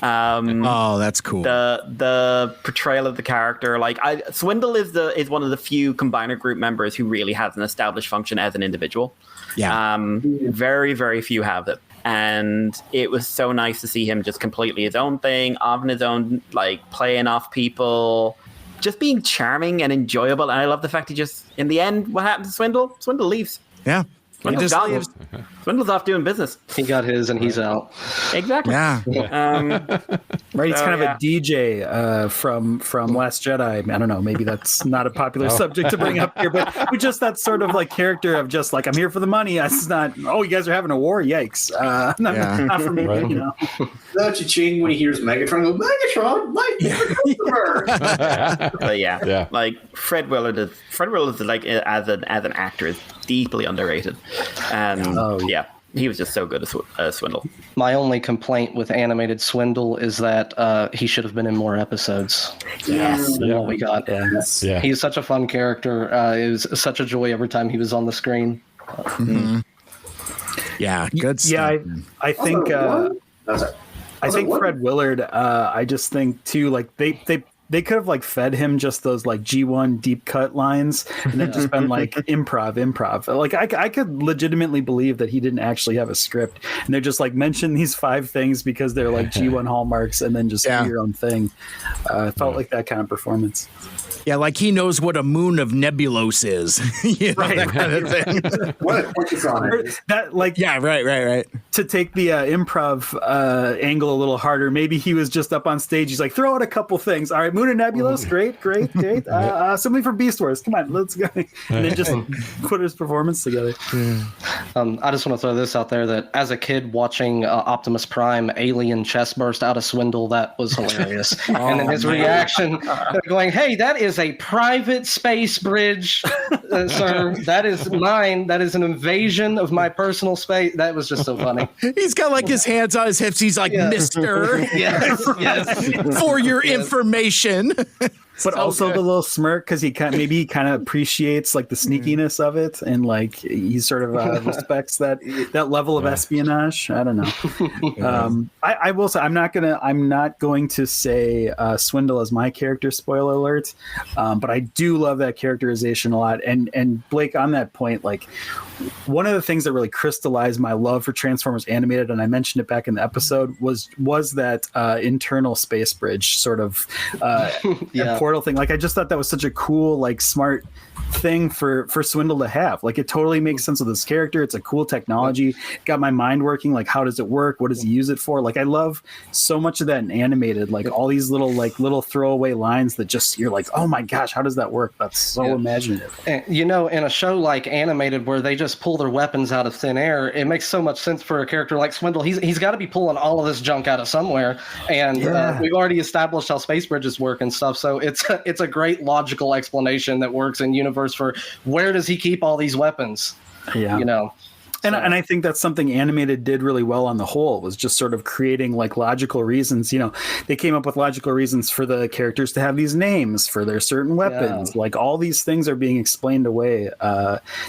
Oh, that's cool. The portrayal of the character, like, Swindle is one of the few combiner group members who really has an established function as an individual. Yeah. Very, very few have it. And it was so nice to see him just completely his own thing, on his own, like, playing off people, just being charming and enjoyable. And I love the fact he just, in the end, what happened to Swindle? Swindle leaves. Yeah. Swindle's gone. Swindle's off doing business. He got his and he's out. Exactly. Yeah. Right, he's kind of a DJ from Last Jedi. I don't know, maybe that's not a popular subject to bring up here, but just that sort of like character of just like, I'm here for the money. It's not, oh, you guys are having a war. Yikes. Not for me, right. You know. Not cha-ching when he hears Megatron go, Megatron, my favorite customer. But yeah, like Fred Willard is like, as an actor, is deeply underrated. And He was just so good as Swindle. My only complaint with animated Swindle is that he should have been in more episodes. Yes. Than what we got. Yes. Yeah. He's such a fun character. It was such a joy every time he was on the screen. Yeah, good stuff. Yeah, I think Sorry. I think what? Fred Willard. I just think too, like they could have like fed him just those like G1 deep cut lines and then just been like improv. Like I could legitimately believe that he didn't actually have a script and they're just like mention these 5 things because they're like G1 hallmarks and then just do your own thing. It felt like that kind of performance. Yeah, like he knows what a moon of Nebulos is. You know, that kind of thing. What a focus on it. That like right. To take the improv angle a little harder, maybe he was just up on stage. He's like, throw out a couple things. All right, Moon and Nebulos, great. Something from Beast Wars. Come on, let's go. And then just put his performance together. I just want to throw this out there that as a kid watching Optimus Prime alien chest burst out of Swindle, that was hilarious. And then his reaction going, hey, that is a private space bridge, sir. That is mine. That is an invasion of my personal space. That was just so funny. He's got like his hands on his hips. He's like, Mister. Yes. For your information. But also the little smirk because he kind of appreciates like the sneakiness of it and like he sort of respects that level of espionage. I don't know. I will say I'm not going to say Swindle as my character. Spoiler alert. But I do love that characterization a lot. And Blake, on that point, like one of the things that really crystallized my love for Transformers Animated, and I mentioned it back in the episode, was that internal space bridge sort of portal thing. Like I just thought that was such a cool, like smart thing for Swindle to have. Like it totally makes sense of this character. It's a cool technology. Got my mind working. Like how does it work? What does he use it for? Like I love so much of that in Animated. Like all these little throwaway lines that just you're like, oh my gosh, how does that work? That's so imaginative. And, you know, in a show like Animated where they just pull their weapons out of thin air, it makes so much sense for a character like Swindle. He's got to be pulling all of this junk out of somewhere. And we've already established how space bridges work and stuff. So it's a great logical explanation that works in universe for where does he keep all these weapons? Yeah, you know. And I think that's something Animated did really well on the whole, was just sort of creating like logical reasons. You know, they came up with logical reasons for the characters to have these names for their certain weapons. Like all these things are being explained away.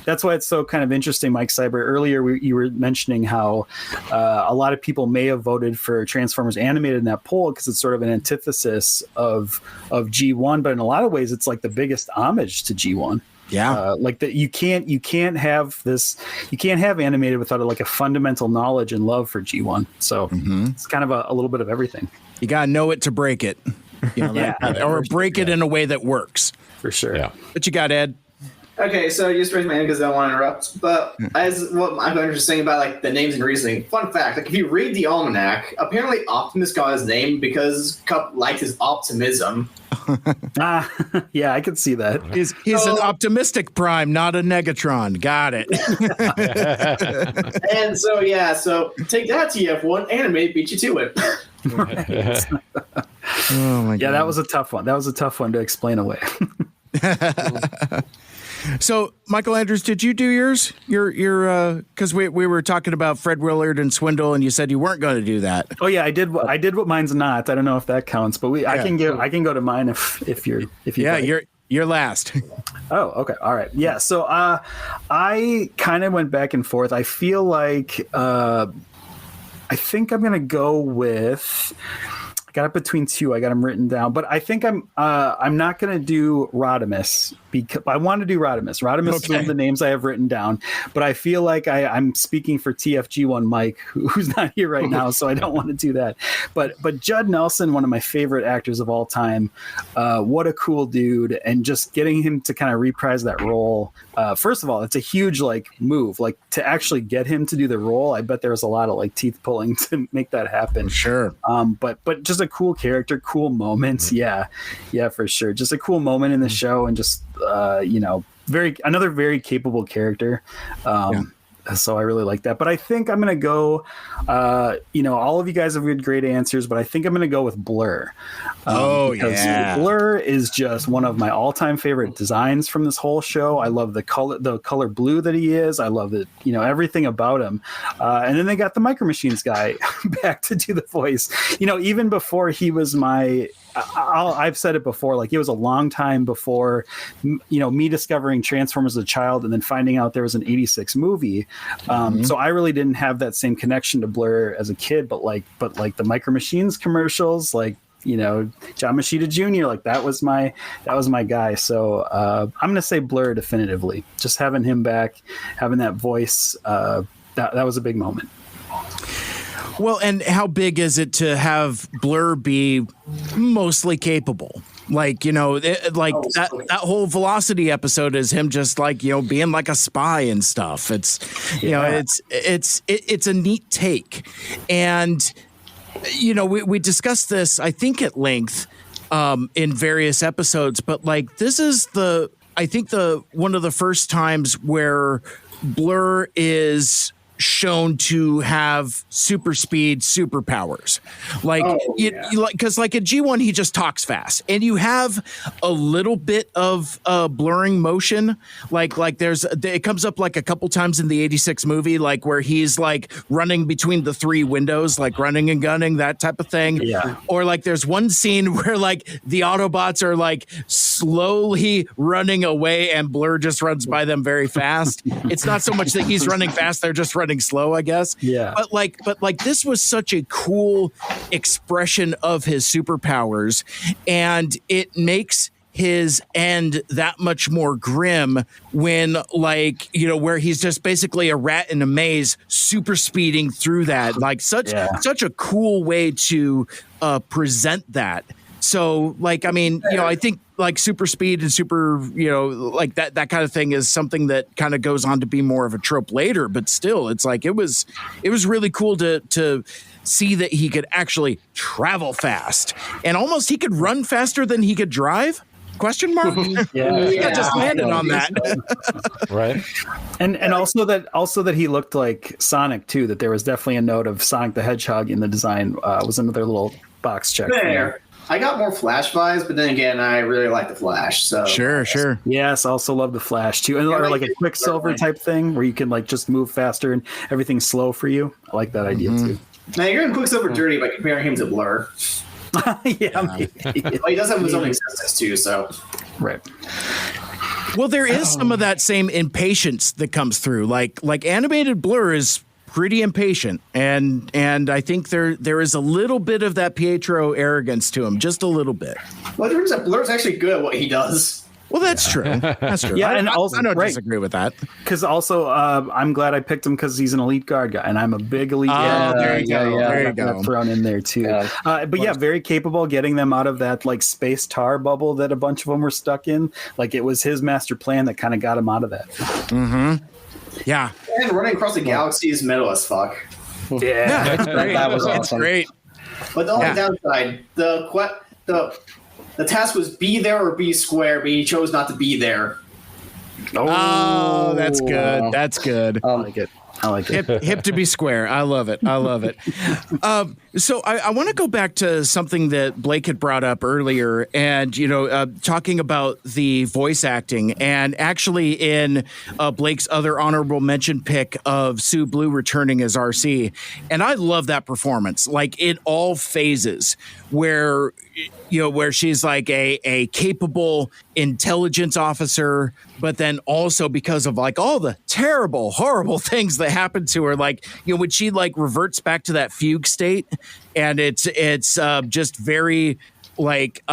That's why it's so kind of interesting, Mike Seibert. Earlier, you were mentioning how a lot of people may have voted for Transformers Animated in that poll because it's sort of an antithesis of G1, but in a lot of ways, it's like the biggest homage to G1. Yeah, like that you can't have Animated without like a fundamental knowledge and love for G1. So it's kind of a little bit of everything. You gotta know it to break it, you know, or break it in a way that works. For sure. Yeah. What you got, Ed? Okay, so you just raised my hand because I don't want to interrupt. But as what I'm interested about, like the names and reasoning. Fun fact: like if you read the almanac, apparently Optimus got his name because Cup liked his optimism. Yeah, I could see that. He's an optimistic prime, not a Negatron. Got it. And so take that TF1. Anime beat you to it. Oh my god. Yeah, that was a tough one. That was a tough one to explain away. So, Michael Andrews, did you do yours? Your because we were talking about Fred Willard and Swindle, and you said you weren't going to do that. Oh yeah, I did what mine's not. I don't know if that counts, but I can go to mine if you like. You're last. Oh, okay, all right, yeah. So I kind of went back and forth. I feel like I think I'm gonna go with. I got it between two. I got them written down, but I think I'm not going to do Rodimus because I want to do Rodimus. Rodimus is one of the names I have written down, but I feel like I'm speaking for TFG1 Mike, who's not here right now, so I don't want to do that. But Judd Nelson, one of my favorite actors of all time, what a cool dude, and just getting him to kind of reprise that role. First of all, it's a huge like move, like to actually get him to do the role. I bet there was a lot of like teeth pulling to make that happen. Sure. But just a cool character, cool moments. Yeah, for sure. Just a cool moment in the show, and just another very capable character. So I really like that. But I think I'm going to go, all of you guys have good, great answers, but I think I'm going to go with Blur. Because Blur is just one of my all-time favorite designs from this whole show. I love the color blue that he is. I love it, everything about him. And then they got the Micro Machines guy back to do the voice. Even before he was I've said it before, like it was a long time before, me discovering Transformers as a child and then finding out there was an 86 movie. So I really didn't have that same connection to Blur as a kid, but the Micro Machines commercials, like, John Machida Jr., like that was my guy. So I'm going to say Blur definitively. Just having him back, having that voice, that was a big moment. Well, and how big is it to have Blur be mostly capable? Like, that whole Velocity episode is him just like, being like a spy and stuff. It's, it's a neat take. And, we discussed this, I think, at length in various episodes, but like, this is one of the first times where Blur is shown to have super speed superpowers, because like at G1 he just talks fast, and you have a little bit of blurring motion, like it comes up like a couple times in the 86 movie, like where he's like running between the three windows, like running and gunning, that type of thing. Or like there's one scene where like the Autobots are like slowly running away and Blur just runs by them very fast. It's not so much that he's running fast, they're just running slow, I guess. But like this was such a cool expression of his superpowers, and it makes his end that much more grim when, like, where he's just basically a rat in a maze super speeding through that, like such a cool way to present that. So, like, I mean, I think like super speed and super, like that kind of thing is something that kind of goes on to be more of a trope later. But still, it's like it was really cool to see that he could actually travel fast, and almost he could run faster than he could drive. Question mark? I just landed on that. Right. And also that he looked like Sonic too. That there was definitely a note of Sonic the Hedgehog in the design. Was another little box check. There. I got more Flash vibes, but then again, I really like the Flash. So sure. Yes, also love the Flash too, and or like a Quicksilver type thing where you can like just move faster and everything's slow for you. I like that idea too. Now you're doing Quicksilver dirty by comparing him to Blur. Maybe. Well, he does have his own existence too, so right. Well, there is some of that same impatience that comes through. Like animated Blur is pretty impatient, and I think there is a little bit of that Pietro arrogance to him, just a little bit. Well, it turns out Blur's actually good at what he does. Well, that's true. That's true. Yeah, I don't right. disagree with that. Because also, I'm glad I picked him because he's an elite guard guy, and I'm a big elite guard. There you go. There you go. Thrown in there too. But very capable, getting them out of that like space tar bubble that a bunch of them were stuck in. Like it was his master plan that kind of got him out of that. Mm-hmm. Yeah. And running across the galaxy is metal as fuck. Yeah, that's great. That was It's awesome. great. But the only downside, the task was be there or be square, but he chose not to be there. Oh, that's good. That's good. I like it. Hip to be square. I love it. So I want to go back to something that Blake had brought up earlier, and talking about the voice acting, and actually in Blake's other honorable mention pick of Sue Blue returning as RC, and I love that performance, like in all phases, where she's like a capable intelligence officer, but then also because of like all the terrible, horrible things that happen to her, like, when she like reverts back to that fugue state, and it's just very like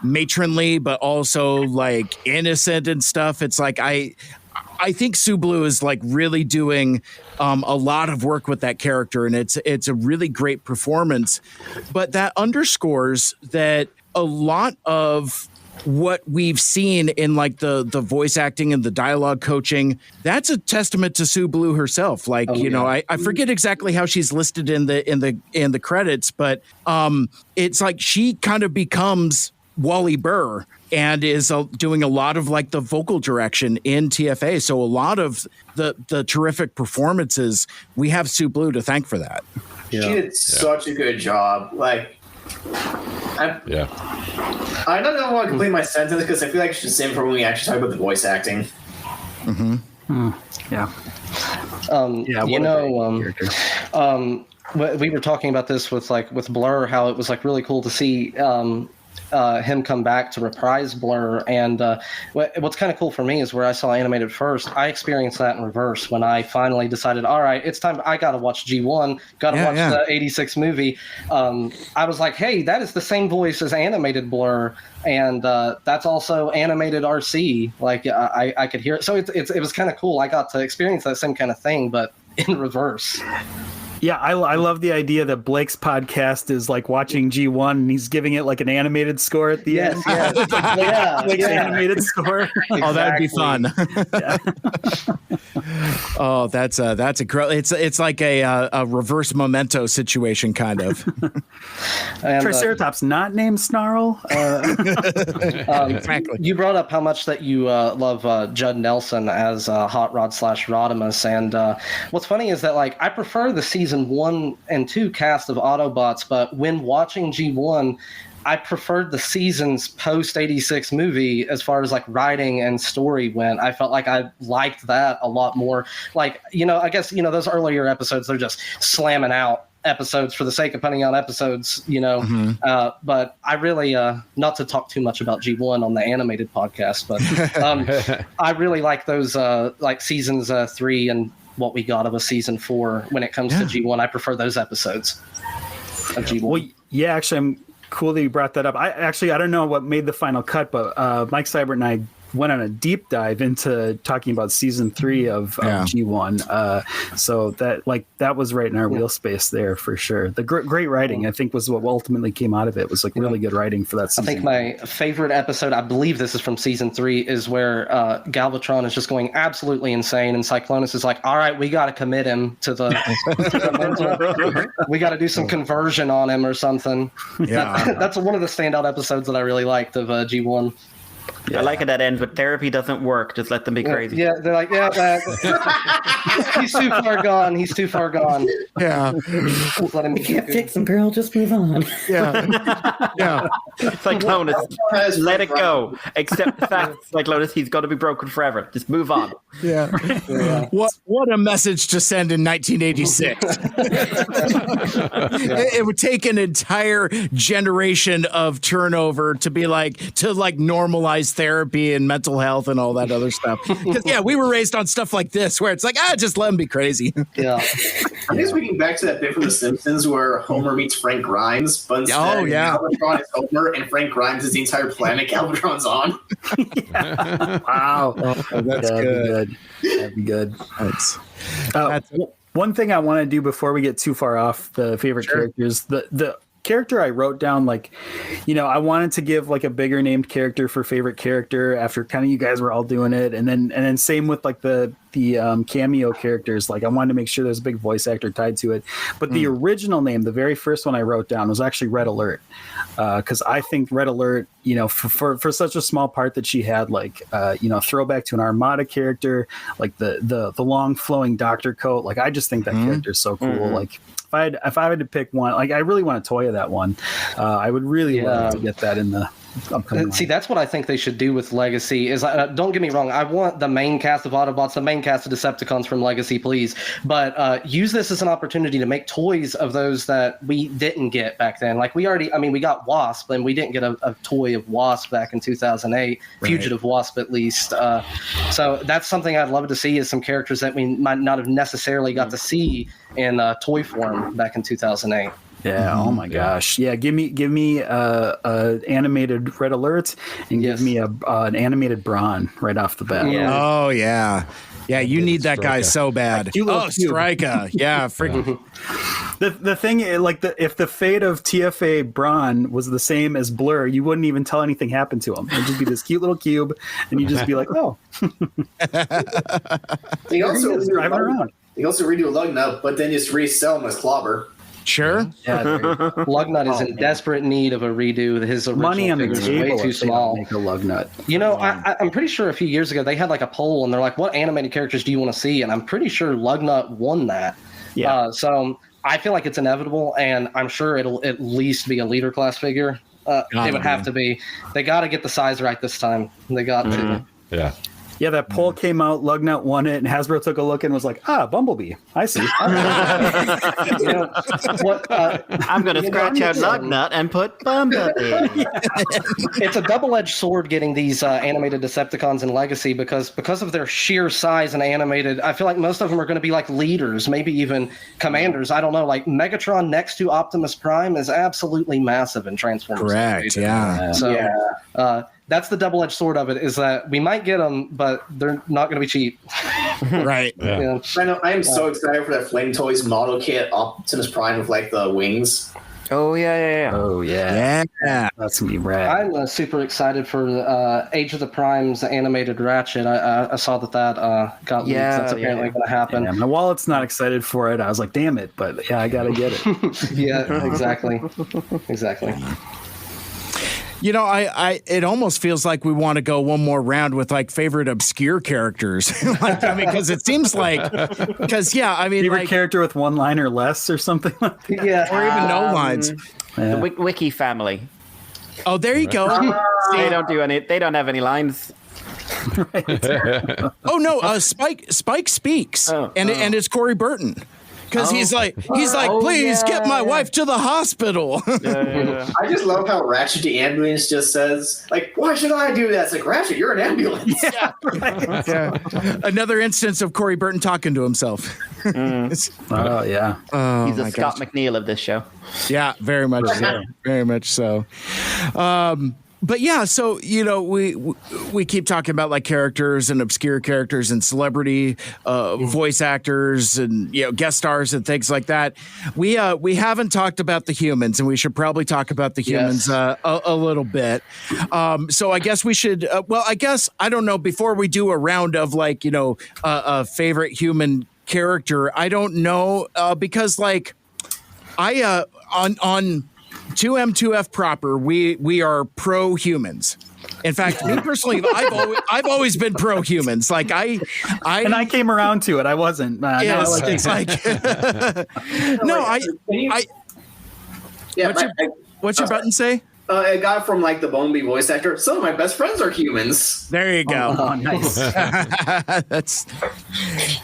matronly, but also like innocent and stuff. It's like, I think Sue Blue is like really doing a lot of work with that character, and it's a really great performance. But that underscores that a lot of what we've seen in like the voice acting and the dialogue coaching, that's a testament to Sue Blue herself. Like, I forget exactly how she's listed in the credits, but it's like she kind of becomes Wally Burr and is doing a lot of like the vocal direction in TFA. So a lot of the terrific performances, we have Sue Blue to thank for that. She did such a good job. Like, I don't know how to complete my sentence because I feel like it's the same for when we actually talk about the voice acting. We were talking about this with Blur, how it was like really cool to see him come back to reprise Blur. And what's kind of cool for me is where I saw animated first, I experienced that in reverse when I finally decided, all right, it's time. I got to watch G1, got to watch the 86 movie. I was like, hey, that is the same voice as animated Blur. And that's also animated RC. Like I could hear it. So it was kind of cool. I got to experience that same kind of thing, but in reverse. Yeah, I love the idea that Blake's podcast is like watching G1 and he's giving it like an animated score at the end. Blake's animated score. Exactly. Oh, that'd be fun. Oh, that's a great. It's like a reverse Memento situation, kind of. And, Triceratops not named Snarl. Exactly. You brought up how much that you love Judd Nelson as Hot Rod / Rodimus, and what's funny is that like I prefer the season 1 and 2 cast of Autobots, but when watching G1, I preferred the season's post 86 movie as far as like writing and story went. I felt like I liked that a lot more. Like, I guess, those earlier episodes, they're just slamming out episodes for the sake of putting out episodes, but I really, not to talk too much about G1 on the animated podcast, but I really like those like seasons 3 and what we got of a season 4 when it comes to G1. I prefer those episodes of G1. Well, yeah, actually, I'm cool that you brought that up. I don't know what made the final cut, but Mike Seibert and I went on a deep dive into talking about season 3 of G1. So that was right in our wheel space there for sure. The great writing, I think, was what ultimately came out of it. Was like really good writing for that season. I think my favorite episode, I believe this is from season 3, is where Galvatron is just going absolutely insane, and Cyclonus is like, "All right, we got to commit him to the we got to do some conversion on him or something." Yeah, that's one of the standout episodes that I really liked of G1. Yeah. I like it that ends, but therapy doesn't work. Just let them be crazy. Yeah, they're like, he's too far gone. He's too far gone. Yeah. Just let him be. You can't fix him, girl. Just move on. Yeah. Cyclonus, let it go. Accept the fact, Cyclonus, he's got to be broken forever. Just move on. Yeah. What a message to send in 1986. It would take an entire generation of turnover to normalize therapy and mental health and all that other stuff. Because we were raised on stuff like this where it's like, just let them be crazy. Yeah. I think speaking back to that bit from The Simpsons where Homer meets Frank Grimes, but instead Galvatron is Homer and Frank Grimes is the entire planet Galvatron's on. Wow. That's good. That'd be good. Thanks. One thing I want to do before we get too far off the favorite characters, the character I wrote down, I wanted to give like a bigger named character for favorite character after kind of you guys were all doing it, and then same with like the cameo characters. Like I wanted to make sure there's a big voice actor tied to it, but the original name, the very first one I wrote down, was actually Red Alert, because I think Red Alert, for such a small part that she had, throwback to an Armada character, like the long flowing doctor coat. Like I just think that character is so cool. Like if I had to pick one, like I really want a toy of that one. I would really love to get that in the upcoming. See, that's what I think they should do with Legacy. Is don't get me wrong, I want the main cast of Autobots, the main cast of Decepticons from Legacy, please. But use this as an opportunity to make toys of those that we didn't get back then. Like we got Wasp, and we didn't get a toy of Wasp back in 2008. Right. Fugitive Wasp, at least. So that's something I'd love to see, is some characters that we might not have necessarily got to see in toy form back in 2008. Yeah. Oh my gosh. Yeah. Give me animated Red Alert, and give me an animated Brawn right off the bat. Yeah. Oh yeah. Yeah. You need that guy so bad. Striker. Yeah. Freaking. The thing, if the fate of TFA Brawn was the same as Blur, you wouldn't even tell anything happened to him. It'd just be this cute little cube, and you'd just be like, oh. They also redo a Lug Nut, but then just resell him as Clobber. Sure. Yeah, Lugnut is in desperate need of a redo. His original money on the figure's table way too if they don't small. make a Lugnut. You know, I'm pretty sure a few years ago they had like a poll, and they're like, "What animated characters do you want to see?" And I'm pretty sure Lugnut won that. Yeah. So I feel like it's inevitable, and I'm sure it'll at least be a leader class figure. It would have to be. They got to get the size right this time. They got to. Yeah. Yeah, that poll came out. Lugnut won it, and Hasbro took a look and was like, Bumblebee. I see. You know, I'm going to scratch out Lugnut and put Bumblebee. It's a double-edged sword getting these animated Decepticons in Legacy because of their sheer size and animated. I feel like most of them are going to be like leaders, maybe even commanders. I don't know. Like Megatron next to Optimus Prime is absolutely massive in Transformers. Correct. Yeah. So that's the double-edged sword of it, is that we might get them, but they're not going to be cheap. Right. Yeah. Yeah. I know. I am so excited for that Flame Toys model kit Optimus Prime with like the wings. Oh, yeah. Oh, yeah. Yeah. That's going to be rad. I'm super excited for Age of the Prime's animated Ratchet. I saw that got leaked. That's apparently going to happen. Yeah, my wallet's not excited for it. I was like, damn it, but yeah, I got to get it. Yeah, exactly. Exactly. You know, it almost feels like we want to go one more round with like favorite obscure characters. Like, I mean, because it seems like, Favorite character with one line or less or something like that. Yeah. or even no lines. The Wiki family. Oh, there you go. They don't do any. They don't have any lines. Oh no, Spike speaks, and it's Corey Burton. Because he's like, please get my wife to the hospital. I just love how Ratchet the ambulance just says, like, why should I do that? It's like, Ratchet, you're an ambulance. Yeah. Another instance of Corey Burton talking to himself. Oh, yeah. Oh, He's the my Scott gosh. McNeil of this show. Yeah, very much so. Very much so. But yeah, so you know, we keep talking about like characters and obscure characters and celebrity voice actors and guest stars and things like that. We haven't talked about the humans, and we should probably talk about the humans a little bit. So I guess we should. I don't know. Before we do a round of like a favorite human character, I don't know because like I on 2M2F proper, we are pro humans. In fact, me personally, I've always been pro humans. Like I came around to it. I wasn't. Yes, it's like no. What's your button say? I got it from like the Bumblebee voice actor. Some of my best friends are humans. There you go. Oh, nice.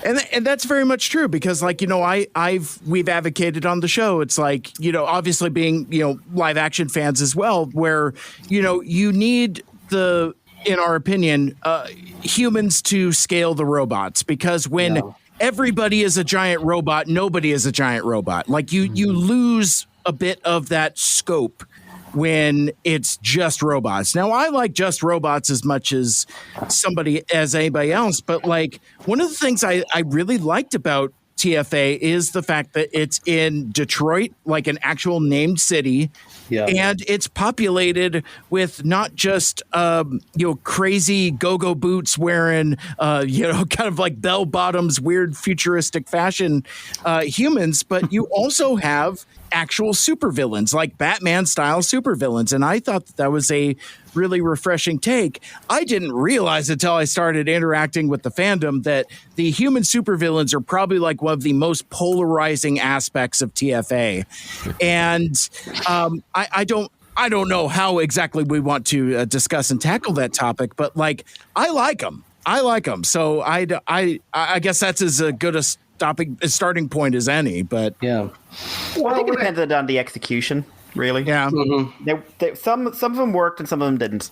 And that's very much true because like we've advocated on the show. It's like obviously being live action fans as well, where you need in our opinion humans to scale the robots, because when everybody is a giant robot, nobody is a giant robot. Like you lose a bit of that scope when it's just robots. Now, I like just robots as much as anybody else, but like one of the things I really liked about TFA is the fact that it's in Detroit, like an actual named city, and it's populated with not just crazy go-go boots wearing kind of like bell bottoms, weird futuristic fashion humans, but you also have actual supervillains, like Batman-style supervillains, and I thought that was a really refreshing take. I didn't realize until I started interacting with the fandom that the human supervillains are probably like one of the most polarizing aspects of TFA, and I don't know how exactly we want to discuss and tackle that topic, but like I like them. So I guess that's as good a starting point as any, but I think it depended on the execution, really. Yeah. Mm-hmm. Some of them worked and some of them didn't.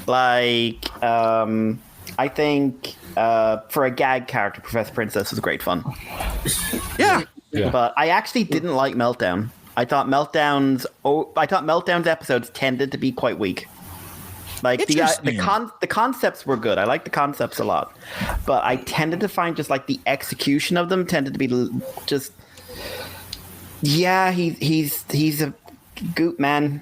Like, I think for a gag character, Professor Princess was great fun. Yeah. But I actually didn't like Meltdown. I thought Meltdown's episodes tended to be quite weak. Like the concepts were good. I like the concepts a lot, but I tended to find just like the execution of them tended to be just. Yeah, he's a goop man.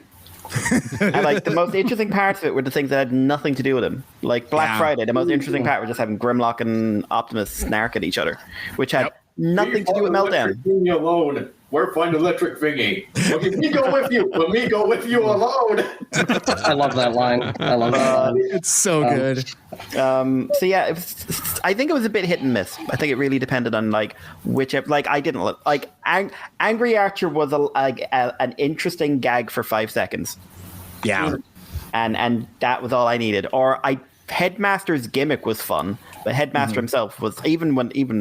And like the most interesting parts of it were the things that had nothing to do with him. Like Black Friday, the most interesting part was just having Grimlock and Optimus snark at each other, which had nothing to do with Meltdown. Leave me alone. Where find electric thingy? Let me go with you. Let me go with you alone. I love that line. I love that line. It's so good. So yeah, I think it was a bit hit and miss. I think it really depended on like which, like I didn't look like Angry Archer was an interesting gag for 5 seconds. Yeah, and that was all I needed. Or Headmaster's gimmick was fun, but Headmaster himself was even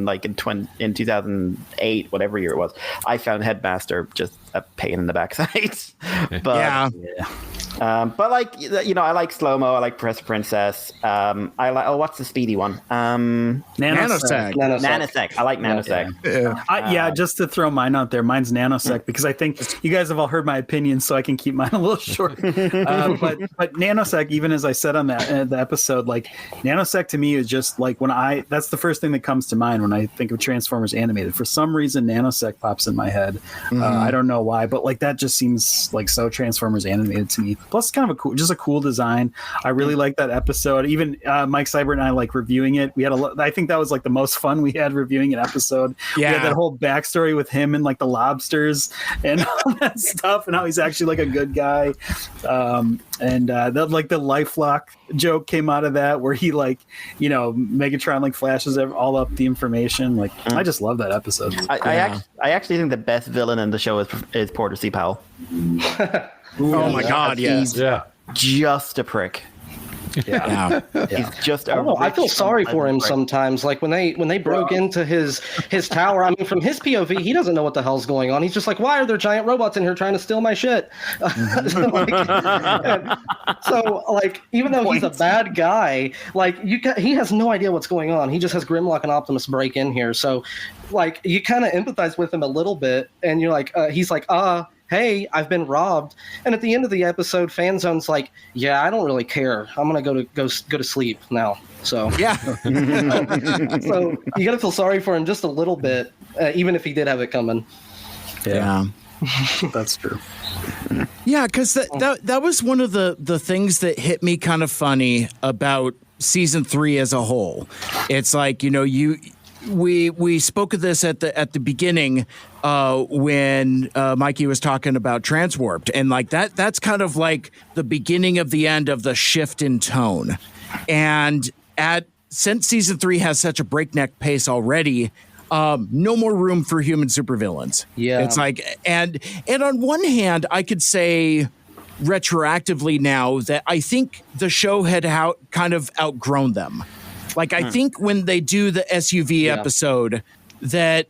like in 2008, whatever year it was, I found Headmaster just a pain in the backside. But yeah. But like, you know, I like Slow Mo, I like Professor Princess. I like what's the speedy one? Nanosec. Nanosec. I like Nanosec. Yeah, just to throw mine out there, mine's Nanosec because I think you guys have all heard my opinion, so I can keep mine a little short. But Nanosec, even as I said on that the episode, like Nanosec to me is just like that's the first thing that comes to mind when I think of Transformers animated. For some reason, Nanosec pops in my head. I don't know why, but like that just seems like so Transformers animated to me. Plus, kind of a cool design. I really like that episode. Even Mike Seibert and I like reviewing it. We had I think that was like the most fun we had reviewing an episode. Yeah, we had that whole backstory with him and like the lobsters and all that stuff, and how he's actually like a good guy. And that like the LifeLock joke came out of that, where he like, you know, Megatron like flashes all up the information. Like I just love that episode. I actually think the best villain in the show is Porter C. Powell. Oh my God! Yes. He's just a prick. Yeah. He's just. I feel sorry for him sometimes. Like when they broke into his tower. I mean, from his POV, he doesn't know what the hell's going on. He's just like, why are there giant robots in here trying to steal my shit? So like, even though he's a bad guy, like he has no idea what's going on. He just has Grimlock and Optimus break in here. So like, you kind of empathize with him a little bit, and you're like, he's like, hey, I've been robbed. And at the end of the episode, Fanzone's like, yeah, I don't really care. I'm gonna go to sleep now. So yeah. So you gotta feel sorry for him just a little bit, even if he did have it coming. Yeah. That's true. Yeah, because that was one of the things that hit me kind of funny about season 3 as a whole. It's like, you know, we spoke of this at the beginning when Mikey was talking about Transwarped, and like that's kind of like the beginning of the end of the shift in tone. And since season 3 has such a breakneck pace already, no more room for human supervillains. Yeah, it's like, and on one hand, I could say retroactively now that I think the show had kind of outgrown them. Like, I think when they do the SUV episode, that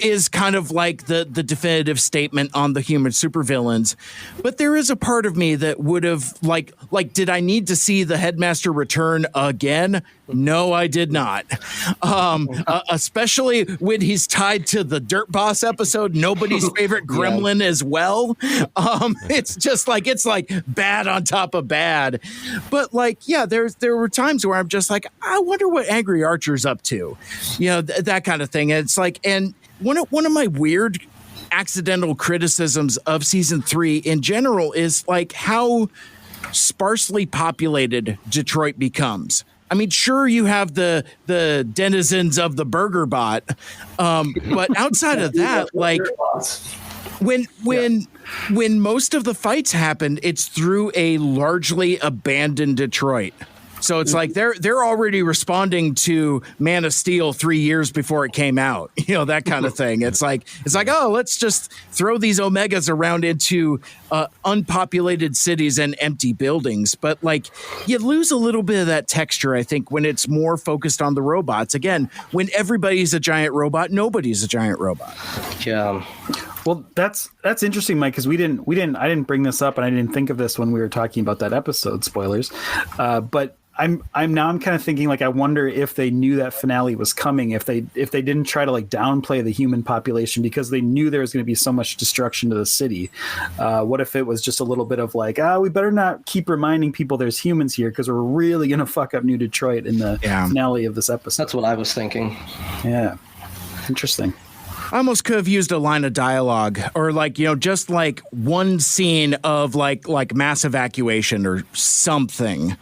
is kind of like the definitive statement on the human supervillains. But there is a part of me that would have like, did I need to see the Headmaster return again? No, I did not. Especially when he's tied to the Dirt Boss episode, nobody's favorite gremlin as well. It's just like, it's like bad on top of bad. But like, yeah, there were times where I'm just like, I wonder what Angry Archer's up to, you know, that kind of thing. And it's like, and one of my weird accidental criticisms of season 3 in general is like how sparsely populated Detroit becomes. I mean, sure, you have the denizens of the Burger Bot, but outside of that, like when most of the fights happen, it's through a largely abandoned Detroit. So it's like they're already responding to Man of Steel 3 years before it came out, you know, that kind of thing. It's like, oh, let's just throw these Omegas around into unpopulated cities and empty buildings. But like, you lose a little bit of that texture, I think, when it's more focused on the robots. Again, when everybody's a giant robot, nobody's a giant robot. Yeah. Well, that's interesting, Mike, because I didn't bring this up, and I didn't think of this when we were talking about that episode. Spoilers, but I'm kind of thinking, like, I wonder if they knew that finale was coming, if they didn't try to like downplay the human population because they knew there was going to be so much destruction to the city. What if it was just a little bit of like, we better not keep reminding people there's humans here because we're really going to fuck up New Detroit in the finale of this episode. That's what I was thinking. Yeah, interesting. I almost could have used a line of dialogue, or like, you know, just like one scene of like mass evacuation or something.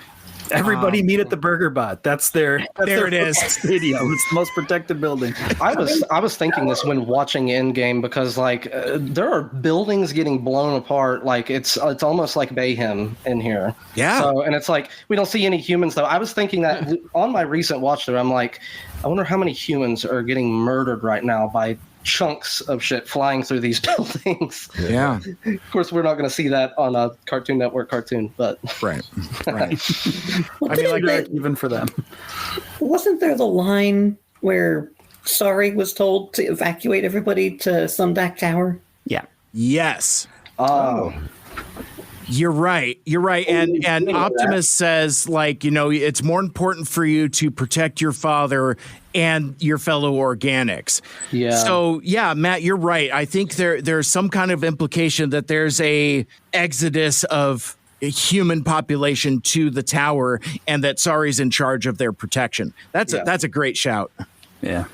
Everybody meet at the Burger Bot. That's there it is. Stadium. It's the most protected building. I was thinking this when watching Endgame because there are buildings getting blown apart. Like it's almost like mayhem in here. Yeah. So, and it's like we don't see any humans though. I was thinking that on my recent watch through, I'm like, I wonder how many humans are getting murdered right now by chunks of shit flying through these buildings. Yeah. Of course, we're not going to see that on a Cartoon Network cartoon, but Right. Right. Well, I mean, like didn't even for them. wasn't there the line where Sorry was told to evacuate everybody to Sundak Tower? Yeah. Yes. oh, You're right. And Optimus says, it's more important for you to protect your father and your fellow organics. Yeah. So, yeah, Matt, you're right. I think there's some kind of implication that there's a exodus of a human population to the tower and that Sari's in charge of their protection. That's a great shout. Yeah.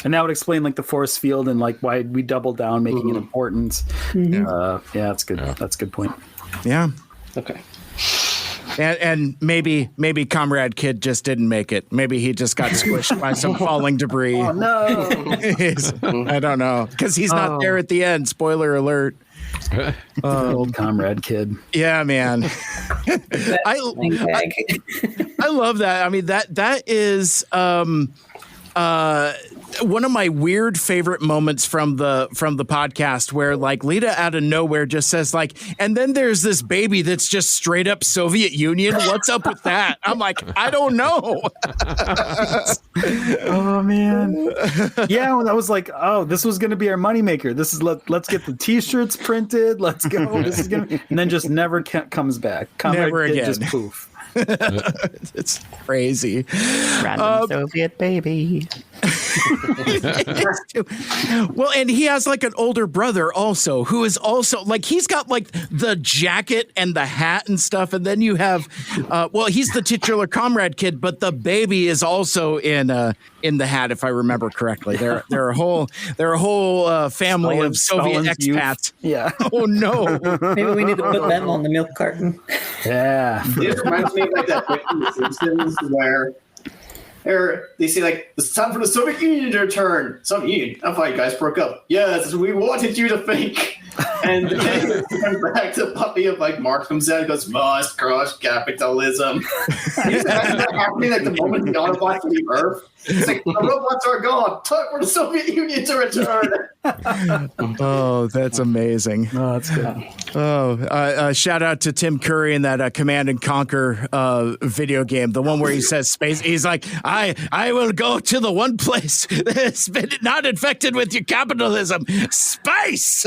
And that would explain the force field and why we double down, making it important. Yeah, that's good. Yeah. That's a good point. Yeah. okay. And maybe Comrade Kid just didn't make it. Maybe he just got squished by some falling debris. Oh, no. I don't know. Because he's not there at the end. Spoiler alert. Old Comrade Kid. Yeah, man. I love that. I mean, that is one of my weird favorite moments from the podcast where Lita out of nowhere just says and then there's this baby that's just straight up Soviet Union. What's up with that? I'm like, I don't know. Oh man. Yeah, I was like, oh, this was gonna be our moneymaker. This is let's get the t-shirts printed. Let's go. This is gonna and then just never comes back. Never again. Just poof. It's crazy. Random Soviet baby. Well, and he has an older brother also who is also he's got the jacket and the hat and stuff, and then you have he's the titular Comrade Kid, but the baby is also in the hat, if I remember correctly. They're a whole family of Soviet expats. Yeah. Oh no. Maybe we need to put them on the milk carton. Yeah. It reminds me of that bit in The Simpsons where they say it's time for the Soviet Union to return. Soviet Union, that's why you guys broke up. Yes, we wanted you to think. And then it back to Puppy of Mark comes out and goes, must crush capitalism. It's happening the moment the Autobots leave Earth. It's the robots are gone. Time for the Soviet Union to return. Oh, that's amazing. Oh, that's good. Oh, shout out to Tim Curry in that Command and Conquer video game, the one where he says space. He's like, I will go to the one place that's been not infected with your capitalism, space.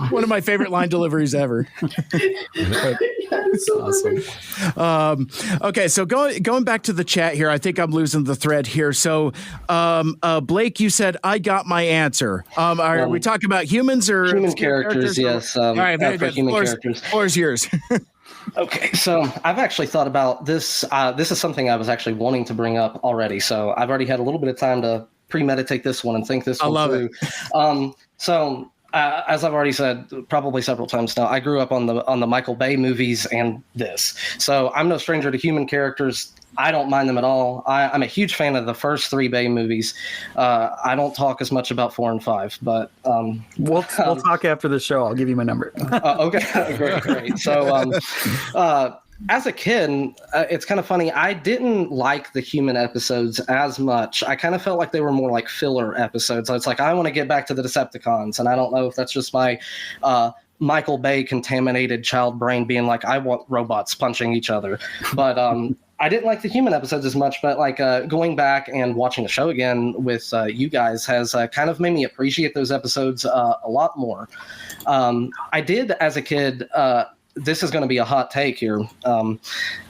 One of my favorite line deliveries ever. That's awesome. Okay, so going back to the chat here, I think I'm losing the thread here. So, Blake, you said I got my answer. Are we talking about humans or Human characters? Yes. All right, very good. Human characters. Floor's yours. Okay, so I've actually thought about this. This is something I was actually wanting to bring up already. So I've already had a little bit of time to premeditate this one and think this one through. So as I've already said probably several times now, I grew up on the Michael Bay movies and this. So I'm no stranger to human characters. I don't mind them at all. I'm a huge fan of the first 3 Bay movies. I don't talk as much about 4 and 5, but we'll talk after the show. I'll give you my number. Okay, great. So as a kid, it's kind of funny. I didn't like the human episodes as much. I kind of felt like they were more like filler episodes. It's I want to get back to the Decepticons, and I don't know if that's just my Michael Bay contaminated child brain being I want robots punching each other. But I didn't like the human episodes as much, but going back and watching the show again with you guys has kind of made me appreciate those episodes a lot more. I did as a kid. This is going to be a hot take here. I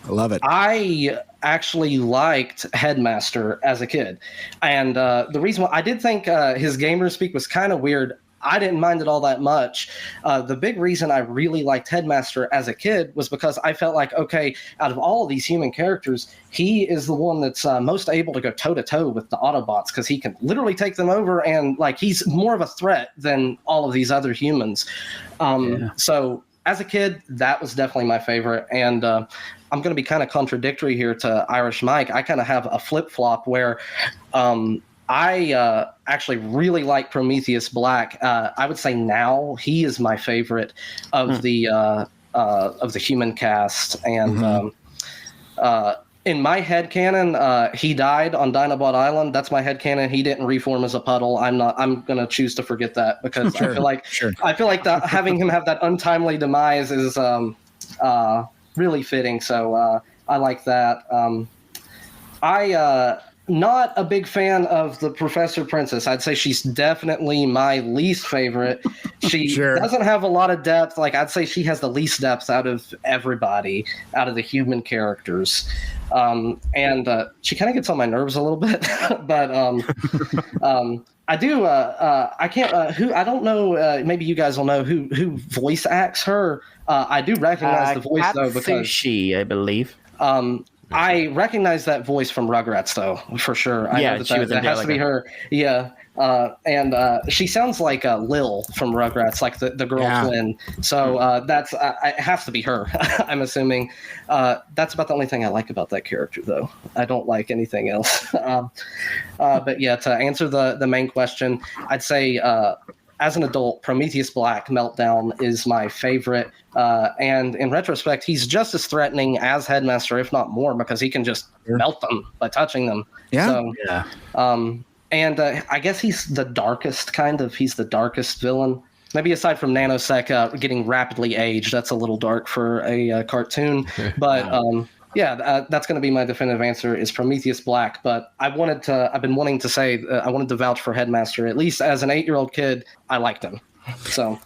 love it. I actually liked Headmaster as a kid. And the reason why I did think his gamer speak was kind of weird. I didn't mind it all that much. The big reason I really liked Headmaster as a kid was because I felt okay, out of all of these human characters, he is the one that's most able to go toe-to-toe with the Autobots because he can literally take them over and he's more of a threat than all of these other humans. So as a kid, that was definitely my favorite. And I'm going to be kind of contradictory here to Irish Mike. I kind of have a flip-flop where I actually really like Prometheus Black. I would say now he is my favorite of the human cast. And in my headcanon, he died on Dinobot Island. That's my headcanon. He didn't reform as a puddle. I'm going to choose to forget that because I feel like that having him have that untimely demise is really fitting. So I like that. Not a big fan of the Professor Princess. I'd say she's definitely my least favorite. She doesn't have a lot of depth. Like, I'd say she has the least depth out of everybody, out of the human characters. And she kind of gets on my nerves a little bit. But I do. I can't. I don't know. Maybe you guys will know who voice acts her. I do recognize the voice though because she, I believe. I recognize that voice from Rugrats, though, for sure. I know that has to be her. Yeah. And she sounds like Lil from Rugrats, like the girl twin. So it has to be her, I'm assuming. That's about the only thing I like about that character, though. I don't like anything else. But yeah, to answer the main question, I'd say as an adult, Prometheus Black Meltdown is my favorite. And in retrospect, he's just as threatening as Headmaster, if not more, because he can just melt them by touching them. Yeah. So, and I guess he's the darkest villain. Maybe aside from Nanosec getting rapidly aged, that's a little dark for a cartoon. But that's going to be my definitive answer is Prometheus Black. But I've been wanting to say, I wanted to vouch for Headmaster. At least as an 8-year-old kid, I liked him. So.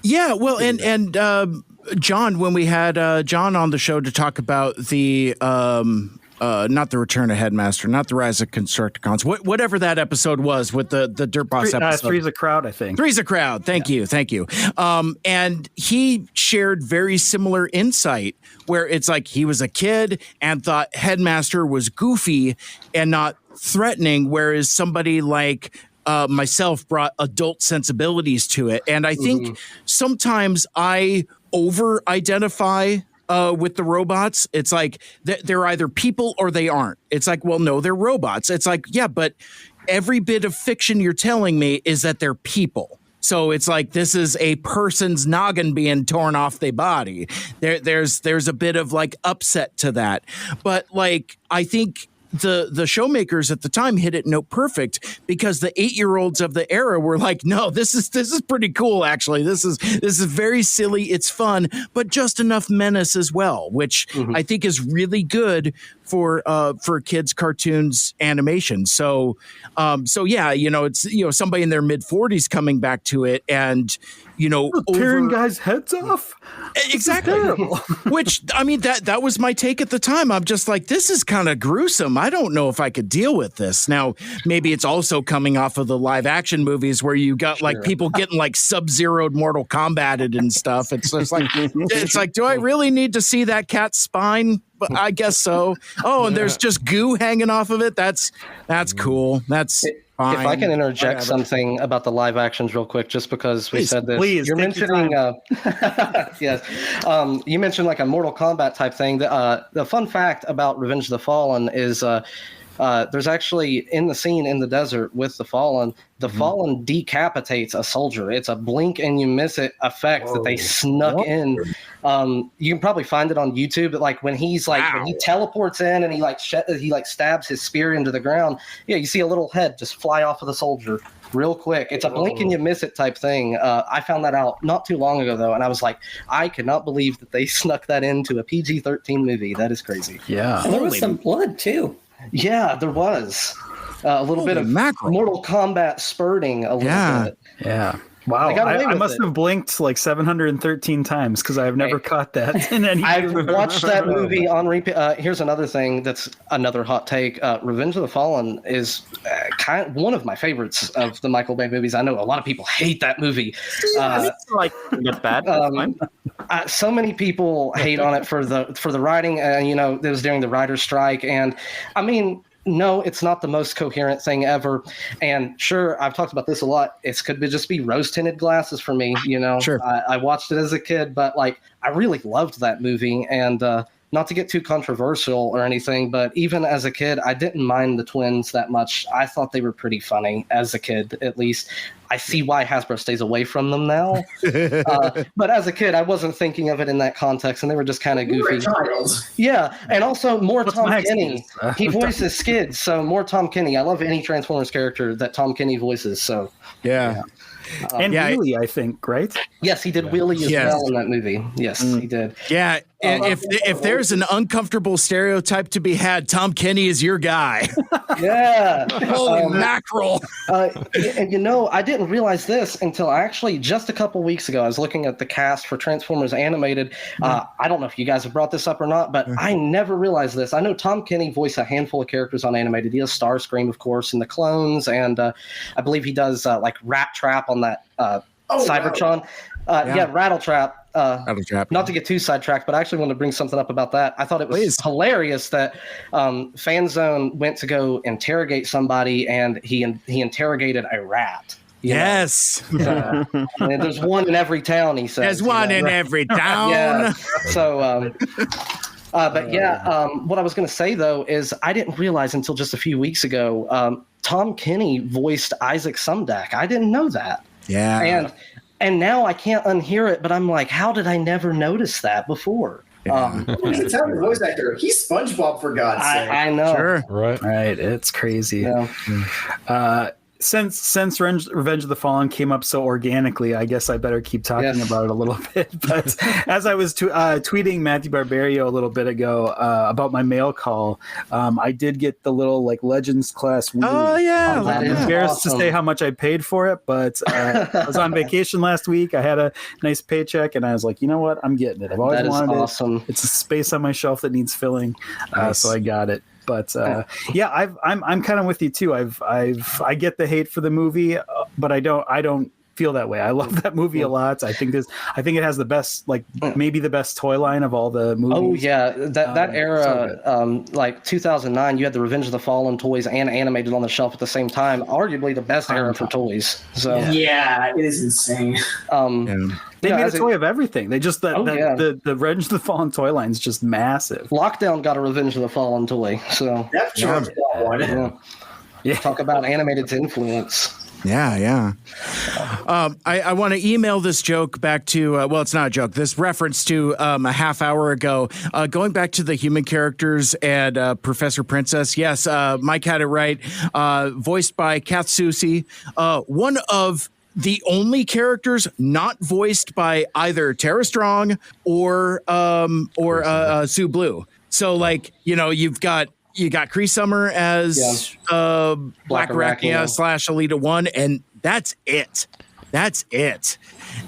Yeah, well, and John, when we had John on the show to talk about the not the Return of Headmaster, not the Rise of Constructicons, whatever that episode was with the Dirt Boss episode. Three's a Crowd, I think. Three's a Crowd. Thank you. And he shared very similar insight where it's like he was a kid and thought Headmaster was goofy and not threatening, whereas somebody like myself brought adult sensibilities to it. And I think sometimes I over-identify with the robots. It's like they're either people or they aren't. It's like, well, no, they're robots. It's like, yeah, but every bit of fiction you're telling me is that they're people. So it's like this is a person's noggin being torn off their body. There's a bit of like upset to that. But like, I think the showmakers at the time hit it note perfect because the 8-year-olds of the era were like, no, this is pretty cool. Actually, this is very silly. It's fun, but just enough menace as well, which I think is really good for kids cartoons animation. So yeah, it's, somebody in their mid 40s coming back to it and, tearing guys' heads off. Exactly. Which, I mean, that was my take at the time. I'm just like, this is kind of gruesome. I don't know if I could deal with this. Now, maybe it's also coming off of the live action movies where you got like people getting like Sub-Zero'd Mortal Kombated and stuff. It's just like, do I really need to see that cat's spine? But I guess so. Oh, and there's just goo hanging off of it. That's cool. That's fine. If I can interject something about the live actions real quick, just because we said this. Please, you're mentioning, yes. You mentioned like a Mortal Kombat type thing. The fun fact about Revenge of the Fallen is there's actually in the scene in the desert with the Fallen Fallen decapitates a soldier. It's a blink and you miss it effect that they snuck in. You can probably find it on YouTube. But like when he's like when he teleports in and he stabs his spear into the ground. Yeah, you see a little head just fly off of the soldier real quick. It's a blink and you miss it type thing. I found that out not too long ago though, and I was like, I cannot believe that they snuck that into a PG-13 movie. That is crazy. Yeah, and there was some blood too. Yeah, there was a little bit of Mortal Kombat spurting a little bit. Yeah. Wow. I must have blinked like 713 times because I have never caught that in any. I've watched that movie on repeat. Here's another thing that's another hot take. Revenge of the Fallen is kind of one of my favorites of the Michael Bay movies. I know a lot of people hate that movie. It's like it's bad. So many people hate on it for the writing. It was during the writer's strike, and I mean, no, it's not the most coherent thing ever. And sure, I've talked about this a lot. It could just be rose-tinted glasses for me. Sure. I watched it as a kid, but like I really loved that movie. And not to get too controversial or anything, but even as a kid, I didn't mind the twins that much. I thought they were pretty funny as a kid, at least. I see why Hasbro stays away from them now. But as a kid, I wasn't thinking of it in that context, and they were just kind of goofy. Yeah, and also more Tom Kenny. He voices Skids, so more Tom Kenny. I love any Transformers character that Tom Kenny voices. So Yeah. And Wheelie, I think, right? Yes, he did Wheelie as well in that movie. Yes, he did. Yeah, and if there's an uncomfortable stereotype to be had, Tom Kenny is your guy. Yeah. Holy mackerel. And I didn't realize this until actually just a couple weeks ago. I was looking at the cast for Transformers Animated. I don't know if you guys have brought this up or not, but I never realized this. I know Tom Kenny voiced a handful of characters on Animated. He does Starscream, of course, and the Clones, and I believe he does like Rat Trap on that Cybertron. Rattle Trap. Not to get too sidetracked, but I actually want to bring something up about that. I thought it was hilarious that Fanzone went to go interrogate somebody, and he interrogated a rat. Yes. And there's one in every town, he says. There's one in every town. Yeah. So, what I was going to say, though, is I didn't realize until just a few weeks ago, Tom Kenny voiced Isaac Sumdac. I didn't know that. Yeah. And now I can't unhear it, but I'm like, how did I never notice that before? He's a talented voice actor. He's SpongeBob, for God's sake. I know. Sure. Right. It's crazy. Yeah. Since Revenge of the Fallen came up so organically, I guess I better keep talking about it a little bit. But as I was tweeting Matty Barberio a little bit ago about my mail call, I did get the little like Legends class. Oh yeah, I'm embarrassed to say how much I paid for it, but I was on vacation last week. I had a nice paycheck, and I was like, you know what, I'm getting it. I've always wanted it. It's a space on my shelf that needs filling, so I got it. But I'm kind of with you too. I get the hate for the movie, but I don't feel that way. I love that movie a lot. I think it has the best, like maybe the best toy line of all the movies. Oh yeah, that era, like 2009, you had the Revenge of the Fallen toys and Animated on the shelf at the same time. Arguably the best era for toys. So yeah, it is insane. They made a toy of everything. They just the Revenge of the Fallen toy line is just massive. Lockdown got a Revenge of the Fallen toy. So that's talk about Animated's influence. Yeah. I want to email this joke back to, it's not a joke, this reference to a half hour ago, going back to the human characters and Professor Princess. Yes, Mike had it right. Voiced by Kath Soucie, one of the only characters not voiced by either Tara Strong or Sue Blue. So like, you've got Kree Summer as Black Arachnia / Alita 1, and that's it.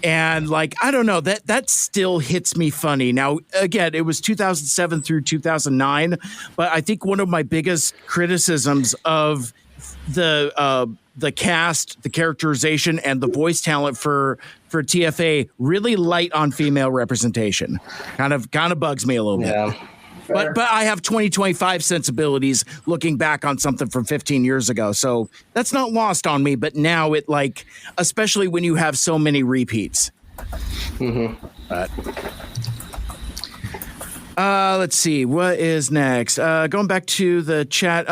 And like, I don't know, that still hits me funny. Now, again, it was 2007 through 2009, but I think one of my biggest criticisms of the cast, the characterization, and the voice talent for TFA really light on female representation. Kind of bugs me a little bit. But I have 2025 sensibilities looking back on something from 15 years ago. So that's not lost on me. But now it especially when you have so many repeats. But, let's see. What is next? Going back to the chat.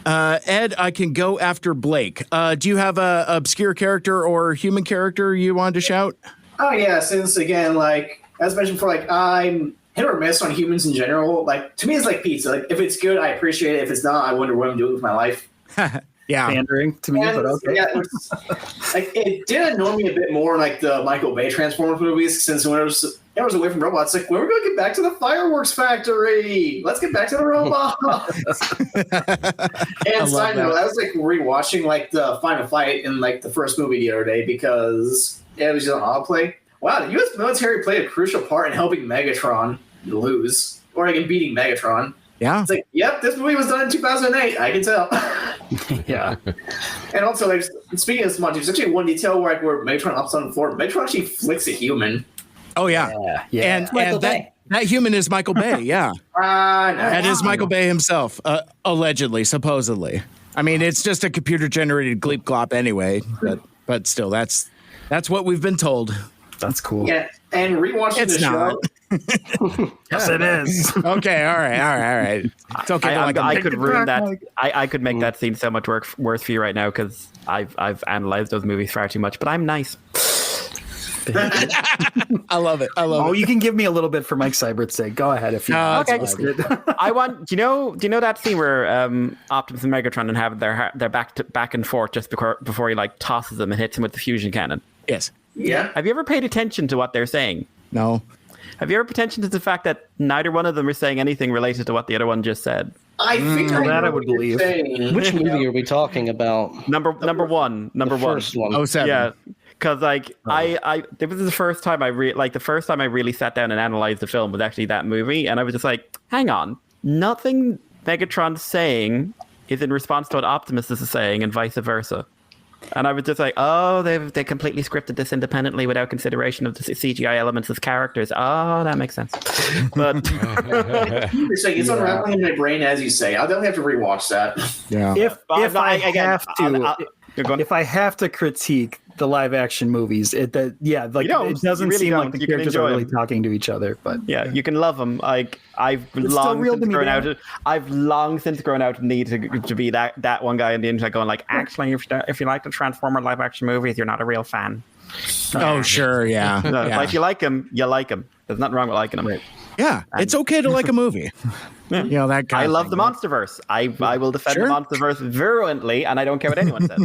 Ed, I can go after Blake. Do you have a obscure character or human character you wanted to shout? Oh, yeah. Since, again, as mentioned before, I'm hit or miss on humans in general. To me, it's like pizza. If it's good, I appreciate it. If it's not, I wonder what I'm doing with my life. Pandering to me, but okay. Yeah, it did annoy me a bit more in the Michael Bay Transformers movies, since when it was away from robots. When we're going to get back to the fireworks factory, let's get back to the robots. And side note, I was rewatching the final fight in the first movie the other day because it was just on autoplay. Wow, the U.S. military played a crucial part in helping Megatron lose, or in beating Megatron. Yeah. It's yep, this movie was done in 2008. I can tell. Yeah. And also, speaking of smart, there's actually one detail where Megatron ups on the floor. Megatron actually flicks a human. Oh, yeah. Yeah. And That human is Michael Bay. Yeah, that is Michael Bay himself, allegedly, supposedly. I mean, it's just a computer-generated gleep glop anyway, but still, that's what we've been told. That's cool. Yeah, and rewatching the show. Yes, it is. Okay, all right. It's okay. I could ruin that. I could make that scene so much worse for you right now because I've analyzed those movies far too much. But I'm nice. I love it. Oh, you can give me a little bit for Mike Seibert's sake. Go ahead if you want. Okay. I want. Do you know that scene where Optimus and Megatron and have their back and forth just before he like tosses them and hits him with the fusion cannon? Yes. Yeah. Have you ever paid attention to what they're saying? No. Have you ever paid attention to the fact that neither one of them are saying anything related to what the other one just said? I think that I would believe. Which movie are we talking about? Number one. First one. 07. Yeah. Because like it was the first time I really sat down and analyzed the film was actually that movie, and I was just like, hang on, nothing Megatron's saying is in response to what Optimus is saying, and vice versa. And I was just like, oh, they completely scripted this independently without consideration of the CGI elements as characters. Oh, that makes sense. But it's unraveling in my brain as you say. I'll definitely have to rewatch that. Yeah. If I have to critique the live action movies, it doesn't seem like the characters are really talking to each other. But yeah, you can love them. Like I've long since grown out need to be that one guy in the internet going like, actually, if you like the Transformer live action movies, you're not a real fan. Oh sure, yeah. But if you like them, you like them. There's nothing wrong with liking them. Right. Yeah, it's okay to like a movie. Yeah. You know, that kind I of love thing. the MonsterVerse. I will defend Sure. the MonsterVerse virulently, and I don't care what anyone says.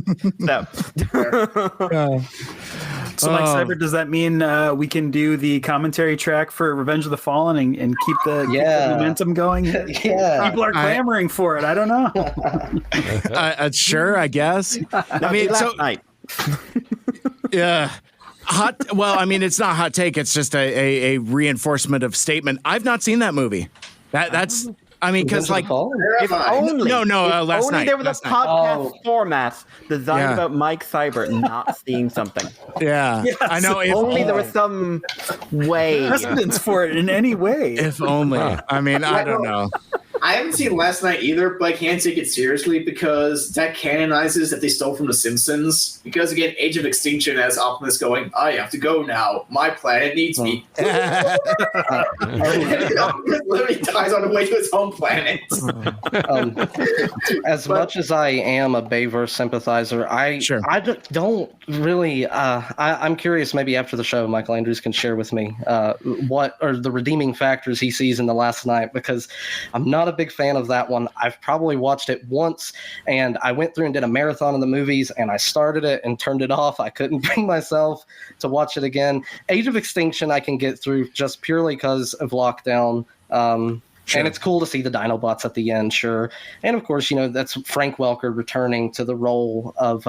So, Mike Seibert, does that mean we can do the commentary track for Revenge of the Fallen and keep the momentum going? Yeah. People are clamoring for it. I don't know. Sure, I guess. I mean, last night. Yeah. Well, I mean, it's not hot take. It's just a reinforcement of statement. I've not seen that movie. That's. I mean, because like, if only last night. There was a podcast format designed about Mike Seibert not seeing something. Yeah, yes, I know. If only there was some way precedence for it in any way. If only. I mean, I don't know. I haven't seen Last Night either, but I can't take it seriously because that canonizes that they stole from The Simpsons. Because again, Age of Extinction has Optimus going, I have to go now. My planet needs me. Literally dies on the way to his home planet. Much as I am a Bayverse sympathizer, I don't really. I'm curious. Maybe after the show, Michael Andrews can share with me what are the redeeming factors he sees in The Last Night, because I'm not a big fan of that one. I've probably watched it once, and I went through and did a marathon of the movies, and I started it and turned it off. I couldn't bring myself to watch it again. Age of Extinction I can get through just purely because of lockdown. Sure. And it's cool to see the Dinobots at the end, sure. And of course, that's Frank Welker returning to the role of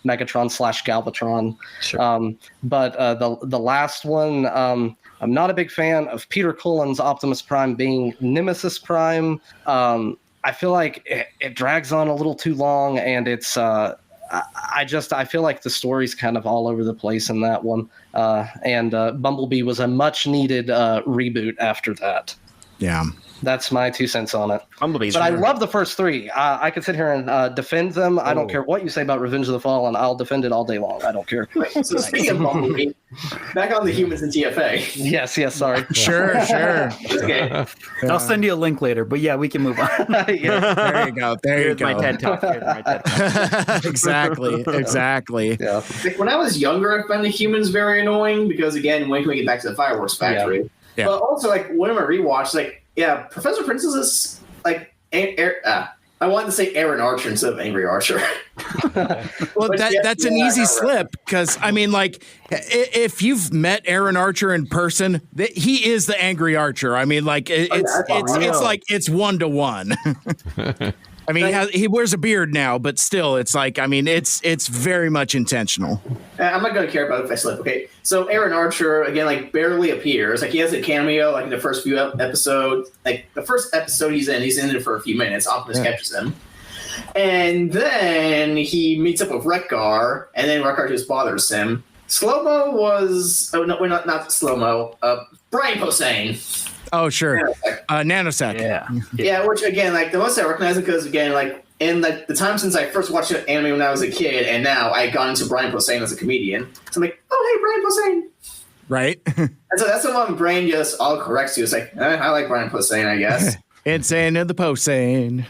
Megatron/Galvatron. Sure. But the last one, I'm not a big fan of Peter Cullen's Optimus Prime being Nemesis Prime. I feel like it drags on a little too long, and it's I feel like the story's kind of all over the place in that one. And Bumblebee was a much needed reboot after that. Yeah. That's my 2 cents on it. Bumblebee's but I love the first three. I could sit here and defend them. I don't care what you say about Revenge of the Fallen. I'll defend it all day long. I don't care. So speaking of Bumblebee, back on the humans in TFA. Yes, sorry. Sure. Okay. I'll send you a link later, but yeah, we can move on. Yeah. There you go. Here's my TED Talk. Exactly. Yeah. Like when I was younger, I found the humans very annoying because, again, when can we get back to the fireworks factory? Yeah. But also, like, when I rewatched, like, yeah, Professor Princess is, like, I wanted to say Aaron Archer instead of Angry Archer. Well, that's an easy slip because, I mean, like, if you've met Aaron Archer in person, he is the Angry Archer. I mean, like, it's like it's 1-to-1. I mean, he wears a beard now, but still, it's like, I mean, it's very much intentional. I'm not going to care about it if I slip, okay? So Aaron Archer, again, like, barely appears. Like, he has a cameo, like, in the first few episodes. Like, the first episode he's in it for a few minutes. Optimus catches him. And then he meets up with Wreck-Gar, and then Wreck-Gar just bothers him. Slow-Mo was... Oh, no, not Slow-Mo. Brian Posehn. Oh, sure. Nanosec. Yeah, which again, like the most I recognize it because again, like in the time since I first watched anime when I was a kid, and now I got into Brian Posehn as a comedian. So I'm like, oh hey, Brian Posehn. Right. And so that's what my brain just all corrects to. It's like I like Brian Posehn, I guess. Insane in the Posehn.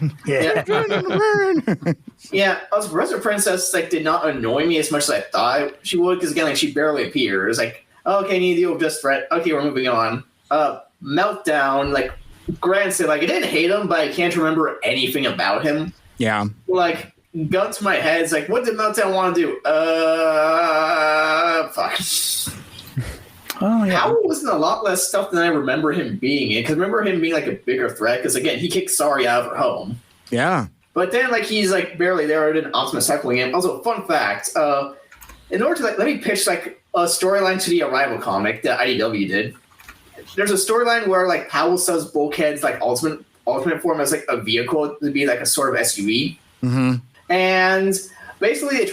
Yeah. Also, Professor Princess like did not annoy me as much as I thought she would because again, like she barely appears. Like, okay, I need to deal with this threat. Okay, we're moving on. Meltdown, like granted, like I didn't hate him, but I can't remember anything about him. Yeah. Like, gun to my head, it's like, what did Meltdown want to do? Fuck. Oh, yeah. Howell was in a lot less stuff than I remember him being in, because I remember him being like a bigger threat, because again, he kicked Sari out of her home. Yeah. But then, like, he's like barely there in Optimus heckling him. Also, fun fact, in order to like, let me pitch like a storyline to the Arrival comic that IDW did. There's a storyline where like Howell sells Bulkhead's like ultimate form as like a vehicle to be like a sort of SUV. Mm-hmm. And basically, they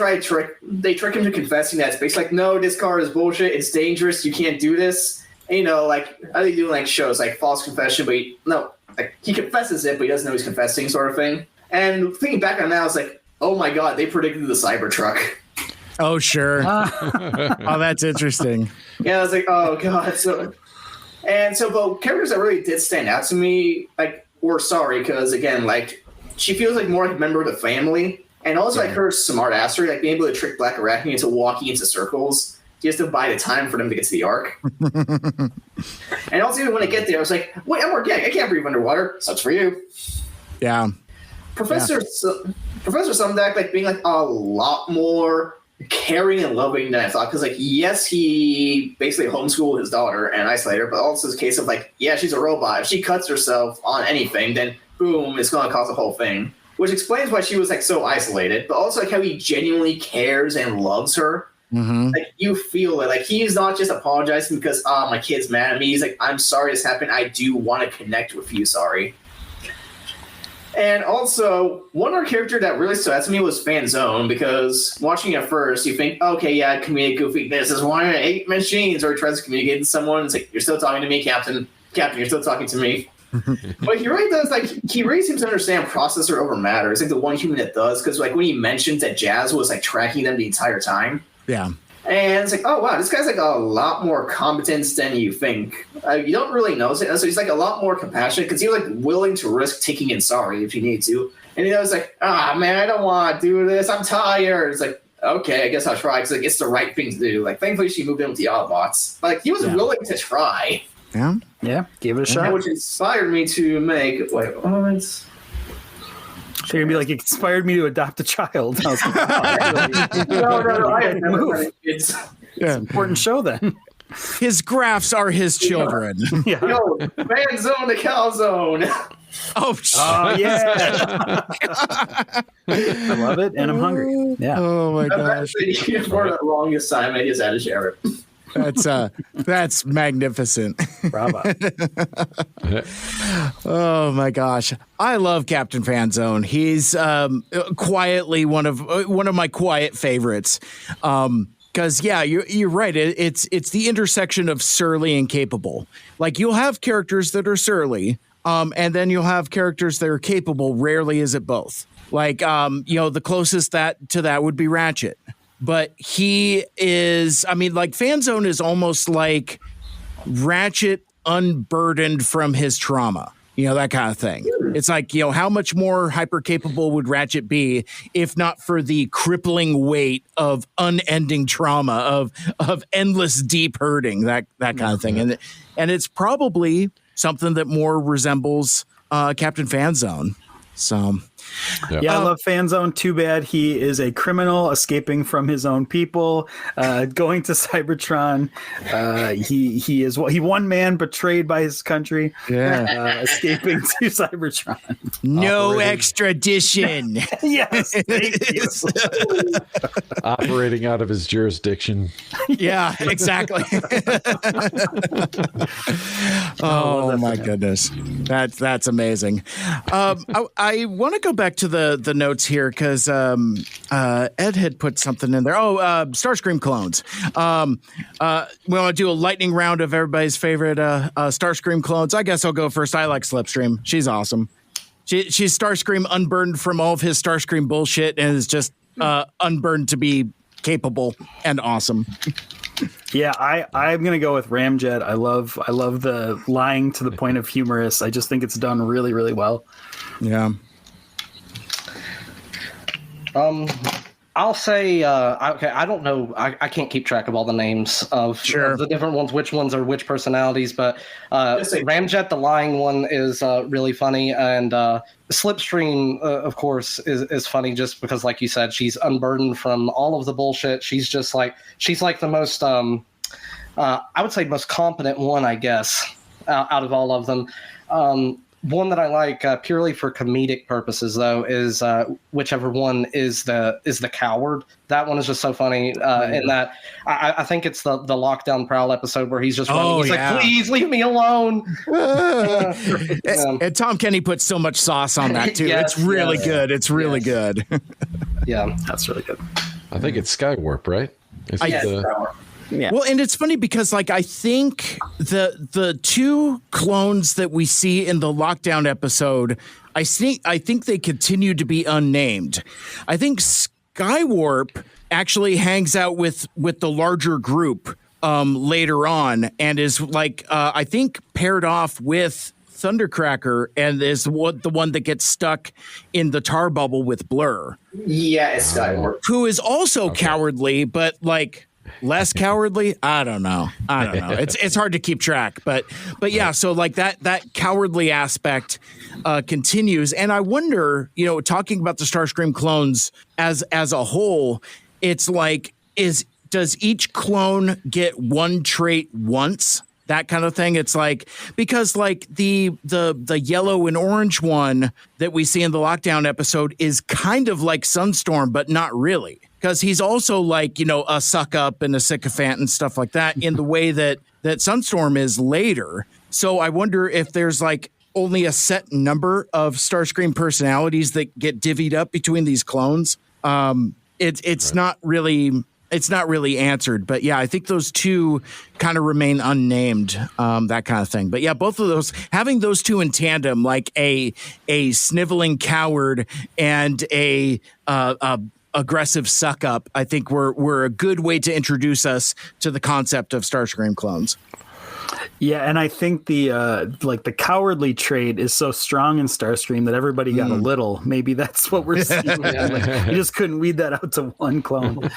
trick him to confessing that it's basically like, no, this car is bullshit. It's dangerous. You can't do this. And, you know, like how they do like shows like false confession, but he confesses it, but he doesn't know he's confessing, sort of thing. And thinking back on that, it's like, oh my god, they predicted the Cybertruck. Oh sure. Oh, that's interesting. Yeah, I was like, oh god. But characters that really did stand out to me, like, were Sari, because again, like, she feels like more like a member of the family. And also, like, her smartassery, like, being able to trick Black Arachne into walking into circles just to buy the time for them to get to the Ark. And also, even when I get there, I was like, wait, I'm organic. I can't breathe underwater. Sucks for you. Yeah. Professor Sumdac, like, being, like, a lot more caring and loving than I thought. Because, like, yes, he basically homeschooled his daughter and isolated her, but also it's a case of, like, yeah, she's a robot. If she cuts herself on anything, then, boom, it's going to cause the whole thing. Which explains why she was like so isolated, but also like how he genuinely cares and loves her. Mm-hmm. Like you feel it. Like he's not just apologizing because my kid's mad at me. He's like, I'm sorry this happened. I do want to connect with you. Sorry. And also, one other character that really stood out to me was Fanzone, because watching it first, you think, okay, yeah, comedic goofy. This is one of 8 machines, or he tries to communicate with someone. It's like, you're still talking to me, Captain. Captain, you're still talking to me. But he really does, like, he really seems to understand processor over matter. It's like the one human that does, because, like, when he mentions that Jazz was, like, tracking them the entire time. Yeah. And it's like, oh, wow, this guy's, like, a lot more competent than you think. You don't really notice it. And so he's, like, a lot more compassionate, because he's, like, willing to risk taking in Sari if you need to. And he was like, man, I don't want to do this. I'm tired. It's like, okay, I guess I'll try, because, like, it's the right thing to do. Like, thankfully she moved in with the Autobots. Like, he was willing to try. Yeah. Yeah, give it a shot. Which inspired me to make So you're gonna be like, it inspired me to adopt a child. I was like, wow, no, I have never had kids. Yeah. important show then. His graphs are his children. Yeah. Yo, fan zone to cow zone. Oh, Yeah. I love it, and I'm hungry. Yeah. Oh my gosh. For the longest time, I just had to share it. That's magnificent. Bravo. Oh my gosh, I love Captain Fanzone. He's quietly one of my quiet favorites. Because you're right. It's the intersection of surly and capable. Like you'll have characters that are surly, and then you'll have characters that are capable. Rarely is it both. Like the closest to that would be Ratchet. But he is, like Fanzone is almost like Ratchet unburdened from his trauma, that kind of thing. It's like, how much more hyper capable would Ratchet be if not for the crippling weight of unending trauma, of endless deep hurting, that kind of thing. And it's probably something that more resembles Captain Fanzone. So... Yeah, I love Fanzone. Too bad he is a criminal escaping from his own people, going to Cybertron. He one man betrayed by his country. Yeah, escaping to Cybertron. No extradition. Yes, thank you. Operating out of his jurisdiction. Yeah, exactly. Oh my goodness, that's amazing. I want to go back to the notes here because Ed had put something in there. Oh, Starscream clones. We want to do a lightning round of everybody's favorite Starscream clones. I guess I'll go first. I like Slipstream. She's awesome. She's Starscream unburdened from all of his Starscream bullshit and is just unburdened to be capable and awesome. Yeah, I'm gonna go with Ramjet. I love the lying to the point of humorous. I just think it's done really, really well. Yeah. I'll say, okay, I don't know. I can't keep track of all the names of the different ones, which ones are which personalities, but Ramjet, the lying one, is really funny. And Slipstream, of course, is funny just because, like you said, she's unburdened from all of the bullshit. She's like the most, I would say, most competent one, I guess, out of all of them. One that I like purely for comedic purposes, though, is whichever one is the coward. That one is just so funny. In that, I think it's the Lockdown Prowl episode where he's just running. He's like, "Please leave me alone." And Tom Kenny puts so much sauce on that too. It's really good. It's really good. Yeah, that's really good. I think it's Skywarp, right? Yeah. Well, and it's funny because, like, I think the two clones that we see in the Lockdown episode, I think they continue to be unnamed. I think Skywarp actually hangs out with the larger group later on and is like I think paired off with Thundercracker and is the one that gets stuck in the tar bubble with Blur. Yeah, it's Skywarp. Who is also cowardly, but like less cowardly. I don't know. It's hard to keep track, but yeah. So like that cowardly aspect continues, and I wonder, talking about the Starscream clones as a whole, it's like does each clone get one trait once? That kind of thing. It's like, because like the yellow and orange one that we see in the Lockdown episode is kind of like Sunstorm, but not really. Because he's also like, a suck up and a sycophant and stuff like that in the way that Sunstorm is later. So I wonder if there's like only a set number of Starscream personalities that get divvied up between these clones. It's not really answered, but yeah, I think those two kind of remain unnamed, that kind of thing. But yeah, both of those, having those two in tandem, like a sniveling coward and a aggressive suck up, I think were a good way to introduce us to the concept of Starscream clones. Yeah, and I think the cowardly trait is so strong in Starscream that everybody got a little. Maybe that's what we're seeing. You just couldn't weed that out to one clone.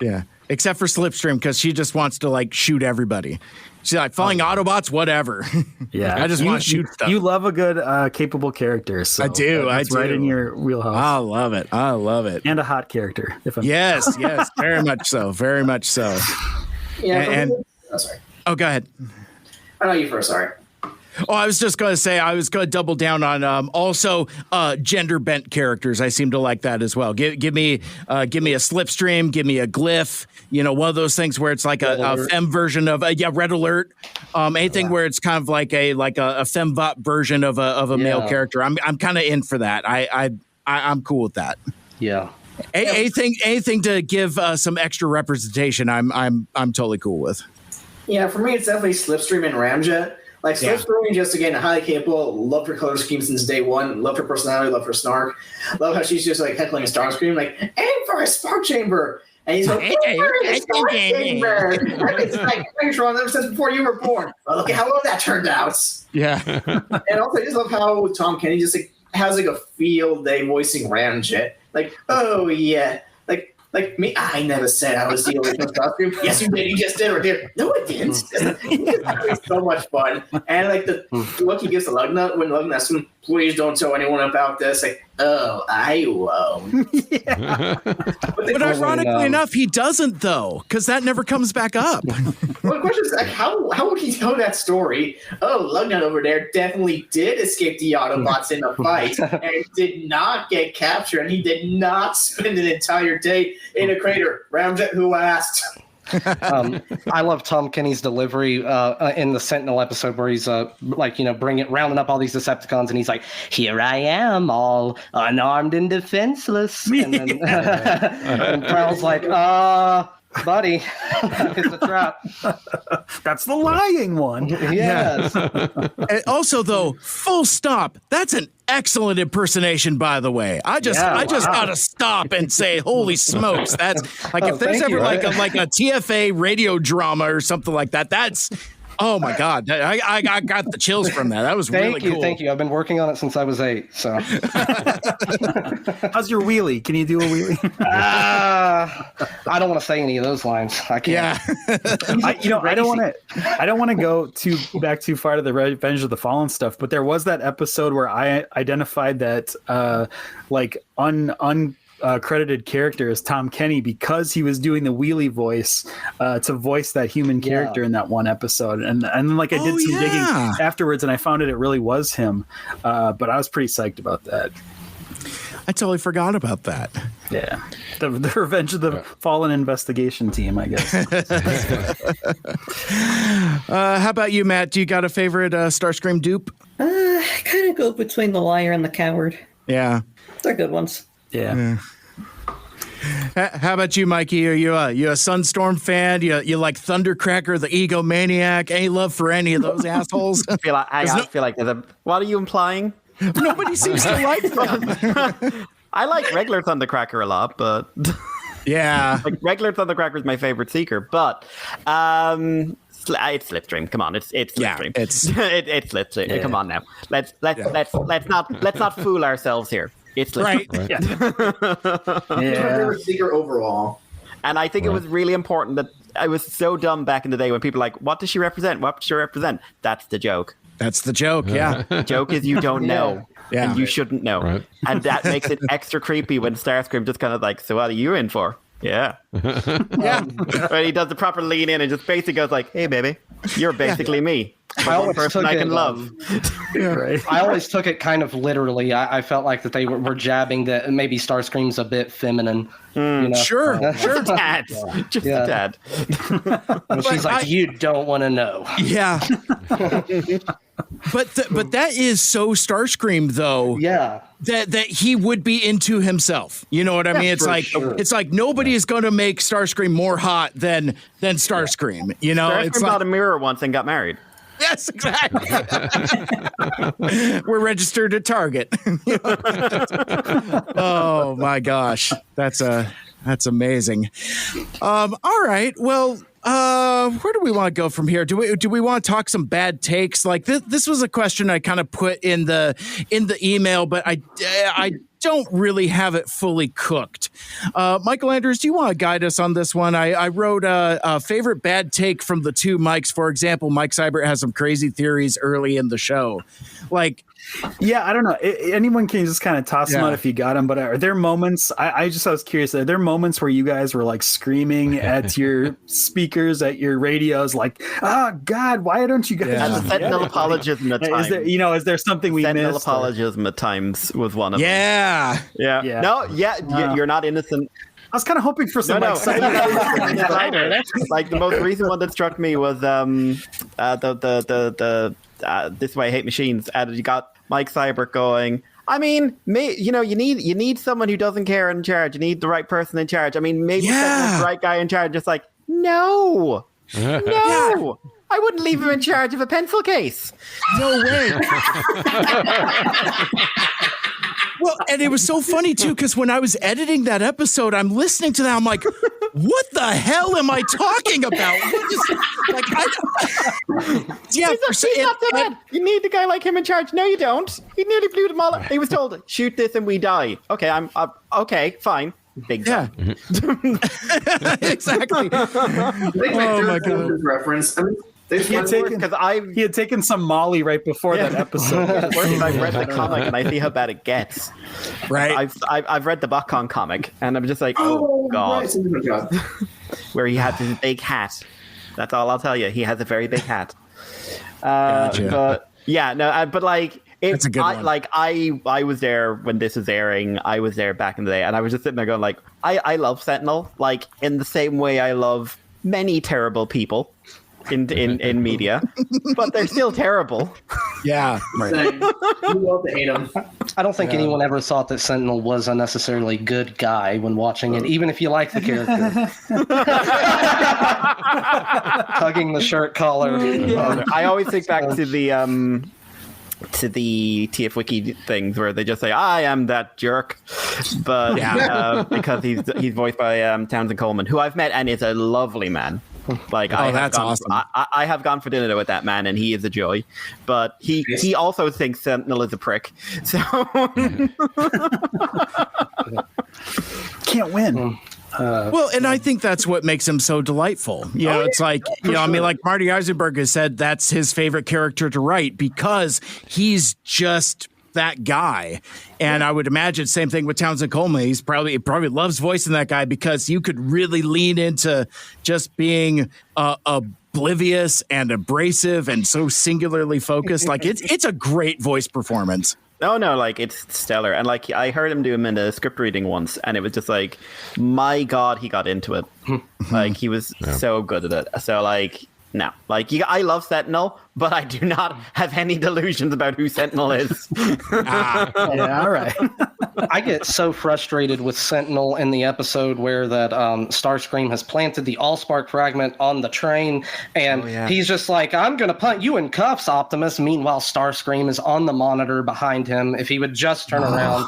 Yeah, except for Slipstream, because she just wants to like shoot everybody. She's like, flying Autobots, whatever. Yeah, I just want to shoot stuff. You love a good capable character. So I do. That's right in your wheelhouse. I love it. And a hot character. Yes, very much so. Very much so. Yeah. Sorry. Oh, go ahead. I know you first. Sorry. Oh, I was just going to say, I was going to double down on also gender bent characters. I seem to like that as well. Give me a Slipstream, give me a Glyph. One of those things where it's like a femme version of Red Alert. Anything where it's kind of like a fembot version of a male character. I'm kind of in for that. I'm cool with that. Yeah. Anything to give some extra representation. I'm totally cool with. Yeah, for me, it's definitely Slipstream and Ramjet. Like, Slipstream, just again, highly capable. Loved her color scheme since day one. Loved her personality. Loved her snark. Love how she's just like heckling a Starscream, like, aim for a spark chamber. And he's like, aim for a spark chamber. It's like, thanks, Ron, ever since before you were born. Well, look at how well that turned out. Yeah. And also, I just love how Tom Kenny just like has like a field day voicing Ramjet. Like, oh, yeah. Like me, I never said I was the original Starscream. Yes, you did. You just did, or did? No, I didn't. It's so much fun. And like the look he gives to Lugna when Lugna asks him, "Please don't tell anyone about this." Like, oh, I won't. Yeah. But ironically enough, he doesn't though, because that never comes back up. Well, the question is, like, how would he tell that story? Oh, Lugna over there definitely did escape the Autobots in a fight and did not get captured, and he did not spend an entire day in a crater. Ramjet, who asked? I love Tom Kenny's delivery in the Sentinel episode where he's rounding up all these Decepticons, and he's like, "Here I am, all unarmed and defenseless," and then and Prowl's like, buddy, it's a trap. That's the lying one. Yes. And also, though, full stop. That's an excellent impersonation, by the way. I just gotta stop and say, holy smokes! That's like if there's ever like a TFA radio drama or something like that. That's oh my god! I got the chills from that. That was really cool. Thank you. I've been working on it since I was 8. So, how's your wheelie? Can you do a wheelie? I don't want to say any of those lines. I can't. Yeah. I don't want to go back too far to the Revenge of the Fallen stuff, but there was that episode where I identified that credited character as Tom Kenny because he was doing the wheelie voice to voice that human character in that one episode, and then I did some digging afterwards, and I found it really was him, but I was pretty psyched about that. I totally forgot about that. Yeah, the Revenge of the Fallen investigation team, I guess. How about you, Matt? Do you got a favorite Starscream dupe? I kind of go between the liar and the coward. Yeah, They're good ones. Yeah. How about you, Mikey? Are you a Sunstorm fan? You like Thundercracker, the egomaniac? Any love for any of those assholes? I feel like there's a. What are you implying? Nobody seems to like them. I like regular Thundercracker a lot, but yeah, like regular Thundercracker is my favorite Seeker. But it's Slipstream. Come on, it's Slipstream. Yeah, it's Slipstream. Yeah. Come on now. Let's not fool ourselves here. It's right. Yeah. My favorite Seeker overall. And I think it was really important that I was so dumb back in the day when people were like, what does she represent? What does she represent? That's the joke. That's the joke, yeah. The joke is you don't know. Yeah. And you shouldn't know. Right. And that makes it extra creepy when Starscream just kind of like, so what are you in for? Yeah. Yeah. When he does the proper lean in and just basically goes like, hey, baby, you're basically me. I always person I can love. Right. I always took it kind of literally. I felt like that they were jabbing that maybe Starscream's a bit feminine. You know? Sure. Just a tad. Just a tad. And she's like, you don't want to know. Yeah. But that is so Starscream, though. Yeah. That he would be into himself. You know what I mean? It's like it's like nobody is going to make Starscream more hot than Starscream. You know, Starscream it's bought a mirror once and got married. Yes, exactly. We're registered at Target. Oh my gosh, that's amazing. All right, well, where do we want to go from here? Do we want to talk some bad takes? Like this was a question I kind of put in the email, but I don't really have it fully cooked. Michael Andrews, do you want to guide us on this one? I wrote a favorite bad take from the two Mikes. For example, Mike Seibert has some crazy theories early in the show. Like, yeah, I don't know. Anyone can just kind of toss them out if you got them. But are there moments? I was curious. Are there moments where you guys were like screaming at your speakers, at your radios, like, "Oh God, why don't you guys?" And the Sentinel apologism at times. Is there something we Sentinel missed? apologism at times was one of them. Yeah. No, you're not innocent. I was kind of hoping for some Like the most recent one that struck me was This Is Why I Hate Machines. And you got Mike Seibert going, I mean, you need someone who doesn't care in charge. You need the right person in charge. I mean, maybe the right guy in charge. Just like, no, I wouldn't leave him in charge of a pencil case. No way. Well, and it was so funny too, because when I was editing that episode, I'm listening to that. I'm like, what the hell am I talking about? He's not so bad. You need a guy like him in charge. No, you don't. He nearly blew them all up. He was told, shoot this and we die. Okay, okay, fine. Big time. Exactly. Oh my God. Reference. I mean, he had taken some Molly right before that episode. I've read the comic and I see how bad it gets. Right. I've read the Botcon comic and I'm just like, oh God. Right. Where he has his big hat. That's all I'll tell you. He has a very big hat. Gotcha. But yeah, no, but like, that's a good one. Like I was there when this was airing. I was there back in the day, and I was just sitting there going like, I love Sentinel, like in the same way I love many terrible people in media, but they're still terrible. Yeah. Same. We love to hate him. I don't think anyone ever thought that Sentinel was a necessarily good guy when watching it, even if you like the character. Tugging the shirt collar. I always think back to the TF Wiki things where they just say, "I am that jerk," but because he's voiced by Townsend Coleman, who I've met and is a lovely man. Like, that's awesome. I have gone for dinner with that man, and he is a joy. But he also thinks Sentinel is a prick. So Can't win. Well, and I think that's what makes him so delightful. You know, it's like, I mean, like Marty Eisenberg has said, that's his favorite character to write because he's just that guy. And I would imagine same thing with Townsend Coleman. He probably loves voicing that guy because you could really lean into just being oblivious and abrasive and so singularly focused. Like it's a great voice performance. No, like it's stellar. And like I heard him do him in a script reading once, and it was just like, my God, he got into it. Like he was so good at it. So like, no, like I love Sentinel, but I do not have any delusions about who Sentinel is. Yeah, all right. I get so frustrated with Sentinel in the episode where that Starscream has planted the Allspark fragment on the train, and he's just like, "I'm going to put you in cuffs, Optimus." Meanwhile, Starscream is on the monitor behind him. If he would just turn around.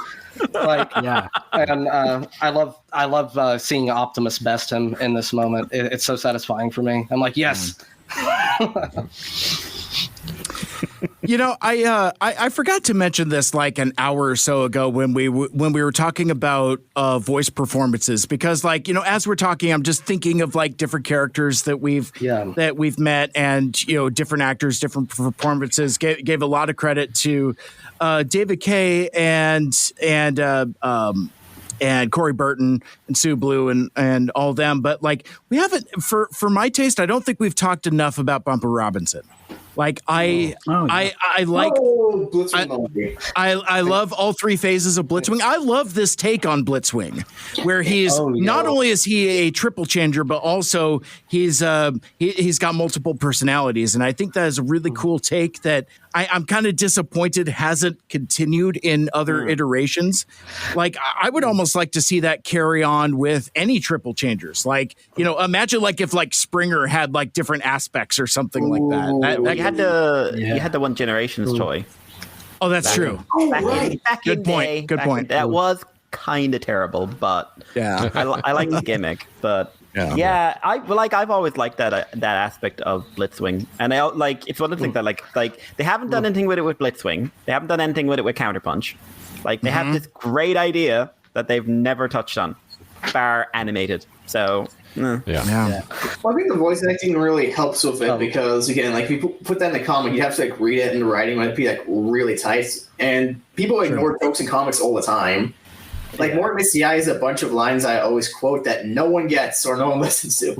Like, and I love seeing Optimus best him in this moment. It's so satisfying for me. I'm like, yes. You know, I forgot to mention this like an hour or so ago when we were talking about voice performances, because like, you know, as we're talking, I'm just thinking of like different characters that we've met, and you know, different actors, different performances. Gave a lot of credit to David Kaye and Corey Burton and Sue Blue and all them. But like, we haven't, for my taste, I don't think we've talked enough about Bumper Robinson. Like I like I love all three phases of Blitzwing. I love this take on Blitzwing, where he's not only is he a triple changer, but also he's got multiple personalities, and I think that is a really cool take that I'm kind of disappointed hasn't continued in other iterations. Like I would almost like to see that carry on with any triple changers. Like, you know, imagine like if like Springer had like different aspects or something like that. You had the One Generations toy. Oh, that's true. Good point. That was kind of terrible, but I like the gimmick. But I've always liked that aspect of Blitzwing, and I like it's one of the things that like they haven't done anything with it with Blitzwing. They haven't done anything with it with Counterpunch. Like they have this great idea that they've never touched on, bar animated. So. Well, I think the voice acting really helps with it because, again, like if you put that in the comic, you have to like read it, and the writing might be like really tight. And people ignore jokes in comics all the time. Like Morton Misty is a bunch of lines I always quote that no one gets or no one listens to.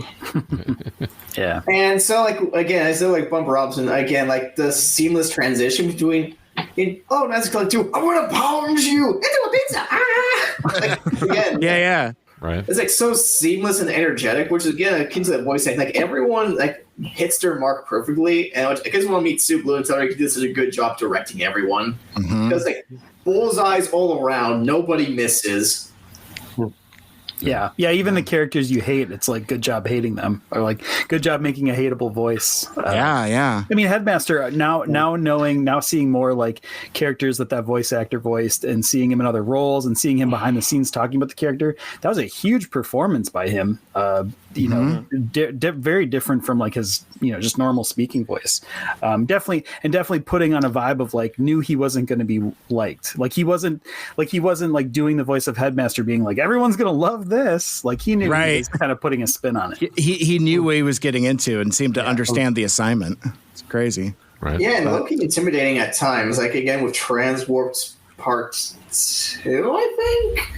And so, like again, I said, like Bumper Robinson, again, like the seamless transition between. That's like I'm gonna pound you into a pizza. Like, again, Right. It's like so seamless and energetic, which is again akin to that voice acting. Like everyone like hits their mark perfectly, and I guess when I meet Sue Blue and tell her he did such a good job directing everyone, because like bullseyes all around, nobody misses. Yeah. Even the characters you hate, it's like good job hating them, or like good job making a hateable voice. I mean, Headmaster now seeing more like characters that voice actor voiced, and seeing him in other roles, and seeing him behind the scenes talking about the character, that was a huge performance by him. You know, very different from like his, you know, just normal speaking voice. Definitely putting on a vibe of like knew he wasn't going to be liked. Like he wasn't like doing the voice of Headmaster being like everyone's going to love this. Like he knew he was kind of putting a spin on it. He knew what he was getting into and seemed to understand the assignment. It's crazy. Right. Yeah, and low-key intimidating at times. Like again with Transwarped Part 2, I think.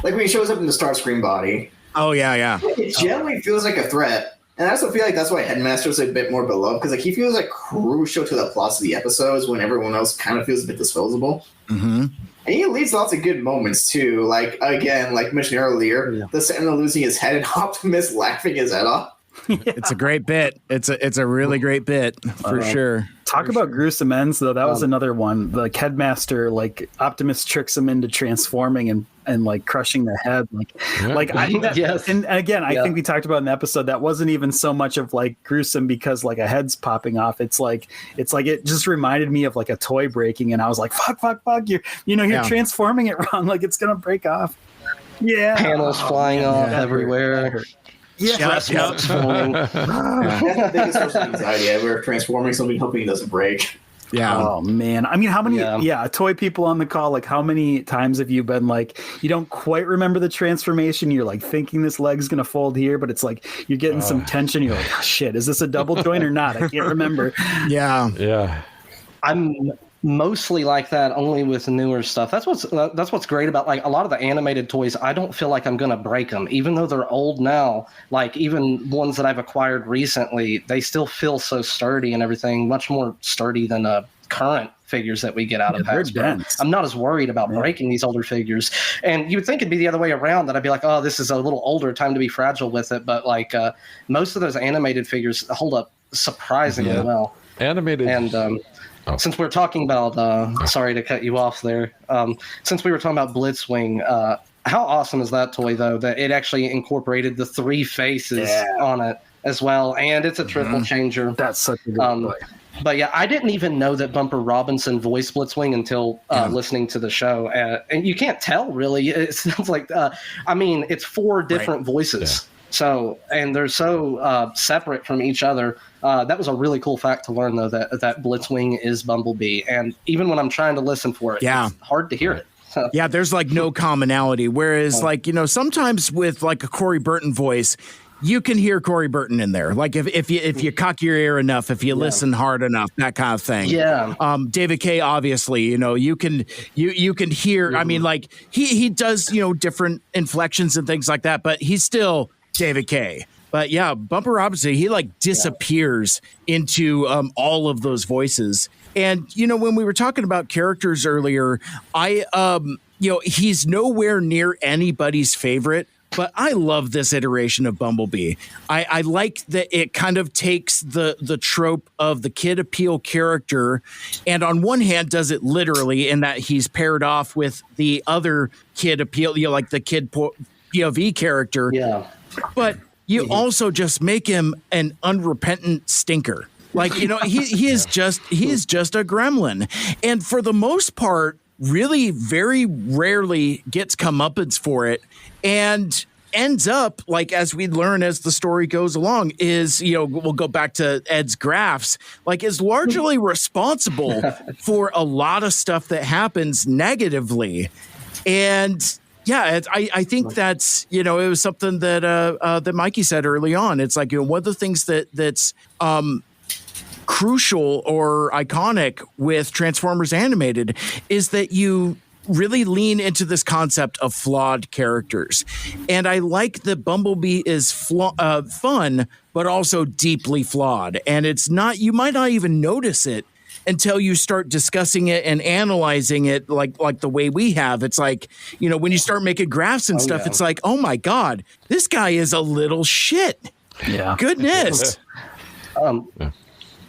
Like when he shows up in the Starscream body. Oh yeah. It generally feels like a threat, and I also feel like that's why Headmaster is a bit more beloved, because like he feels like crucial to the plots of the episodes when everyone else kind of feels a bit disposable. And he leads lots of good moments too. Like again, like mentioned earlier, the Sentinel losing his head and Optimus laughing his head off. It's a great bit. It's a really great bit for sure. Talk about gruesome ends, though. That was another one. The Headmaster, like Optimus tricks him into transforming and like crushing the head. Yes. And again, I think we talked about in the episode that wasn't even so much of like gruesome because like a head's popping off. It's like it just reminded me of like a toy breaking, and I was like, fuck, you're transforming it wrong. Like it's gonna break off. Yeah, Panels flying off everywhere. Stress marks forming. That's the biggest source of anxiety ever. Transforming something, hoping it doesn't break. Yeah. Oh man. I mean, how many toy people on the call, like how many times have you been like, you don't quite remember the transformation, you're like thinking this leg's gonna fold here, but it's like you're getting some tension, you're like, oh, shit, is this a double joint or not? I can't remember. Yeah. I'm mostly like that only with newer stuff. That's what's great about like a lot of the animated toys. I don't feel like I'm gonna break them, even though they're old now. Like even ones that I've acquired recently, they still feel so sturdy and everything, much more sturdy than current figures that we get out of Hasbro. I'm not as worried about breaking these older figures. And you would think it'd be the other way around, that I'd be like, oh, this is a little older, time to be fragile with it. But like most of those animated figures hold up surprisingly well. Animated. And since we're talking about, sorry to cut you off there. Since we were talking about Blitzwing, how awesome is that toy, though, that it actually incorporated the 3 faces on it as well. And it's a triple changer. That's such a good toy. But yeah, I didn't even know that Bumper Robinson voiced Blitzwing until listening to the show. And you can't tell, really. It sounds like, it's 4 different voices. Yeah. So, and they're so separate from each other. That was a really cool fact to learn, though, that Blitzwing is Bumblebee. And even when I'm trying to listen for it, it's hard to hear it. Yeah, there's like no commonality. Whereas sometimes with like a Corey Burton voice, you can hear Corey Burton in there. Like if you cock your ear enough, if you listen hard enough, that kind of thing. Yeah. David Kaye, obviously, you can hear. I mean, like he does different inflections and things like that, but he's still David Kaye. But yeah, Bumper Robinson, he like disappears into all of those voices. And when we were talking about characters earlier, he's nowhere near anybody's favorite. But I love this iteration of Bumblebee. I like that it kind of takes the trope of the kid appeal character, and on one hand does it literally in that he's paired off with the other kid appeal, like the kid POV character. Yeah. But you also just make him an unrepentant stinker. Like, he is just a gremlin. And for the most part, really very rarely gets comeuppance for it, and ends up, like, as we learn as the story goes along, is, we'll go back to Ed's graphs, like, is largely responsible for a lot of stuff that happens negatively. And yeah, I think that's, it was something that that Mikey said early on. It's like, one of the things that's crucial or iconic with Transformers Animated is that you really lean into this concept of flawed characters. And I like that Bumblebee is fun, but also deeply flawed. And it's not, you might not even notice it until you start discussing it and analyzing it like the way we have. It's like, when you start making graphs and stuff, it's like, oh my God, this guy is a little shit. Yeah. Goodness.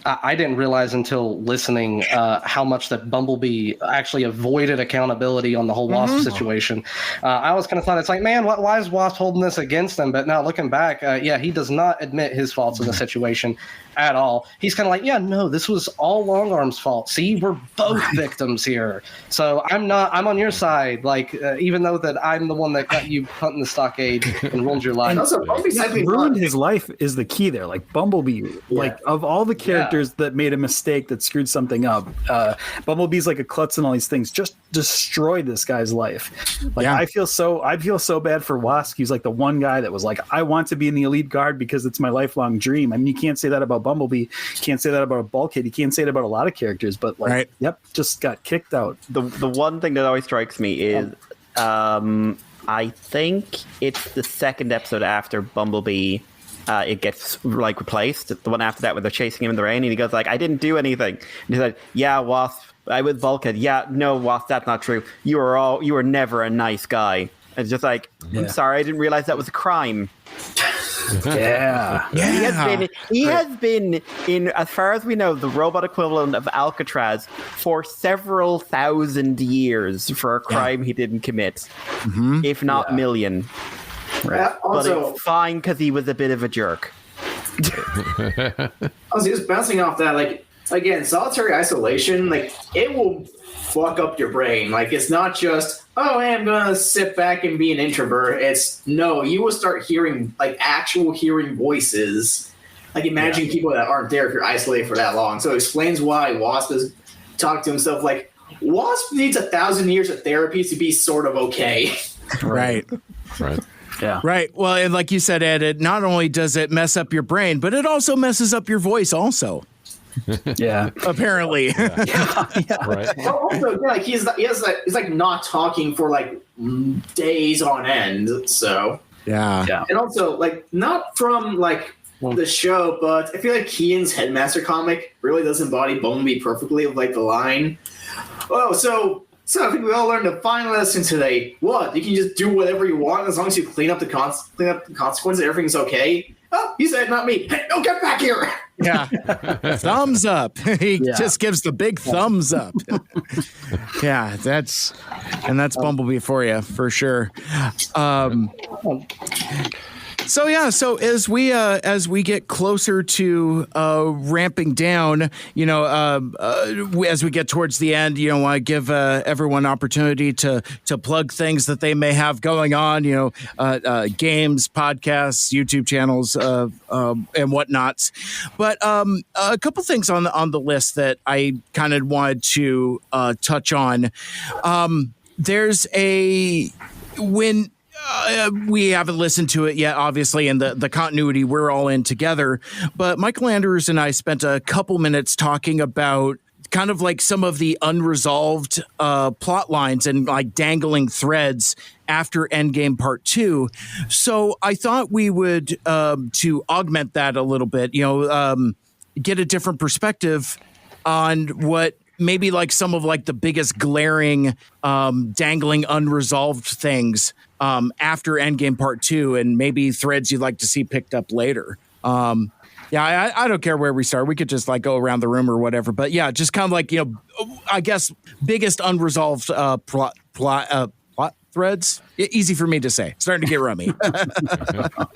I didn't realize until listening how much that Bumblebee actually avoided accountability on the whole Wasp situation. I always kind of thought, it's like, man, why is Wasp holding this against him? But now looking back, he does not admit his faults in the situation at all. He's kind of like, no, this was all Long Arm's fault. See, we're both victims here. So I'm on your side. Like, even though that I'm the one that got you hunting the stockade and ruined your life. Ruined his life is the key there. Like Bumblebee, like of all the characters that made a mistake that screwed something up, Bumblebee's like a klutz and all these things. Just destroyed this guy's life. Like I feel so bad for Wasp. He's like the one guy that was like, I want to be in the elite guard because it's my lifelong dream. I mean, you can't say that about Bumblebee. You can't say that about Bulkhead. You can't say it about a lot of characters. But like, just got kicked out. The one thing that always strikes me is, I think it's the second episode after Bumblebee. It gets like replaced. The one after that, where they're chasing him in the rain, and he goes like, "I didn't do anything." And he's like, "Yeah, Wasp, I was Bulkhead. Yeah, no, Wasp, that's not true. You were never a nice guy." It's just like, I'm sorry, I didn't realize that was a crime. Yeah. He has been in, as far as we know, the robot equivalent of Alcatraz for several thousand years for a crime he didn't commit, if not million. Right. Also, but it's fine because he was a bit of a jerk. Also, just bouncing off that, like, again, solitary isolation, like, it will fuck up your brain. Like, it's not just, oh, hey, I'm gonna sit back and be an introvert. It's, no, you will start hearing, like, actual hearing voices. Like, imagine people that aren't there if you're isolated for that long. So it explains why Wasp is talking to himself like, Wasp needs 1,000 years of therapy to be sort of okay. Right. Yeah. Right. Well, and like you said, Ed, it not only does it mess up your brain, but it also messes up your voice also. Yeah. Apparently. Right. Well, also, yeah, like he's like not talking for like days on end. So Yeah. and also like not from like the show, but I feel like Keaton's Headmaster comic really does embody Bumblebee perfectly with like the line, "Oh, so I think we all learned a fine lesson today. What? You can just do whatever you want as long as you clean up the consequences. Everything's okay." Oh, you said not me. Hey, no, get back here. Yeah. Thumbs up. He just gives the big thumbs up. Yeah, that's Bumblebee for you, for sure. So as we get closer to ramping down, as we get towards the end, want to give everyone opportunity to plug things that they may have going on, games, podcasts, YouTube channels, and whatnots. But a couple things on the list that I kind of wanted to touch on. There's we haven't listened to it yet, obviously, and the continuity we're all in together. But Michael Andrews and I spent a couple minutes talking about kind of like some of the unresolved plot lines and like dangling threads after Endgame Part 2. So I thought we would, to augment that a little bit, get a different perspective on what maybe like some of like the biggest glaring, dangling unresolved things after Endgame Part 2, and maybe threads you'd like to see picked up later. I don't care where we start. We could just like go around the room or whatever. But yeah, just kind of like, I guess biggest unresolved plot threads. Easy for me to say. Starting to get rummy.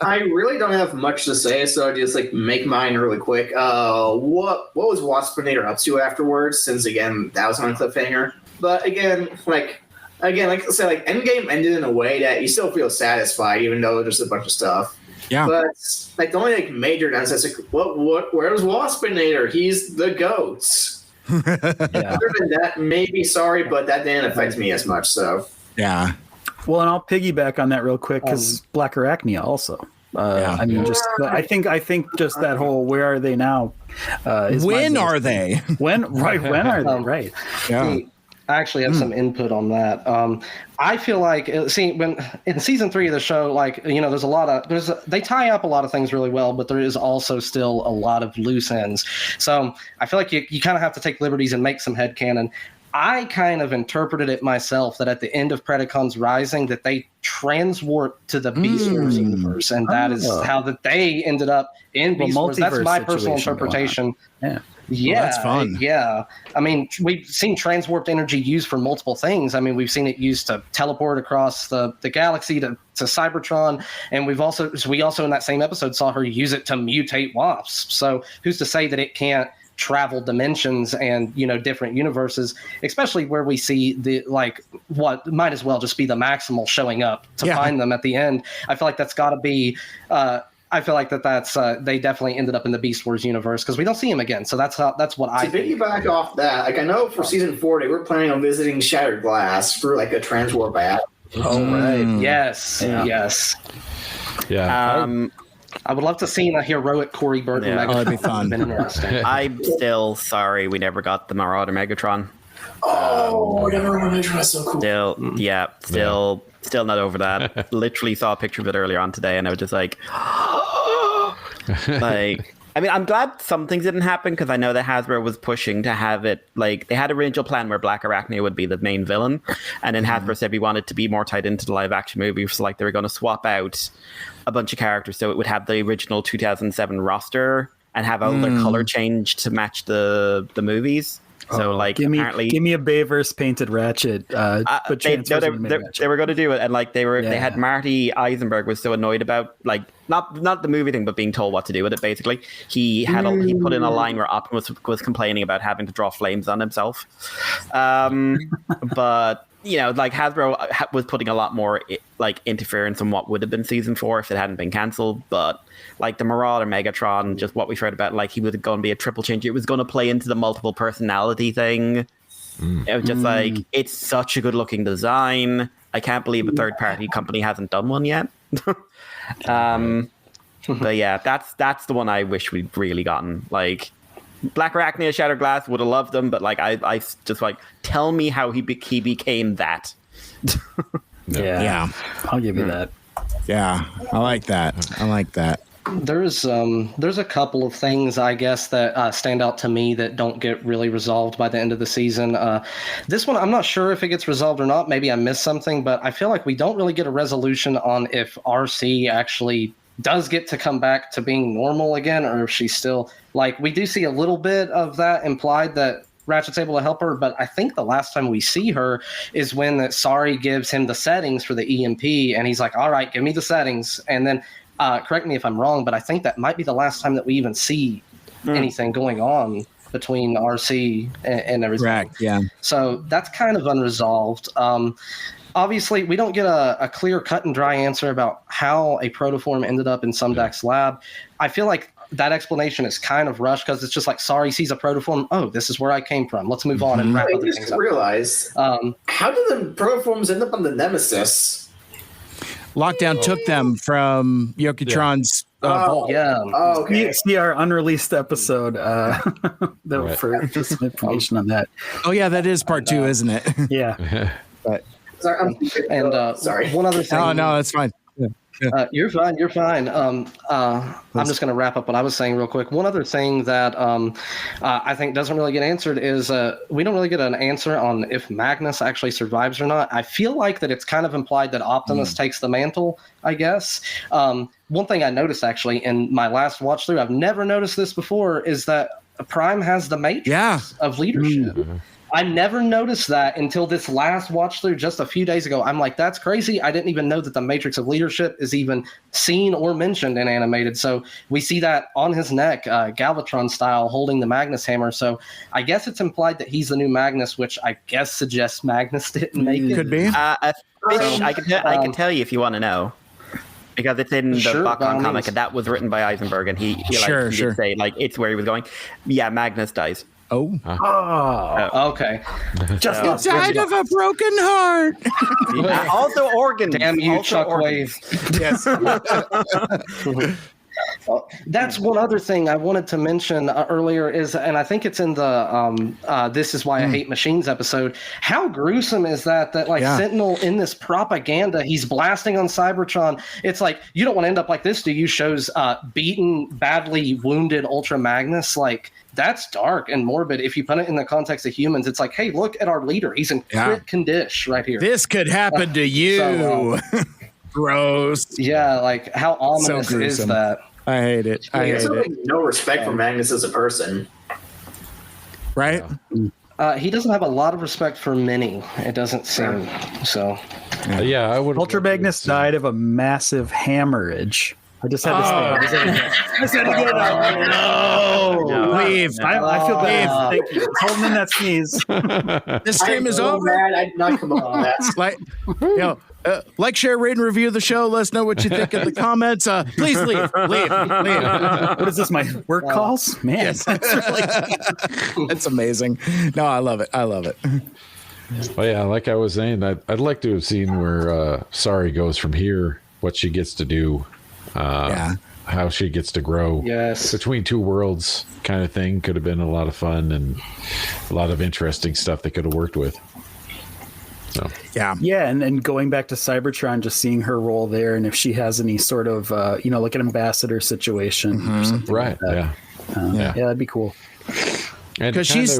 I really don't have much to say, so I just like make mine really quick. What was Waspinator up to afterwards? Since again that was on a cliffhanger. But again, like I said, like Endgame ended in a way that you still feel satisfied, even though there's a bunch of stuff. Yeah. But like the only like major downside is like, where's Waspinator? He's the goats. Other than that, maybe sorry, but that didn't affect me as much. So yeah. Well, and I'll piggyback on that real quick because Black Arachnia also. I mean, just I think just that whole "where are they now?" When are they? When are they? Right. Yeah. I actually have some input on that. I feel like when in season 3 of the show, like they tie up a lot of things really well, but there is also still a lot of loose ends. So I feel like you kind of have to take liberties and make some headcanon. I kind of interpreted it myself that at the end of Predacons Rising that they transwarped to the Beast Wars universe, and that is how that they ended up in Beast Wars. That's my personal interpretation. Yeah, well, that's fun. Yeah, I mean, we've seen transwarped energy used for multiple things. I mean, we've seen it used to teleport across the galaxy to Cybertron, and we also in that same episode saw her use it to mutate wasps. So who's to say that it can't travel dimensions and different universes, especially where we see the what might as well just be the Maximal showing up to find them at the end. I feel like that's got to be I feel like that's they definitely ended up in the Beast Wars universe because we don't see him again. So that's what I think. To piggyback off that, like I know for season 4 they were planning on visiting Shattered Glass for like a transwarp app. Oh right, yes. Yeah. I would love to see a heroic Corey Burton. Yeah. That'd be fun. I'm still sorry we never got the Marauder Megatron. Oh, the Marauder Megatron is so cool. Still not over that. Literally saw a picture of it earlier on today, and I was just like, I mean, I'm glad some things didn't happen because I know that Hasbro was pushing to have it like they had an original plan where Black Arachnia would be the main villain, and then Hasbro said we wanted to be more tied into the live action movie, so like they were going to swap out a bunch of characters so it would have the original 2007 roster and have all their color changed to match the movies. So like give me a Bayverse painted Ratchet. But they were going to do it, and like they had Marty Eisenberg was so annoyed about like not the movie thing, but being told what to do with it. Basically, he put in a line where Optimus was complaining about having to draw flames on himself. But you know, like Hasbro was putting a lot more like interference on what would have been season 4 if it hadn't been cancelled. But like the Marauder Megatron, just what we've heard about, like he was going to be a triple change. It was going to play into the multiple personality thing. It was just like, it's such a good looking design. I can't believe a third party company hasn't done one yet. But yeah, that's the one I wish we'd really gotten. Like Black Arachnia, Shattered Glass, would have loved them, but like I just like, tell me how he became that. Yeah, I'll give you that. Yeah, I like that. There's a couple of things, I guess, that stand out to me that don't get really resolved by the end of the season. This one, I'm not sure if it gets resolved or not. Maybe I missed something, but I feel like we don't really get a resolution on if RC actually does get to come back to being normal again, or if she's still, like, we do see a little bit of that implied that Ratchet's able to help her, but I think the last time we see her is when Sari gives him the settings for the EMP, and he's like, all right, give me the settings. And then, correct me if I'm wrong, but I think that might be the last time that we even see anything going on between RC and everything. Correct, yeah. So that's kind of unresolved. Obviously, we don't get a clear cut and dry answer about how a protoform ended up in Sumdak's lab. I feel like that explanation is kind of rushed because it's just like, Sari sees a protoform. Oh, this is where I came from. Let's move on and wrap I other just things up. realized, how did the protoforms end up on the Nemesis? Lockdown took them from Yokitron's vault. Yeah. Oh, okay. See our unreleased episode for just some information on that. Oh yeah, that is part 2, isn't it? Yeah. But Sorry, sorry. One other thing. oh no, that's fine. You're fine. I'm just going to wrap up what I was saying real quick. One other thing that I think doesn't really get answered is we don't really get an answer on if Magnus actually survives or not. I feel like that it's kind of implied that Optimus takes the mantle, I guess. One thing I noticed actually in my last watch through, I've never noticed this before, is that Prime has the matrix of leadership. I never noticed that until this last watch through just a few days ago. I'm like, that's crazy. I didn't even know that the matrix of leadership is even seen or mentioned in animated. So we see that on his neck, Galvatron style, holding the Magnus hammer. So I guess it's implied that he's the new Magnus, which I guess suggests Magnus didn't make it. Could be. I can tell you if you want to know. Because it's in the Bakon comic, and that was written by Eisenberg, and he did say, like, it's where he was going. Yeah, Magnus dies. Oh. Okay. Just died of a broken heart. Also organs. Damn you, Chuckwave. Yes. That's one other thing I wanted to mention earlier is, and I think it's in the This Is Why I Hate Machines episode, how gruesome is that Sentinel in this propaganda, he's blasting on Cybertron. It's like, you don't want to end up like this, do you? Shows beaten, badly wounded Ultra Magnus. Like, that's dark and morbid. If you put it in the context of humans, it's like, hey, look at our leader. He's in crit condition right here. This could happen to you. Gross. Yeah, like, how ominous is that? I hate it. I hate it. No respect for Magnus as a person. Right? He doesn't have a lot of respect for many, it doesn't seem. So, yeah, I would. Ultra Magnus died of a massive hemorrhage. I just had to say it. I said it again. No. Leave. I feel bad. Thank you. Holding in that sneeze. This stream is over. Mad. I did not come up with that. Like, share, rate, and review the show. Let us know what you think in the comments. Please leave. What is this, my work calls? Man, yes. That's amazing. No, I love it. Oh yeah, like I was saying, I'd like to have seen where Sari goes from here, what she gets to do, how she gets to grow. Yes. Between two worlds kind of thing could have been a lot of fun and a lot of interesting stuff they could have worked with. So Yeah. And going back to Cybertron, just seeing her role there, and if she has any sort of like an ambassador situation, or something Right. like that. Yeah, that'd be cool. Because she's-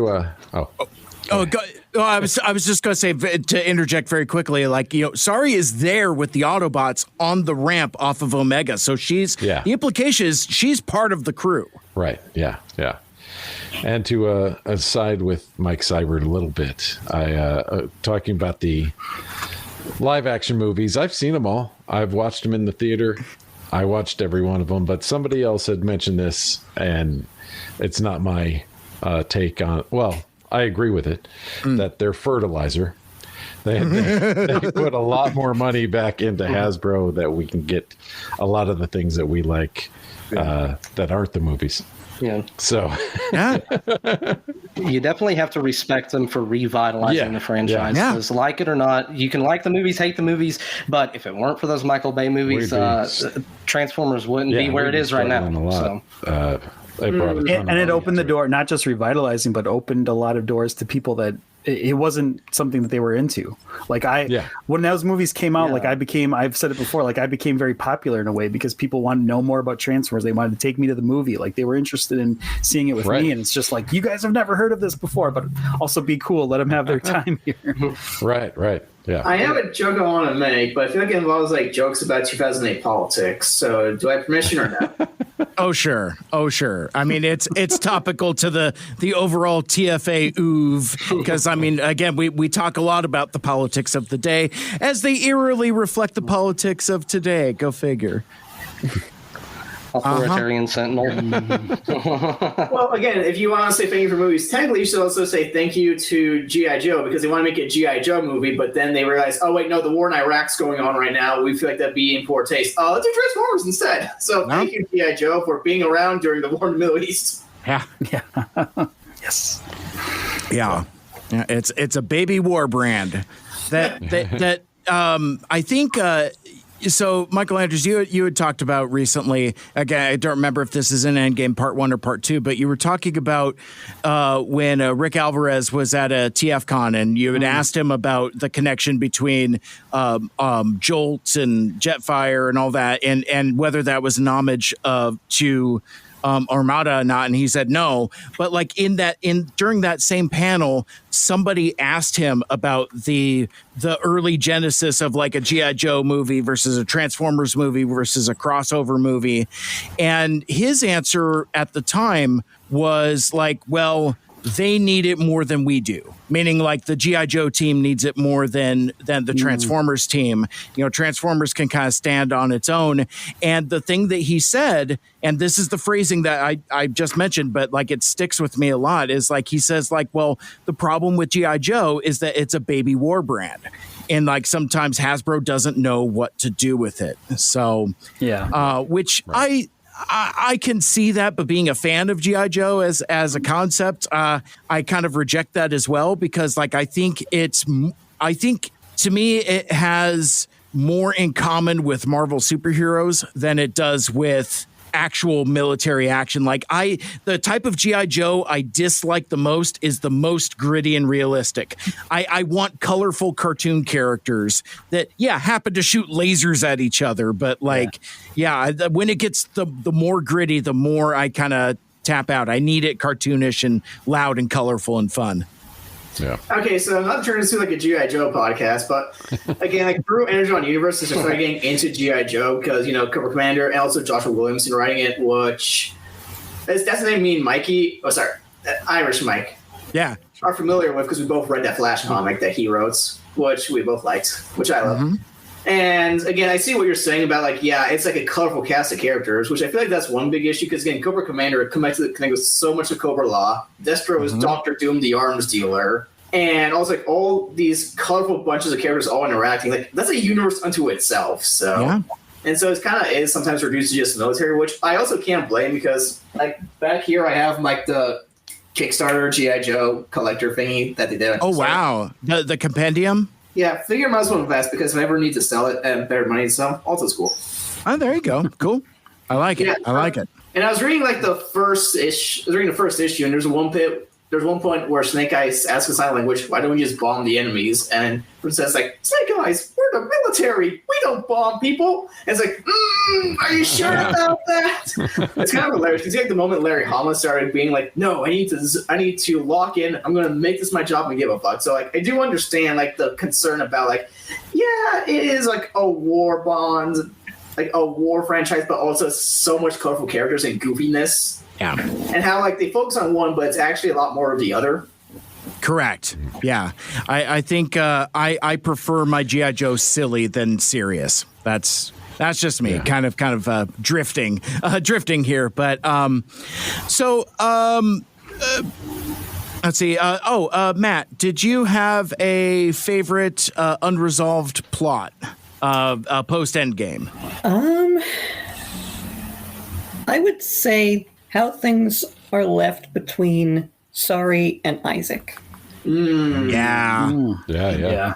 I was just going to say, to interject very quickly, like, Sari is there with the Autobots on the ramp off of Omega. So the implication is she's part of the crew. Right. Yeah. Yeah. And to aside with Mike Seibert a little bit, talking about the live action movies, I've seen them all. I've watched them in the theater. I watched every one of them, but somebody else had mentioned this, and it's not my take on. Well, I agree with it that they're fertilizer. They put a lot more money back into Hasbro that we can get a lot of the things that we like that aren't the movies. Yeah. So you definitely have to respect them for revitalizing the franchise. Yeah. Because like it or not, you can like the movies, hate the movies, but if it weren't for those Michael Bay movies, Transformers wouldn't be where it is right now. So. They brought a ton of it money opened the into door, not just revitalizing, but opened a lot of doors to people that it wasn't something that they were into. Like when those movies came out, like I've said it before, like I became very popular in a way because people wanted to know more about Transformers. They wanted to take me to the movie. Like they were interested in seeing it with me. And it's just like, you guys have never heard of this before, but also be cool. Let them have their time here. Right. Yeah. I have a joke I want to make, but I feel like it involves like jokes about 2008 politics. So do I have permission or no? Oh sure. I mean, it's topical to the overall TFA oeuvre because I mean, again, we talk a lot about the politics of the day as they eerily reflect the politics of today. Go figure. Authoritarian Sentinel. Well, again, if you want to say thank you for movies, technically you should also say thank you to G.I. Joe because they want to make a G.I. Joe movie, but then they realize, oh, wait, no, the war in Iraq's going on right now. We feel like that'd be in poor taste. Let's do Transformers instead. So thank you, G.I. Joe, for being around during the war in the Middle East. Yeah. Yes. Yeah. It's a baby war brand that I think. So, Michael Andrews, you had talked about recently, again, I don't remember if this is in Endgame Part 1 or Part 2, but you were talking about when Rick Alvarez was at a TFCon and you had asked him about the connection between Jolt and Jetfire and all that, and whether that was an homage to Armada or not, and he said no. But like during that same panel, somebody asked him about the early genesis of like a G.I. Joe movie versus a Transformers movie versus a crossover movie, and his answer at the time was like, well, they need it more than we do. Meaning like the G.I. Joe team needs it more than the Transformers team. Transformers can kind of stand on its own. And the thing that he said, and this is the phrasing that I just mentioned, but like it sticks with me a lot, is like he says like, well, the problem with G.I. Joe is that it's a baby war brand. And like sometimes Hasbro doesn't know what to do with it. So, which I can see that, but being a fan of G.I. Joe as a concept, I kind of reject that as well because, like, I think to me it has more in common with Marvel superheroes than it does with actual military action. Like the type of G.I. Joe I dislike the most is the most gritty and realistic. I want colorful cartoon characters that happen to shoot lasers at each other, but when it gets the more gritty, the more I kind of tap out. I need it cartoonish and loud and colorful and fun. Yeah. Okay, so I'm not turning this into like a G.I. Joe podcast, but again, like Drew Energon Universe is just getting into G.I. Joe because, Cobra Commander and also Joshua Williamson writing it, which that's the name me and Mikey, Irish Mike, are familiar with because we both read that Flash comic that he wrote, which we both liked, which I love. Mm-hmm. And again, I see what you're saying about it's like a colorful cast of characters, which I feel like that's one big issue because again, Cobra Commander connects with so much of Cobra Law. Destro is Dr. Doom, the arms dealer, and also like all these colorful bunches of characters all interacting. Like that's a universe unto itself. So, and so it's kind of is sometimes reduced to just military, which I also can't blame because like back here I have like the Kickstarter G.I. Joe collector thingy that they did. Oh wow, the compendium. Yeah, figure might as well invest because if I ever need to sell it and better money to sell, also it's cool. Oh, there you go. Cool. I like it. I like it. And I was reading like the first issue, and there's one bit there's one point where Snake Eyes asks in sign language, "Why don't we just bomb the enemies?" And Princess like, "Snake Eyes, we're the military. We don't bomb people." And it's like, "Are you sure about that?" It's kind of hilarious because like the moment Larry Hama started being like, "No, I need to lock in. I'm going to make this my job and give a fuck." So like, I do understand like the concern about like, yeah, it is like a war bond, like a war franchise, but also so much colorful characters and goofiness. Yeah. And how like they focus on one, but it's actually a lot more of the other. Correct. Yeah. I think I prefer my G.I. Joe silly than serious. That's just me. Kind of drifting here. But let's see. Matt, did you have a favorite unresolved plot post Endgame? I would say how things are left between Sorry and Isaac. Yeah. Yeah.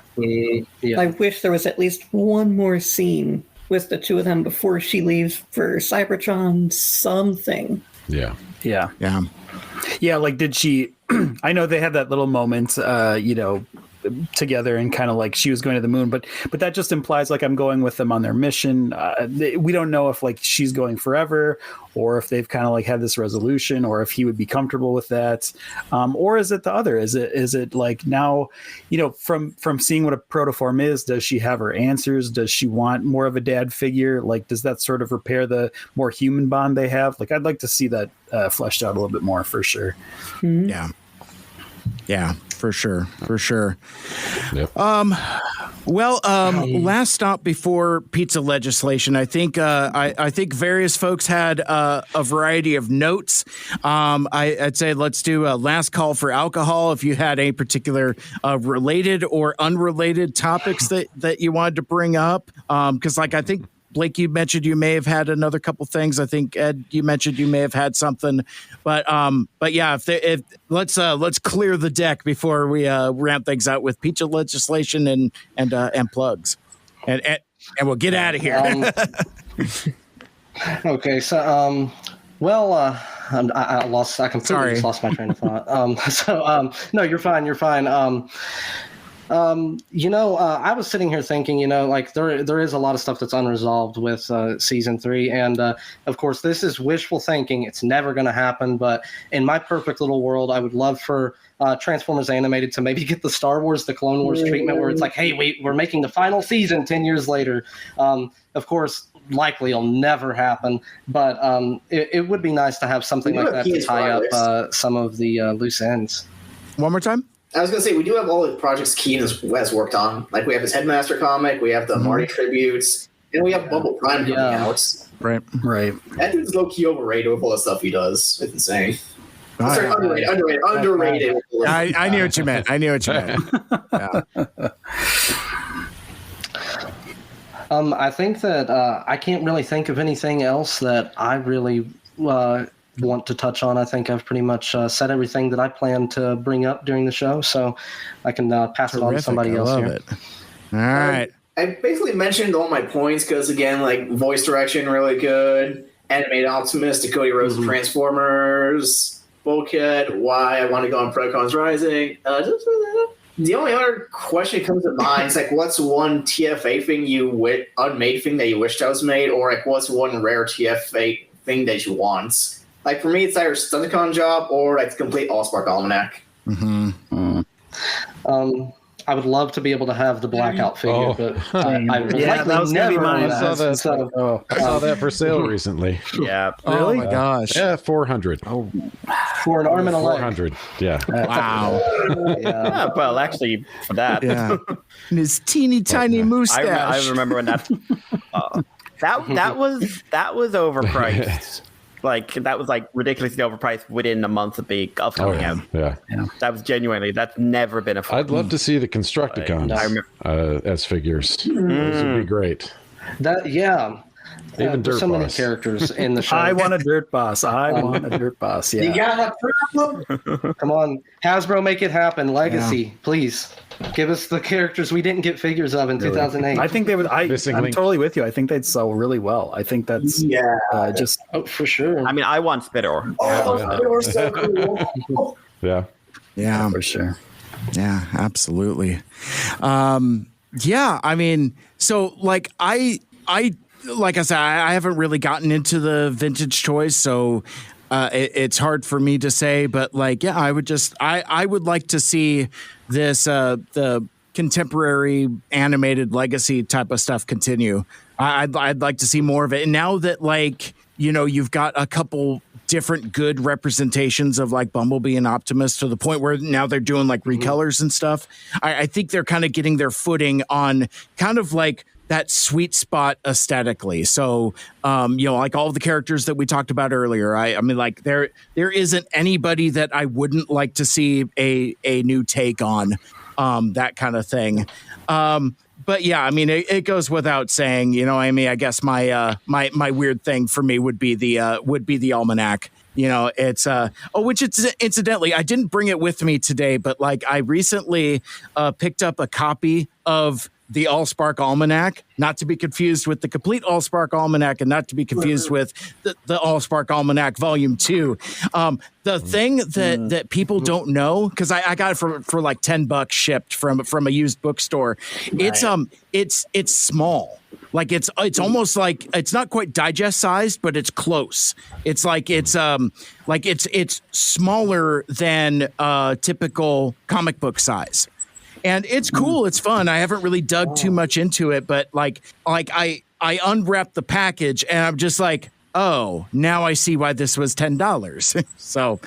I wish there was at least one more scene with the two of them before she leaves for Cybertron. Something. Yeah. Like, did she? I know they had that little moment, together and kind of like she was going to the moon, but that just implies like I'm going with them on their mission. We don't know if like she's going forever or if they've kind of like had this resolution or if he would be comfortable with that. Or is it the other? Is it like now, from seeing what a protoform is, does she have her answers? Does she want more of a dad figure? Like, does that sort of repair the more human bond they have? Like, I'd like to see that fleshed out a little bit more for sure. Mm-hmm. Yeah, for sure. Yep. Last stop before pizza legislation. I think I think various folks had a variety of notes. I'd say let's do a last call for alcohol. If you had any particular related or unrelated topics that you wanted to bring up, because I think. Blake, you mentioned you may have had another couple things. I think Ed, you mentioned you may have had something, but yeah, if let's clear the deck before we ramp things out with pizza legislation and plugs, and we'll get out of here. Okay, so I completely just lost my train of thought. No, you're fine. I was sitting here thinking, like there is a lot of stuff that's unresolved with season 3. And of course, this is wishful thinking. It's never going to happen. But in my perfect little world, I would love for Transformers Animated to maybe get the Star Wars, the Clone Wars treatment where it's like, hey, we're making the final season 10 years later. Of course, likely it'll never happen. But it would be nice to have something like that to tie up some of the loose ends. One more time. I was going to say, we do have all the projects Keen has worked on. Like, we have his Headmaster comic, we have the Marty tributes, and we have Bubble Prime coming out. Right. That dude's low-key overrated with all the stuff he does. It's insane. Sorry, underrated. I knew what you meant. Yeah. I think that I can't really think of anything else that I really want to touch on. I think I've pretty much said everything that I plan to bring up during the show, so I can pass it on to somebody else here. It. All right. I basically mentioned all my points because, again, like voice direction, really good. Animated Optimus, Dakota Rose Transformers, Bulkhead, why I want to go on Predacons Rising. The only other question that comes to mind is like, what's one TFA thing unmade thing that you wished I was made, or like what's one rare TFA thing that you want? Like, for me, it's either Stunticon job or like the complete Allspark Almanac. Mm-hmm. I would love to be able to have the blackout figure, but I that was never. mine. I saw that for sale recently. Yeah. Really? Oh my gosh. Yeah, 400. Oh, for an arm and a leg. 400. Yeah. Wow. Yeah. Well, actually, for that. Yeah. And his teeny tiny mustache. I remember when that that was overpriced. Like, that was like ridiculously overpriced within a month of coming out. Yeah. That was genuinely, that's never been a fun. I'd love to see the Constructicons as figures. Those would be great. Even Dirt so many Boss. characters in the show. I want a Dirt Boss. Yeah. You got a problem? Come on, Hasbro, make it happen. Legacy, please. Give us the characters we didn't get figures of in 2008. I think they would. I'm Link. totally with you. I think they'd sell really well. I think that's for sure. I mean, I want Spitter. Spitter so cool. Yeah. Yeah, for sure. Yeah, absolutely. Yeah, I mean, so like I like I said, I haven't really gotten into the vintage toys, so it's hard for me to say. But like, yeah, I would like to see this the contemporary animated legacy type of stuff continue. I'd like to see more of it. And now that like, you know, you've got a couple different good representations of like Bumblebee and Optimus to the point where now they're doing like recolors and stuff. I think they're kind of getting their footing on kind of like that sweet spot aesthetically. So, you know, like all the characters that we talked about earlier, I mean, like there isn't anybody that I wouldn't like to see a new take on, that kind of thing. But yeah, I mean, it goes without saying, you know, I mean, I guess my weird thing for me would be the almanac. You know, it's which it's incidentally, I didn't bring it with me today, but like I recently picked up a copy of the Allspark Almanac, not to be confused with the complete Allspark Almanac, and not to be confused with the Allspark Almanac Volume 2. The thing that people don't know, because I got it for like $10 shipped from a used bookstore. Right. It's small. Like it's almost like it's not quite digest sized, but it's close. It's like it's smaller than typical comic book size. And it's cool. It's fun. I haven't really dug too much into it, but like I unwrapped the package and I'm just like, oh, now I see why this was $10. So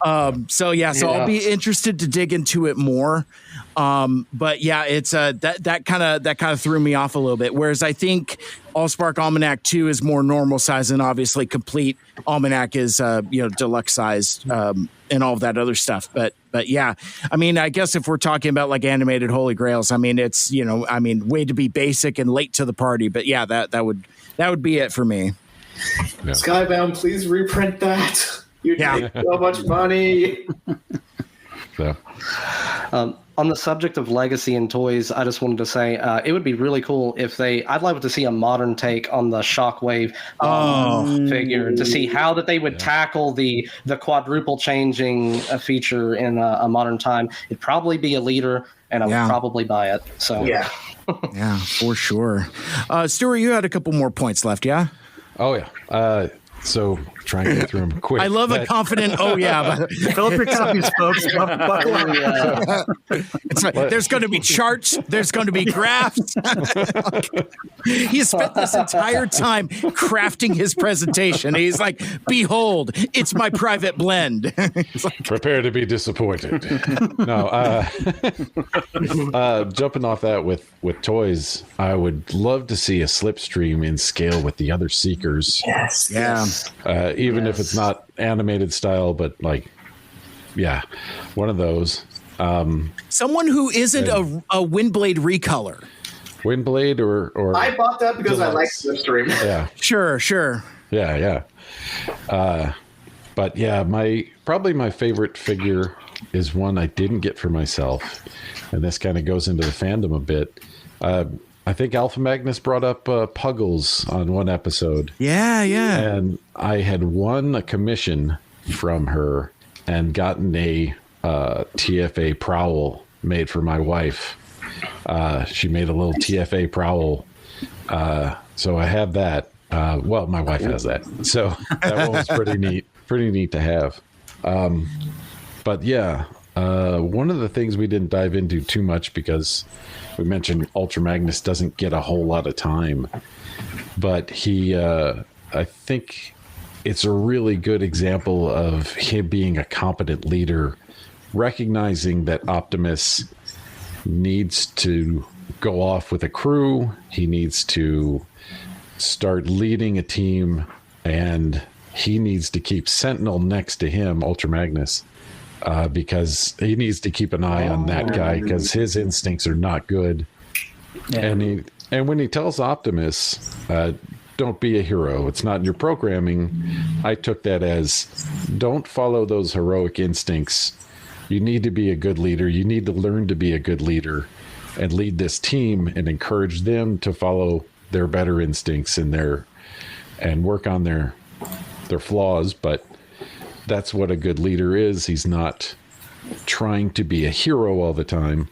I'll be interested to dig into it more. But yeah, it's that kind of threw me off a little bit. Whereas I think Allspark Almanac 2 is more normal size, and obviously Complete Almanac is deluxe sized, and all of that other stuff. But yeah, I mean, I guess if we're talking about like animated Holy Grails, I mean, it's, you know, I mean, way to be basic and late to the party. But yeah, that would be it for me. Yeah. Skybound, please reprint that. You take so much money. So. On the subject of legacy and toys, I just wanted to say it would be really cool if I'd like to see a modern take on the Shockwave figure, to see how that they would tackle the quadruple changing feature in a modern time. It'd probably be a leader, and I would probably buy it. So yeah, for sure. Stuart, you had a couple more points left, yeah? Oh yeah. So try and get through them quick. I love a confident but fill up your copies, folks. Buckle up. It's right. There's going to be charts. There's going to be graphs. He spent this entire time crafting his presentation. He's like, behold, it's my private blend. Like, prepare to be disappointed. No, jumping off that with toys, I would love to see a Slipstream in scale with the other Seekers. Yes. Yeah. Even if it's not animated style, but like, yeah, one of those. Someone who isn't a Windblade recolor. Windblade or I bought that because Deluxe. I like Slipstream. Yeah. Sure. Yeah. But yeah, probably my favorite figure is one I didn't get for myself, and this kind of goes into the fandom a bit. I think Alpha Magnus brought up Puggles on one episode. Yeah. And I had won a commission from her and gotten a TFA Prowl made for my wife. She made a little TFA Prowl. So I have that. Well, my wife has that. So that one was pretty neat. Pretty neat to have. But yeah, one of the things we didn't dive into too much because we mentioned Ultra Magnus doesn't get a whole lot of time, but he, I think it's a really good example of him being a competent leader, recognizing that Optimus needs to go off with a crew. He needs to start leading a team, and he needs to keep Sentinel next to him, Ultra Magnus, because he needs to keep an eye on that guy because his instincts are not good. Yeah. And when he tells Optimus, don't be a hero, it's not in your programming, I took that as, don't follow those heroic instincts. You need to be a good leader. You need to learn to be a good leader and lead this team and encourage them to follow their better instincts and work on their flaws. But that's what a good leader is. He's not trying to be a hero all the time,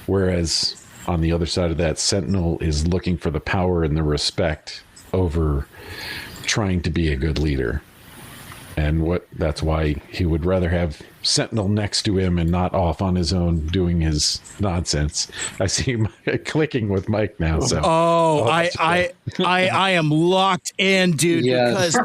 whereas on the other side of that, Sentinel is looking for the power and the respect over trying to be a good leader. And that's why he would rather have Sentinel next to him and not off on his own doing his nonsense. I see him clicking with Mike now. So I am locked in, dude, because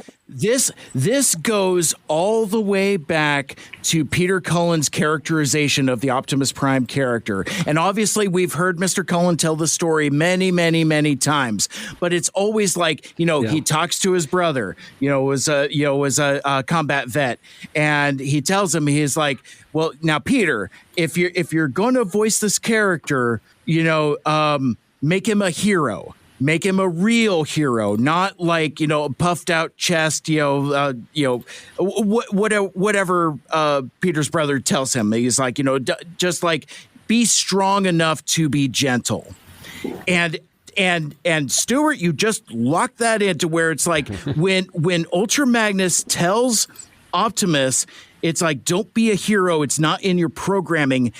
this goes all the way back to Peter Cullen's characterization of the Optimus Prime character. And obviously we've heard Mr. Cullen tell the story many, many, many times, but it's always like, he talks to his brother, was a combat vet, and he tells him, he's like, well, now Peter, if you're going to voice this character, make him a hero. Make him a real hero, not like, puffed out chest, whatever Peter's brother tells him. He's like, just like be strong enough to be gentle. And Stuart, you just locked that into where it's like when Ultra Magnus tells Optimus, it's like, don't be a hero. It's not in your programming.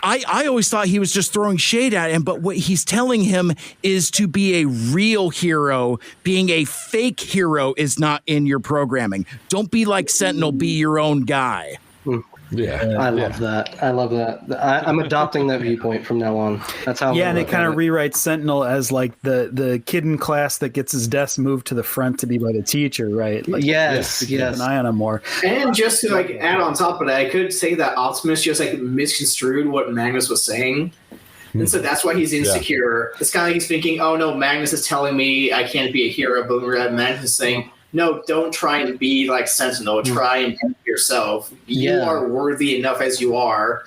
I always thought he was just throwing shade at him, but what he's telling him is to be a real hero. Being a fake hero is not in your programming. Don't be like Sentinel, be your own guy. Yeah, I love that. I love that. I'm adopting that viewpoint from now on. That's how. Yeah, and it kind of rewrites Sentinel as like the kid in class that gets his desk moved to the front to be by the teacher, right? Like, yes. Keep an eye on him more. And just to add on top of that, I could say that Optimus just misconstrued what Magnus was saying. And so that's why he's insecure. It's kind of like he's thinking, oh no, Magnus is telling me I can't be a hero, but Magnus is saying, no, don't try and be like Sentinel. Try and be yourself. You are worthy enough as you are.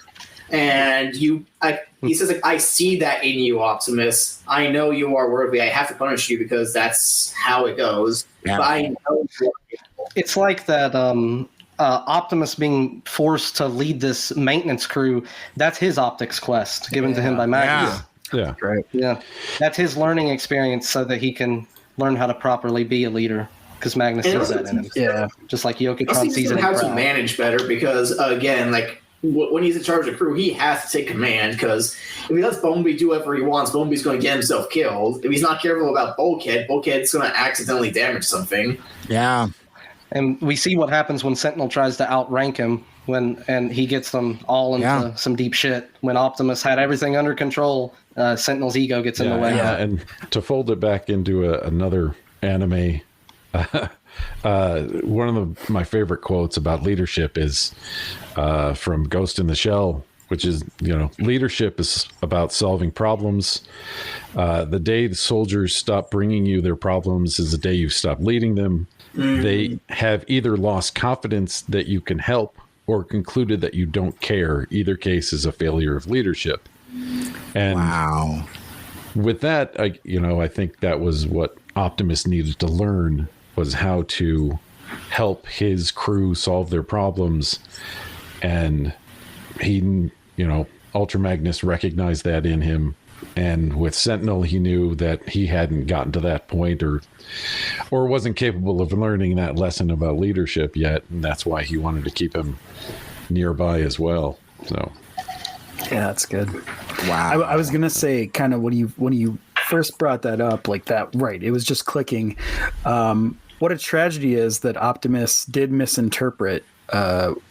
And he says, I see that in you, Optimus. I know you are worthy. I have to punish you because that's how it goes. Yeah. But I know you are capable. It's like that Optimus being forced to lead this maintenance crew. That's his optics quest given to him by Magnus. Yeah. Right. Yeah. That's his learning experience so that he can learn how to properly be a leader. Because Magnus sees that in him. Yeah. Just like Yokotron sees it in how to Prowl. manage better because, again, when he's in charge of the crew, he has to take command because if he lets Bumblebee do whatever he wants, Bumblebee's going to get himself killed. If he's not careful about Bulkhead's going to accidentally damage something. Yeah. And we see what happens when Sentinel tries to outrank him and he gets them all into some deep shit. When Optimus had everything under control, Sentinel's ego gets in the way. Yeah, and to fold it back into another anime, one of my favorite quotes about leadership is from Ghost in the Shell, which is, leadership is about solving problems. The day the soldiers stop bringing you their problems is the day you stop leading them. They have either lost confidence that you can help or concluded that you don't care. Either case is a failure of leadership. And with that, I think that was what Optimus needed to learn, was how to help his crew solve their problems. And he, Ultra Magnus recognized that in him. And with Sentinel, he knew that he hadn't gotten to that point or wasn't capable of learning that lesson about leadership yet. And that's why he wanted to keep him nearby as well. So, yeah, that's good. Wow. I was going to say kind of when you first brought that up like that, right, it was just clicking. What a tragedy is that Optimus did misinterpret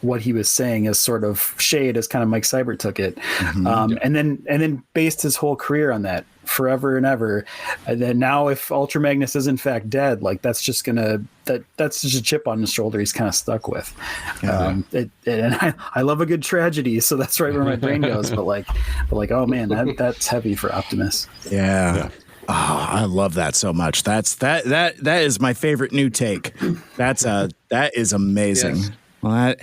what he was saying as sort of shade, as kind of Mike Seibert took it, and then based his whole career on that forever and ever. And then now, if Ultra Magnus is in fact dead, that's just that's just a chip on his shoulder he's kind of stuck with. And I love a good tragedy, so that's right where my brain goes. But oh man, that's heavy for Optimus. Yeah. Oh, I love that so much. That is my favorite new take. That is amazing. Yes. Well,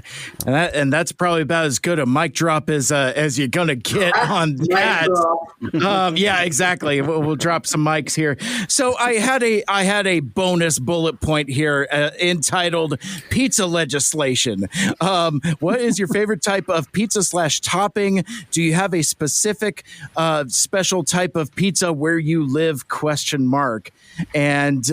that's probably about as good a mic drop as you're gonna get on that. Yeah, exactly. We'll drop some mics here. So I had a bonus bullet point here entitled "Pizza Legislation." What is your favorite type of pizza / topping? Do you have a specific special type of pizza where you live? ? And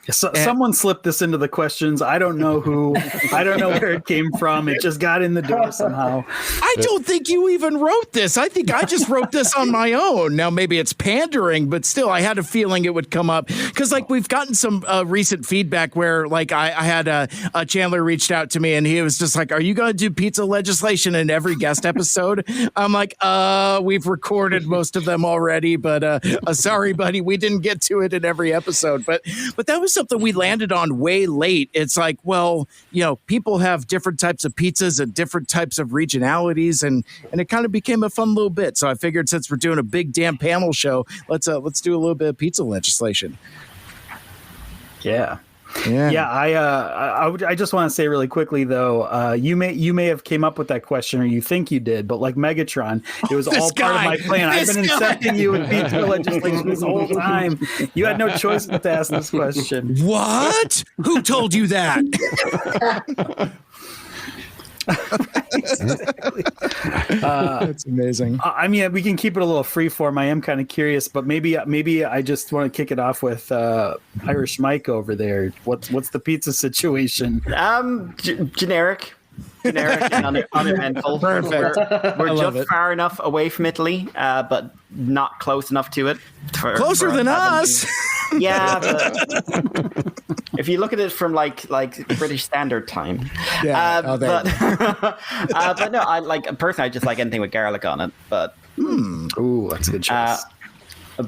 someone slipped this into the questions. I don't know who. I don't know where it came from. It just got in the door somehow. I don't think you even wrote this. I think I just wrote this on my own. Now, maybe it's pandering, but still, I had a feeling it would come up because, like, we've gotten some recent feedback where, like, I had a Chandler reached out to me and he was just like, "Are you going to do pizza legislation in every guest episode?" I'm like, we've recorded most of them already, but sorry, buddy, we didn't get to it in every episode. But that was something we landed on way late. It's like, well, people have different types of pizzas and different types of regionalities, and it kind of became a fun little bit. So I figured since we're doing a big damn panel show, let's do a little bit of pizza legislation. Yeah. I just want to say really quickly though, you may have came up with that question, or you think you did, but like Megatron, it was all part of my plan. I've been incepting you with pizza legislation this whole time. You had no choice but to ask this question. What? Who told you that? That's amazing. I mean, we can keep it a little free form. I am kind of curious, but maybe I just want to kick it off with Irish Mike over there. What's the pizza situation? Generic and uneventful. Perfect. We're just far enough away from Italy, but not close enough to it. Closer than us. Yeah, but if you look at it from like British Standard Time, but no, I like personally I just like anything with garlic on it. But ooh, that's a good choice.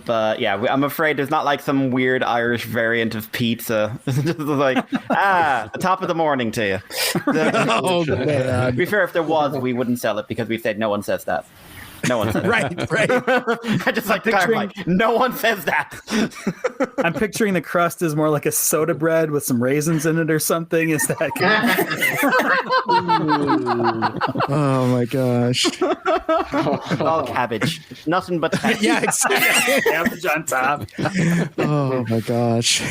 But yeah, I'm afraid there's not like some weird Irish variant of pizza. Just like the top of the morning to you. To be fair, if there was, we wouldn't sell it because we said no one says that. No one says that. Right. I just like clarify. No one says that. I'm picturing the crust is more like a soda bread with some raisins in it or something. Is that Oh my gosh. All cabbage. Nothing but cabbage. Yeah, exactly. Cabbage on top. Oh my gosh.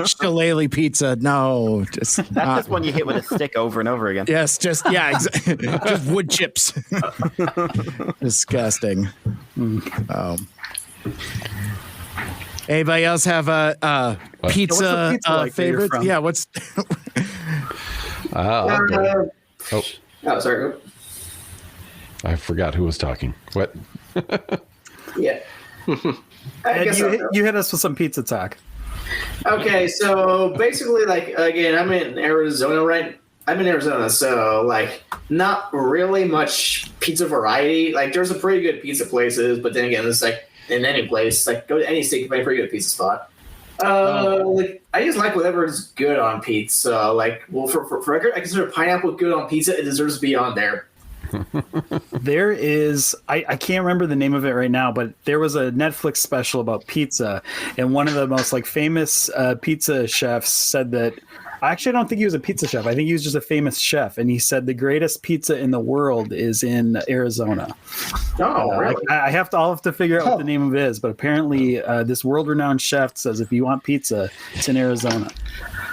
Shillelagh pizza. No, just that's just one you hit with a stick over and over again. Yes, just wood chips. Disgusting. Anybody else have a pizza favorite? Yeah, what's Oh, sorry. I forgot who was talking. What? Yeah. I guess you hit us with some pizza talk. Okay, so basically, like, again, I'm in Arizona, so, like, not really much pizza variety. Like, there's some pretty good pizza places, but then again, it's like, in any place, like, go to any state, you can find a pretty good pizza spot. Like, I just like whatever's good on pizza. Like, well, for record, I consider pineapple good on pizza. It deserves to be on there. There is, I can't remember the name of it right now, but there was a Netflix special about pizza, and one of the most like famous pizza chefs said that. Actually, I don't think he was a pizza chef. I think he was just a famous chef, and he said the greatest pizza in the world is in Arizona. Oh, really? I'll have to figure out what the name of it is, but apparently this world-renowned chef says if you want pizza, it's in Arizona.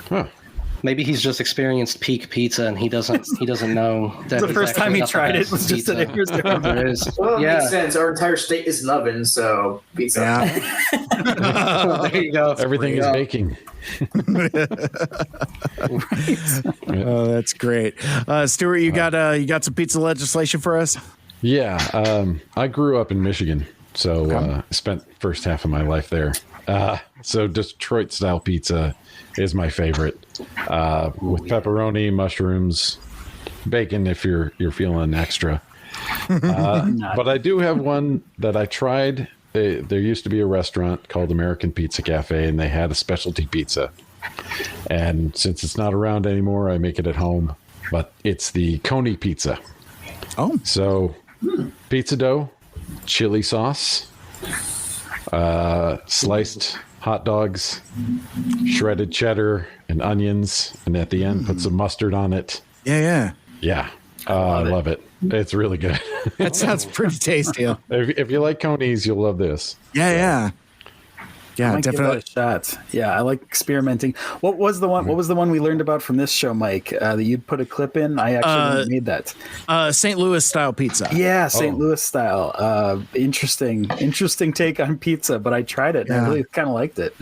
Huh. Maybe he's just experienced peak pizza and he doesn't know that the first time he tried it was just in Arizona. There is. Well, it Yeah. makes sense. Our entire state is an oven, so pizza. Yeah. There you go. Everything is baking. Oh, that's great. Stuart, you got some pizza legislation for us? Yeah, I grew up in Michigan, so spent first half of my life there. So Detroit style pizza is my favorite, with pepperoni, mushrooms, bacon if you're feeling extra. But I do have one that I tried. There used to be a restaurant called American Pizza Cafe, and they had a specialty pizza. And since it's not around anymore, I make it at home. But it's the Coney pizza. Oh, so pizza dough, chili sauce, sliced hot dogs, shredded cheddar and onions, and at the end put some mustard on it. yeah. I love it. It's really good. That sounds pretty tasty. If you like Coney's, you'll love this. Yeah. Yeah, Give that definitely. a shot. Yeah, I like experimenting. What was the one we learned about from this show, Mike? That you'd put a clip in. I actually made that. St. Louis style pizza. Yeah, St. Louis style. Interesting take on pizza, but I tried it and I really kind of liked it.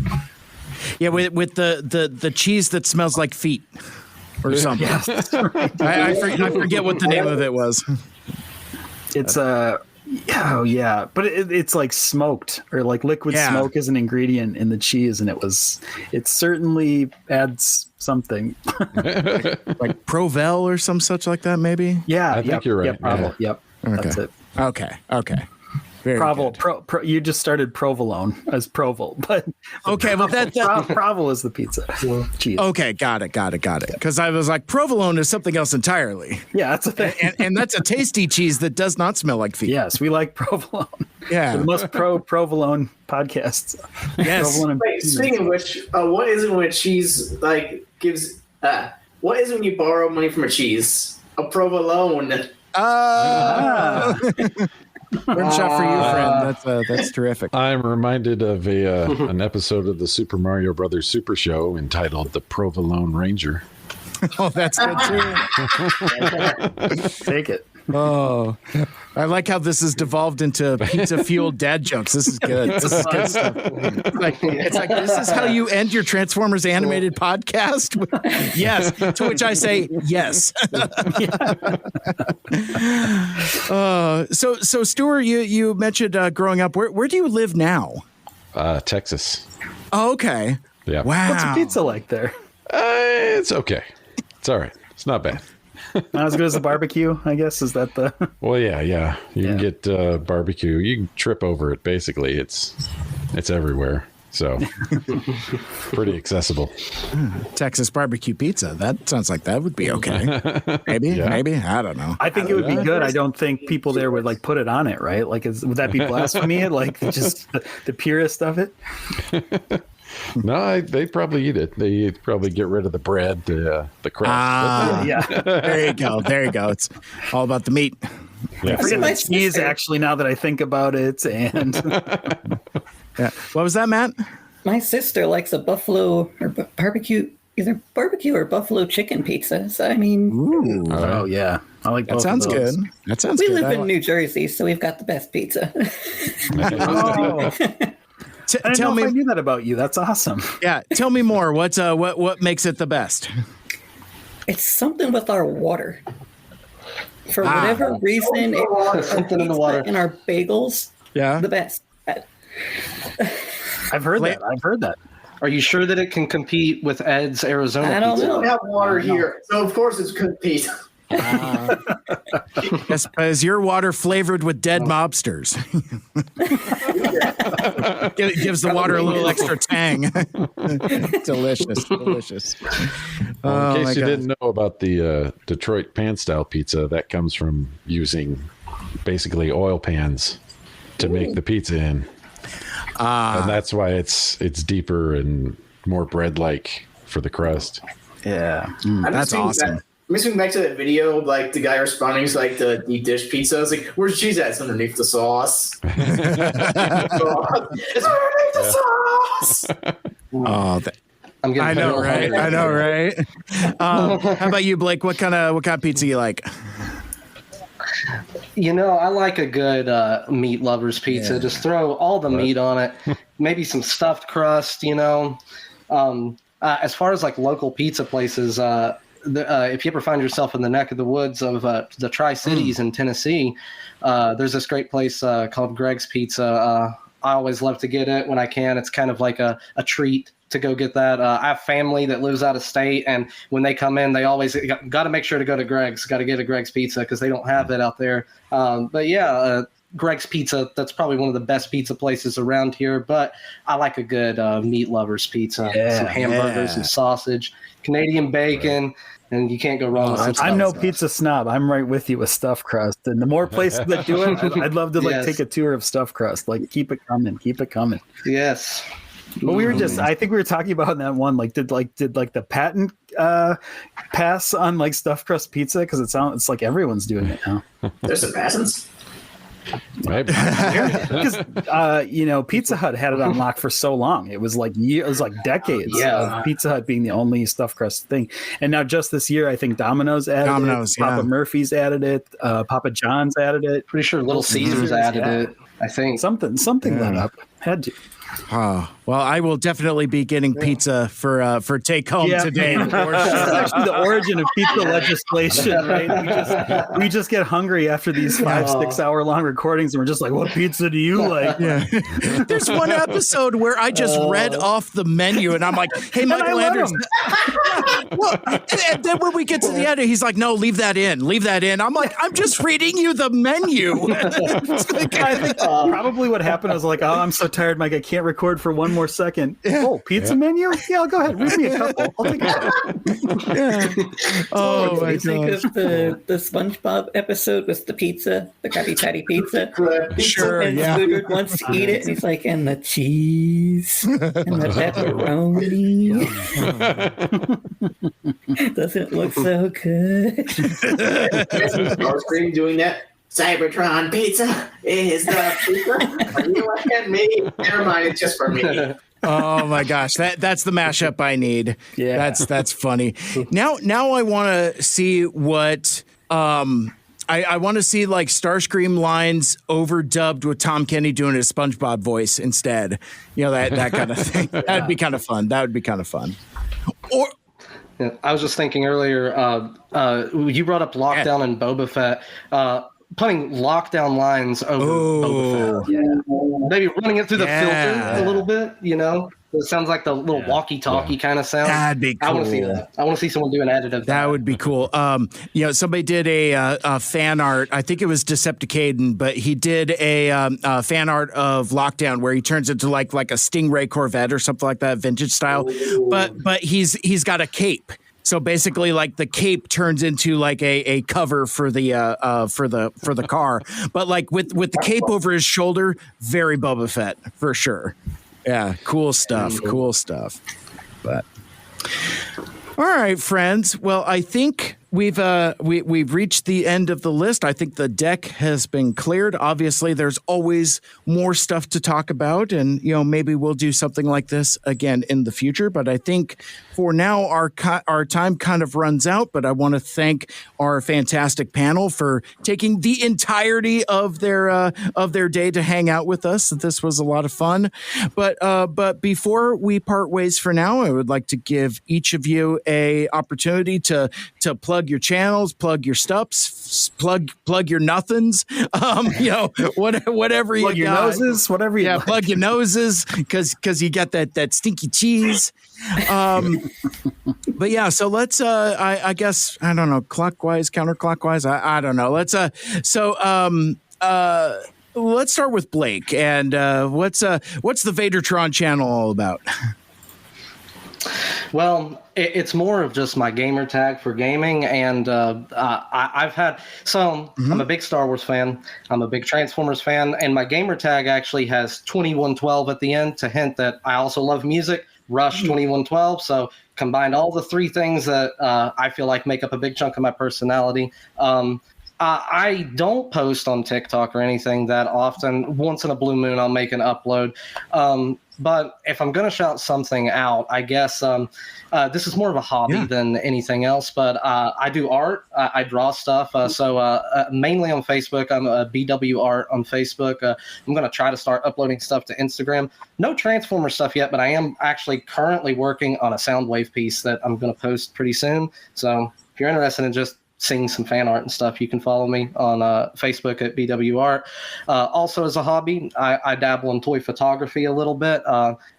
Yeah, with the cheese that smells like feet or something. Yes. I forget what the name of it was. It's but it's like smoked or like liquid smoke is an ingredient in the cheese, and it certainly adds something. Like Provel or some such like that, maybe. Yeah, I think you're right. Yep, Provel. Yep, that's it. Okay. Very Provel. good. You just started provolone as Provel, but Okay, well that Provel is the pizza cheese. okay, got it. Because I was like, provolone is something else entirely, Yeah, that's a thing. and that's a tasty cheese that does not smell like feet. Yes, we like provolone. Yeah. The most provolone podcasts. Yes. Provolone and Wait, speaking of which, what is it when a cheese gives? What is it when you borrow money from a cheese? A provolone. Rim shot for you, friend. That's terrific. I'm reminded of an episode of the Super Mario Brothers Super Show entitled "The Provolone Ranger." Oh, that's good too. Take it. Oh, I like how this has devolved into pizza fueled dad jokes. This is good. This is good stuff. It's like this is how you end your Transformers animated podcast. Yes, to which I say yes. So Stuart, you mentioned growing up. Where do you live now? Texas. Oh, okay. Yeah. Wow. What's a pizza like there? It's okay. It's all right. It's not bad. Not as good as the barbecue, I guess. Is that the? Well, yeah. You can get barbecue. You can trip over it. Basically, it's everywhere. So pretty accessible. Texas barbecue pizza. That sounds like that would be okay. Maybe. I don't know. I think it would be good. I don't think people there would like put it on it, right? Like, would that be blasphemy? Like, just the purest of it? No, they probably eat it. They probably get rid of the bread, the crust. Yeah. There you go. It's all about the meat. Yeah. I forget My the cheese, sister- actually, now that I think about it. And Yeah. What was that, Matt? My sister likes a buffalo or barbecue, either barbecue or buffalo chicken pizza. So, I mean, Ooh, oh yeah, I like that both sounds of those. good. That sounds we good. live in New Jersey, so we've got the best pizza. Oh, I didn't Tell know if I me, knew that about you. That's awesome. yeah. Tell me more. What makes it the best? It's something with our water. For whatever reason, Something in the water. in our bagels, Yeah. the best. I've heard that. Are you sure that it can compete with Ed's Arizona I don't pizza? We know. don't have water here, so of course it's compete. Yes, because your water flavored with dead mobsters. It gives the water a little extra tang. Delicious. In Oh, my case you God. didn't know about the Detroit pan style pizza, that comes from using basically oil pans to make the pizza in. And that's why it's deeper and more bread like for the crust. Yeah. That's awesome. I'm just going back to that video, like the guy responding is like the deep dish pizza. It's like, where's the cheese at? It's underneath the sauce. It's underneath the sauce. Oh, I'm getting I know, real right? hungry. I know, right? How about you, Blake? What kind of pizza you like? You know, I like a good meat lover's pizza. Yeah. Just throw all the meat on it, maybe some stuffed crust. You know, as far as like local pizza places, if you ever find yourself in the neck of the woods of the Tri-Cities in Tennessee, there's this great place called Greg's Pizza. I always love to get it when I can. It's kind of like a treat to go get that. I have family that lives out of state, and when they come in, they always got to make sure to go to Greg's. Got to get a Greg's Pizza because they don't have it out there. But yeah, Greg's Pizza, that's probably one of the best pizza places around here. But I like a good meat lover's pizza. Yeah, some hamburgers, yeah. some sausage, Canadian bacon, and you can't go wrong with some stuffed I'm no crust. pizza snob. I'm right with you with stuffed crust. And the more places that do it, I'd love to Yes. take a tour of stuffed crust. Like, keep it coming. Yes. But we were I think we were talking about in that one, did the patent pass on like stuffed crust pizza? Because it's like everyone's doing it now. There's some patents. Maybe. Because Pizza Hut had it on lock for so long. It was like decades of Pizza Hut being the only stuffed crust thing. And now just this year, I think Domino's added it. Papa Murphy's added it. Papa John's added it. Pretty sure Little Caesars added it. I think something lit up. Had to. Oh, well, I will definitely be getting pizza for take home today. This is actually the origin of pizza legislation, right? We just get hungry after these 5-6 hour long recordings, and we're just like, "What pizza do you like?" Yeah. There's one episode where I just read off the menu, and I'm like, "Hey, Michael Anderson." Well, and then when we get to the end, he's like, "No, leave that in. Leave that in." I'm like, "I'm just reading you the menu." I think probably what happened was like, "Oh, I'm so tired, Mike. I can't record for one more second." Oh, pizza menu? Yeah, I'll go ahead. Read me a couple. I'll take a couple. Yeah. Oh my god! Think of the SpongeBob episode with the pizza, the Krabby Patty pizza. Sure. And Stuart wants to eat it, and he's like, "And the cheese, and the pepperoni." Doesn't look so good. Starscream doing that. Cybertron pizza is the pizza. Are you looking at me? Never mind, it's just for me. Oh my gosh, that's the mashup I need. Yeah, that's funny. Now I want to see what I want to see like Starscream lines overdubbed with Tom Kenny doing his SpongeBob voice instead. That kind of thing. That'd be kind of fun. Or. Yeah, I was just thinking earlier. You brought up Lockdown and Boba Fett. Putting lockdown lines over Boba Fett. Yeah. Maybe running it through the filter a little bit, It sounds like the little walkie-talkie kind of sound. That'd be cool. I want to see that. I want to see someone do an additive. That would be cool. Somebody did a fan art. I think it was Decepticaden, but he did a fan art of Lockdown where he turns into like a Stingray Corvette or something like that, vintage style. Ooh. But he's got a cape. So basically, like the cape turns into like a cover for the car, but like with the cape over his shoulder, very Boba Fett for sure. Yeah, cool stuff. But all right, friends. Well, I think we've reached the end of the list. I think the deck has been cleared. Obviously, there's always more stuff to talk about, and maybe we'll do something like this again in the future. But I think for now, our time kind of runs out. But I want to thank our fantastic panel for taking the entirety of their day to hang out with us. This was a lot of fun. But before we part ways for now, I would like to give each of you a opportunity to plug your channels, plug your stuffs, plug your nothings, whatever you plug your got. Noses, whatever you like. Plug your noses because you got that stinky cheese. But yeah, so let's I guess I don't know, clockwise, counterclockwise, I don't know. Let's let's start with Blake, and what's the Vadertron channel all about? Well, it's more of just my gamer tag for gaming, and I've had I'm a big Star Wars fan, I'm a big Transformers fan, and my gamer tag actually has 2112 at the end to hint that I also love music. Rush 2112. So combined all the three things that I feel like make up a big chunk of my personality. I don't post on TikTok or anything that often. Once in a blue moon, I'll make an upload. But if I'm going to shout something out, I guess this is more of a hobby than anything else. But I do art. I draw stuff. So mainly on Facebook. I'm a BW Art on Facebook. I'm going to try to start uploading stuff to Instagram. No Transformer stuff yet, but I am actually currently working on a Soundwave piece that I'm going to post pretty soon. So if you're interested in just seeing some fan art and stuff, you can follow me on Facebook at BW Art. Also, as a hobby, I dabble in toy photography a little bit,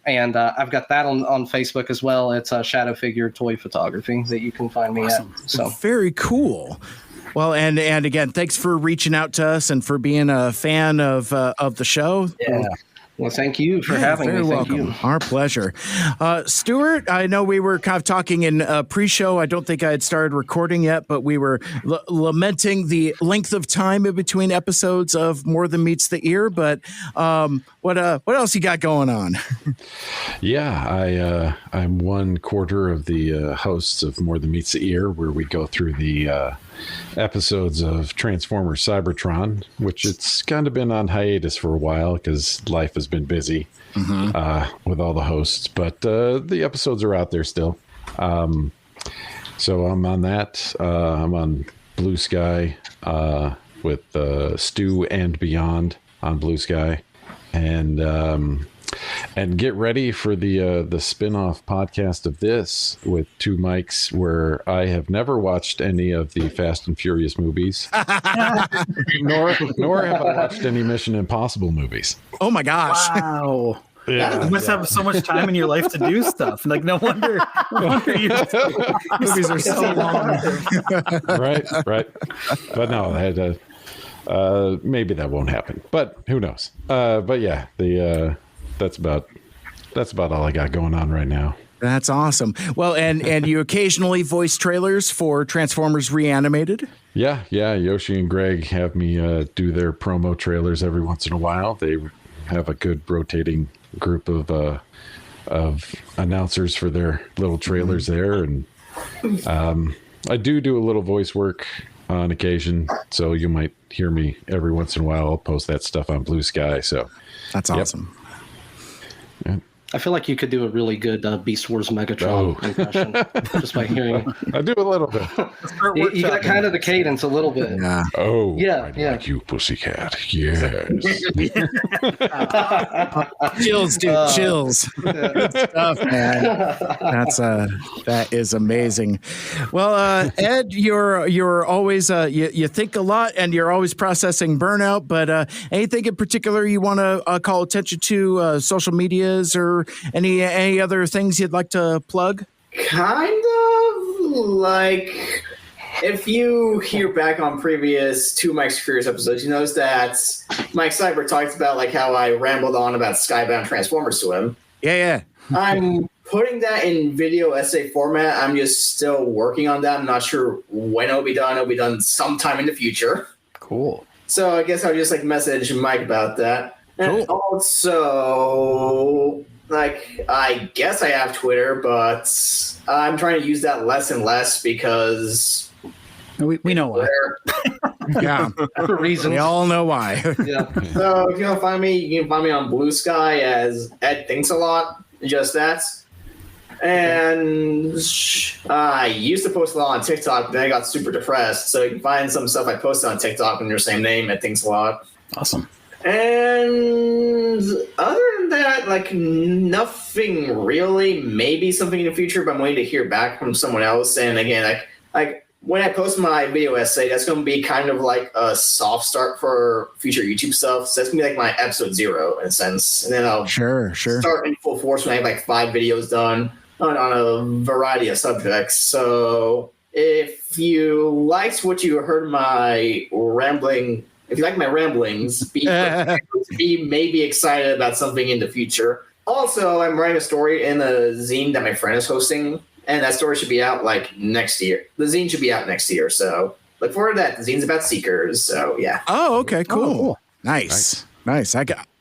and I've got that on Facebook as well. It's Shadow Figure Toy Photography that you can find me at. So very cool. Well, and again, thanks for reaching out to us and for being a fan of the show. Yeah. Well, thank you for having me. Very welcome. Thank you. Our pleasure. Stuart, I know we were kind of talking in pre-show. I don't think I had started recording yet, but we were lamenting the length of time in between episodes of More Than Meets the Ear. But what else you got going on? Yeah, I'm 1/4 of the hosts of More Than Meets the Ear, where we go through the episodes of Transformers Cybertron, which it's kind of been on hiatus for a while because life has been busy with all the hosts. But the episodes are out there still. So I'm on that. I'm on Blue Sky with Stu and Beyond on Blue Sky. And get ready for the spin-off podcast of this with two mics, where I have never watched any of the Fast and Furious movies, nor have I watched any Mission Impossible movies. Oh my gosh. Wow. Yeah, You must have so much time in your life to do stuff. Like, no wonder you Movies are so long. right. But no, I had to. Maybe that won't happen, but who knows? But yeah, that's about all I got going on right now. That's awesome. Well, and you occasionally voice trailers for Transformers Reanimated? Yeah. Yoshi and Greg have me do their promo trailers every once in a while. They have a good rotating group of announcers for their little trailers there, and I do a little voice work on occasion, so you might hear me every once in a while. I'll post that stuff on Blue Sky. So that's awesome. Yeah. I feel like you could do a really good Beast Wars Megatron impression just by hearing. I do a little bit. You got kind of the cadence a little bit. Yeah. Oh, Yeah. like you, pussycat. Yes. Chills, dude. Chills. Good stuff, man. That is amazing. Well, Ed, you're always you think a lot, and you're always processing burnout. But anything in particular you want to call attention to, social medias or any other things you'd like to plug? Kind of like, if you hear back on previous two Mike Furious episodes, you notice that Mike Seibert talked about like how I rambled on about Skybound Transformers to him. Yeah. I'm putting that in video essay format. I'm just still working on that. I'm not sure when it'll be done. It'll be done sometime in the future. Cool. So I guess I'll just like message Mike about that. And also, like, I guess I have Twitter, but I'm trying to use that less and less because we know why. Yeah. For reasons. We all know why. Yeah. So if you don't find me, you can find me on Blue Sky as Ed Thinks a Lot. Just that. And I used to post a lot on TikTok, but then I got super depressed. So you can find some stuff I posted on TikTok under your same name, Ed Thinks a Lot. Awesome. And other than that, like, nothing really. Maybe something in the future, but I'm waiting to hear back from someone else. And again, like when I post my video essay, that's going to be kind of like a soft start for future YouTube stuff. So that's going to be like my episode 0 in a sense. And then I'll Sure. start in full force when I have like 5 videos done on a variety of subjects. So if you liked what you heard my rambling, if you like my ramblings, be maybe excited about something in the future. Also, I'm writing a story in a zine that my friend is hosting, and that story should be out like next year. The zine should be out next year, so look forward to that. The zine's about Seekers, so yeah. Oh, okay, cool. Nice.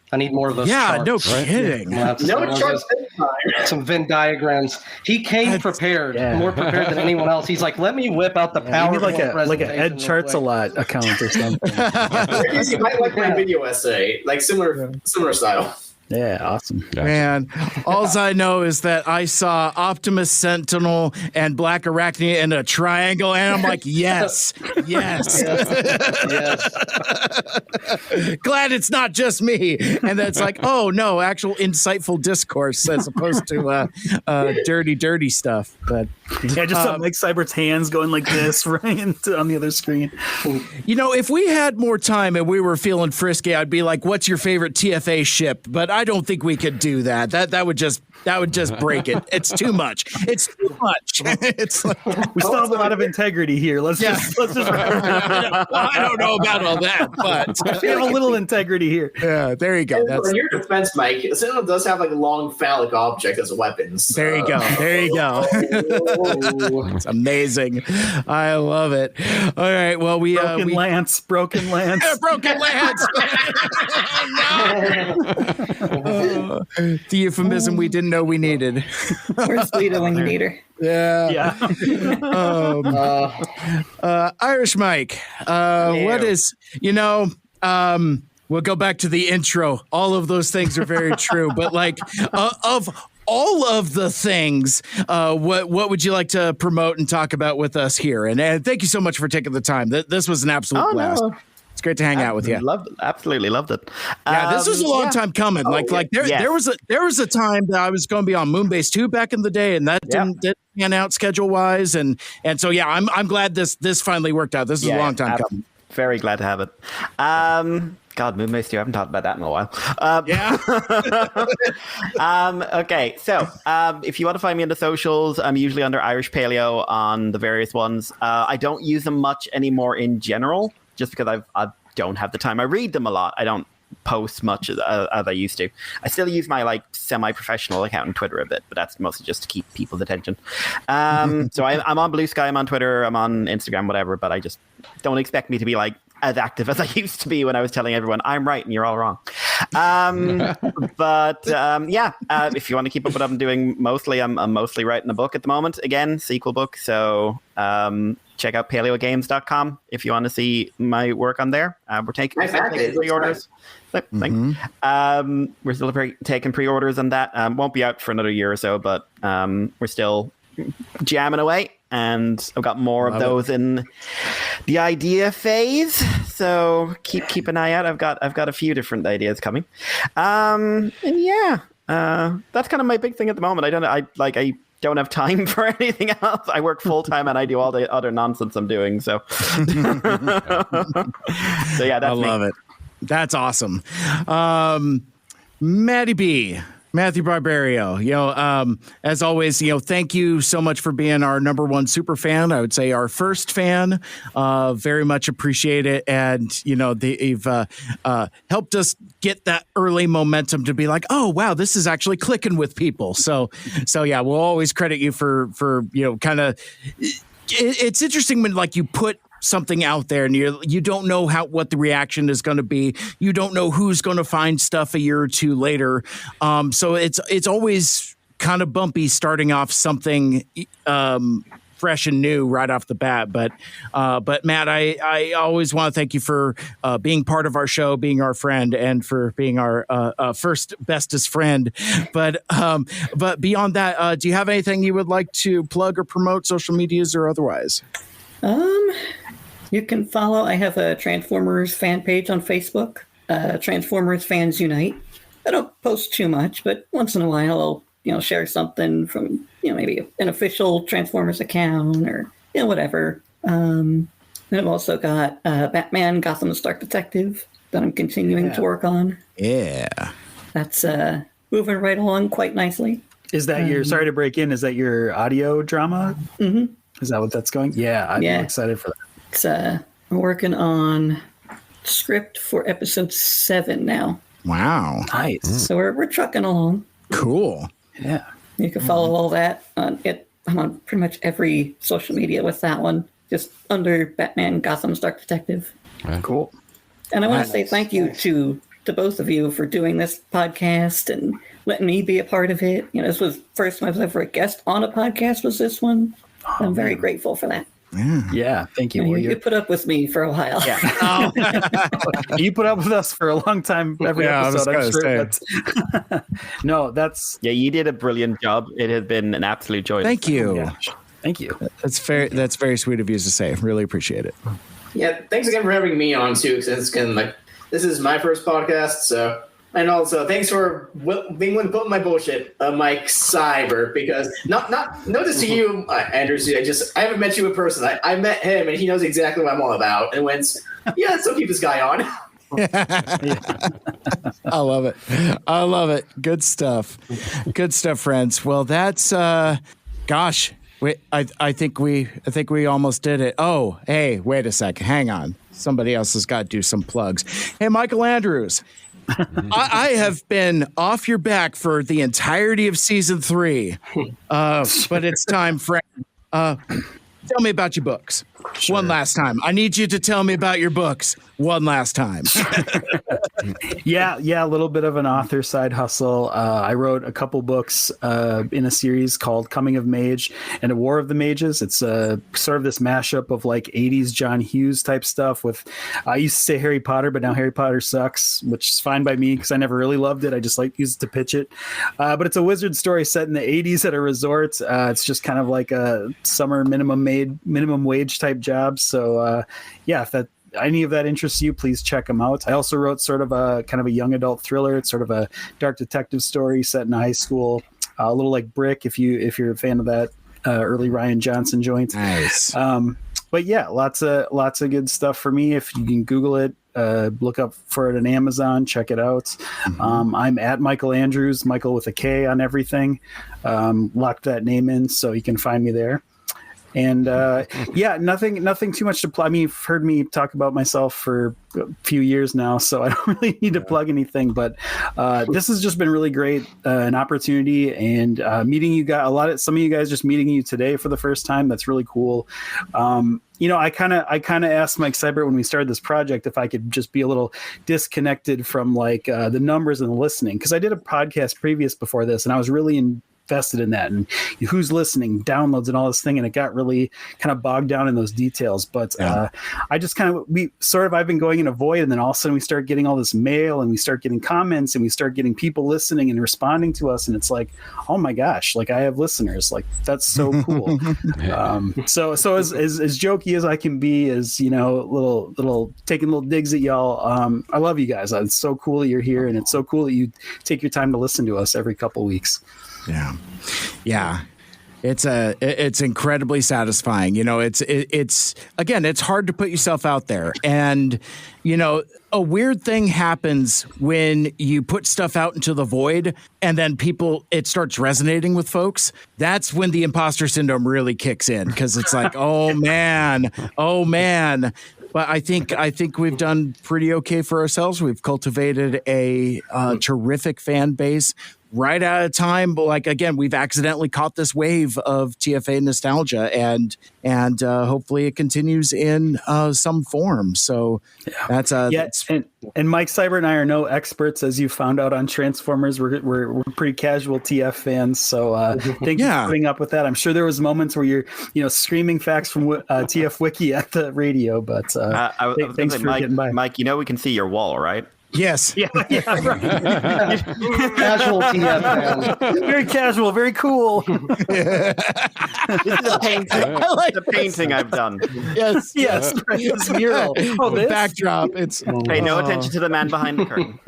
I need more of those charts. No kidding. No charts this time. Some Venn diagrams. He came prepared, more prepared than anyone else. He's like, let me whip out the power. You need like a Ed Charts a Lot account or something. You might like my video essay, like similar style. Yeah, awesome. Man, all I know is that I saw Optimus Sentinel and Black Arachnia in a triangle, and I'm like, yes. Yes. Glad it's not just me. And that's like, oh no, actual insightful discourse as opposed to dirty stuff. But yeah, just Mike Seibert's hands going like this right on the other screen. You know, if we had more time and we were feeling frisky, I'd be like, what's your favorite TFA ship? But I don't think we could do that. That would just break it. It's too much. It's like, we still have a lot of integrity here. Let's just I don't know about all that, but we have a little integrity here. Yeah, there you go. In your defense, Mike, Sentinel does have like a long phallic object as a weapon. So. There you go. It's amazing. I love it. All right. Well, broken lance. Broken lance. The euphemism we didn't know know we needed. Where's Lita when you need her? Yeah. Irish Mike, what is, we'll go back to the intro. All of those things are very true. But like of all of the things, what would you like to promote and talk about with us here? And thank you so much for taking the time. This was an absolute blast. No. It's great to hang out with you. Absolutely loved it. Yeah, this was a long time coming. There was a time that I was going to be on Moonbase 2 back in the day, and that didn't pan out schedule wise. And so yeah, I'm glad this finally worked out. This is a long time coming. Very glad to have it. God, Moonbase 2, I haven't talked about that in a while. Okay, so if you want to find me on the socials, I'm usually under Irish Paleo on the various ones. I don't use them much anymore in general, just because I don't have the time. I read them a lot. I don't post much as I used to. I still use my like semi-professional account on Twitter a bit, but that's mostly just to keep people's attention. So I'm on Blue Sky, I'm on Twitter, I'm on Instagram, whatever, but I just don't expect me to be like as active as I used to be when I was telling everyone I'm right and you're all wrong. If you want to keep up with what I'm doing, I'm mostly writing a book at the moment. Again, sequel book. So check out paleogames.com if you want to see my work on there. We're taking pre-orders. We're still taking pre-orders on that. Won't be out for another year or so, but we're still jamming away. And I've got more of those in the idea phase, so keep an eye out. I've got a few different ideas coming, that's kind of my big thing at the moment. I don't have time for anything else. I work full time and I do all the other nonsense I'm doing. So, that's I love it. That's awesome. Matty B. Matthew Barberio, as always, thank you so much for being our number one super fan. I would say our first fan. Very much appreciate it. And, you've helped us get that early momentum to be like, oh, wow, this is actually clicking with people. So yeah, we'll always credit you for kind of, it's interesting when like you put something out there and you don't know what the reaction is going to be. You don't know who's going to find stuff a year or two later. So it's always kind of bumpy starting off something fresh and new right off the bat. But Matt, I always want to thank you for being part of our show, being our friend, and for being our first bestest friend. But beyond that, do you have anything you would like to plug or promote, social medias or otherwise? You can follow. I have a Transformers fan page on Facebook. Transformers Fans Unite. I don't post too much, but once in a while I'll share something from maybe an official Transformers account or whatever. And I've also got Batman: Gotham's Dark Detective that I'm continuing to work on. Yeah, that's moving right along quite nicely. Is that your? Sorry to break in. Is that your audio drama? Mm-hmm. Is that what that's going? Yeah, I'm excited for that. It's we're working on script for episode 7 now. Wow, nice. So we're trucking along. Cool. Yeah, you can follow all that on it. I'm on pretty much every social media with that one, just under Batman: Gotham's Dark Detective. Cool. And I want to say thank you to both of you for doing this podcast and letting me be a part of it. This was the first time I was ever a guest on a podcast. Was this one? I'm very grateful for that. Yeah, thank you. You put up with me for a while. Yeah. You put up with us for a long time every episode. I'm sure No, that's you did a brilliant job. It has been an absolute joy. Thank you. Yeah. Thank you. That's very sweet of you to say. Really appreciate it. Yeah, thanks again for having me on too, since this is my first podcast, so. And also, thanks for being willing to put my bullshit, Mike Seibert, because not notice to you, Andrew. I haven't met you in person. I met him, and he knows exactly what I'm all about. And went, so keep this guy on. I love it. Good stuff, friends. Well, that's gosh. I think we almost did it. Oh, hey, wait a second. Hang on. Somebody else has got to do some plugs. Hey, Michael Andrews. I have been off your back for the entirety of season 3, but it's time, friend. Tell me about your books. One last time. I need you to tell me about your books. One last time. Yeah, a little bit of an author side hustle. I wrote a couple books in a series called Coming of Mage and A War of the Mages. It's sort of this mashup of like 80s John Hughes type stuff with, I used to say Harry Potter, but now Harry Potter sucks, which is fine by me because I never really loved it. I just used to pitch it. But it's a wizard story set in the 80s at a resort. It's just kind of like a summer minimum wage type job. So if that any of that interests you, please check them out. I also wrote sort of a kind of a young adult thriller. It's sort of a dark detective story set in high school, a little like Brick if you're a fan of that early Ryan Johnson joint. Nice. But yeah, lots of good stuff for me. If you can Google it, look up for it on Amazon, check it out. Mm-hmm. I'm at Michael Andrews, Michael with a K on everything. Locked that name in so you can find me there. And nothing too much to plug. I mean, you've heard me talk about myself for a few years now, so I don't really need to plug anything. But this has just been really great, an opportunity, and meeting you guys. Some of you guys just meeting you today for the first time. That's really cool. I kind of asked Mike Seibert when we started this project if I could just be a little disconnected from like the numbers and the listening, because I did a podcast previous before this, and I was really invested in that and who's listening, downloads, and all this thing, and it got really kind of bogged down in those details. But I just I've been going in a void, and then all of a sudden we start getting all this mail, and we start getting comments, and we start getting people listening and responding to us, and it's like, oh my gosh, like I have listeners, like that's so cool. So as jokey as I can be, as little taking little digs at y'all, I love you guys. It's so cool that you're here, and it's so cool that you take your time to listen to us every couple weeks. Yeah. It's incredibly satisfying. It's again, it's hard to put yourself out there. And, a weird thing happens when you put stuff out into the void and then it starts resonating with folks. That's when the imposter syndrome really kicks in, because it's like, oh man. But I think we've done pretty okay for ourselves. We've cultivated a terrific fan base right out of time. But like, again, we've accidentally caught this wave of TFA nostalgia, and hopefully it continues in some form. So that's and Mike Seibert and I are no experts, as you found out on Transformers. We're pretty casual TF fans. So thank you for putting up with that. I'm sure there was moments where you're screaming facts from TF Wiki at the radio, but thanks for getting by. Mike, we can see your wall, right? Yes. Yeah, right. Casual TF fan. Very casual, very cool. This is a painting. The painting I've done. Yes. Right. It's mural. Oh, the backdrop. It's pay no attention to the man behind the curtain.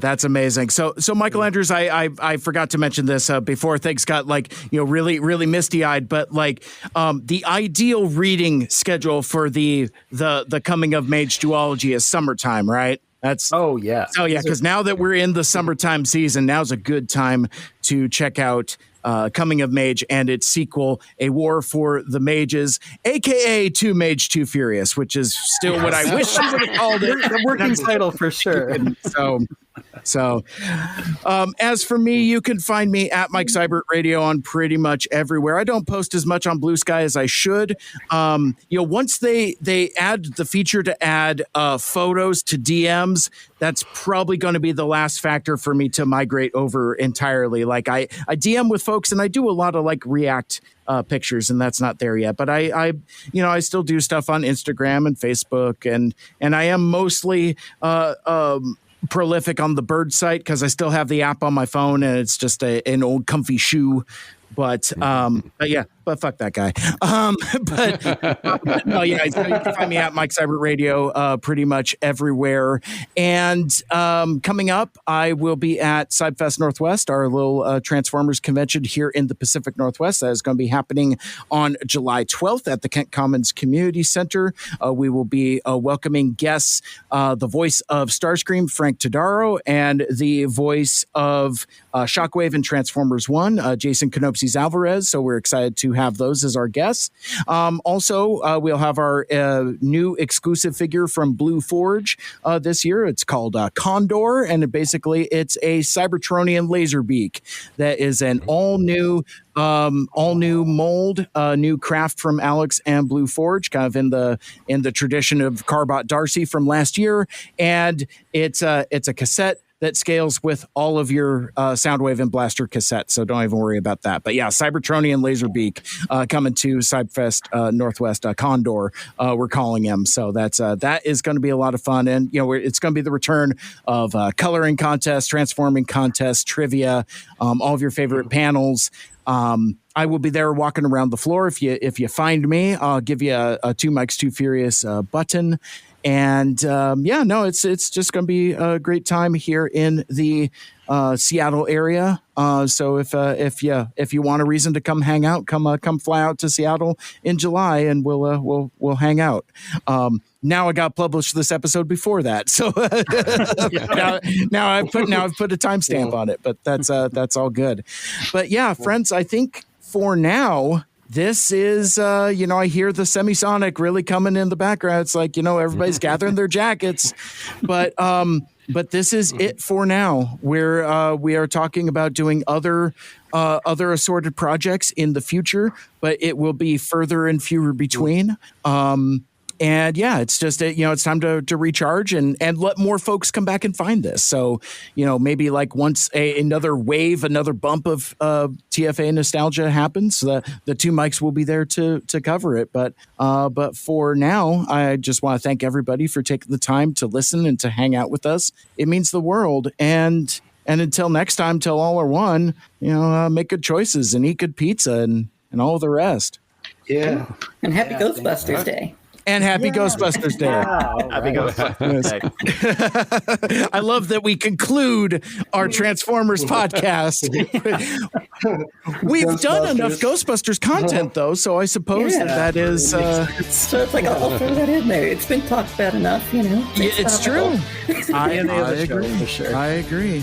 That's amazing. So Michael Andrews, I forgot to mention this before things got really really misty eyed, but the ideal reading schedule for the Coming of Mage duology is summertime, right? Because now that we're in the summertime season, now's a good time to check out Coming of Mage and its sequel, A War for the Mages, aka Too Mage Too Furious, which is still what I wish you would have called it. The working title for sure. So as for me, you can find me at Mike Seibert Radio on pretty much everywhere. I don't post as much on Blue Sky as I should. Once they add the feature to add photos to DMs, that's probably going to be the last factor for me to migrate over entirely. Like I DM with folks, and I do a lot of React pictures, and that's not there yet. But I still do stuff on Instagram and Facebook, and I am mostly prolific on the Bird site because I still have the app on my phone, and it's just an old comfy shoe. But fuck that guy. So you can find me at Mike Seibert Radio pretty much everywhere. And coming up, I will be at Cybfest Northwest, our little Transformers convention here in the Pacific Northwest. That is going to be happening on July 12th at the Kent Commons Community Center. We will be welcoming guests, the voice of Starscream, Frank Todaro, and the voice of Shockwave in Transformers 1, Jason Canopsy Alexis Alvarez. So we're excited to have those as our guests. Also, we'll have our new exclusive figure from Blue Forge this year. It's called Condor, and it's a Cybertronian Laserbeak that is an all new mold, new craft from Alex and Blue Forge, kind of in the tradition of Carbot Darcy from last year, and it's a cassette that scales with all of your Soundwave and Blaster cassettes, so don't even worry about that. But yeah, Cybertronian Laserbeak coming to Cybfest Northwest Condor, we're calling him. So that is going to be a lot of fun, and it's going to be the return of coloring contests, transforming contests, trivia, all of your favorite panels. I will be there walking around the floor. If you find me, I'll give you a Two Mikes Too Furious button. And it's just going to be a great time here in the Seattle area. So if you want a reason to come hang out, come fly out to Seattle in July, and we'll hang out. Now I got published this episode before that, so now I've put a timestamp on it. But that's all good. But yeah, friends, I think for now, this is, I hear the semisonic really coming in the background. It's like, everybody's gathering their jackets, but this is it for now. We are talking about doing other assorted projects in the future, but it will be further and fewer between. And yeah, it's just, it's time to recharge and let more folks come back and find this. So, maybe like once another bump of TFA nostalgia happens, the Two Mics will be there to cover it. But for now, I just want to thank everybody for taking the time to listen and to hang out with us. It means the world. And until next time, till all are one, make good choices and eat good pizza and all the rest. Yeah. And happy Ghostbusters Day. And happy Ghostbusters Day. Happy Ghostbusters Day. I love that we conclude our Transformers podcast. We've done enough Ghostbusters content, though, so I suppose that is... so it's like, I'll throw that in there. It's been talked about enough, It's true. I agree. For sure. I agree.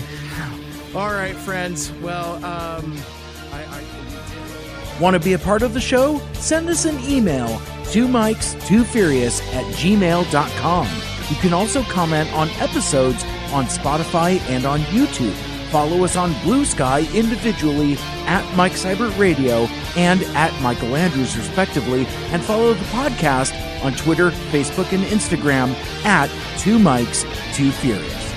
All right, friends. Well, want to be a part of the show? Send us an email, 2mikes2furious@gmail.com. You can also comment on episodes on Spotify and on YouTube. Follow us on Blue Sky individually at Mike Seibert Radio and at Michael Andrews, respectively, and follow the podcast on Twitter, Facebook, and Instagram at 2mikes2furious.